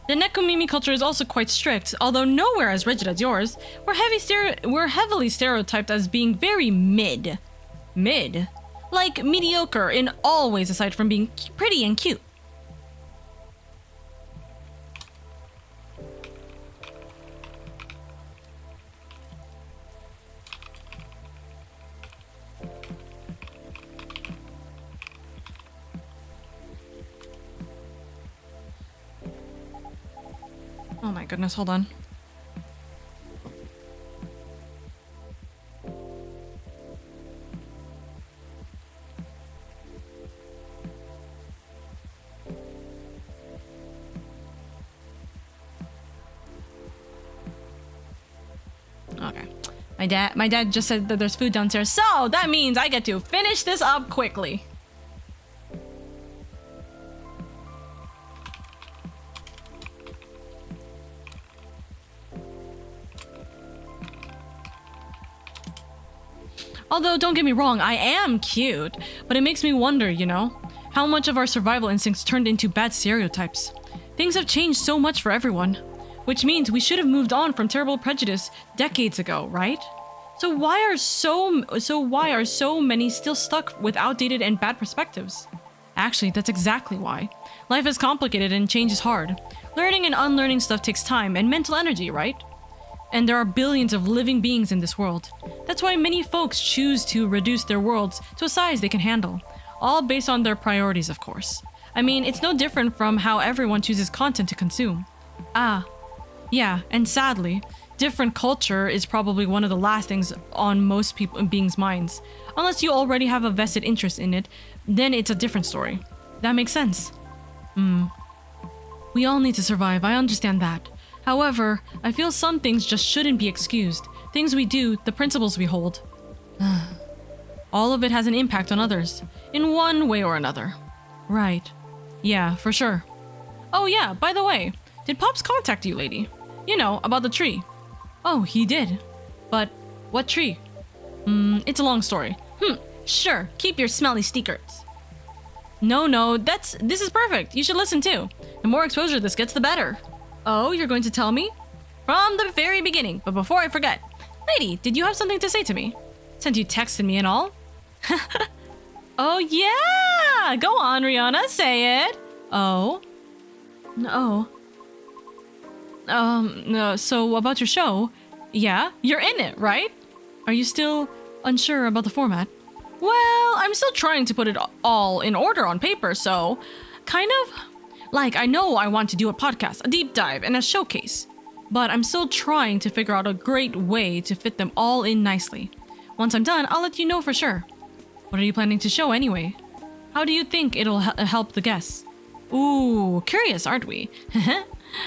The Nekomimi culture is also quite strict, although nowhere as rigid as yours. We're heavily stereotyped as being very mid. Mid? Like mediocre in all ways aside from being pretty and cute. Oh my goodness, hold on. Okay. My dad just said that there's food downstairs, so that means I get to finish this up quickly. Although, don't get me wrong, I am cute, but it makes me wonder, you know? How much of our survival instincts turned into bad stereotypes? Things have changed so much for everyone. which means we should have moved on from terrible prejudice decades ago, right? So why are so many still stuck with outdated and bad perspectives? Actually, that's exactly why. Life is complicated and change is hard. Learning and unlearning stuff takes time and mental energy, right? And there are billions of living beings in this world. That's why many folks choose to reduce their worlds to a size they can handle. All based on their priorities, of course. I mean, it's no different from how everyone chooses content to consume. Ah, yeah, and sadly, different culture is probably one of the last things on most beings' minds. Unless you already have a vested interest in it, then it's a different story. That makes sense. We all need to survive, I understand that. However, I feel some things just shouldn't be excused. Things we do, the principles we hold. All of it has an impact on others, in one way or another. Right. Yeah, for sure. Oh yeah, by the way, did Pops contact you, lady? You know, about the tree. Oh, he did. But what tree? It's a long story. Sure, keep your smelly secrets. No, this is perfect. You should listen too. The more exposure this gets, the better. Oh, you're going to tell me? From the very beginning, but before I forget. Lady, did you have something to say to me? Since you texted me and all? Oh yeah! Go on, Rihanna, say it. Oh. No. No, so about your show. Yeah, you're in it, right? Are you still unsure about the format? Well, I'm still trying to put it all in order on paper, so kind of. Like, I know I want to do a podcast, a deep dive, and a showcase. But I'm still trying to figure out a great way to fit them all in nicely. Once I'm done, I'll let you know for sure. What are you planning to show anyway? How do you think it'll help the guests? Ooh, curious, aren't we?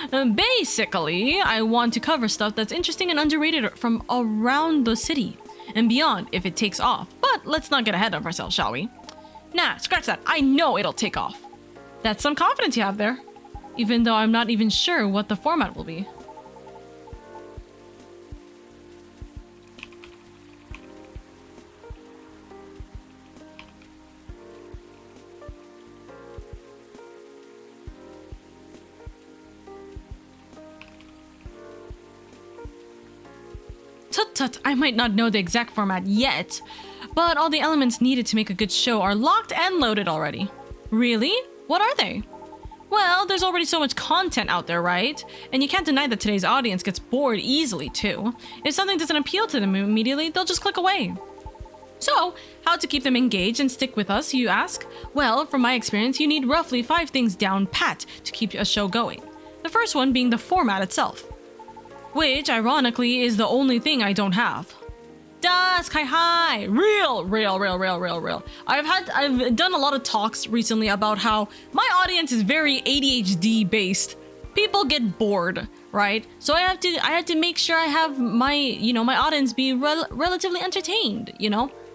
Basically, I want to cover stuff that's interesting and underrated from around the city. And beyond, if it takes off. But let's not get ahead of ourselves, shall we? Nah, scratch that. I know it'll take off. That's some confidence you have there. Even though I'm not even sure what the format will be. Tut, I might not know the exact format yet, but all the elements needed to make a good show are locked and loaded already. Really? What are they? Well, there's already so much content out there, right? And you can't deny that today's audience gets bored easily, too. If something doesn't appeal to them immediately, they'll just click away. So, how to keep them engaged and stick with us, you ask? Well, from my experience, you need roughly 5 things down pat to keep a show going. The first one being the format itself. Which, ironically, is the only thing I don't have. Dusk, hi. Real. I've done a lot of talks recently about how my audience is very ADHD based. People get bored, right? So I have to make sure I have my, my audience be relatively entertained,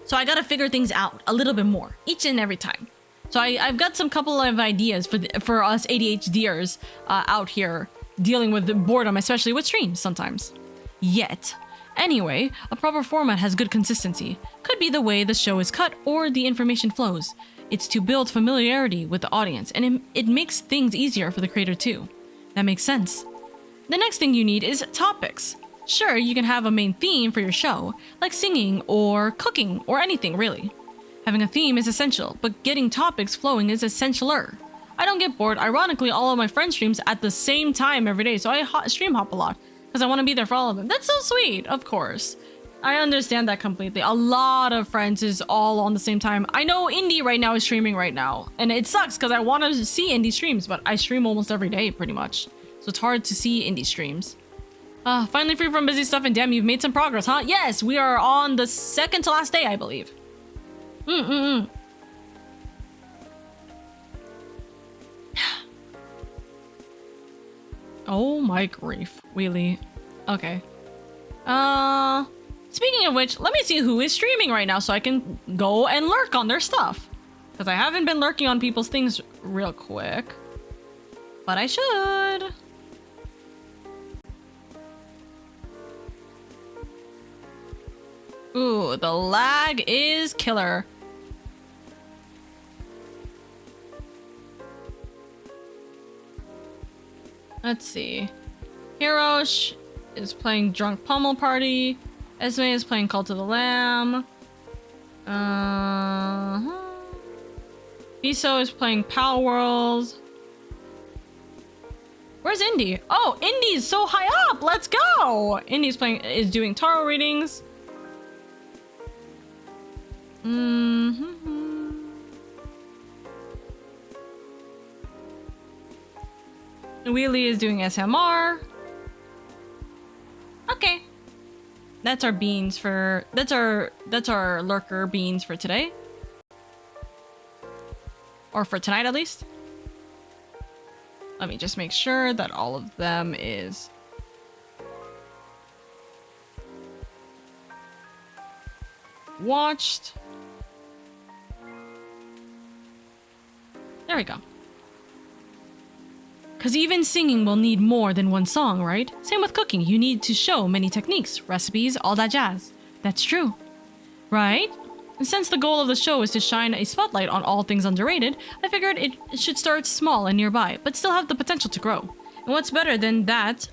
So I gotta figure things out a little bit more each and every time. So I've got some couple of ideas for us ADHDers out here dealing with the boredom, especially with streams sometimes. Yet. Anyway, a proper format has good consistency. Could be the way the show is cut or the information flows. It's to build familiarity with the audience, and it makes things easier for the creator too. That makes sense. The next thing you need is topics. Sure, you can have a main theme for your show, like singing or cooking or anything really. Having a theme is essential, but getting topics flowing is essentialer. I don't get bored. Ironically, all of my friends streams at the same time every day, so I stream hop a lot. Because I want to be there for all of them. That's so sweet, of course. I understand that completely. A lot of friends is all on the same time. I know Indie right now is streaming right now. And it sucks because I want to see Indie streams, but I stream almost every day pretty much. So it's hard to see Indie streams. Finally free from busy stuff, and damn, you've made some progress, huh? Yes, we are on the second to last day, I believe. Oh my grief, wheelie. Okay. Speaking of which, let me see who is streaming right now so I can go and lurk on their stuff. Because I haven't been lurking on people's things real quick. But I should. Ooh, the lag is killer. Let's see. Hirosh is playing Drunk Pummel Party. Esme is playing Cult of the Lamb. Biso is playing Pal World. Where's Indy? Oh, Indy's so high up! Let's go! Indy's is doing tarot readings. Wheelie is doing SMR. Okay. That's our beans for that's our lurker beans for today. Or for tonight at least. Let me just make sure that all of them is watched. There we go. Because even singing will need more than one song, right? Same with cooking. You need to show many techniques, recipes, all that jazz. That's true. Right? And since the goal of the show is to shine a spotlight on all things underrated, I figured it should start small and nearby, but still have the potential to grow. And what's better than that,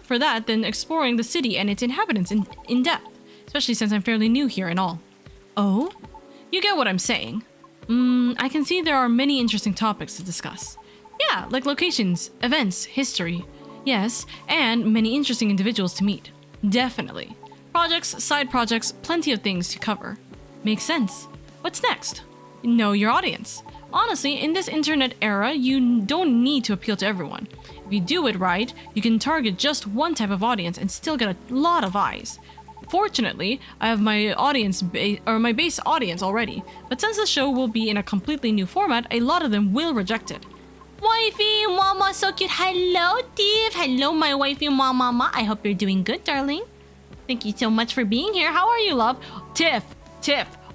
than exploring the city and its inhabitants in depth, especially since I'm fairly new here and all. Oh? You get what I'm saying. I can see there are many interesting topics to discuss. Yeah, like locations, events, history. Yes, and many interesting individuals to meet. Definitely. Projects, side projects, plenty of things to cover. Makes sense. What's next? Know your audience. Honestly, in this internet era, you don't need to appeal to everyone. If you do it right, you can target just one type of audience and still get a lot of eyes. Fortunately, I have my my base audience already, but since the show will be in a completely new format, a lot of them will reject it. Wifey, mama, so cute. Hello, Tiff. Hello, my wifey, mama. I hope you're doing good, darling. Thank you so much for being here. How are you, love? Tiff.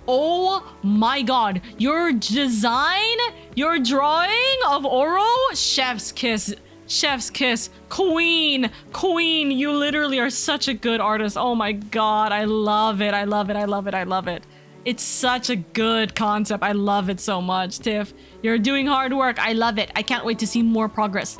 Oh my god. Your design, your drawing of Oro, chef's kiss. Chef's kiss. Queen. You literally are such a good artist. Oh my god. I love it. It's such a good concept. I love it so much, Tiff. You're doing hard work. I love it. I can't wait to see more progress.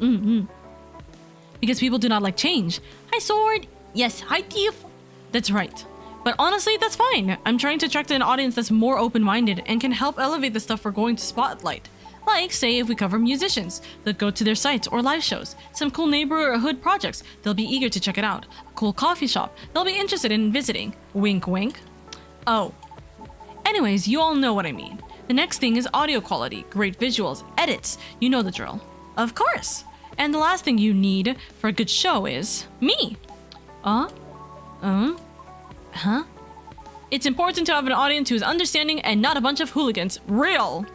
Because people do not like change. Hi, Sword. Yes, hi, Tiff. That's right. But honestly, that's fine. I'm trying to attract an audience that's more open-minded and can help elevate the stuff we're going to spotlight. Like, say, if we cover musicians, they'll go to their sites or live shows. Some cool neighborhood projects, they'll be eager to check it out. A cool coffee shop, they'll be interested in visiting. Wink, wink. Oh. Anyways, you all know what I mean. The next thing is audio quality, great visuals, edits. You know the drill. Of course. And the last thing you need for a good show is me. It's important to have an audience who is understanding and not a bunch of hooligans. Real.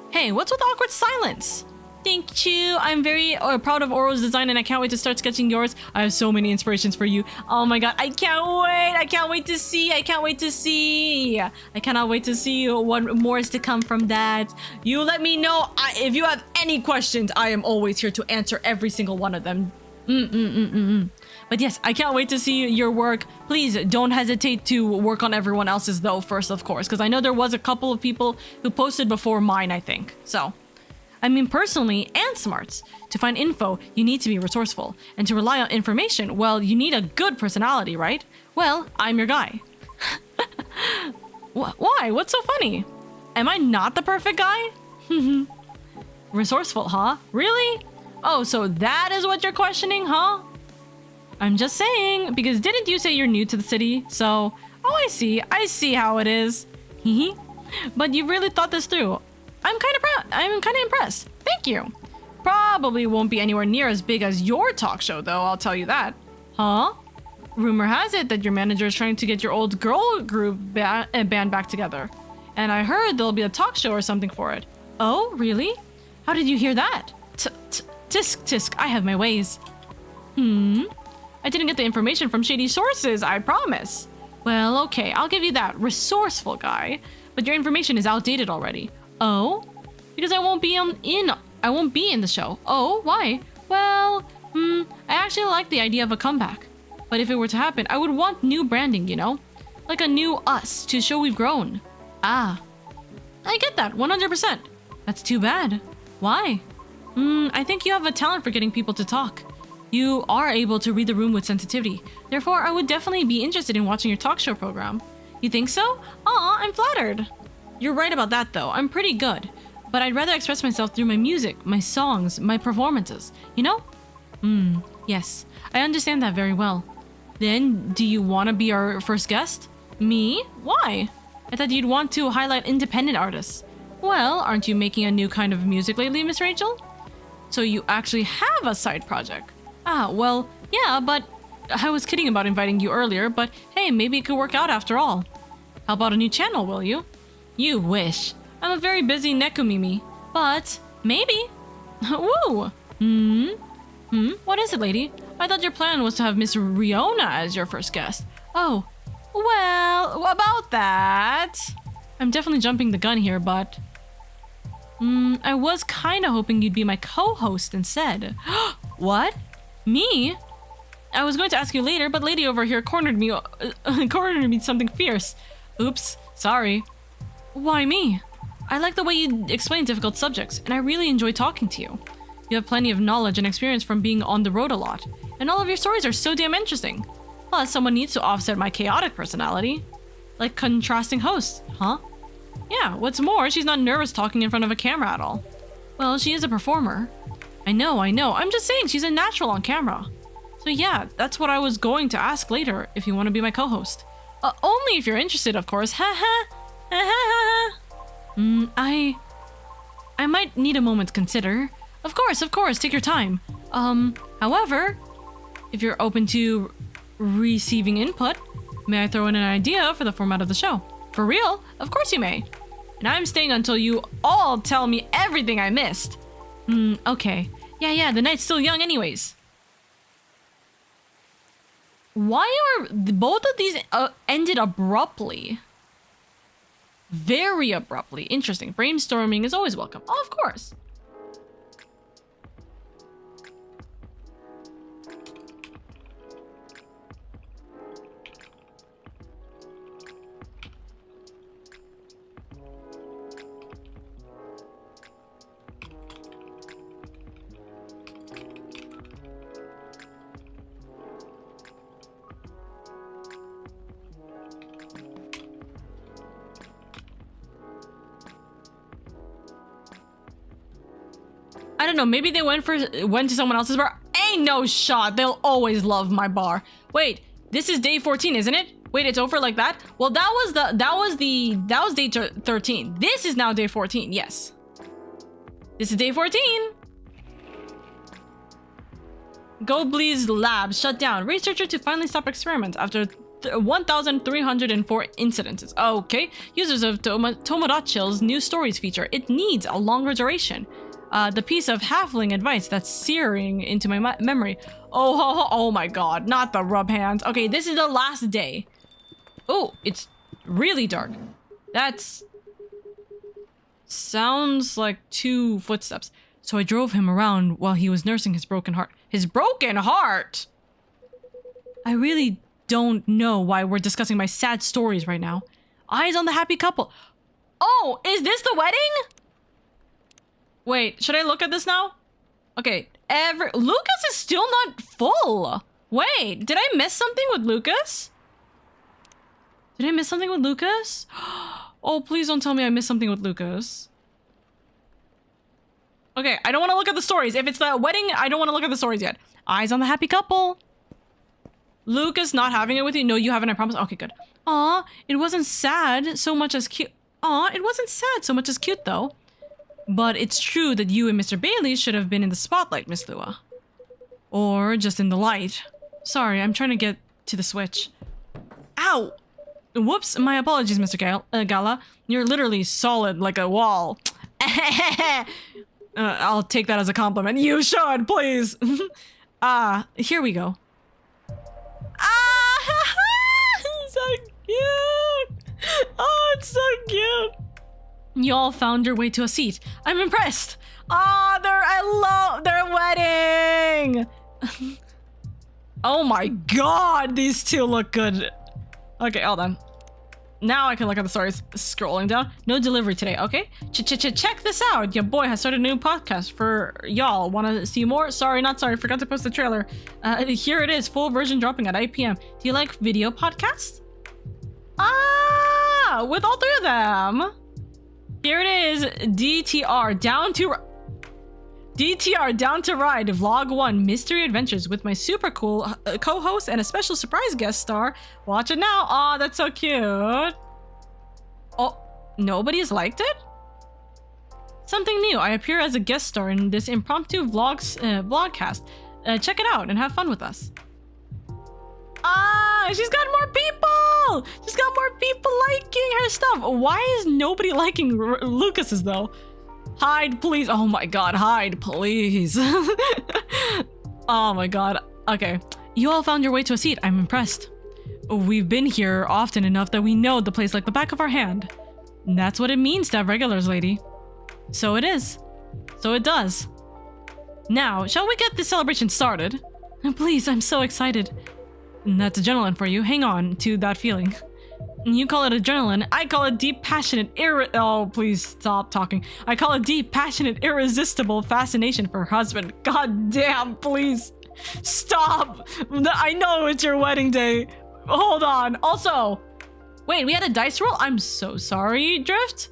Hey, what's with awkward silence? Thank you. I'm very proud of Oro's design and I can't wait to start sketching yours. I have so many inspirations for you. Oh my god, I can't wait. I cannot wait to see what more is to come from that. You let me know if you have any questions. I am always here to answer every single one of them. But yes, I can't wait to see your work. Please don't hesitate to work on everyone else's though first, of course, because I know there was a couple of people who posted before mine, I think. So, I mean personally and smarts. To find info, you need to be resourceful. And to rely on information, well, you need a good personality, right? Well, I'm your guy. Why? What's so funny? Am I not the perfect guy? Resourceful, huh? Really? Oh, so that is what you're questioning, huh? I'm just saying, because didn't you say you're new to the city? So, oh, I see how it is. But you really thought this through. I'm kind of impressed. Thank you. Probably won't be anywhere near as big as your talk show, though, I'll tell you that. Huh? Rumor has it that your manager is trying to get your old girl group band back together. And I heard there'll be a talk show or something for it. Oh, really? How did you hear that? Tisk, I have my ways. I didn't get the information from shady sources, I promise. Well, okay, I'll give you that. Resourceful guy. But your information is outdated already. Oh? Because I won't be in the show. Oh, why? Well, I actually like the idea of a comeback. But if it were to happen, I would want new branding, you know? Like a new us to show we've grown. Ah. I get that, 100%. That's too bad. Why? I think you have a talent for getting people to talk. You are able to read the room with sensitivity. Therefore, I would definitely be interested in watching your talk show program. You think so? Aw, I'm flattered. You're right about that though. I'm pretty good. But I'd rather express myself through my music, my songs, my performances. You know? Yes. I understand that very well. Then, do you want to be our first guest? Me? Why? I thought you'd want to highlight independent artists. Well, aren't you making a new kind of music lately, Miss Rachel? So you actually have a side project? Ah, well, yeah, but I was kidding about inviting you earlier, but hey, maybe it could work out after all. How about a new channel, will you? You wish. I'm a very busy Nekumimi, but maybe. Woo! What is it, lady? I thought your plan was to have Miss Riona as your first guest. Oh, well, about that. I'm definitely jumping the gun here, but... I was kinda hoping you'd be my co-host instead. What? Me? I was going to ask you later, but lady over here cornered me something fierce. Oops, sorry. Why me? I like the way you explain difficult subjects, and I really enjoy talking to you. You have plenty of knowledge and experience from being on the road a lot, and all of your stories are so damn interesting. Plus, someone needs to offset my chaotic personality. Like contrasting hosts, huh? Yeah, what's more, she's not nervous talking in front of a camera at all. Well, she is a performer. I know. I'm just saying she's a natural on camera. So yeah, that's what I was going to ask later, if you want to be my co-host. Only if you're interested, of course. I might need a moment to consider. Of course, take your time. However, if you're open to receiving input, may I throw in an idea for the format of the show? For real? Of course you may. And I'm staying until you all tell me everything I missed. Okay. Yeah, the night's still young anyways. Why are both of these ended abruptly? Very abruptly. Interesting. Brainstorming is always welcome. Oh, of course. I don't know, maybe they went to someone else's bar. Ain't no shot. They'll always love my bar. Wait, this is day 14, isn't it? Wait, it's over like that? Well, that was day 13. This is now day 14. Yes. This is day 14. Go Bleeze Labs shut down. Researcher to finally stop experiments after 1,304 incidences. Okay. Users of Tomodachi's new stories feature. It needs a longer duration. The piece of halfling advice that's searing into my memory. Oh my god, not the rub hands. Okay, this is the last day. Oh, it's really dark. That's... sounds like 2 footsteps. So I drove him around while he was nursing his broken heart. His broken heart?! I really don't know why we're discussing my sad stories right now. Eyes on the happy couple. Oh, is this the wedding?! Wait, should I look at this now? Okay, Lucas is still not full. Wait, did I miss something with Lucas? Did I miss something with Lucas? Oh, please don't tell me I missed something with Lucas. Okay, I don't want to look at the stories. If it's the wedding, I don't want to look at the stories yet. Eyes on the happy couple. Lucas not having it with you? No, you haven't, I promise. Okay, good. Aw, it wasn't sad so much as cute. Aw, it wasn't sad so much as cute, though. But it's true that you and Mr. Bailey should have been in the spotlight, Miss Lua. Or just in the light. Sorry, I'm trying to get to the switch. Ow! Whoops, my apologies, Mr. Gala. You're literally solid like a wall. I'll take that as a compliment. You should, please! Here we go. So cute! Oh, it's so cute! Y'all found your way to a seat. I'm impressed. I love their wedding. Oh my god, these two look good. Okay, hold on. Now I can look at the stories. Scrolling down. No delivery today. Okay. Check this out. Your boy has started a new podcast for y'all. Want to see more? Sorry, not sorry. Forgot to post the trailer. Here it is. Full version dropping at 8 p.m. Do you like video podcasts? Ah, with all three of them. Here it is. DTR Down to Ride Vlog 1 Mystery Adventures with my super cool co-host and a special surprise guest star. Watch it now. Aw, that's so cute. Oh, nobody has liked it? Something new. I appear as a guest star in this impromptu vlogcast. Check it out and have fun with us. Ah, she's got more people! She's got more people liking her stuff. Why is nobody liking Lucas's though? Hide, please. Oh my god, hide, please. Oh my god. Okay. You all found your way to a seat. I'm impressed. We've been here often enough that we know the place like the back of our hand. And that's what it means to have regulars, lady. So it is. So it does. Now, shall we get this celebration started? Please, I'm so excited. And that's adrenaline for you. Hang on to that feeling. You call it adrenaline. I call it deep, passionate, oh, please stop talking. I call it deep, passionate, irresistible fascination for her husband. God damn, please. Stop. I know it's your wedding day. Hold on. Also, wait, we had a dice roll? I'm so sorry, Drift.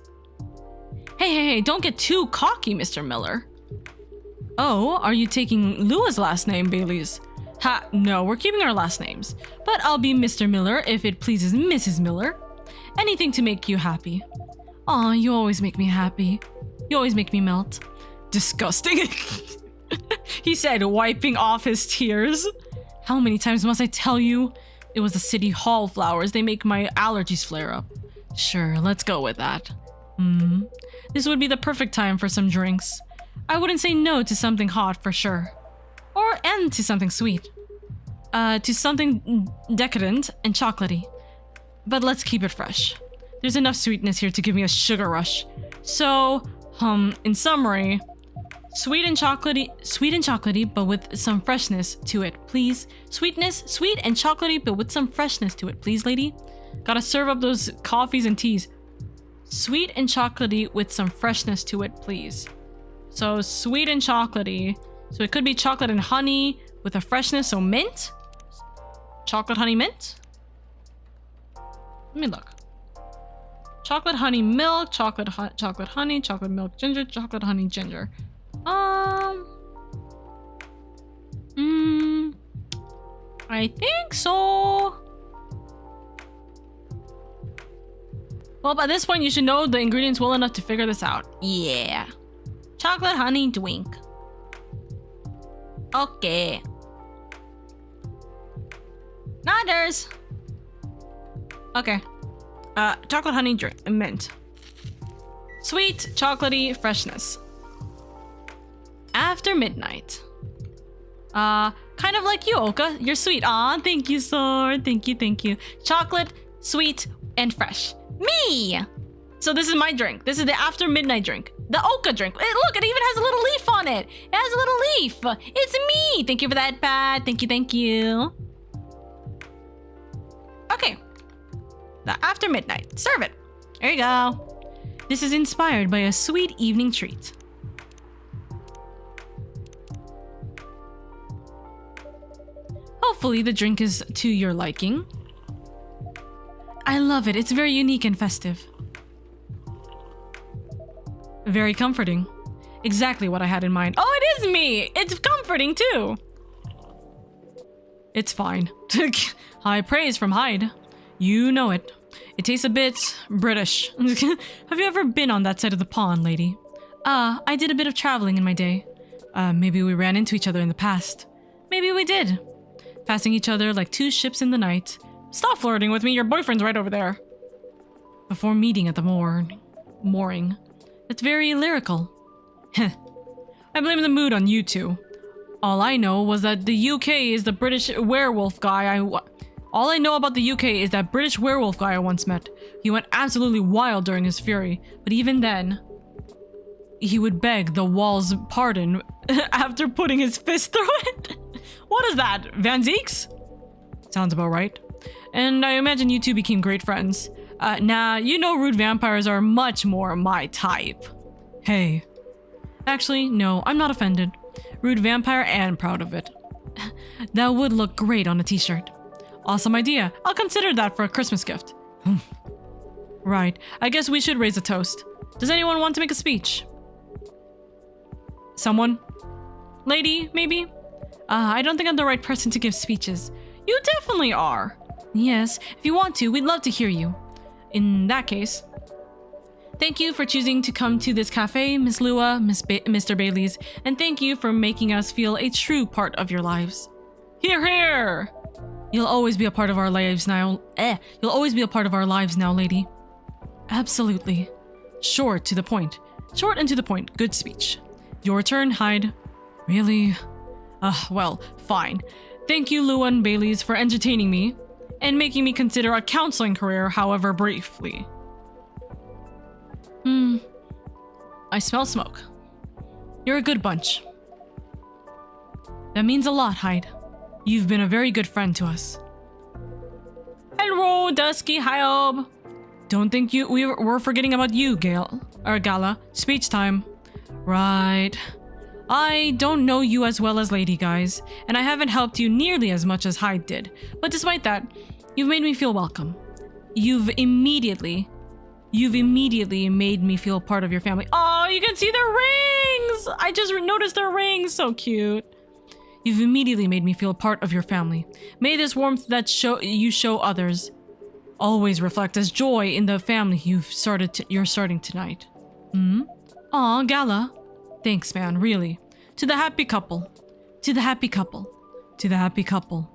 Hey, don't get too cocky, Mr. Miller. Oh, are you taking Lua's last name, Bailey's? Ha, no, we're keeping our last names. But I'll be Mr. Miller if it pleases Mrs. Miller. Anything to make you happy. Aw, you always make me happy. You always make me melt. Disgusting. He said, wiping off his tears. How many times must I tell you? It was the city hall flowers. They make my allergies flare up. Sure, let's go with that. This would be the perfect time for some drinks. I wouldn't say no to something hot for sure. And to something sweet. To something decadent and chocolatey. But let's keep it fresh. There's enough sweetness here to give me a sugar rush. So, in summary, sweet and chocolatey, but with some freshness to it, please. Sweet and chocolatey, but with some freshness to it, please, lady. Gotta serve up those coffees and teas. Sweet and chocolatey with some freshness to it, please. So, sweet and chocolatey. So it could be chocolate and honey with a freshness, so mint? Chocolate honey mint? Let me look. Chocolate honey milk, chocolate honey, chocolate milk ginger, chocolate honey ginger. I think so. Well, by this point you should know the ingredients well enough to figure this out. Yeah. Chocolate honey drink. Okay. Nodders. Okay. Chocolate honey drink, mint. Sweet, chocolatey, freshness. After midnight. Kind of like you, Oka. You're sweet. Aw, thank you, Sword. Thank you. Chocolate, sweet, and fresh. Me! So this is my drink. This is the after midnight drink. The Oka drink. Look, it even has a little leaf on it. It has a little leaf. It's me. Thank you for that, Pat. Thank you. Okay. The after midnight. Serve it. There you go. This is inspired by a sweet evening treat. Hopefully the drink is to your liking. I love it. It's very unique and festive. Very comforting. Exactly what I had in mind. Oh, it is me! It's comforting too! It's fine. High praise from Hyde. You know it. It tastes a bit British. Have you ever been on that side of the pond, lady? I did a bit of traveling in my day. Maybe we ran into each other in the past. Maybe we did. Passing each other like two ships in the night. Stop flirting with me, your boyfriend's right over there. Before meeting at the mooring. That's very lyrical. Heh. I blame the mood on you two. All I know was that the UK is the British werewolf guy All I know about the UK is that British werewolf guy I once met. He went absolutely wild during his fury, but even then, he would beg the wall's pardon after putting his fist through it. What is that, Van Zeeks? Sounds about right. And I imagine you two became great friends. Nah, you know rude vampires are much more my type. Hey. Actually, no, I'm not offended. Rude vampire and proud of it. That would look great on a t-shirt. Awesome idea. I'll consider that for a Christmas gift. Right. I guess we should raise a toast. Does anyone want to make a speech? Someone? Lady, maybe? I don't think I'm the right person to give speeches. You definitely are. Yes, if you want to, we'd love to hear you. In that case, thank you for choosing to come to this cafe, Miss Lua, Mr. Bailey's, and thank you for making us feel a true part of your lives. Hear, hear! You'll always be a part of our lives now. You'll always be a part of our lives now, lady. Absolutely. Short to the point. Short and to the point. Good speech. Your turn, Hyde. Really? Well, fine. Thank you, Lua and Bailey's, for entertaining me and making me consider a counseling career, however briefly. I smell smoke. You're a good bunch. That means a lot, Hyde. You've been a very good friend to us. Hello, Dusky Hyob. Don't think we're forgetting about you, Gala. Speech time. Right. I don't know you as well as Lady, guys, and I haven't helped you nearly as much as Hyde did. But despite that, you've made me feel welcome. You've immediately made me feel part of your family. Oh, you can see their rings! I just noticed their rings. So cute. You've immediately made me feel part of your family. May this warmth that you show others always reflect as joy in the family you're starting tonight. Aw, Gala. Thanks, man, really. To the happy couple. To the happy couple. To the happy couple.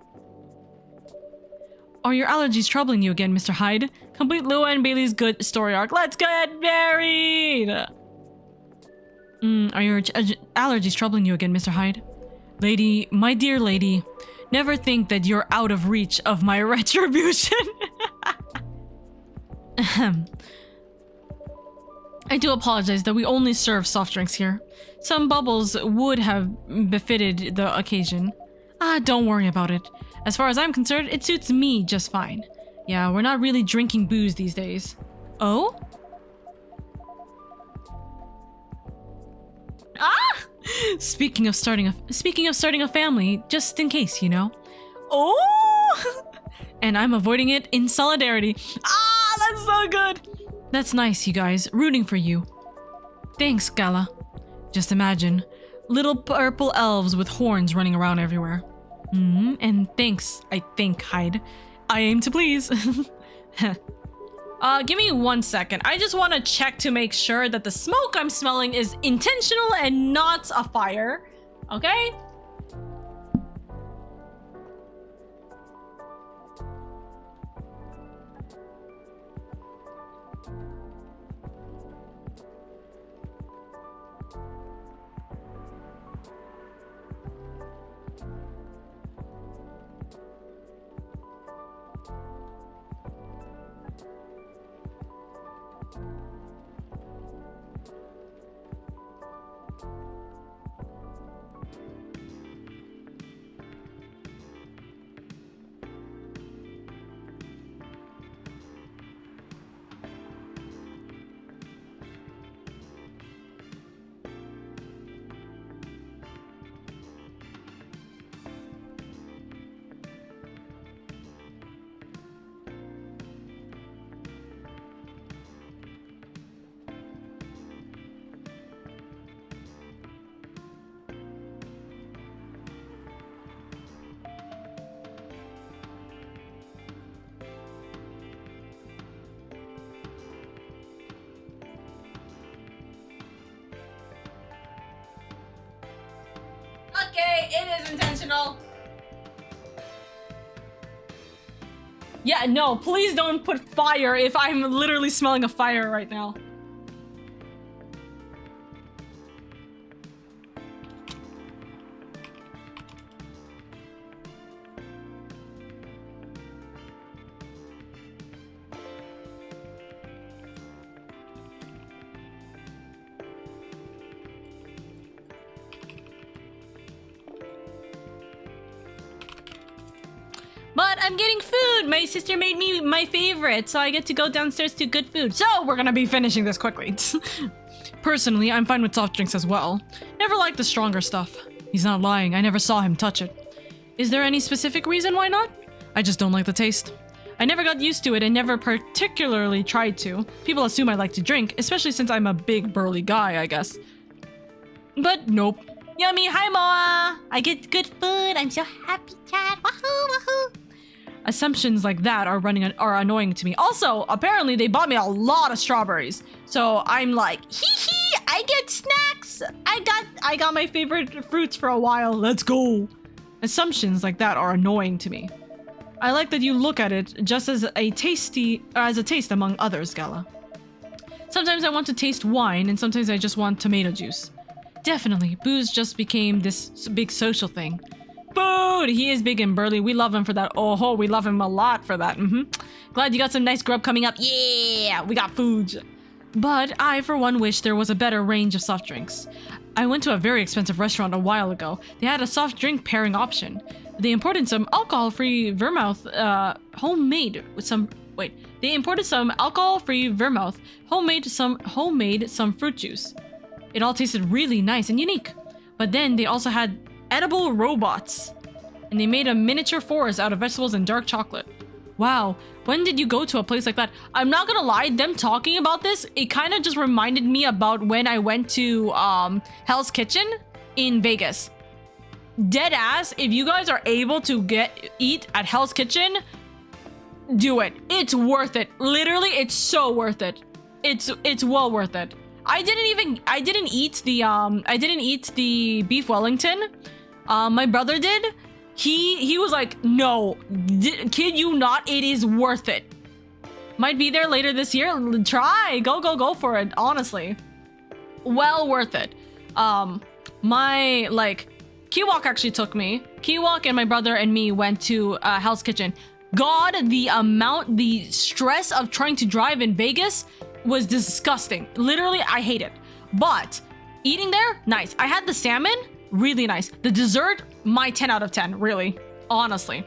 Are your allergies troubling you again, Mr. Hyde? Complete Lua and Bailey's good story arc. Let's get married! Are your allergies troubling you again, Mr. Hyde? Lady, my dear lady, never think that you're out of reach of my retribution. I do apologize that we only serve soft drinks here. Some bubbles would have befitted the occasion. Don't worry about it. As far as I'm concerned, it suits me just fine. Yeah, we're not really drinking booze these days. Oh? Speaking of starting a family, just in case, you know. Oh! And I'm avoiding it in solidarity. That's so good. That's nice, you guys. Rooting for you. Thanks, Gala. Just imagine little purple elves with horns running around everywhere. And thanks, I think, Hyde. I aim to please. Give me 1 second. I just want to check to make sure that the smoke I'm smelling is intentional and not a fire. Okay? Okay, it is intentional. Yeah, no, please don't put fire if I'm literally smelling a fire right now. But I'm getting food. My sister made me my favorite, so I get to go downstairs to good food. So we're gonna be finishing this quickly. Personally, I'm fine with soft drinks as well. Never liked the stronger stuff. He's not lying. I never saw him touch it. Is there any specific reason why not? I just don't like the taste. I never got used to it and never particularly tried to. People assume I like to drink, especially since I'm a big burly guy, I guess. But nope. Yummy, hi Moa! I get good food, I'm so happy, cat. Wahoo, wahoo! Assumptions like that are annoying to me. Also, apparently they bought me a lot of strawberries. So I'm like, hee hee, I get snacks! I got my favorite fruits for a while, let's go! Assumptions like that are annoying to me. I like that you look at it just as a taste among others, Gala. Sometimes I want to taste wine, and sometimes I just want tomato juice. Definitely, booze just became this big social thing. Food! He is big and burly. We love him for that. Oh, we love him a lot for that. Glad you got some nice grub coming up. Yeah, we got food. But I, for one, wish there was a better range of soft drinks. I went to a very expensive restaurant a while ago. They had a soft drink pairing option. They imported some alcohol-free vermouth, homemade with some. Wait, they imported some alcohol-free vermouth, homemade some fruit juice. It all tasted really nice and unique. But then they also had edible robots, and they made a miniature forest out of vegetables and dark chocolate. Wow, when did you go to a place like that? I'm not gonna lie, them talking about this, it kind of just reminded me about when I went to Hell's Kitchen in Vegas. Dead ass, if you guys are able to eat at Hell's Kitchen, do it. It's worth it. Literally, it's so worth it. It's well worth it. I didn't eat the beef Wellington. My brother did. He was like, no, kid you not, it is worth it. Might be there later this year. Try, go for it. Honestly, well worth it. Kiwok actually took me. Kiwok and my brother and me went to Hell's Kitchen. God, the stress of trying to drive in Vegas was disgusting. Literally, I hate it. But eating there, nice. I had the salmon, really nice. The dessert, my 10 out of 10, really. Honestly.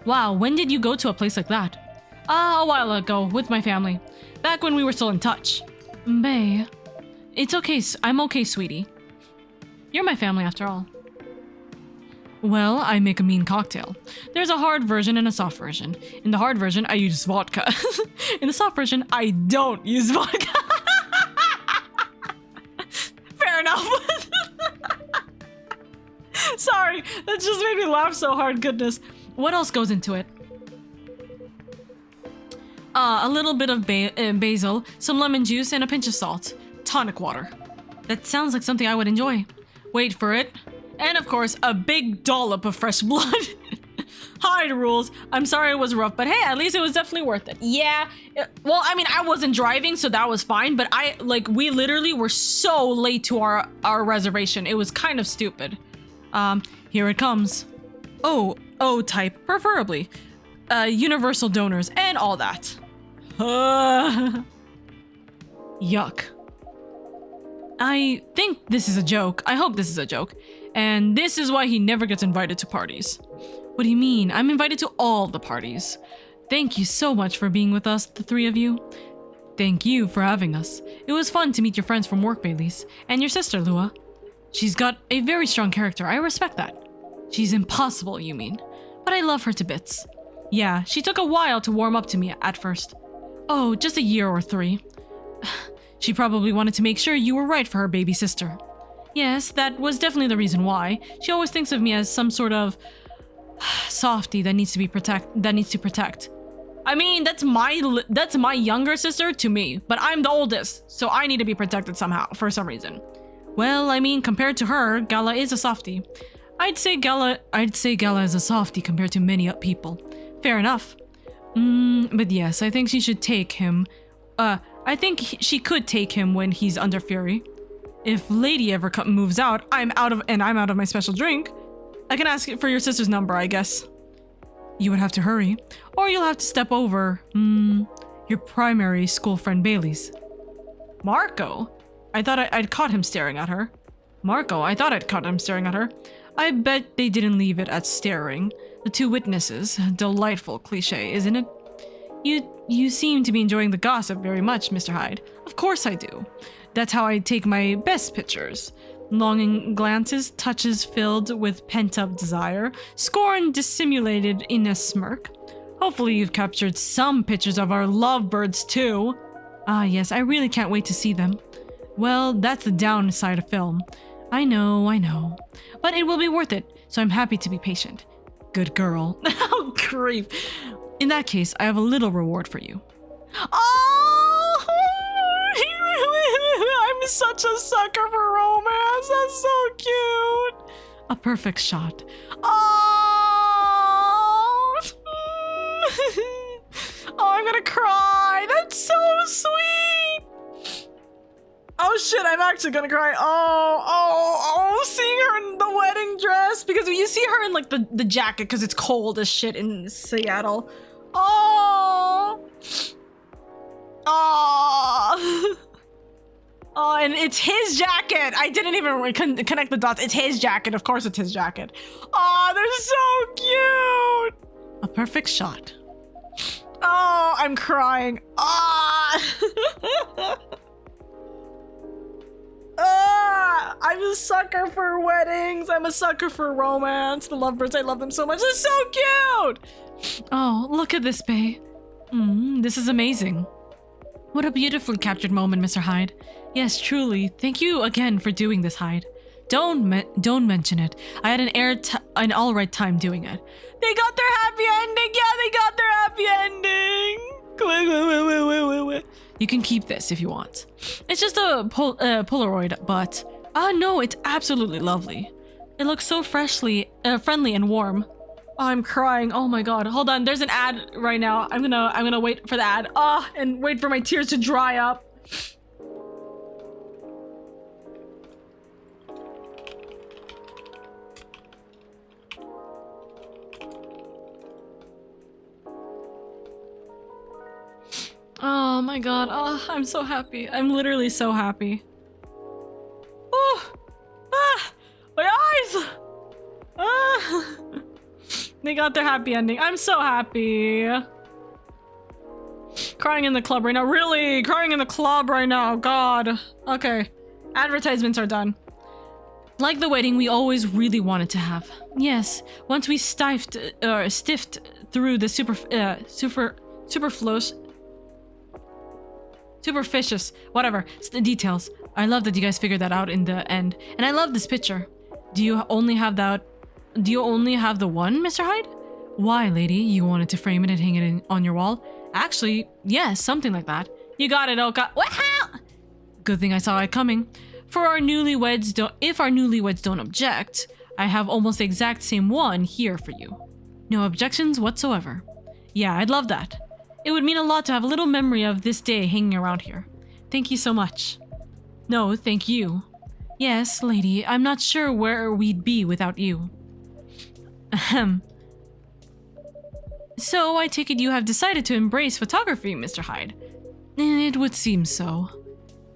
Wow, when did you go to a place like that? A while ago, with my family. Back when we were still in touch. Bae, it's okay. I'm okay, sweetie. You're my family after all. Well, I make a mean cocktail. There's a hard version and a soft version. In the hard version, I use vodka. In the soft version, I don't use vodka. Fair enough. Sorry, that just made me laugh so hard, goodness. What else goes into it? A little bit of basil, some lemon juice, and a pinch of salt. Tonic water. That sounds like something I would enjoy. Wait for it. And of course, a big dollop of fresh blood. Hard rules. I'm sorry it was rough, but hey, at least it was definitely worth it. Yeah. Well, I mean, I wasn't driving, so that was fine, but we literally were so late to our reservation. It was kind of stupid. Here it comes. Oh, type, preferably. Universal donors and all that. Yuck. I think this is a joke. I hope this is a joke. And this is why he never gets invited to parties. What do you mean? I'm invited to all the parties. Thank you so much for being with us, the three of you. Thank you for having us. It was fun to meet your friends from work, Baileys. And your sister, Lua. She's got a very strong character. I respect that. She's impossible, you mean. But I love her to bits. Yeah, she took a while to warm up to me at first. Oh, just a year or 3. She probably wanted to make sure you were right for her baby sister. Yes, that was definitely the reason why. She always thinks of me as some sort of softie that needs to protect. I mean, that's my younger sister to me, but I'm the oldest, so I need to be protected somehow for some reason. Well, I mean, compared to her, Gala is a softie. I'd say Gala is a softie compared to many people. Fair enough. But yes, I think she should take him. I think she could take him when he's under fury. If Lady ever moves out, I'm out of my special drink. I can ask for your sister's number, I guess. You would have to hurry, or you'll have to step over, your primary school friend Bailey's. Marco? I thought I'd caught him staring at her. Marco, I thought I'd caught him staring at her. I bet they didn't leave it at staring. The two witnesses. Delightful cliche, isn't it? You seem to be enjoying the gossip very much, Mr. Hyde. Of course I do. That's how I take my best pictures. Longing glances, touches filled with pent-up desire, scorn dissimulated in a smirk. Hopefully you've captured some pictures of our lovebirds too. Ah yes, I really can't wait to see them. Well, that's the downside of film. I know. But it will be worth it, so I'm happy to be patient. Good girl. Oh, creep. In that case, I have a little reward for you. Oh! I'm such a sucker for romance. That's so cute. A perfect shot. Oh! Oh, I'm gonna cry. That's so sweet. Oh shit, I'm actually gonna cry. Oh, seeing her in the wedding dress. Because you see her in like the jacket because it's cold as shit in Seattle. Oh, and it's his jacket. I didn't even connect the dots. It's his jacket. Of course it's his jacket. Oh, they're so cute. A perfect shot. Oh, I'm crying. I'm a sucker for weddings. I'm a sucker for romance. The lovebirds, I love them so much. They're so cute. Oh, look at this, Bae. This is amazing. What a beautifully captured moment, Mr. Hyde. Yes, truly. Thank you again for doing this, Hyde. Don't mention it. I had an all right time doing it. They got their happy ending. Yeah, they got their happy ending. You can keep this if you want. It's just a Polaroid, but no, it's absolutely lovely. It looks so friendly and warm. Oh, I'm crying. Oh my god. Hold on. There's an ad right now. I'm gonna wait for the ad. And wait for my tears to dry up. Oh my god. Oh, I'm so happy. I'm literally so happy. Oh! My eyes! They got their happy ending. I'm so happy. Crying in the club right now. Really? Crying in the club right now. God. Okay. Advertisements are done. Like the wedding we always really wanted to have. Yes. Once we stiffed through the superficious, whatever, the details. I love that you guys figured that out in the end. And I love this picture. Do you only have the one, Mr. Hyde? Why, lady? You wanted to frame it and hang it on your wall? Actually, yes, something like that. You got it, Oka. Wow! Good thing I saw it coming. If our newlyweds don't object, I have almost the exact same one here for you. No objections whatsoever. Yeah, I'd love that. It would mean a lot to have a little memory of this day hanging around here. Thank you so much. No, thank you. Yes, lady, I'm not sure where we'd be without you. Ahem. So, I take it you have decided to embrace photography, Mr. Hyde. It would seem so.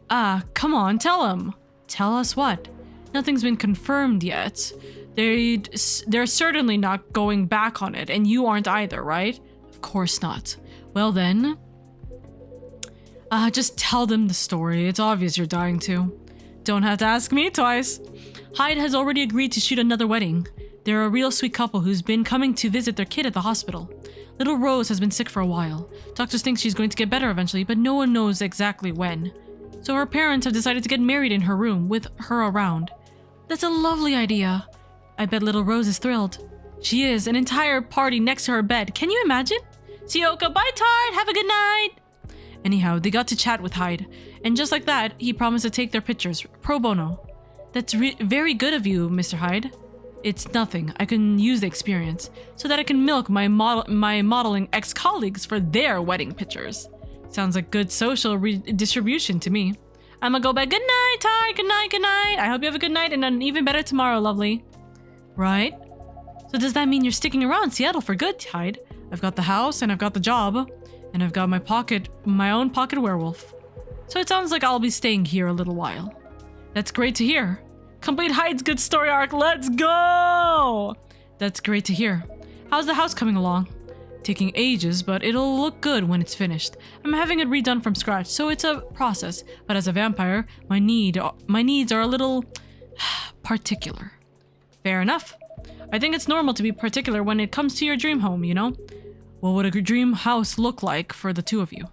Come on, tell him. Tell us what? Nothing's been confirmed yet. They're certainly not going back on it, and you aren't either, right? Of course not. Well then, just tell them the story. It's obvious you're dying to. Don't have to ask me twice. Hyde has already agreed to shoot another wedding. They're a real sweet couple who's been coming to visit their kid at the hospital. Little Rose has been sick for a while. Doctors think she's going to get better eventually, but no one knows exactly when. So her parents have decided to get married in her room with her around. That's a lovely idea. I bet little Rose is thrilled. She is. An entire party next to her bed. Can you imagine? See you, Oka. Bye, Tard. Have a good night. Anyhow, they got to chat with Hyde. And just like that, he promised to take their pictures. Pro bono. That's very good of you, Mr. Hyde. It's nothing. I can use the experience so that I can milk my modeling ex-colleagues for their wedding pictures. Sounds like good social redistribution to me. I'm gonna go bed. Good night, Tard. Good night, good night. I hope you have a good night and an even better tomorrow, lovely. Right? So does that mean you're sticking around Seattle for good, Hyde? I've got the house and I've got the job and I've got my own pocket werewolf. So it sounds like I'll be staying here a little while. That's great to hear. Complete Hyde's good story arc. Let's go! That's great to hear. How's the house coming along? Taking ages, but it'll look good when it's finished. I'm having it redone from scratch, so it's a process. But as a vampire, my needs are a little particular. Fair enough. I think it's normal to be particular when it comes to your dream home, you know? What would a dream house look like for the two of you?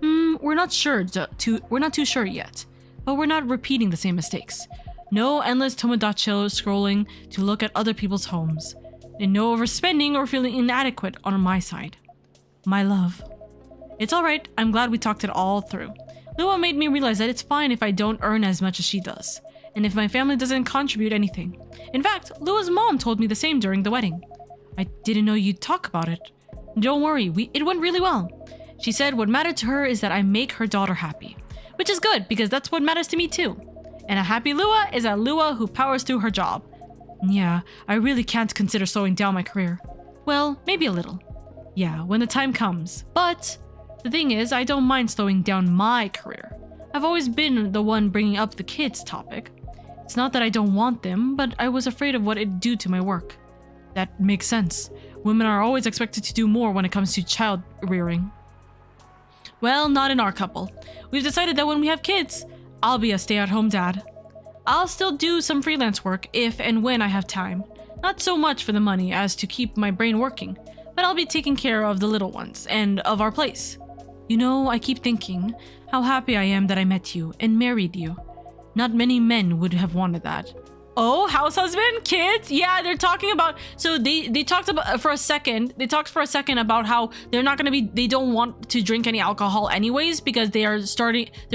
We're not too sure yet, but we're not repeating the same mistakes. No endless Tomodachi scrolling to look at other people's homes. And no overspending or feeling inadequate on my side. My love. It's alright, I'm glad we talked it all through. Lua made me realize that it's fine if I don't earn as much as she does, and if my family doesn't contribute anything. In fact, Lua's mom told me the same during the wedding. I didn't know you'd talk about it. Don't worry, it went really well. She said what mattered to her is that I make her daughter happy. Which is good, because that's what matters to me too. And a happy Lua is a Lua who powers through her job. Yeah, I really can't consider slowing down my career. Well, maybe a little. Yeah, when the time comes. But the thing is, I don't mind slowing down my career. I've always been the one bringing up the kids topic. It's not that I don't want them, but I was afraid of what it'd do to my work. That makes sense. Women are always expected to do more when it comes to child rearing. Well, not in our couple. We've decided that when we have kids, I'll be a stay-at-home dad. I'll still do some freelance work if and when I have time. Not so much for the money as to keep my brain working, but I'll be taking care of the little ones and of our place. You know, I keep thinking how happy I am that I met you and married you. Not many men would have wanted that. Oh, house husband, kids? Yeah, they're talking about. So they talked about for a second. They talked for a second about how they're not gonna be. They don't want to drink any alcohol anyways because they're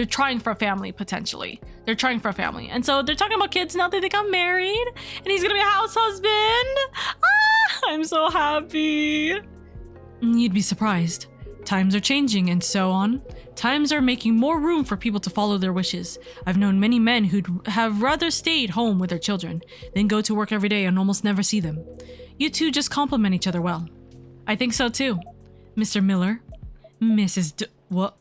trying for a family potentially. They're trying for a family, and so they're talking about kids now that they got married, and he's gonna be a house husband. Ah, I'm so happy. You'd be surprised. Times are changing and so on. Times are making more room for people to follow their wishes. I've known many men who'd have rather stayed home with their children than go to work every day and almost never see them. You two just complement each other well. I think so too. Mr. Miller. Mrs. What?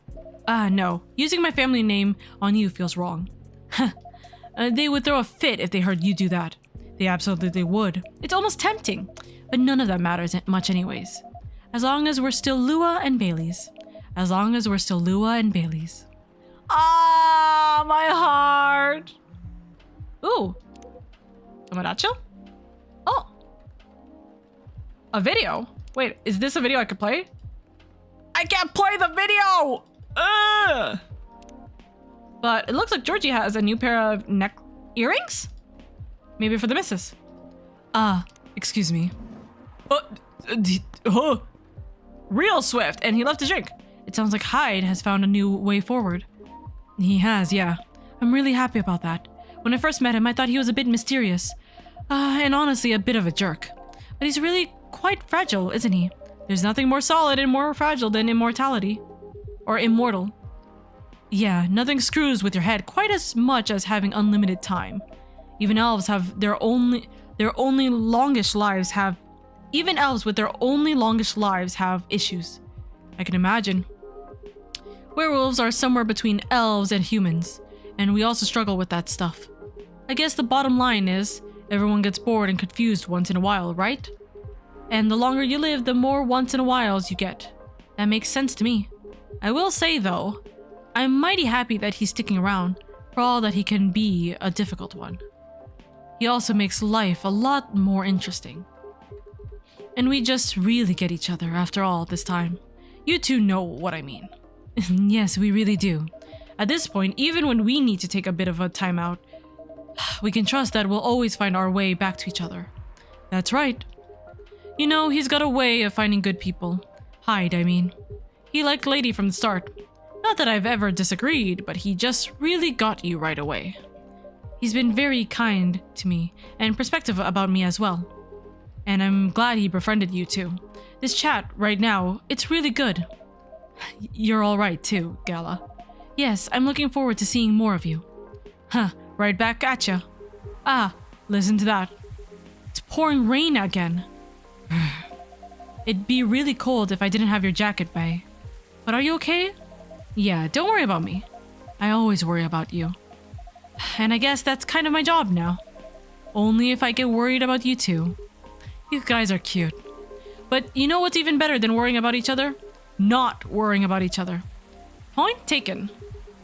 No. Using my family name on you feels wrong. They would throw a fit if they heard you do that. They absolutely would. It's almost tempting. But none of that matters much anyways. As long as we're still Lua and Bailey's. As long as we're still Lua and Bailey's. Ah, my heart. Ooh. Tomodachi? Oh. A video? Wait, is this a video I could play? I can't play the video! Ugh. But it looks like Georgie has a new pair of neck earrings? Maybe for the missus. Excuse me. Real swift, and he left a drink. It sounds like Hyde has found a new way forward. He has, yeah. I'm really happy about that. When I first met him, I thought he was a bit mysterious. And honestly, a bit of a jerk. But he's really quite fragile, isn't he? There's nothing more solid and more fragile than immortality. Or immortal. Yeah, nothing screws with your head quite as much as having unlimited time. Even elves with their only longish lives have issues. I can imagine. Werewolves are somewhere between elves and humans, and we also struggle with that stuff. I guess the bottom line is, everyone gets bored and confused once in a while, right? And the longer you live, the more once in a whiles you get. That makes sense to me. I will say though, I'm mighty happy that he's sticking around, for all that he can be a difficult one. He also makes life a lot more interesting. And we just really get each other after all this time. You two know what I mean. Yes, we really do. At this point, even when we need to take a bit of a time out, we can trust that we'll always find our way back to each other. That's right. You know, he's got a way of finding good people. Hyde, I mean. He liked Lady from the start. Not that I've ever disagreed, but he just really got you right away. He's been very kind to me, and perspective about me as well. And I'm glad he befriended you too. This chat, right now, it's really good. You're alright too, Gala. Yes, I'm looking forward to seeing more of you. Huh, right back at ya. Ah, listen to that. It's pouring rain again. It'd be really cold if I didn't have your jacket, Bay. But are you okay? Yeah, don't worry about me. I always worry about you. And I guess that's kind of my job now. Only if I get worried about you too. You guys are cute. But you know what's even better than worrying about each other? Not worrying about each other. Point taken.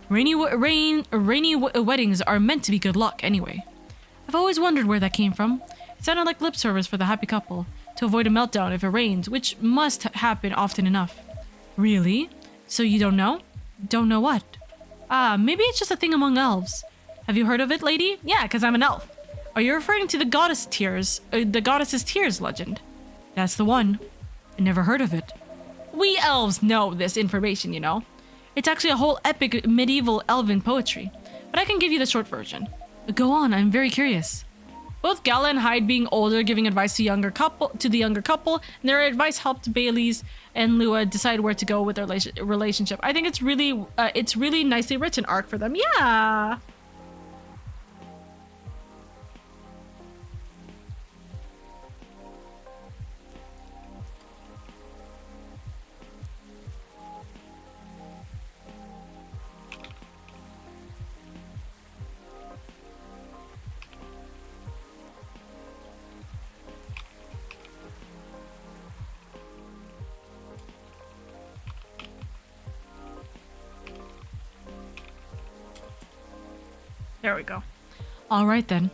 Rainy weddings are meant to be good luck anyway. I've always wondered where that came from. It sounded like lip service for the happy couple, to avoid a meltdown if it rains, which must happen often enough. Really? So you don't know? Don't know what? Ah, maybe it's just a thing among elves. Have you heard of it, lady? Yeah, because I'm an elf. Are you referring to the goddess's tears legend? That's the one. I never heard of it. We elves know this information, you know. It's actually a whole epic medieval elven poetry, but I can give you the short version. Go on, I'm very curious. Both Gala and Hyde, being older, giving advice to the younger couple, and their advice helped Bailey's and Lua decide where to go with their relationship. I think it's really nicely written arc for them. Yeah. There we go. Alright then.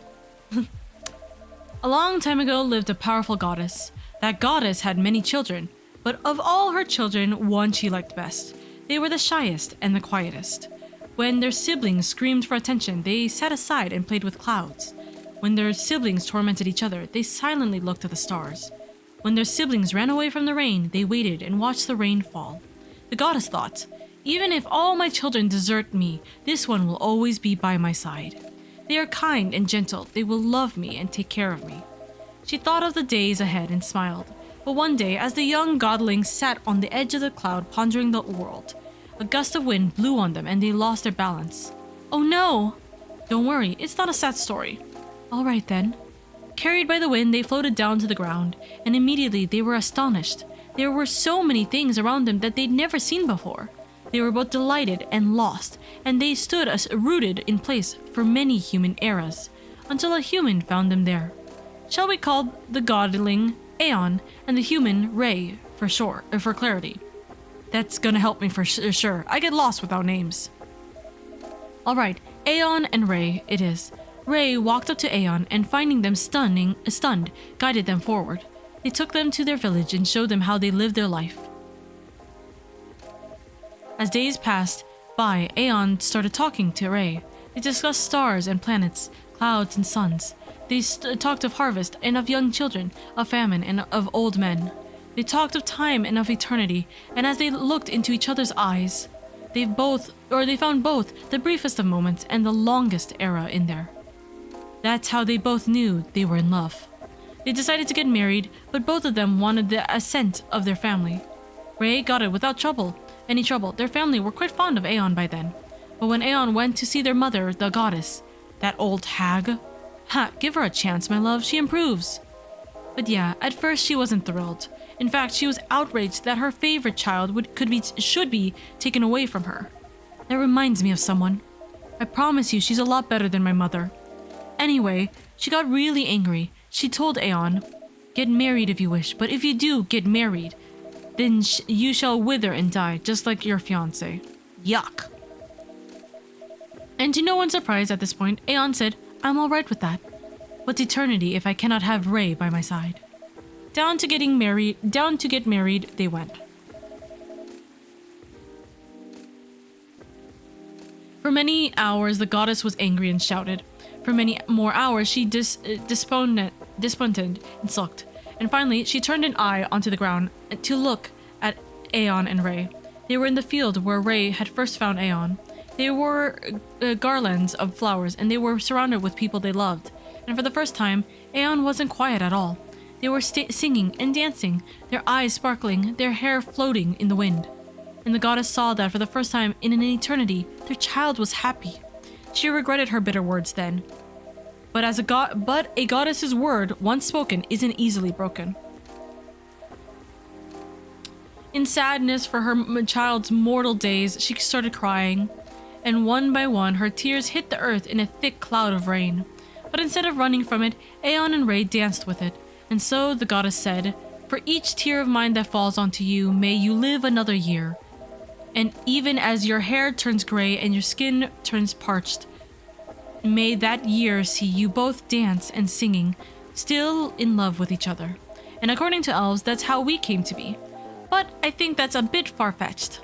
A long time ago lived a powerful goddess. That goddess had many children, but of all her children, one she liked best. They were the shyest and the quietest. When their siblings screamed for attention, they sat aside and played with clouds. When their siblings tormented each other, they silently looked at the stars. When their siblings ran away from the rain, they waited and watched the rain fall. The goddess thought, even if all my children desert me, this one will always be by my side. They are kind and gentle. They will love me and take care of me. She thought of the days ahead and smiled. But one day, as the young godlings sat on the edge of the cloud pondering the world, a gust of wind blew on them and they lost their balance. Oh no! Don't worry, it's not a sad story. All right then. Carried by the wind, they floated down to the ground, and immediately they were astonished. There were so many things around them that they'd never seen before. They were both delighted and lost, and they stood as rooted in place for many human eras, until a human found them there. Shall we call the godling Aeon and the human Ray for clarity? That's gonna help me for sure. I get lost without names. Alright, Aeon and Ray it is. Ray walked up to Aeon and finding them stunned, guided them forward. They took them to their village and showed them how they lived their life. As days passed by, Aeon started talking to Ray. They discussed stars and planets, clouds and suns. They talked of harvest and of young children, of famine and of old men. They talked of time and of eternity, and as they looked into each other's eyes, they found both the briefest of moments and the longest era in there. That's how they both knew they were in love. They decided to get married, but both of them wanted the assent of their family. Ray got it without any trouble. Their family were quite fond of Aeon by then. But when Aeon went to see their mother, the goddess, that old hag, give her a chance, my love, she improves. But yeah, at first she wasn't thrilled. In fact, she was outraged that her favorite child should be taken away from her. That reminds me of someone. I promise you she's a lot better than my mother. Anyway, she got really angry. She told Aeon, get married if you wish, but if you do get married, then you shall wither and die, just like your fiancé. Yuck. And to no one's surprise at this point, Aeon said, I'm alright with that. What's eternity if I cannot have Ray by my side? Down to get married, they went. For many hours, the goddess was angry and shouted. For many more hours, she despondent and sulked. And finally, she turned an eye onto the ground to look at Aeon and Ray. They were in the field where Ray had first found Aeon. They wore garlands of flowers, and they were surrounded with people they loved. And for the first time, Aeon wasn't quiet at all. They were singing and dancing, their eyes sparkling, their hair floating in the wind. And the goddess saw that for the first time in an eternity, their child was happy. She regretted her bitter words then. But a goddess's word, once spoken, isn't easily broken. In sadness for her child's mortal days, she started crying, and one by one her tears hit the earth in a thick cloud of rain. But instead of running from it, Aeon and Ray danced with it, and so the goddess said, For each tear of mine that falls onto you, may you live another year. And even as your hair turns gray and your skin turns parched, may that year see you both dance and singing, still in love with each other. And according to elves, that's how we came to be. But I think that's a bit far-fetched.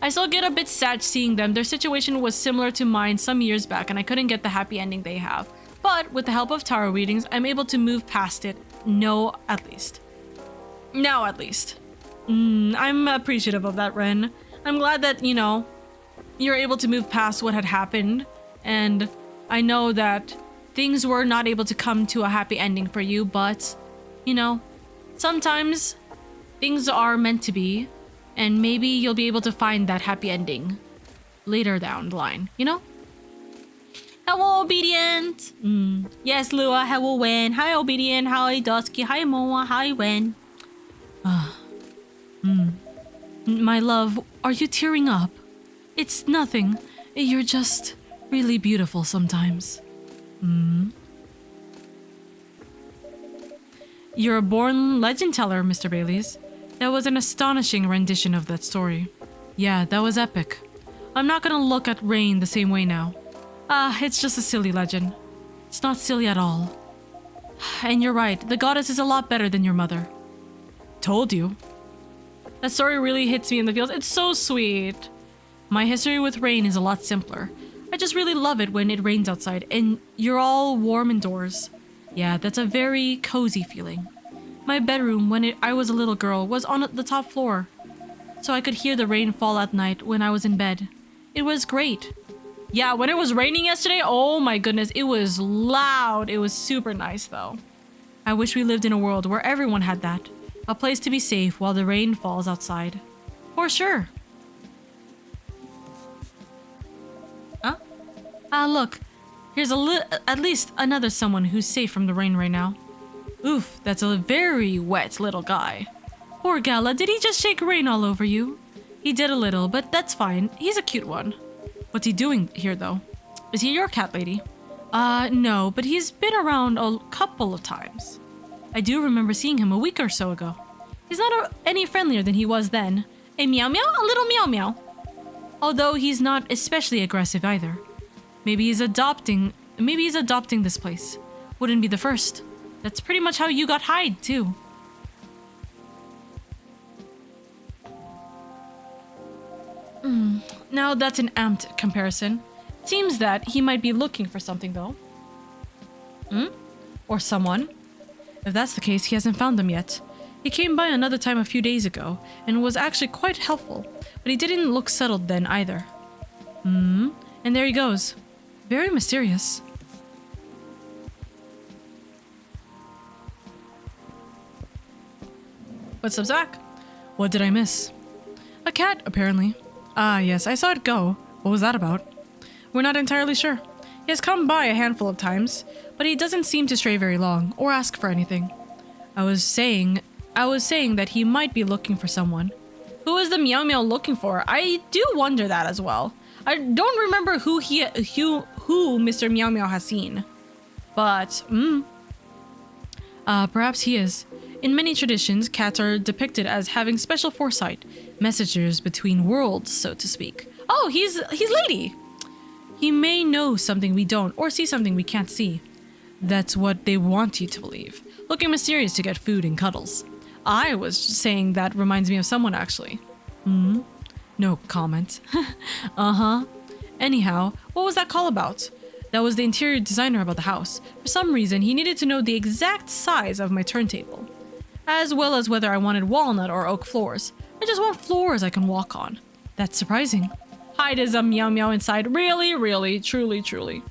I still get a bit sad seeing them. Their situation was similar to mine some years back, and I couldn't get the happy ending they have. But with the help of tarot readings, I'm able to move past it. Now at least. I'm appreciative of that, Ren. I'm glad that, you know, you're able to move past what had happened. And I know that things were not able to come to a happy ending for you, but, you know, sometimes things are meant to be. And maybe you'll be able to find that happy ending later down the line, you know? Hello, Obedient! Yes, Lua, hello, Wen. Hi, Obedient. Hi, Dusky. Hi, Moa. Hi, Wen. My love, are you tearing up? It's nothing. You're just really beautiful sometimes. You're a born legend teller, Mr. Baileys. That was an astonishing rendition of that story. Yeah, that was epic. I'm not gonna look at Rain the same way now. It's just a silly legend. It's not silly at all. And you're right, the goddess is a lot better than your mother. Told you. That story really hits me in the feels. It's so sweet. My history with Rain is a lot simpler. I just really love it when it rains outside and you're all warm indoors. Yeah, that's a very cozy feeling. My bedroom when I was a little girl was on the top floor, so I could hear the rain fall at night when I was in bed. It was great. Yeah, when it was raining yesterday, oh my goodness, it was loud. It was super nice though. I wish we lived in a world where everyone had that. A place to be safe while the rain falls outside. For sure. Huh? Look. Here's at least another someone who's safe from the rain right now. Oof, that's a very wet little guy. Poor Gala, did he just shake rain all over you? He did a little, but that's fine. He's a cute one. What's he doing here, though? Is he your cat lady? No, but he's been around a couple of times. I do remember seeing him a week or so ago. He's not any friendlier than he was then. A meow meow? A little meow meow. Although he's not especially aggressive either. Maybe he's adopting this place. Wouldn't be the first. That's pretty much how you got Hyde, too. Now that's an amped comparison. It seems that he might be looking for something, though. Or someone. If that's the case, he hasn't found them yet. He came by another time a few days ago, and was actually quite helpful, but he didn't look settled then either. And there he goes. Very mysterious. What's up, Zach? What did I miss? A cat, apparently. Ah, yes, I saw it go. What was that about? We're not entirely sure. He has come by a handful of times, but he doesn't seem to stray very long, or ask for anything. I was saying that he might be looking for someone. Who is the meow meow looking for? I do wonder that as well. I don't remember who Mr. Meow Meow has seen. But, perhaps he is. In many traditions, cats are depicted as having special foresight, messengers between worlds, so to speak. Oh, he's Lady! He may know something we don't, or see something we can't see. That's what they want you to believe. Looking mysterious to get food and cuddles. I was saying that reminds me of someone, actually. No comment. Anyhow, what was that call about? That was the interior designer about the house. For some reason, he needed to know the exact size of my turntable, as well as whether I wanted walnut or oak floors. I just want floors I can walk on. That's surprising. Hyde is a meow meow inside. Really, really, truly, truly.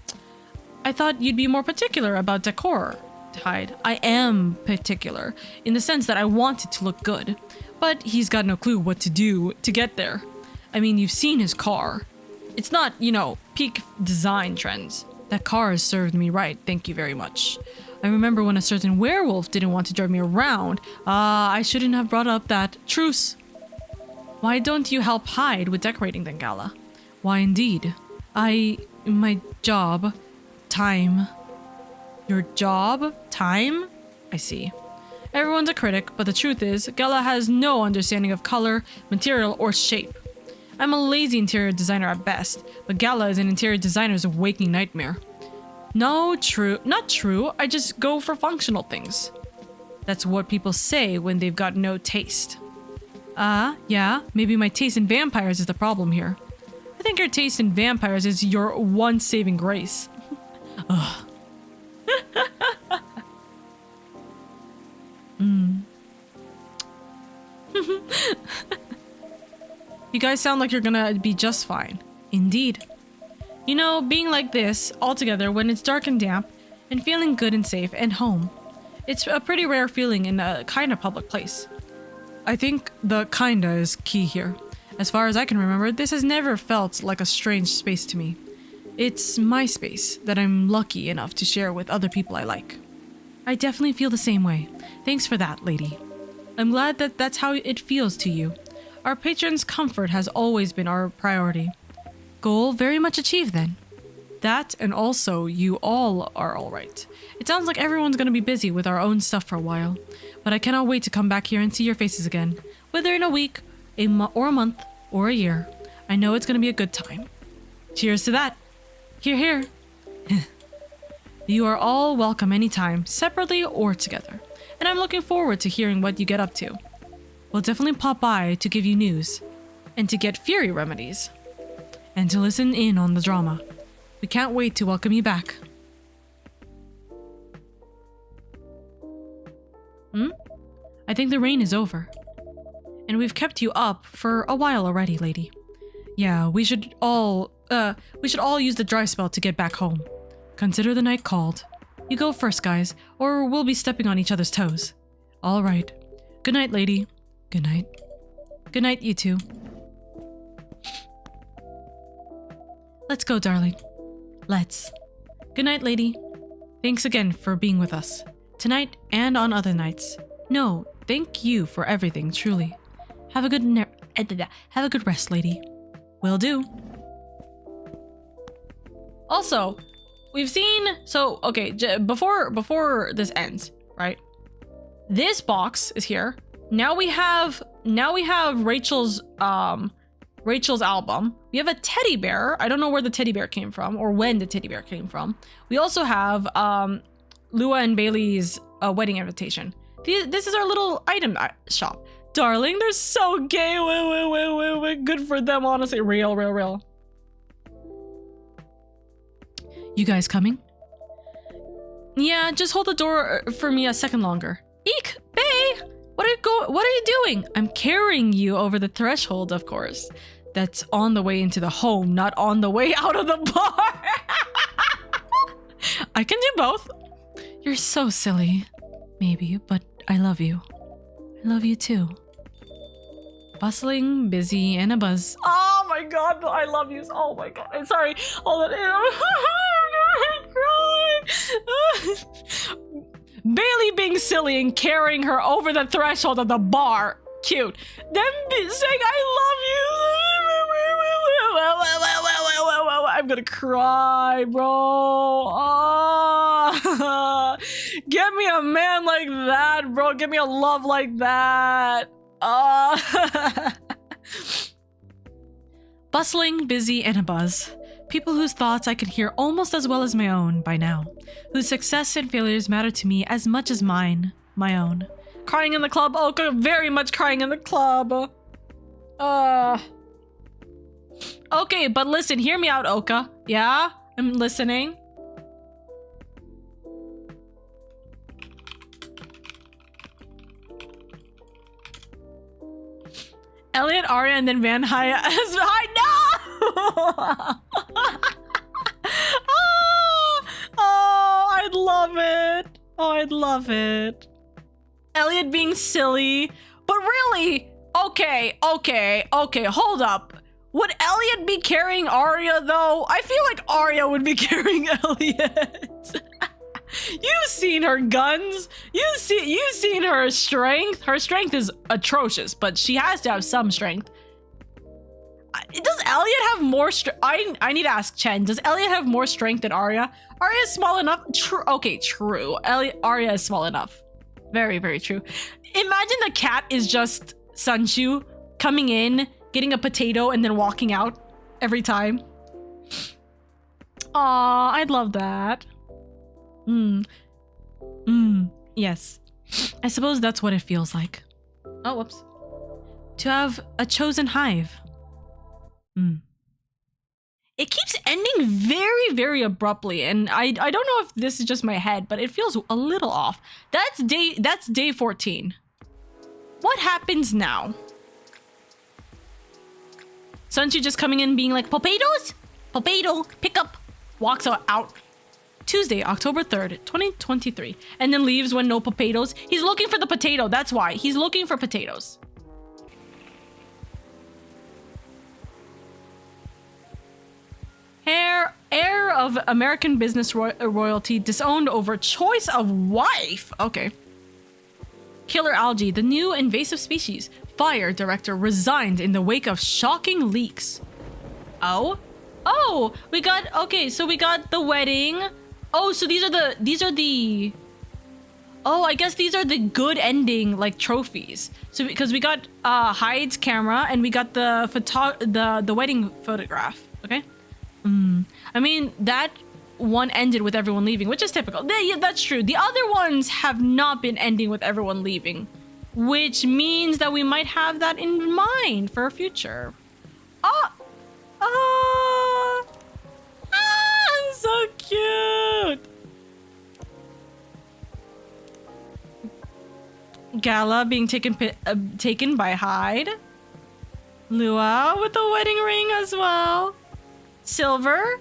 I thought you'd be more particular about decor, Hyde. I am particular, in the sense that I want it to look good. But he's got no clue what to do to get there. I mean, you've seen his car. It's not, peak design trends. That car has served me right, thank you very much. I remember when a certain werewolf didn't want to drive me around. I shouldn't have brought up that. Truce. Why don't you help Hyde with decorating then, Gala? Why indeed. My job, time. Your job? Time? I see. Everyone's a critic, but the truth is, Gala has no understanding of color, material, or shape. I'm a lazy interior designer at best, but Gala is an interior designer's waking nightmare. No, not true. I just go for functional things. That's what people say when they've got no taste. Yeah, maybe my taste in vampires is the problem here. I think your taste in vampires is your one saving grace. Ugh. You guys sound like you're gonna be just fine. Indeed. You know, being like this, all together when it's dark and damp, and feeling good and safe and home. It's a pretty rare feeling in a kind of public place. I think the kinda is key here. As far as I can remember, this has never felt like a strange space to me. It's my space that I'm lucky enough to share with other people I like. I definitely feel the same way. Thanks for that, lady. I'm glad that that's how it feels to you. Our patrons' comfort has always been our priority. Goal very much achieved then. That and also you all are alright. It sounds like everyone's gonna be busy with our own stuff for a while, but I cannot wait to come back here and see your faces again, whether in a week, or a month, or a year. I know it's gonna be a good time. Cheers to that. Hear, hear. You are all welcome anytime, separately or together, and I'm looking forward to hearing what you get up to. We'll definitely pop by to give you news, and to get fury remedies, and to listen in on the drama. We can't wait to welcome you back. I think the rain is over. And we've kept you up for a while already, lady. Yeah, we should all use the dry spell to get back home. Consider the night called. You go first, guys, or we'll be stepping on each other's toes. All right. Good night, lady. Good night. Good night, you two. Let's go, darling. Let's. Good night, lady. Thanks again for being with us. Tonight and on other nights. No, thank you for everything, truly. Have a good rest, lady. Will do. Also, we've seen, so okay, before this ends, right? This box is here. Now we have Rachel's album. We have a teddy bear. I don't know where the teddy bear came from or when the teddy bear came from. We also have Lua and Bailey's wedding invitation. This is our little item shop. Darling, they're so gay. Wait. Good for them, honestly. Real. You guys coming? Yeah, just hold the door for me a second longer. Eek, Bae! What are you doing? I'm carrying you over the threshold, of course. That's on the way into the home, not on the way out of the bar. I can do both. You're so silly. Maybe, but I love you. I love you too. Bustling, busy, and a buzz. Oh my god, I love you. Oh my god. I'm sorry. All that. Bailey being silly and carrying her over the threshold of the bar. Cute. Them saying I love you. I'm gonna cry, bro. Oh. Get me a man like that, bro. Get me a love like that. Bustling, busy, and a buzz. People whose thoughts I can hear almost as well as my own by now. Whose success and failures matter to me as much as my own. Crying in the club, Oka, very much crying in the club. Okay, but listen, hear me out, Oka. Yeah? I'm listening. Elliot, Arya, and then Van Haya as I know. I'd love it. I'd love it. Elliot being silly, but really, okay, hold up. Would Elliot be carrying Arya though? I feel like Arya would be carrying Elliot. You've seen her guns. You've seen her strength. Her strength is atrocious, but she has to have some strength. Does Elliot have more strength? I need to ask Chen. Does Elliot have more strength than Arya? Arya is small enough. True. Okay, true. Arya is small enough. Very, very true. Imagine the cat is just Sunshu coming in, getting a potato, and then walking out every time. Aw, I'd love that. Yes. I suppose that's what it feels like. Oh, whoops. To have a chosen hive. It keeps ending very, very abruptly, and I don't know if this is just my head, but it feels a little off. That's day 14. What happens now? Sunshu just coming in being like, potatoes? Potato, pick up. Walks out. Tuesday, October 3rd, 2023. And then leaves when no potatoes. He's looking for the potato. That's why. He's looking for potatoes. Heir of American business royalty disowned over choice of wife. Okay. Killer algae, the new invasive species. Fire director resigned in the wake of shocking leaks. Oh, we got the wedding. Oh, so these are the oh, I guess these are the good ending like trophies. So because we got Hyde's camera and we got the wedding photograph. Okay. I mean, that one ended with everyone leaving, which is typical. Yeah, that's true. The other ones have not been ending with everyone leaving, which means that we might have that in mind for a future. So cute. Gala being taken by Hyde. Lua with the wedding ring as well. Silver.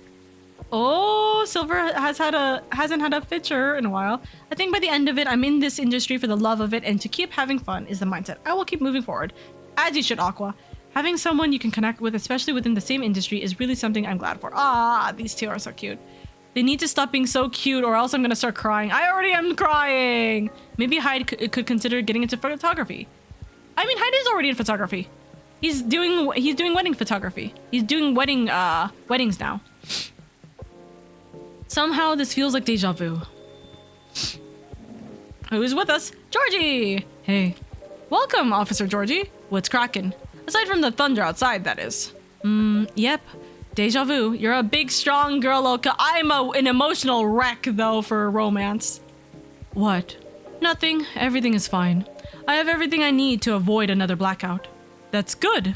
Oh, Silver hasn't had a picture in a while. I think by the end of it, I'm in this industry for the love of it and to keep having fun is the mindset. I will keep moving forward. As you should, Aqua. Having someone you can connect with, especially within the same industry, is really something I'm glad for. Ah, these two are so cute. They need to stop being so cute or else I'm gonna start crying. I already am crying. Maybe Hyde could consider getting into photography. I mean, Hyde is already in photography. He's doing wedding photography. He's doing weddings now. Somehow this feels like deja vu. Who's with us? Georgie! Hey. Welcome, Officer Georgie. What's crackin'? Aside from the thunder outside, that is. Yep. Deja vu. You're a big, strong girl, Oka. I'm an emotional wreck, though, for romance. What? Nothing. Everything is fine. I have everything I need to avoid another blackout. That's good.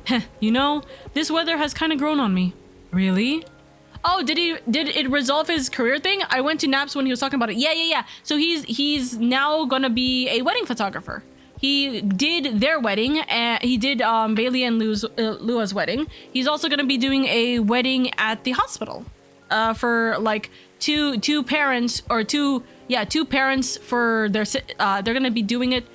Heh, you know, this weather has kind of grown on me. Really? Oh, did it resolve his career thing? I went to Naps when he was talking about it. Yeah. So he's now gonna be a wedding photographer. He did their wedding, and he did Bailey and Lua's wedding. He's also gonna be doing a wedding at the hospital, for like two parents for their they're gonna be doing it.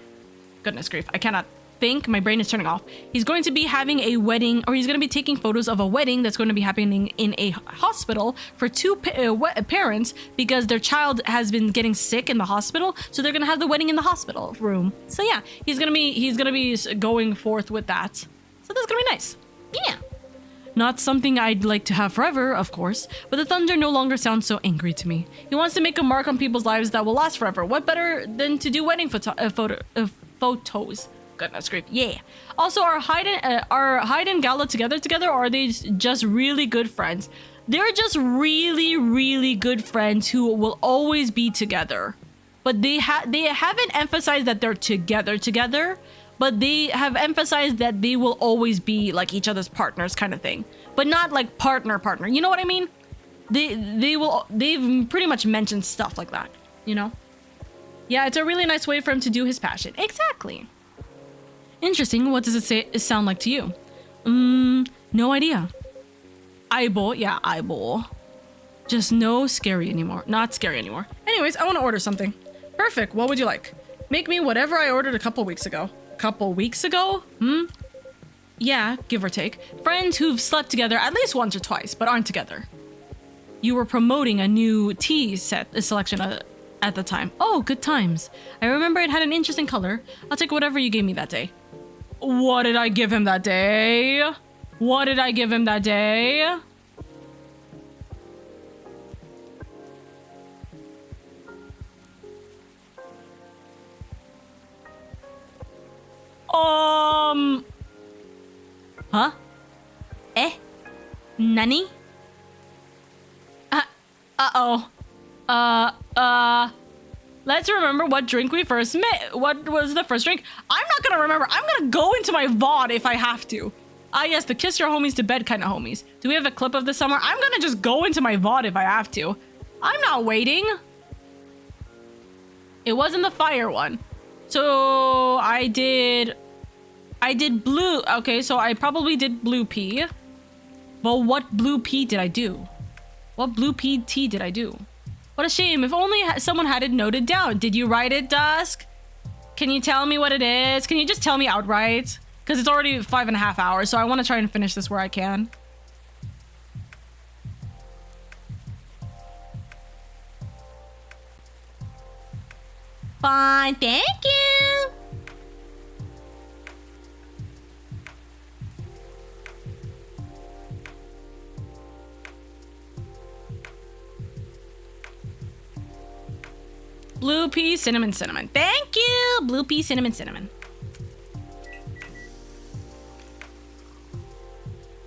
Goodness grief, I cannot think. My brain is turning off. He's going to be having a wedding, or he's going to be taking photos of a wedding that's going to be happening in a hospital for two parents because their child has been getting sick in the hospital. So they're going to have the wedding in the hospital room. So yeah, he's going to be going forth with that. So that's going to be nice. Yeah. Not something I'd like to have forever, of course, but the thunder no longer sounds so angry to me. He wants to make a mark on people's lives that will last forever. What better than to do wedding photos? Goodness grief, yeah. Also, are Hyde and Gala together, or are they just really good friends? They're just really, really good friends who will always be together. But they haven't emphasized that they're together, but they have emphasized that they will always be like each other's partners kind of thing. But not like partner. You know what I mean? They've pretty much mentioned stuff like that, you know? Yeah, it's a really nice way for him to do his passion. Exactly. Interesting. What does it sound like to you? No idea. Eyeball. Yeah, eyeball. Just not scary anymore. Anyways, I want to order something. Perfect. What would you like? Make me whatever I ordered a couple weeks ago. Yeah, give or take. Friends who've slept together at least once or twice, but aren't together. You were promoting a new tea selection at the time. Oh, good times. I remember it had an interesting color. I'll take whatever you gave me that day. What did I give him that day? What did I give him that day? Huh? Eh? Nani? Uh-oh. Let's remember what drink we first met. What was the first drink? I'm not gonna remember. I'm gonna go into my VOD if I have to. Ah, yes, the kiss your homies to bed kind of homies. Do we have a clip of this somewhere? I'm gonna just go into my VOD if I have to. I'm not waiting. It wasn't the fire one. So I did blue. Okay, so I probably did blue pea. But what blue pea did I do? What blue pea tea did I do? What a shame. If only someone had it noted down. Did you write it, Dusk? Can you tell me what it is? Can you just tell me outright? Because it's already 5.5 hours, so I want to try and finish this where I can. Fine, thank you. Blue pea, cinnamon, cinnamon. Thank you! Blue pea, cinnamon, cinnamon.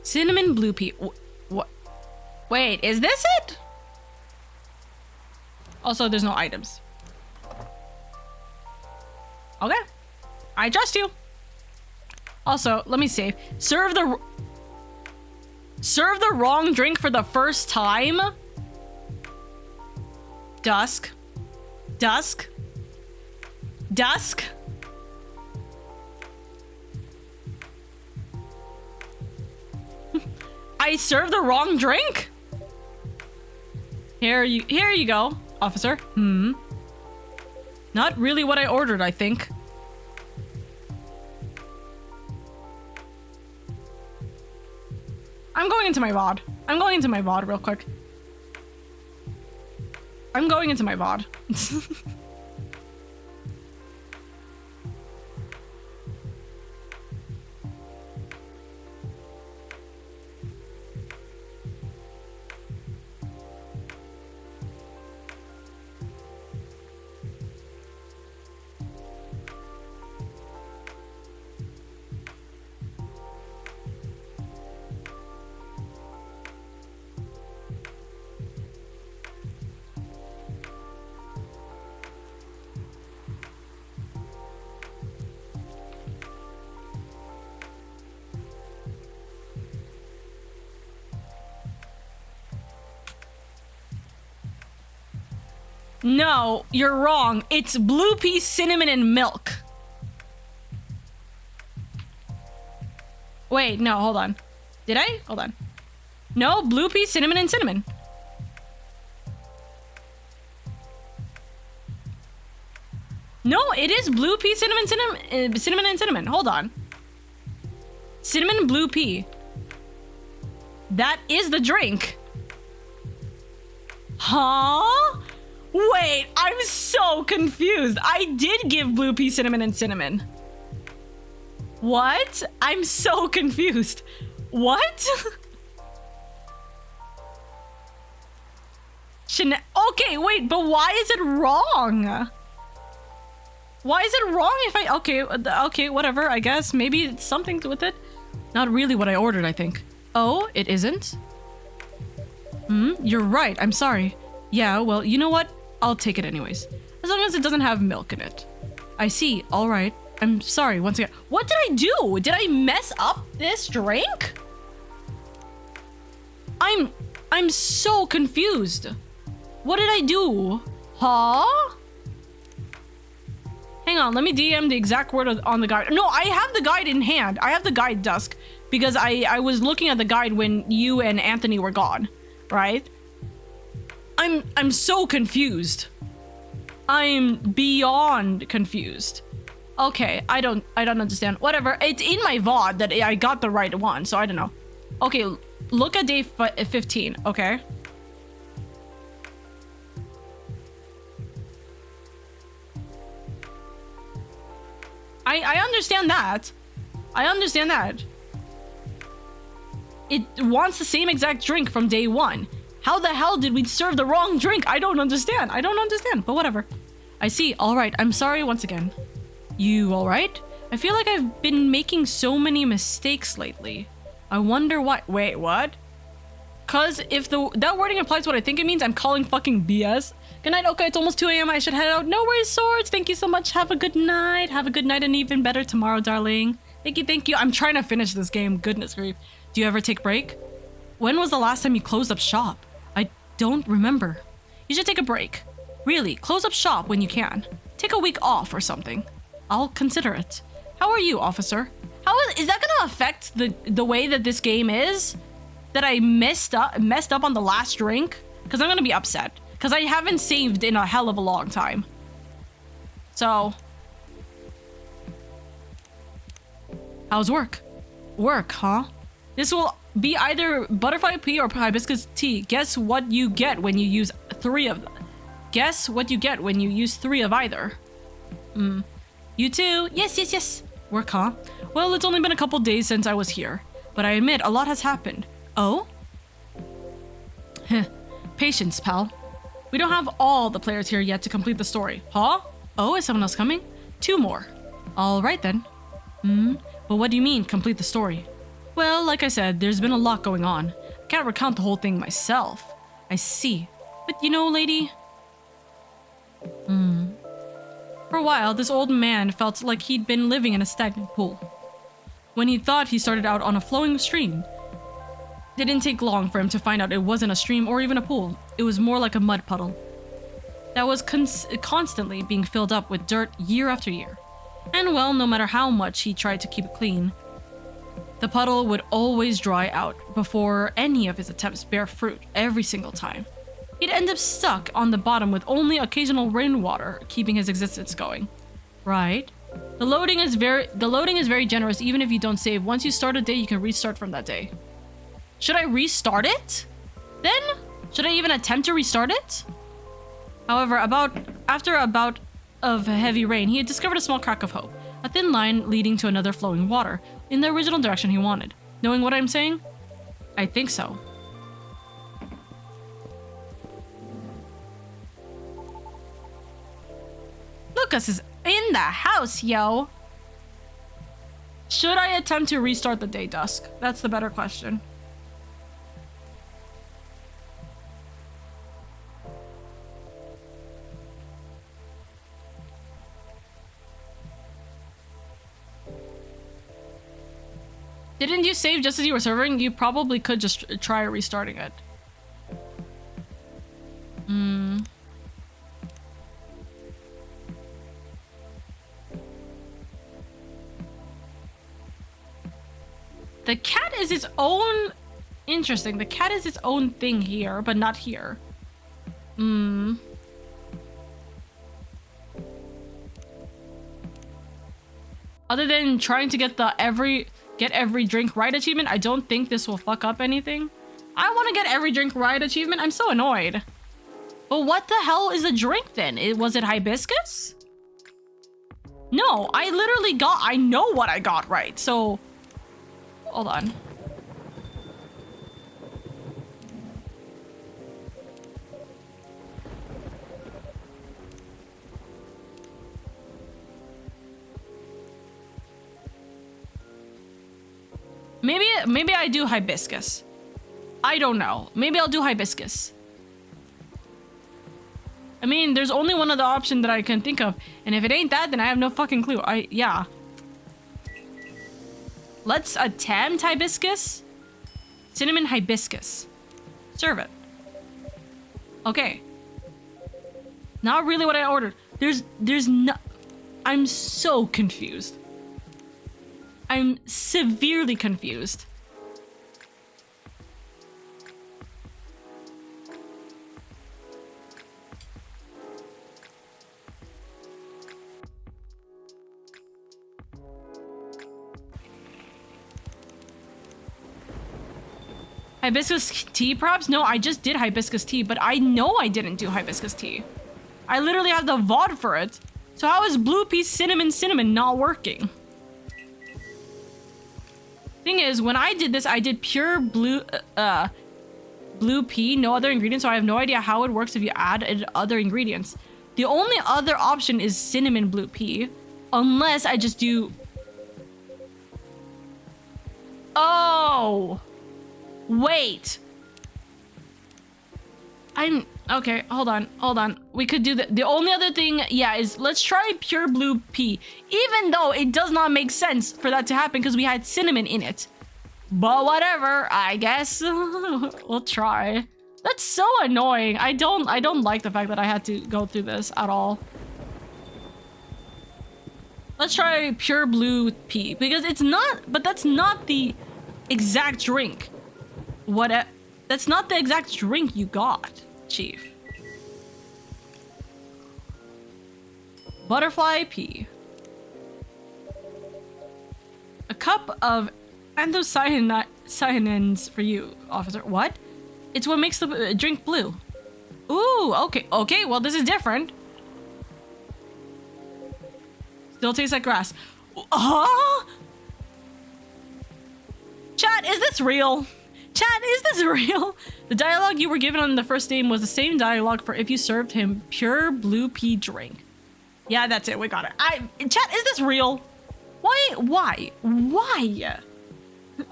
Cinnamon, blue pea. What? Wait, is this it? Also, there's no items. Okay. I trust you. Also, let me save. Serve the wrong drink for the first time? Dusk. Dusk? Dusk? I served the wrong drink? Here you go, officer. Not really what I ordered, I think. I'm going into my VOD. I'm going into my VOD real quick. I'm going into my VOD. No, you're wrong. It's blue pea, cinnamon, and milk. Wait, no, hold on. Did I? Hold on. No, blue pea, cinnamon, and cinnamon. No, it is blue pea, cinnamon, cinnamon, and cinnamon. Hold on. Cinnamon, blue pea. That is the drink. Huh? Wait, I'm so confused. I did give blue pea, cinnamon, and cinnamon. What? I'm so confused. What? Okay, wait, but why is it wrong? Why is it wrong if I... Okay, whatever, I guess. Maybe it's something with it. Not really what I ordered, I think. Oh, it isn't? You're right, I'm sorry. Yeah, well, you know what? I'll take it anyways. As long as it doesn't have milk in it. I see, alright. I'm sorry, once again. What did I do? Did I mess up this drink? I'm so confused. What did I do? Huh? Hang on, let me DM the exact word on the guide. No, I have the guide in hand. I have the guide, Dusk, because I was looking at the guide when you and Anthony were gone, right? I'm so confused. I'm beyond confused. Okay, I don't understand. Whatever. It's in my VOD that I got the right one, so I don't know. Okay, look at day 15, okay? I understand that. I understand that. It wants the same exact drink from day one. How the hell did we serve the wrong drink? I don't understand. I don't understand, but whatever. I see. All right. I'm sorry once again. You all right? I feel like I've been making so many mistakes lately. I wonder why. Wait, what? Cause if that wording implies what I think it means, I'm calling fucking BS. Good night, Oka. It's almost 2 a.m. I should head out. No worries, Swords. Thank you so much. Have a good night. Have a good night and even better tomorrow, darling. Thank you, thank you. I'm trying to finish this game. Goodness grief. Do you ever take a break? When was the last time you closed up shop? I don't remember. You should take a break. Really, close up shop when you can. Take a week off or something. I'll consider it. How are you, officer? Is that gonna affect the way that this game is? That I messed up on the last drink? Because I'm gonna be upset. Because I haven't saved in a hell of a long time. So. How's work? Work, huh? This will be either butterfly pea or hibiscus tea. Guess what you get when you use 3 of them. Guess what you get when you use 3 of either. You too? Yes, yes, yes. Work, huh? Well, it's only been a couple days since I was here. But I admit, a lot has happened. Oh? Heh. Patience, pal. We don't have all the players here yet to complete the story. Huh? Oh, is someone else coming? 2 more. All right, then. But what do you mean, complete the story? Well, like I said, there's been a lot going on. I can't recount the whole thing myself. I see. But you know, lady... For a while, this old man felt like he'd been living in a stagnant pool. When he thought he started out on a flowing stream, it didn't take long for him to find out it wasn't a stream or even a pool. It was more like a mud puddle that was constantly being filled up with dirt year after year. And well, no matter how much he tried to keep it clean, the puddle would always dry out before any of his attempts bear fruit every single time. He'd end up stuck on the bottom with only occasional rainwater keeping his existence going. Right? The loading is very generous even if you don't save. Once you start a day, you can restart from that day. Should I restart it? Then? Should I even attempt to restart it? However, after a bout of heavy rain, he had discovered a small crack of hope. A thin line leading to another flowing water in the original direction he wanted. Knowing what I'm saying? I think so. Lucas is in the house, yo! Should I attempt to restart the day, Dusk? That's the better question. Didn't you save just as you were serving? You probably could just try restarting it. The cat is its own... Interesting. The cat is its own thing here, but not here. Other than trying to get the get every drink right achievement, I don't think this will fuck up anything. I want to get every drink right achievement. I'm so annoyed. But what the hell is the drink then? Was it hibiscus? No, I know what I got right. So, hold on. Maybe I do hibiscus. I don't know. Maybe I'll do hibiscus. I mean, there's only one other option that I can think of. And if it ain't that, then I have no fucking clue. Yeah. Let's attempt hibiscus. Cinnamon hibiscus. Serve it. Okay. Not really what I ordered. There's no... I'm so confused. I'm severely confused. Hibiscus tea, perhaps? No, I just did hibiscus tea, but I know I didn't do hibiscus tea. I literally have the VOD for it. So how is blue pea cinnamon not working? Thing is, when I did this, I did pure blue pea, no other ingredients, so I have no idea how it works if you add other ingredients. The only other option is cinnamon blue pea, unless I just do... Oh! Wait! Okay, hold on. We could do the only other thing, yeah, is let's try pure blue pea. Even though it does not make sense for that to happen because we had cinnamon in it. But whatever, I guess. We'll try. That's so annoying. I don't like the fact that I had to go through this at all. Let's try pure blue pea because it's not, but that's not the exact drink. That's not the exact drink you got, Chief. Butterfly pea. A cup of anthocyanins for you, officer. What? It's what makes the drink blue. Ooh, okay. Okay, well, this is different. Still tastes like grass. Huh? Chat, is this real? Chat, is this real? The dialogue you were given on the first name was the same dialogue for if you served him pure blue pea drink. Yeah, that's it. We got it. Chat, is this real? Why?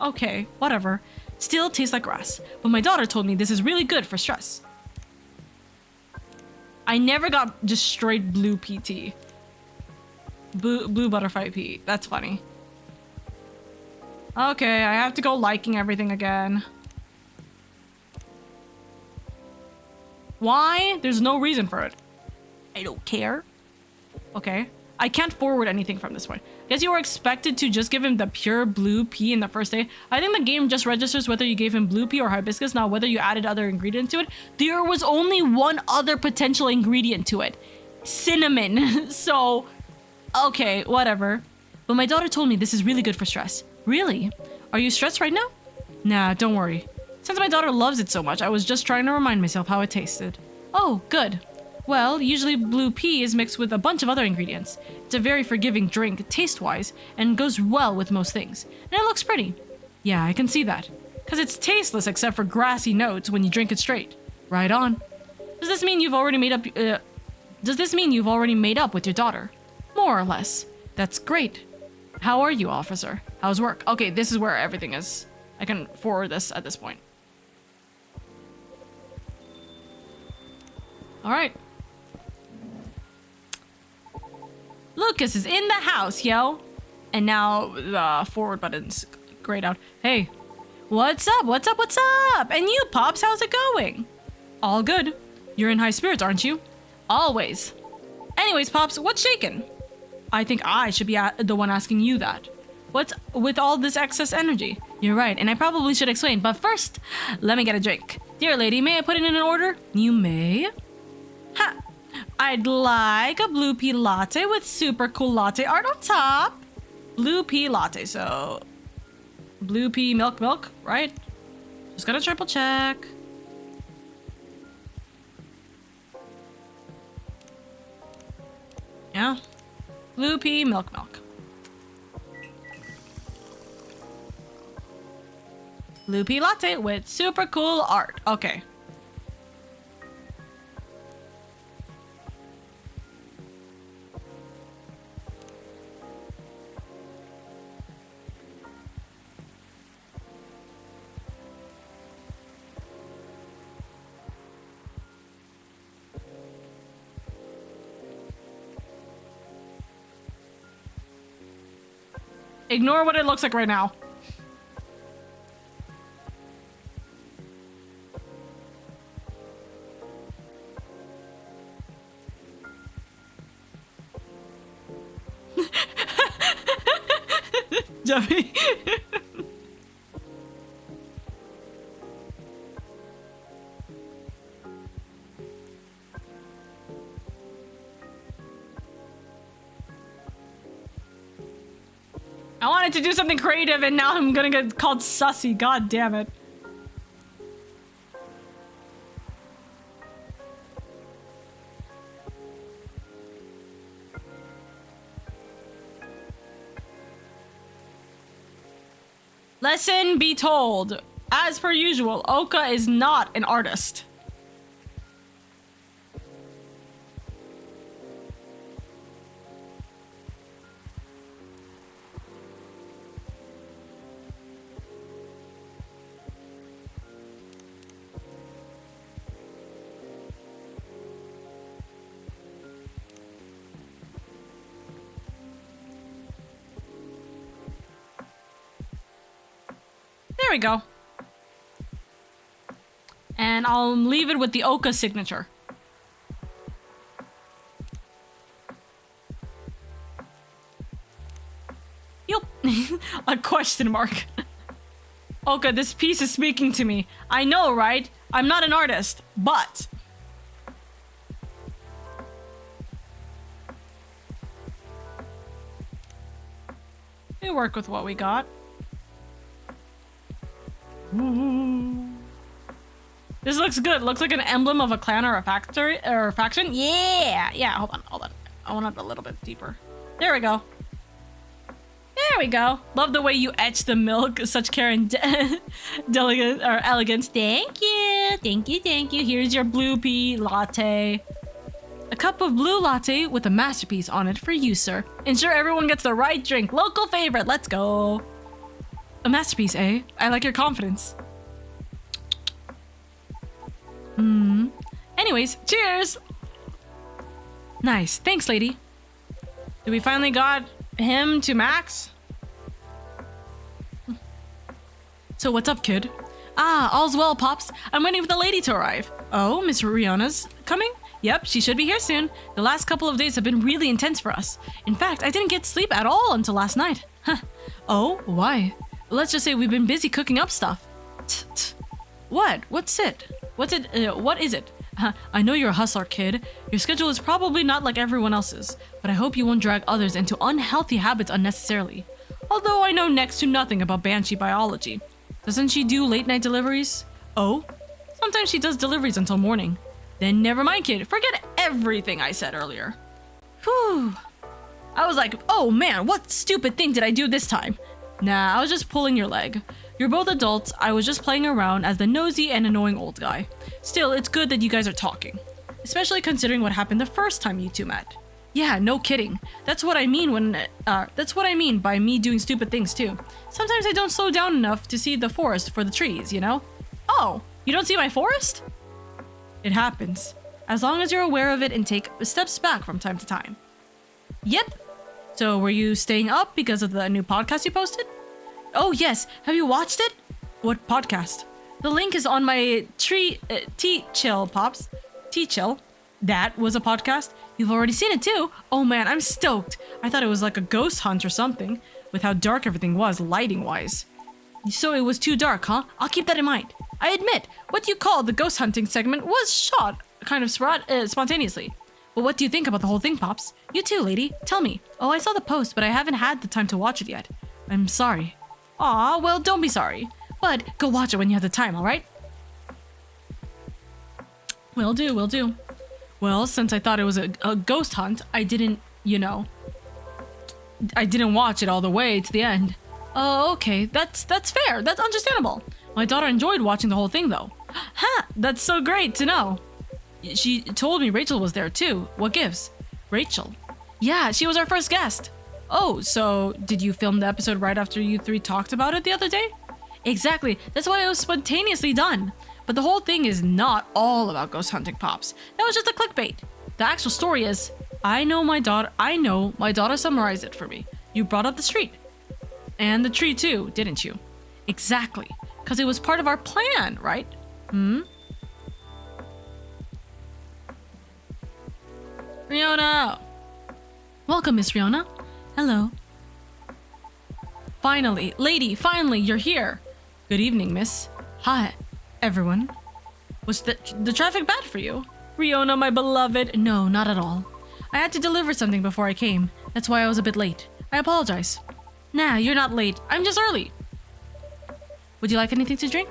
Okay, whatever. Still tastes like grass. But my daughter told me this is really good for stress. I never got just straight blue pea tea. Blue butterfly pea. That's funny. Okay, I have to go liking everything again. Why? There's no reason for it. I don't care. Okay. I can't forward anything from this point. Guess you were expected to just give him the pure blue pea in the first day. I think the game just registers whether you gave him blue pea or hibiscus, not whether you added other ingredients to it. There was only one other potential ingredient to it. Cinnamon. So, okay, whatever. But my daughter told me this is really good for stress. Really? Are you stressed right now? Nah, don't worry. Since my daughter loves it so much, I was just trying to remind myself how it tasted. Oh, good. Well, usually blue pea is mixed with a bunch of other ingredients. It's a very forgiving drink, taste-wise, and goes well with most things. And it looks pretty. Yeah, I can see that. Because it's tasteless except for grassy notes when you drink it straight. Right on. Does this mean you've already made up with your daughter? More or less. That's great. How are you, officer? How's work? Okay, this is where everything is. I can forward this at this point. All right. Lucas is in the house, yo. And now the forward button's grayed out. Hey, what's up? What's up? What's up? And you, Pops, how's it going? All good. You're in high spirits, aren't you? Always. Anyways, Pops, what's shaking? I think I should be the one asking you that. What's with all this excess energy? You're right, and I probably should explain, but first, let me get a drink. Dear lady, may I put it in an order? You may. Ha! I'd like a blue pea latte with super cool latte art on top. Blue pea latte, so... Blue pea milk, right? Just gotta triple check. Yeah. Blue pea milk. Blue pea latte with super cool art. Okay. Ignore what it looks like right now. Jeffy. I wanted to do something creative and now I'm gonna get called sussy. God damn it. Lesson be told. As per usual, Oka is not an artist. There we go. And I'll leave it with the Oka signature. Yup. A question mark. Oka, this piece is speaking to me. I know, right? I'm not an artist, but... we work with what we got. Ooh. This looks good. Looks like an emblem of a clan or a factory or a faction. Yeah. Hold on. I want it a little bit deeper. There we go. There we go. Love the way you etch the milk. Such care and elegance. Thank you. Here's your blue pea latte. A cup of blue latte with a masterpiece on it for you, sir. Ensure everyone gets the right drink. Local favorite. Let's go. A masterpiece, eh? I like your confidence. Anyways, cheers! Nice. Thanks, lady. Did we finally got him to max? So what's up, kid? Ah, all's well, Pops. I'm waiting for the lady to arrive. Oh, Miss Rihanna's coming? Yep, she should be here soon. The last couple of days have been really intense for us. In fact, I didn't get sleep at all until last night. Huh. Oh, why? Let's just say we've been busy cooking up stuff. What? What is it? I know you're a hustler, kid. Your schedule is probably not like everyone else's, but I hope you won't drag others into unhealthy habits unnecessarily. Although I know next to nothing about Banshee biology. Doesn't she do late night deliveries? Oh? Sometimes she does deliveries until morning. Then never mind, kid. Forget everything I said earlier. Whew. I was like, oh man, what stupid thing did I do this time? Nah, I was just pulling your leg. You're both adults. I was just playing around as the nosy and annoying old guy. Still, it's good that you guys are talking. Especially considering what happened the first time you two met. Yeah, no kidding. That's what I mean by me doing stupid things too. Sometimes I don't slow down enough to see the forest for the trees, you know? Oh, you don't see my forest? It happens. As long as you're aware of it and take steps back from time to time. Yep. So were you staying up because of the new podcast you posted? Oh yes, have you watched it? What podcast? The link is on my T-Chill, Pops. T-Chill. That was a podcast? You've already seen it too? Oh man, I'm stoked. I thought it was like a ghost hunt or something, with how dark everything was, lighting-wise. So it was too dark, huh? I'll keep that in mind. I admit, what you call the ghost hunting segment was shot kind of spontaneously. But what do you think about the whole thing, Pops? You too, lady. Tell me. Oh, I saw the post, but I haven't had the time to watch it yet. I'm sorry. Aw, well, don't be sorry. But go watch it when you have the time, alright? Will do. Well, since I thought it was a ghost hunt, I didn't, I didn't watch it all the way to the end. Oh, okay. That's fair. That's understandable. My daughter enjoyed watching the whole thing, though. Ha! That's so great to know. She told me Rachel was there, too. What gives? Rachel? Yeah, she was our first guest. Oh, so did you film the episode right after you three talked about it the other day? Exactly. That's why it was spontaneously done. But the whole thing is not all about ghost hunting, Pops. That was just a clickbait. The actual story is, I know my daughter summarized it for me. You brought up the street. And the tree too, didn't you? Exactly. Because it was part of our plan, right? Rihanna! Welcome, Miss Rihanna. Hello. Finally, you're here. Good evening, miss. Hi, everyone. Was the traffic bad for you? Rihanna, my beloved. No, not at all. I had to deliver something before I came. That's why I was a bit late. I apologize. Nah, you're not late. I'm just early. Would you like anything to drink?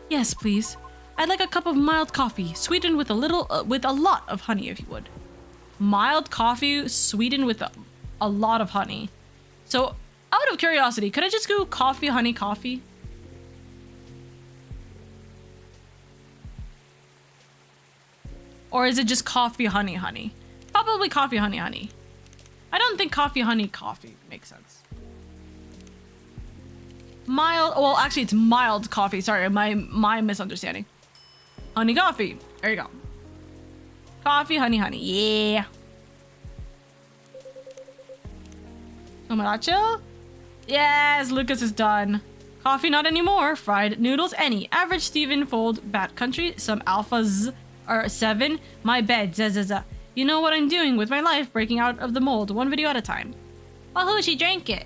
Yes, please. I'd like a cup of mild coffee, sweetened with a lot of honey, if you would. Mild coffee, sweetened with a lot of honey. So, out of curiosity, could I just go coffee, honey, coffee? Or is it just coffee, honey, honey? Probably coffee, honey, honey. I don't think coffee, honey, coffee makes sense. Mild, well, actually it's mild coffee. Sorry, my misunderstanding. Honey coffee. There you go. Coffee, honey, honey. Yeah. Tomaracho? Yes, Lucas is done. Coffee, not anymore. Fried noodles, any. Average Steven Fold, Bat Country, some alphas, or 7. My bed, zazaza. You know what I'm doing with my life, breaking out of the mold, one video at a time. Well, who she drank it?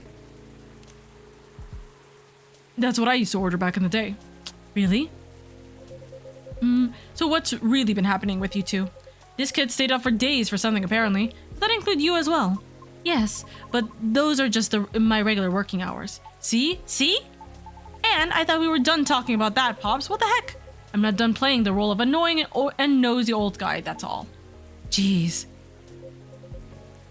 That's what I used to order back in the day. Really? So what's really been happening with you two? This kid stayed up for days for something, apparently. Does that include you as well? Yes, but those are just my regular working hours. See? See? And I thought we were done talking about that, Pops. What the heck? I'm not done playing the role of annoying and nosy old guy, that's all. Jeez.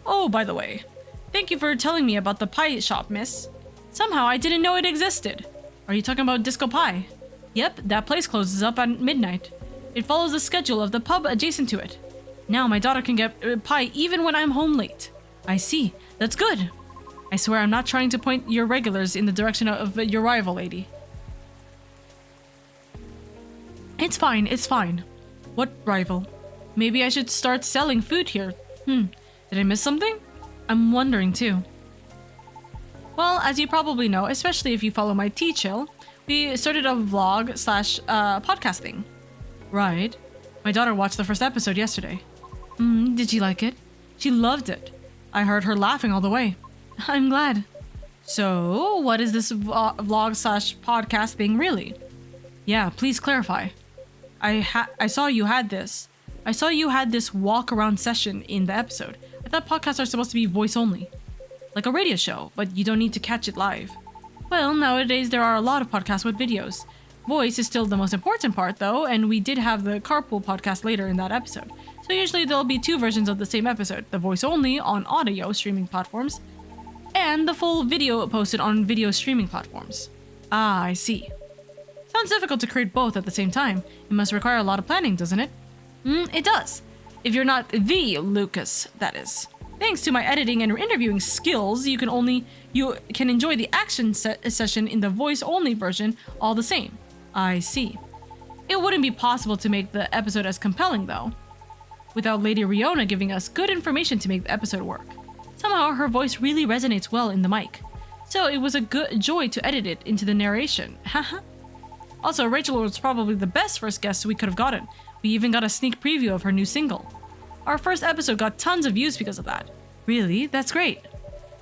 Oh, by the way, thank you for telling me about the pie shop, miss. Somehow I didn't know it existed. Are you talking about Disco Pie? Yep, that place closes up at midnight. It follows the schedule of the pub adjacent to it. Now my daughter can get pie even when I'm home late. I see. That's good. I swear I'm not trying to point your regulars in the direction of your rival, lady. It's fine, it's fine. What rival? Maybe I should start selling food here. Did I miss something? I'm wondering too. Well, as you probably know, especially if you follow my T-Chill, we started a vlog slash podcast thing. Right. My daughter watched the first episode yesterday. Did she like it? She loved it. I heard her laughing all the way. I'm glad. So, what is this vlog slash podcast thing really? Yeah, please clarify. I saw you had this. I saw you had this walk around session in the episode. I thought podcasts are supposed to be voice only. Like a radio show, but you don't need to catch it live. Well, nowadays there are a lot of podcasts with videos. Voice is still the most important part though, and we did have the carpool podcast later in that episode. So usually there'll be 2 versions of the same episode, the voice only on audio streaming platforms, and the full video posted on video streaming platforms. Ah, I see. Sounds difficult to create both at the same time. It must require a lot of planning, doesn't it? It does. If you're not the Lucas, that is. Thanks to my editing and interviewing skills, you can enjoy the action session in the voice-only version all the same. I see. It wouldn't be possible to make the episode as compelling, though, without Lady Riona giving us good information to make the episode work. Somehow, her voice really resonates well in the mic, so it was a good joy to edit it into the narration. Haha. Also, Rachel was probably the best first guest we could have gotten. We even got a sneak preview of her new single. Our first episode got tons of views because of that. Really? That's great.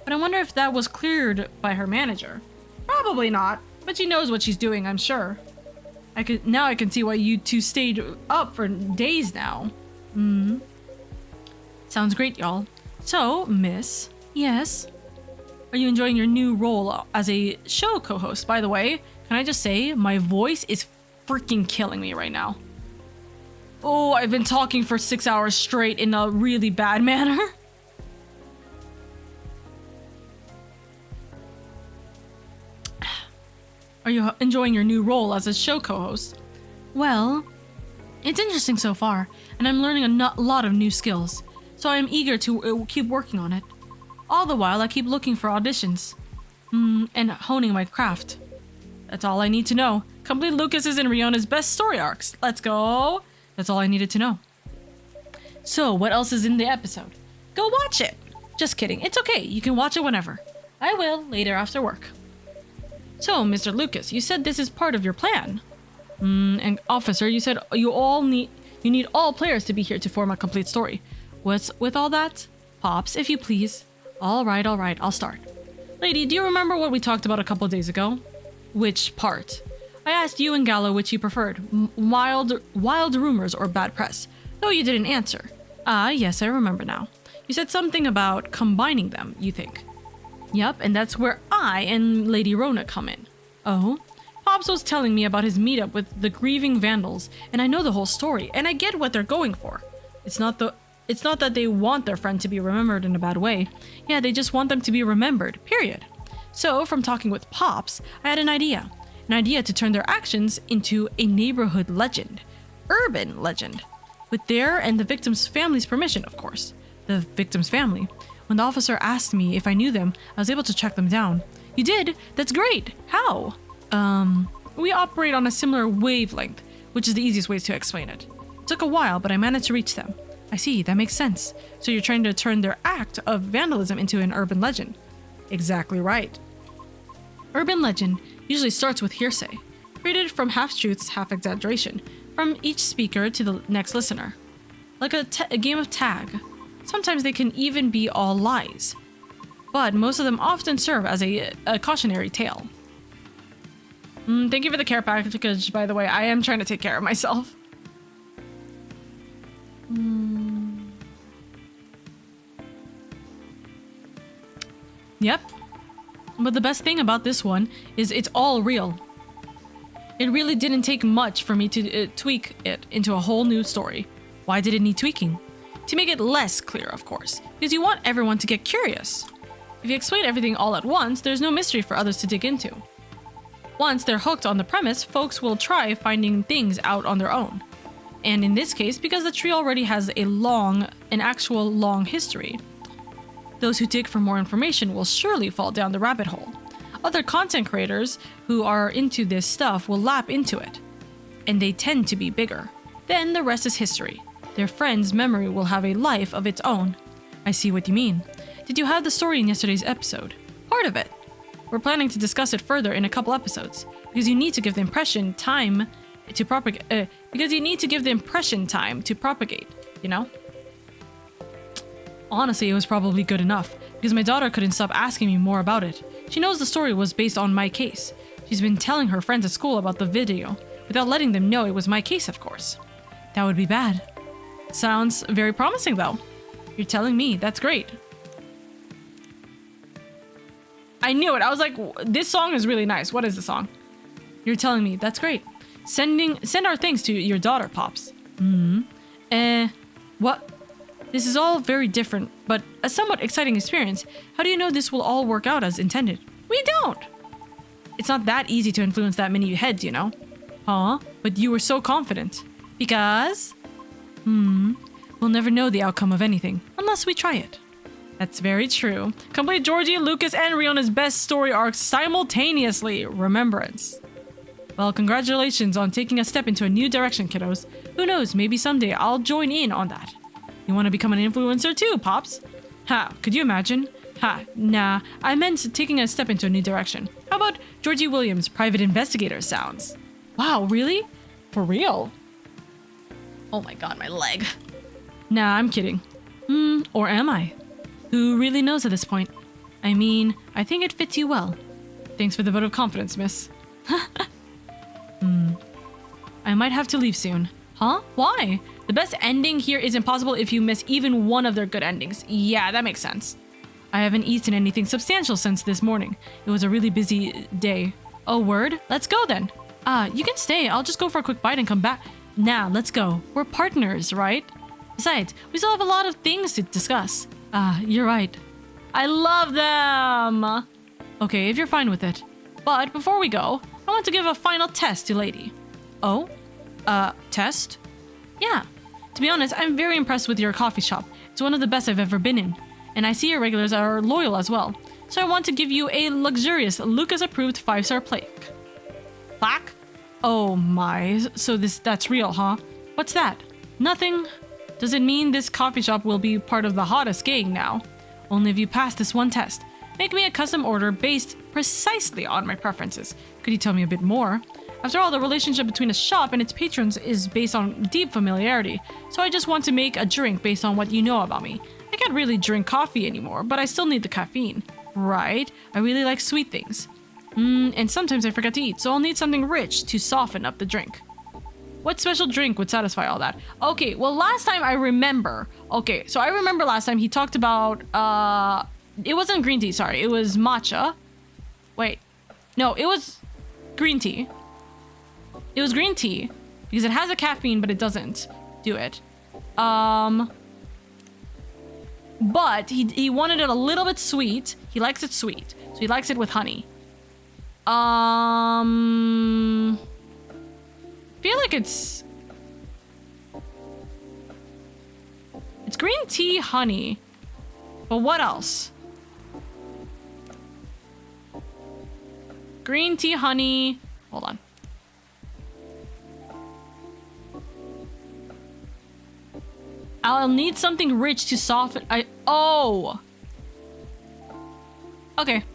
But I wonder if that was cleared by her manager. Probably not, but she knows what she's doing, I'm sure. I can see why you two stayed up for days now. Sounds great, y'all. So, miss. Yes? Are you enjoying your new role as a show co-host? By the way, can I just say, my voice is freaking killing me right now. Oh, I've been talking for 6 hours straight in a really bad manner. Are you enjoying your new role as a show co-host? Well, it's interesting so far, and I'm learning a lot of new skills, so I'm eager to keep working on it. All the while, I keep looking for auditions, and honing my craft. That's all I need to know. Complete Lucas's and Riona's best story arcs. Let's go! That's all I needed to know. So, what else is in the episode? Go watch it! Just kidding, it's okay, you can watch it whenever. I will, later after work. So, Mr. Lucas, you said this is part of your plan. And officer, you said you need all players to be here to form a complete story. What's with all that? Pops, if you please. Alright, I'll start. Lady, do you remember what we talked about a couple days ago? Which part? I asked you and Gallo which you preferred, wild rumors or bad press, though you didn't answer. Ah, yes, I remember now. You said something about combining them, you think. Yep, and that's where I and Lady Rona come in. Oh? Pops was telling me about his meetup with the grieving vandals, and I know the whole story, and I get what they're going for. It's not that they want their friend to be remembered in a bad way. Yeah, they just want them to be remembered, period. So, from talking with Pops, I had an idea to turn their actions into a neighborhood legend. Urban legend. With their and the victim's family's permission, of course. The victim's family. When the officer asked me if I knew them, I was able to track them down. You did? That's great. How? We operate on a similar wavelength, which is the easiest way to explain it. It took a while, but I managed to reach them. I see, that makes sense. So you're trying to turn their act of vandalism into an urban legend. Exactly right. Urban legend usually starts with hearsay, created from half-truths, half-exaggeration, from each speaker to the next listener. Like a game of tag. Sometimes they can even be all lies. But most of them often serve as a cautionary tale. Thank you for the care package, by the way. I am trying to take care of myself. Yep. But the best thing about this one is it's all real. It really didn't take much for me to tweak it into a whole new story. Why did it need tweaking? To make it less clear, of course, because you want everyone to get curious. If you explain everything all at once, there's no mystery for others to dig into. Once they're hooked on the premise, folks will try finding things out on their own. And in this case, because the tree already has an actual long history, those who dig for more information will surely fall down the rabbit hole. Other content creators who are into this stuff will lap into it, and they tend to be bigger. Then the rest is history. Their friend's memory will have a life of its own. I see what you mean. Did you have the story in yesterday's episode? Part of it. We're planning to discuss it further in a couple episodes, because you need to give the impression time to propagate. You know? Honestly, it was probably good enough, because my daughter couldn't stop asking me more about it. She knows the story was based on my case. She's been telling her friends at school about the video, without letting them know it was my case, of course. That would be bad. Sounds very promising, though. You're telling me. That's great. I knew it. I was like, this song is really nice. What is the song? You're telling me. That's great. Send our thanks to your daughter, Pops. What? This is all very different, but a somewhat exciting experience. How do you know this will all work out as intended? We don't. It's not that easy to influence that many heads, you know? Huh? But you were so confident. Because? We'll never know the outcome of anything, unless we try it. That's very true. Complete Georgie, Lucas, and Riona's best story arcs simultaneously. Remembrance. Well, congratulations on taking a step into a new direction, kiddos. Who knows, maybe someday I'll join in on that. You want to become an influencer too, Pops? Ha, could you imagine? Ha, nah, I meant taking a step into a new direction. How about Georgie Williams, private investigator sounds? Wow, really? For real? Oh my god, my leg. Nah, I'm kidding. Or am I? Who really knows at this point? I mean, I think it fits you well. Thanks for the vote of confidence, miss. I might have to leave soon. Huh? Why? The best ending here isn't possible if you miss even one of their good endings. Yeah, that makes sense. I haven't eaten anything substantial since this morning. It was a really busy day. Oh, word? Let's go then. You can stay. I'll just go for a quick bite and come back. Nah, let's go. We're partners, right? Besides, we still have a lot of things to discuss. You're right. I love them! Okay, if you're fine with it. But before we go, I want to give a final test to Lady. Oh? Test? Yeah. To be honest, I'm very impressed with your coffee shop. It's one of the best I've ever been in. And I see your regulars are loyal as well. So I want to give you a luxurious Lucas-approved 5-star plaque. Plaque? Oh my, so that's real, huh? What's that? Nothing. Does it mean this coffee shop will be part of the hottest gang now? Only if you pass this one test. Make me a custom order based precisely on my preferences. Could you tell me a bit more? After all, the relationship between a shop and its patrons is based on deep familiarity, so I just want to make a drink based on what you know about me. I can't really drink coffee anymore, but I still need the caffeine. Right? I really like sweet things. And sometimes I forget to eat, so I'll need something rich to soften up the drink. What special drink would satisfy all that? Okay, well last time I remember... Okay, so I remember last time he talked about... It wasn't green tea, sorry. It was matcha. Wait. No, it was green tea. It was green tea. Because it has a caffeine, but it doesn't do it. But he wanted it a little bit sweet. He likes it sweet. So he likes it with honey. Feel like it's... It's green tea honey. But what else? Green tea honey. Hold on. I'll need something rich to soften. Oh. Okay.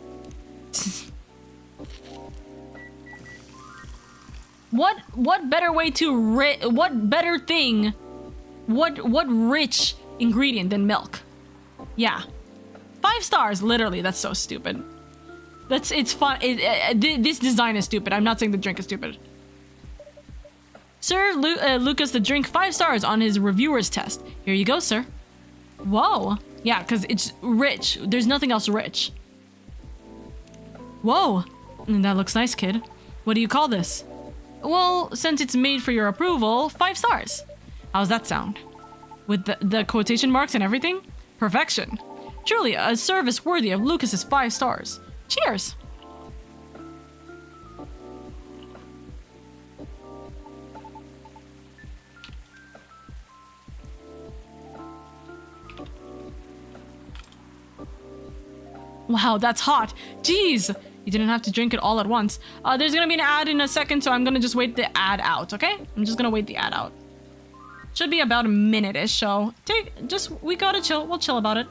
What better way to what better thing? What rich ingredient than milk? Yeah. 5 stars, literally. That's so stupid. It's fun. This design is stupid. I'm not saying the drink is stupid. Serve Lucas the drink 5 stars on his reviewer's test. Here you go, sir. Whoa. Yeah, because it's rich. There's nothing else rich. Whoa. That looks nice, kid. What do you call this? Well, since it's made for your approval, 5 stars. How's that sound? With the quotation marks and everything? Perfection. Truly a service worthy of Lucas's 5 stars. Cheers. Wow, that's hot. Jeez. You didn't have to drink it all at once. There's gonna be an ad in a second, so I'm gonna just wait the ad out, okay? I'm just gonna wait the ad out. Should be about a minute-ish, so we gotta chill. We'll chill about it.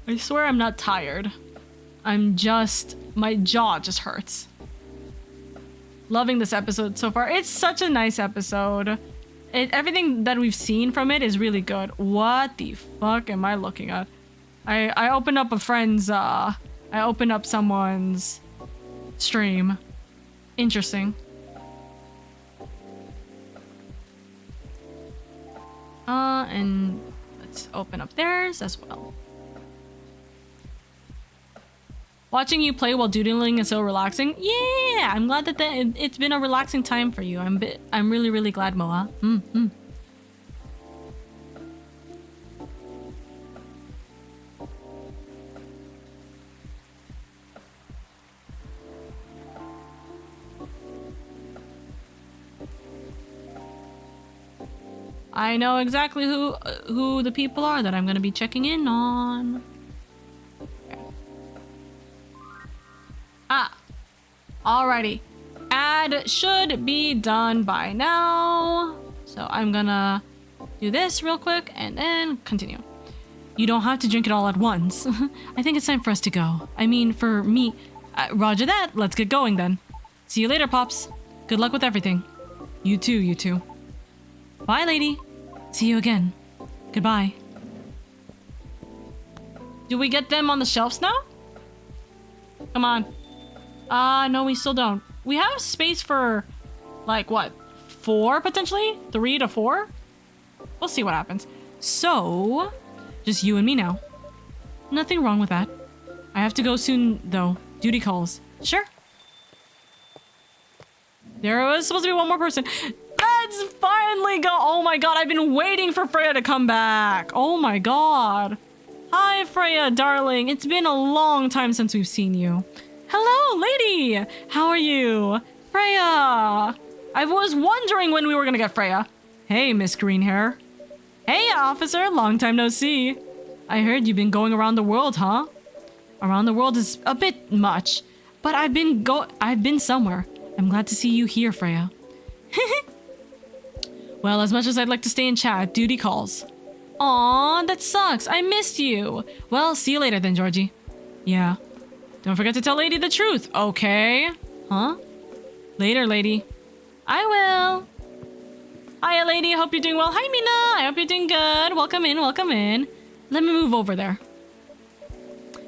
I swear I'm not tired. My jaw just hurts. Loving this episode so far. It's such a nice episode. Everything that we've seen from it is really good. What the fuck am I looking at? I opened up a friend's, I opened up someone's stream. Interesting. And let's open up theirs as well. Watching you play while doodling is so relaxing. Yeah, I'm glad that it's been a relaxing time for you. I'm really, really glad, Moa. I know exactly who the people are that I'm gonna be checking in on. Alrighty. Ad should be done by now. So I'm gonna do this real quick and then continue. You don't have to drink it all at once. I think it's time for us to go. I mean, for me. Roger that. Let's get going then. See you later, Pops. Good luck with everything. You too, you two. Bye, lady. See you again. Goodbye. Do we get them on the shelves now? Come on. No, we still don't. We have space for, like, what? 4, potentially? 3 to 4? We'll see what happens. So, just you and me now. Nothing wrong with that. I have to go soon, though. Duty calls. Sure. There was supposed to be one more person. Let's finally go. Oh my god, I've been waiting for Freya to come back. Oh my god. Hi, Freya, darling. It's been a long time since we've seen you. Hello, lady! How are you? Freya! I was wondering when we were gonna get Freya. Hey, Miss Greenhair. Hey, officer, long time no see. I heard you've been going around the world, huh? Around the world is a bit much, but I've been somewhere. I'm glad to see you here, Freya. Well, as much as I'd like to stay and chat, duty calls. Aw, that sucks. I missed you. Well, see you later then, Georgie. Yeah. Don't forget to tell Lady the truth, okay? Huh? Later, lady. I will. Hiya, lady. Hope you're doing well. Hi, Mina. I hope you're doing good. Welcome in, welcome in. Let me move over there.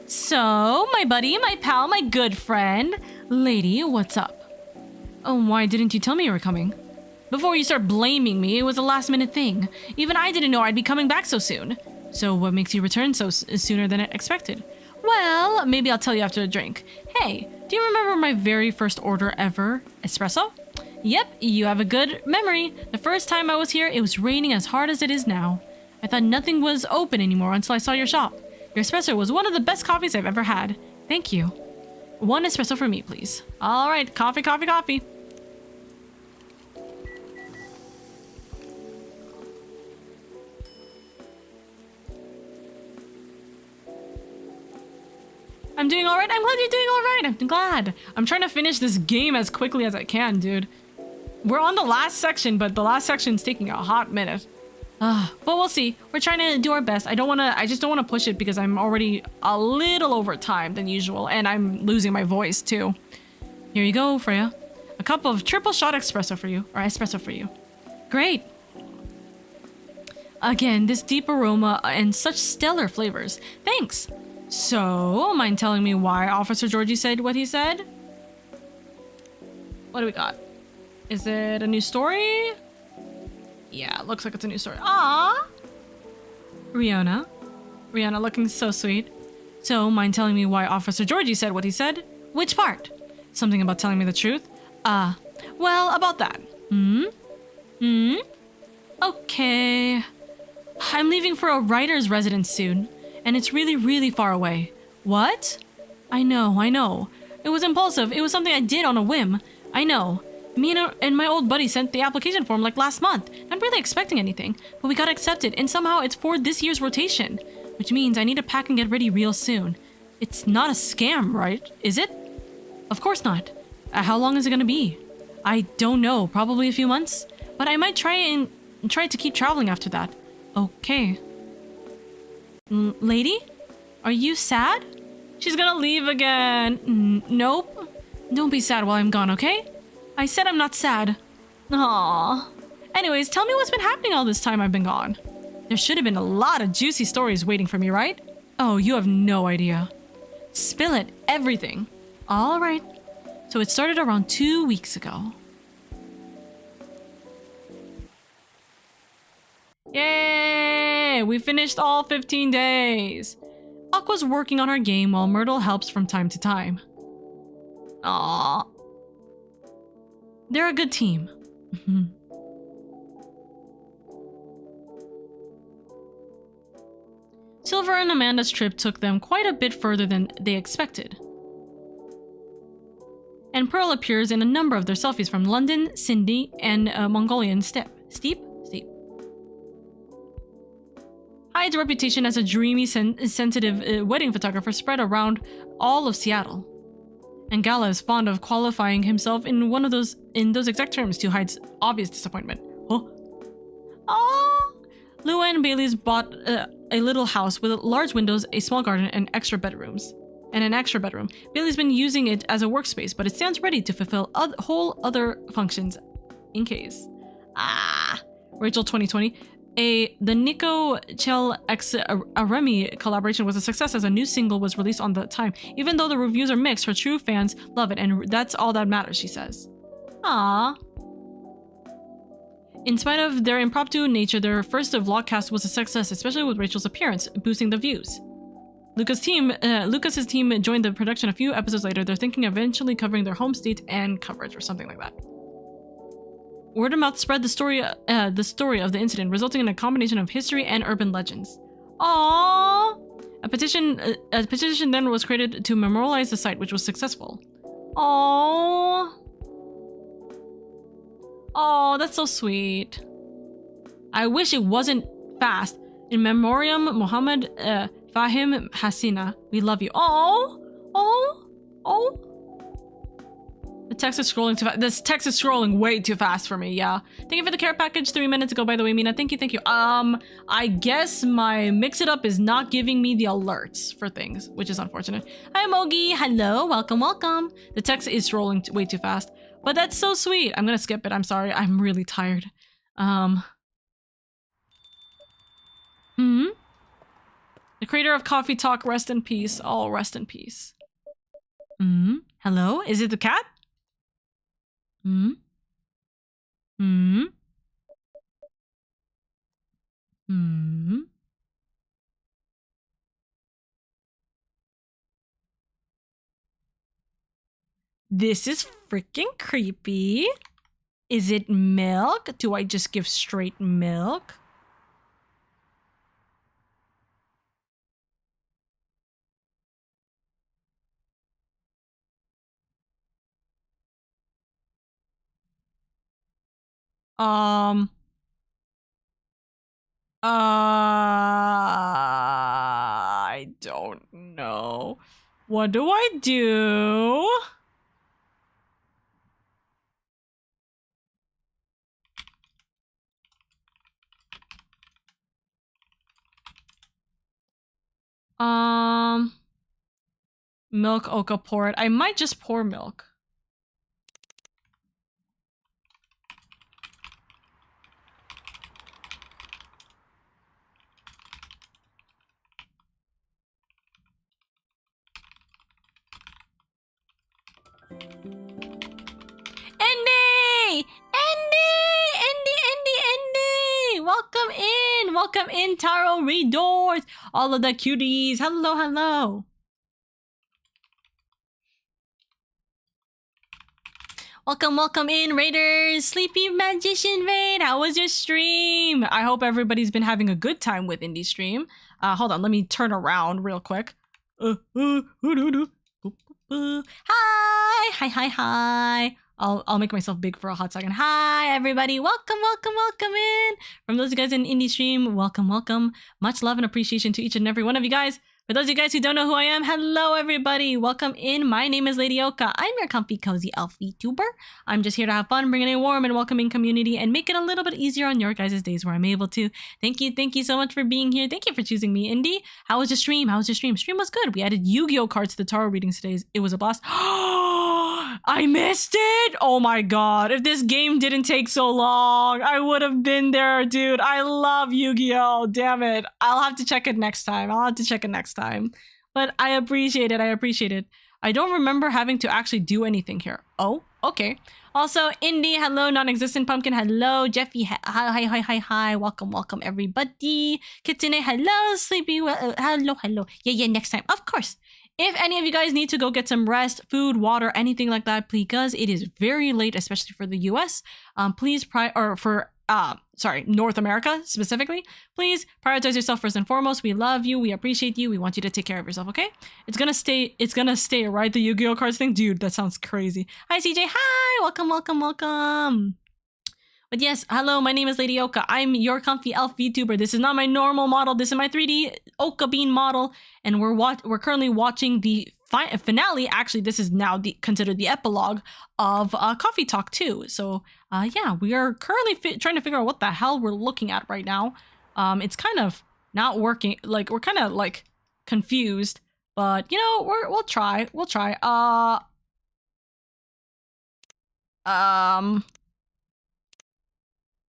So, my buddy, my pal, my good friend. Lady, what's up? Oh, why didn't you tell me you were coming? Before you start blaming me, it was a last-minute thing. Even I didn't know I'd be coming back so soon. So what makes you return sooner than expected? Well, maybe I'll tell you after a drink. Hey, do you remember my very first order ever? Espresso? Yep, you have a good memory. The first time I was here, it was raining as hard as it is now. I thought nothing was open anymore until I saw your shop. Your espresso was one of the best coffees I've ever had. Thank you. 1 espresso for me, please. All right, coffee, coffee, coffee. I'm doing all right. I'm glad you're doing all right. I'm glad. I'm trying to finish this game as quickly as I can, dude. We're on the last section, but the last section's taking a hot minute. But we'll see. We're trying to do our best. I just don't want to push it because I'm already a little over time than usual, and I'm losing my voice too. Here you go, Freya. A cup of triple shot espresso for you. Great. Again, this deep aroma and such stellar flavors. Thanks. So, mind telling me why Officer Georgie said what he said? What do we got? Is it a new story? Yeah, looks like it's a new story. Ah, Rihanna looking so sweet. So, mind telling me why Officer Georgie said what he said? Which part? Something about telling me the truth? Well, about that. Okay. I'm leaving for a writer's residence soon. And it's really, really far away. What? I know. It was impulsive. It was something I did on a whim. I know. Me and my old buddy sent the application form like last month. Not really expecting anything, but we got accepted, and somehow it's for this year's rotation. Which means I need to pack and get ready real soon. It's not a scam, right? Is it? Of course not. How long is it gonna be? I don't know. Probably a few months. But I might try to keep traveling after that. Okay. Lady? Are you sad? She's gonna leave again. Nope. Don't be sad while I'm gone, okay? I said I'm not sad. Aww. Anyways, tell me what's been happening all this time I've been gone. There should have been a lot of juicy stories waiting for me, right? Oh, you have no idea. Spill it. Everything. All right. So it started around 2 weeks ago. Yay! We finished all 15 days. Aqua's working on her game while Myrtle helps from time to time. Aww. They're a good team. Silver and Amanda's trip took them quite a bit further than they expected. And Pearl appears in a number of their selfies from London, Sydney, and Mongolian Steep. Hyde's reputation as a dreamy, sensitive wedding photographer spread around all of Seattle. And Gala is fond of qualifying himself in those exact terms to Hyde's obvious disappointment. Oh! Lua and Bailey's bought a little house with large windows, a small garden, and an extra bedroom. Bailey's been using it as a workspace, but it stands ready to fulfill whole other functions in case. Rachel 2020. The Nico Chell x Aremi collaboration was a success as a new single was released on the time. Even though the reviews are mixed, her true fans love it, and that's all that matters, she says. Aww. In spite of their impromptu nature, their first vlogcast was a success, especially with Rachel's appearance, boosting the views. Lucas's team joined the production a few episodes later. They're thinking of eventually covering their home state and coverage or something like that. Word of mouth spread the story of the incident, resulting in a combination of history and urban legends. Aww! A petition then was created to memorialize the site, which was successful. Aww! Oh, that's so sweet. I wish it wasn't fast. In memoriam, Muhammad Fahim Hasina. We love you. Oh, oh, oh. The text is scrolling too fast. This text is scrolling way too fast for me. Yeah. Thank you for the care package 3 minutes ago, by the way, Mina. Thank you. I guess my Mix It Up is not giving me the alerts for things, which is unfortunate. Hi, Mogi. Hello. Welcome. The text is scrolling way too fast. But that's so sweet. I'm gonna skip it. I'm sorry. I'm really tired. The creator of Coffee Talk, rest in peace. Oh, rest in peace. Hello? Is it the cat? This is freaking creepy. Is it milk? Do I just give straight milk? I don't know. What do I do? Milk, Oka, pour it. I might just pour milk. Andy! Welcome in, Taro Redoors! All of the cuties, hello. Welcome in, Raiders! Sleepy Magician Raid, how was your stream? I hope everybody's been having a good time with Indie stream. Hold on, let me turn around real quick. Hi! I'll make myself big for a hot second. Hi, everybody. Welcome in. From those of you guys in Indie stream, welcome. Much love and appreciation to each and every one of you guys. For those of you guys who don't know who I am, hello, everybody. Welcome in. My name is LadyOka. I'm your comfy, cozy elf VTuber. I'm just here to have fun, bring in a warm and welcoming community, and make it a little bit easier on your guys' days where I'm able to. Thank you so much for being here. Thank you for choosing me, Indie. How was your stream? Stream was good. We added Yu-Gi-Oh cards to the tarot readings today. It was a blast. I missed it! Oh my god. If this game didn't take so long, I would have been there, dude. I love Yu-Gi-Oh! Damn it. I'll have to check it next time. But I appreciate it. I don't remember having to actually do anything here. Oh, okay. Also, Indie, hello. Non-existent Pumpkin, hello. Jeffy, hi. Welcome, everybody. Kitsune, hello. Sleepy, hello. Yeah, next time. Of course. If any of you guys need to go get some rest, food, water, anything like that, because it is very late, especially for the US, North America specifically, please prioritize yourself first and foremost. We love you. We appreciate you. We want you to take care of yourself, okay? It's gonna stay, right? The Yu-Gi-Oh cards thing? Dude, that sounds crazy. Hi, CJ. Hi! Welcome. But yes, hello, my name is LadyOka. I'm your comfy elf VTuber. This is not my normal model. This is my 3D Oka Bean model. And we're currently watching the finale. Actually, this is now considered the epilogue of Coffee Talk 2. So, yeah, we are currently trying to figure out what the hell we're looking at right now. It's kind of not working. Like, we're kind of, like, confused. But, you know, we'll try.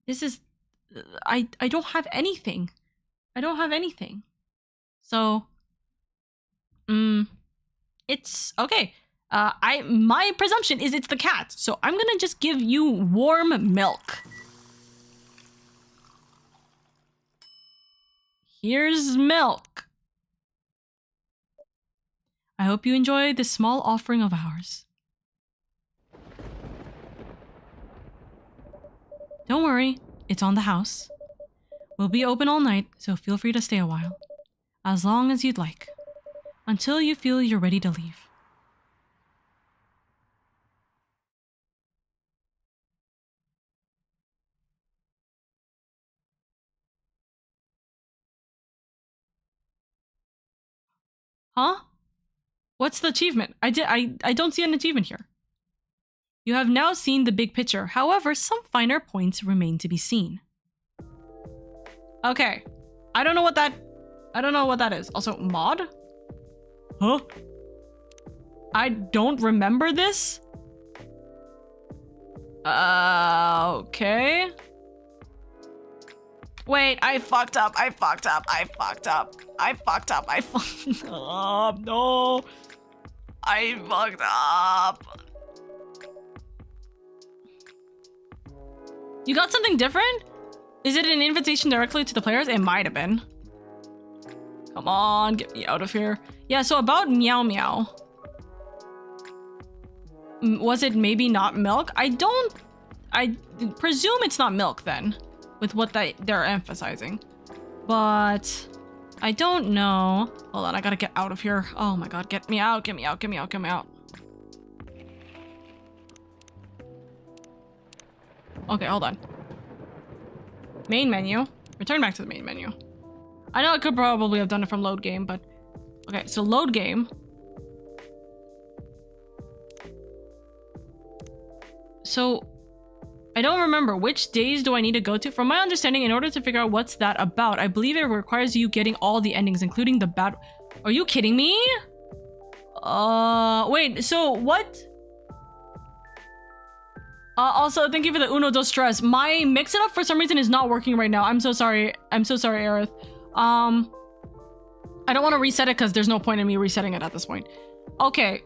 This is, I don't have anything. So, it's okay. My presumption is it's the cat. So I'm gonna just give you warm milk. Here's milk. I hope you enjoy this small offering of ours. Don't worry, it's on the house. We'll be open all night, so feel free to stay a while. As long as you'd like. Until you feel you're ready to leave. Huh? What's the achievement? I don't see an achievement here. You have now seen the big picture. However, some finer points remain to be seen. Okay. I don't know what that is. Also, mod? Huh? I don't remember this? Okay. Wait, I fucked up. No. I fucked up. You got something different? Is it an invitation directly to the players? It might have been. Come on, get me out of here. Yeah, so about Meow Meow. Was it maybe not milk? I presume it's not milk then, with what they're emphasizing. But I don't know. Hold on, I gotta get out of here. Oh my god, get me out. Okay, hold on. Main menu. Return back to the main menu. I know I could probably have done it from load game, but... Okay, so load game. So... I don't remember. Which days do I need to go to? From my understanding, in order to figure out what's that about, I believe it requires you getting all the endings, including the bad... Are you kidding me? Wait, so what? Also, thank you for the Uno Dos Stress. My mix it up for some reason is not working right now. I'm so sorry. I'm so sorry, Aerith. I don't want to reset it because there's no point in me resetting it at this point. Okay.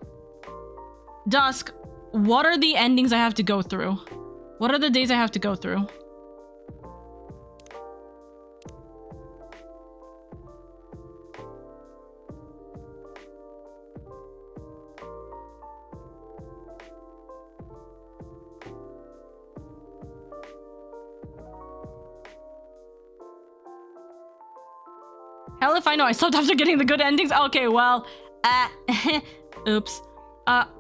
Dusk, what are the endings I have to go through? What are the days I have to go through? Hell if I know. I stopped after getting the good endings. Okay, well, oops.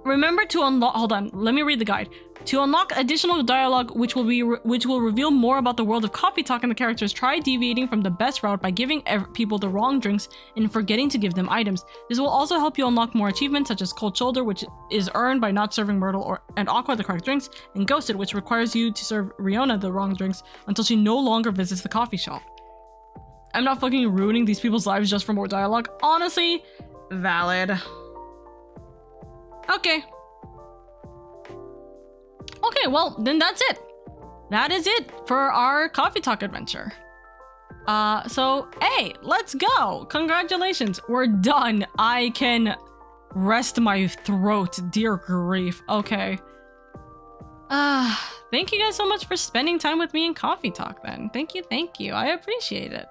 Remember to unlock. Hold on. Let me read the guide. To unlock additional dialogue, which will reveal more about the world of Coffee Talk and the characters, try deviating from the best route by giving people the wrong drinks and forgetting to give them items. This will also help you unlock more achievements, such as Cold Shoulder, which is earned by not serving Myrtle and Aqua the correct drinks, and Ghosted, which requires you to serve Riona the wrong drinks until she no longer visits the coffee shop. I'm not fucking ruining these people's lives just for more dialogue. Honestly, valid. Okay. Okay, well, then that's it. That is it for our Coffee Talk adventure. So, hey, let's go. Congratulations. We're done. I can rest my throat. Dear grief. Okay. Thank you guys so much for spending time with me in Coffee Talk then. Thank you. I appreciate it.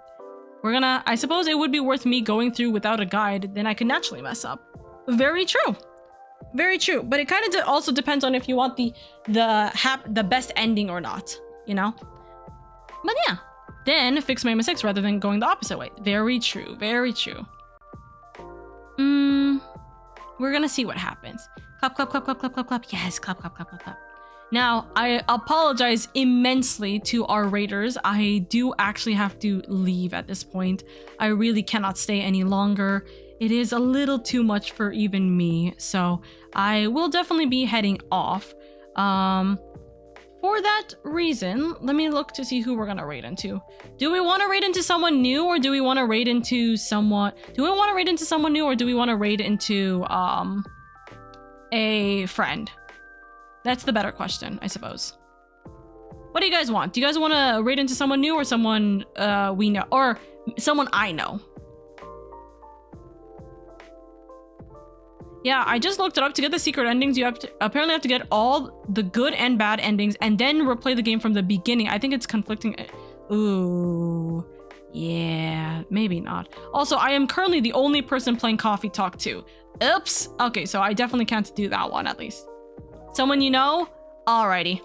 We're gonna... I suppose it would be worth me going through without a guide, then I could naturally mess up. Very true. Very true, but it kind of also depends on if you want the best ending or not, you know? But yeah, then fix my mistakes rather than going the opposite way. Very true, very true. We're gonna see what happens. Clap, clap, clap, clap, clap, clap, clap. Yes, clap, clap, clap, clap, clap. Now, I apologize immensely to our raiders. I do actually have to leave at this point. I really cannot stay any longer. It is a little too much for even me, so I will definitely be heading off. For that reason, let me look to see who we're gonna raid into. Do we want to raid into someone new, or do we want to raid into someone? Do we want to raid into someone new, or do we want to raid into a friend? That's the better question, I suppose. What do you guys want? Do you guys want to raid into someone new or someone we know, or someone I know? Yeah, I just looked it up. To get the secret endings, you apparently have to get all the good and bad endings and then replay the game from the beginning. I think it's conflicting. Ooh, yeah, maybe not. Also, I am currently the only person playing Coffee Talk 2. Oops. Okay, so I definitely can't do that one, at least. Someone you know? Alrighty.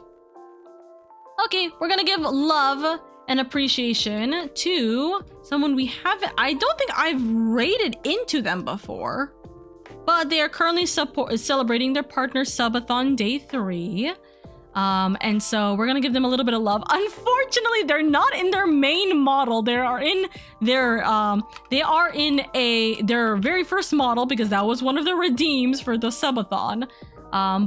Okay, we're gonna give love and appreciation to someone we haven't... I don't think I've raided into them before. But they are currently celebrating their partner subathon day 3. And so we're gonna give them a little bit of love. Unfortunately, they're not in their main model. They are in their very first model, because that was one of the redeems for the subathon.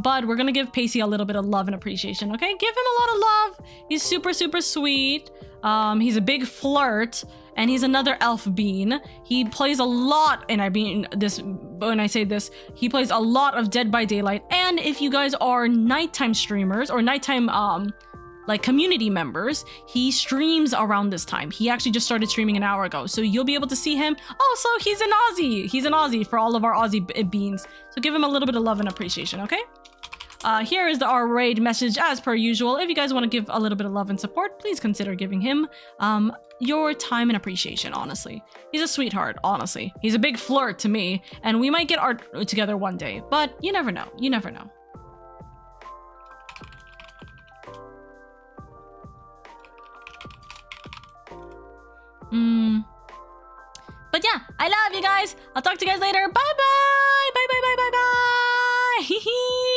But we're gonna give Pacey a little bit of love and appreciation, okay? Give him a lot of love. He's super, super sweet. He's a big flirt, and he's another elf bean. He plays a lot, and I mean this when I say this, he plays a lot of Dead by Daylight. And if you guys are nighttime streamers or nighttime like community members, he streams around this time. He actually just started streaming an hour ago, so you'll be able to see him. Also, he's an Aussie. He's an Aussie for all of our Aussie beans. So give him a little bit of love and appreciation, okay? Here is our raid message as per usual. If you guys want to give a little bit of love and support, please consider giving him your time and appreciation, honestly. He's a sweetheart, honestly. He's a big flirt to me, and we might get art together one day, but you never know. You never know. But yeah, I love you guys. I'll talk to you guys later. Bye bye. Bye bye bye bye bye.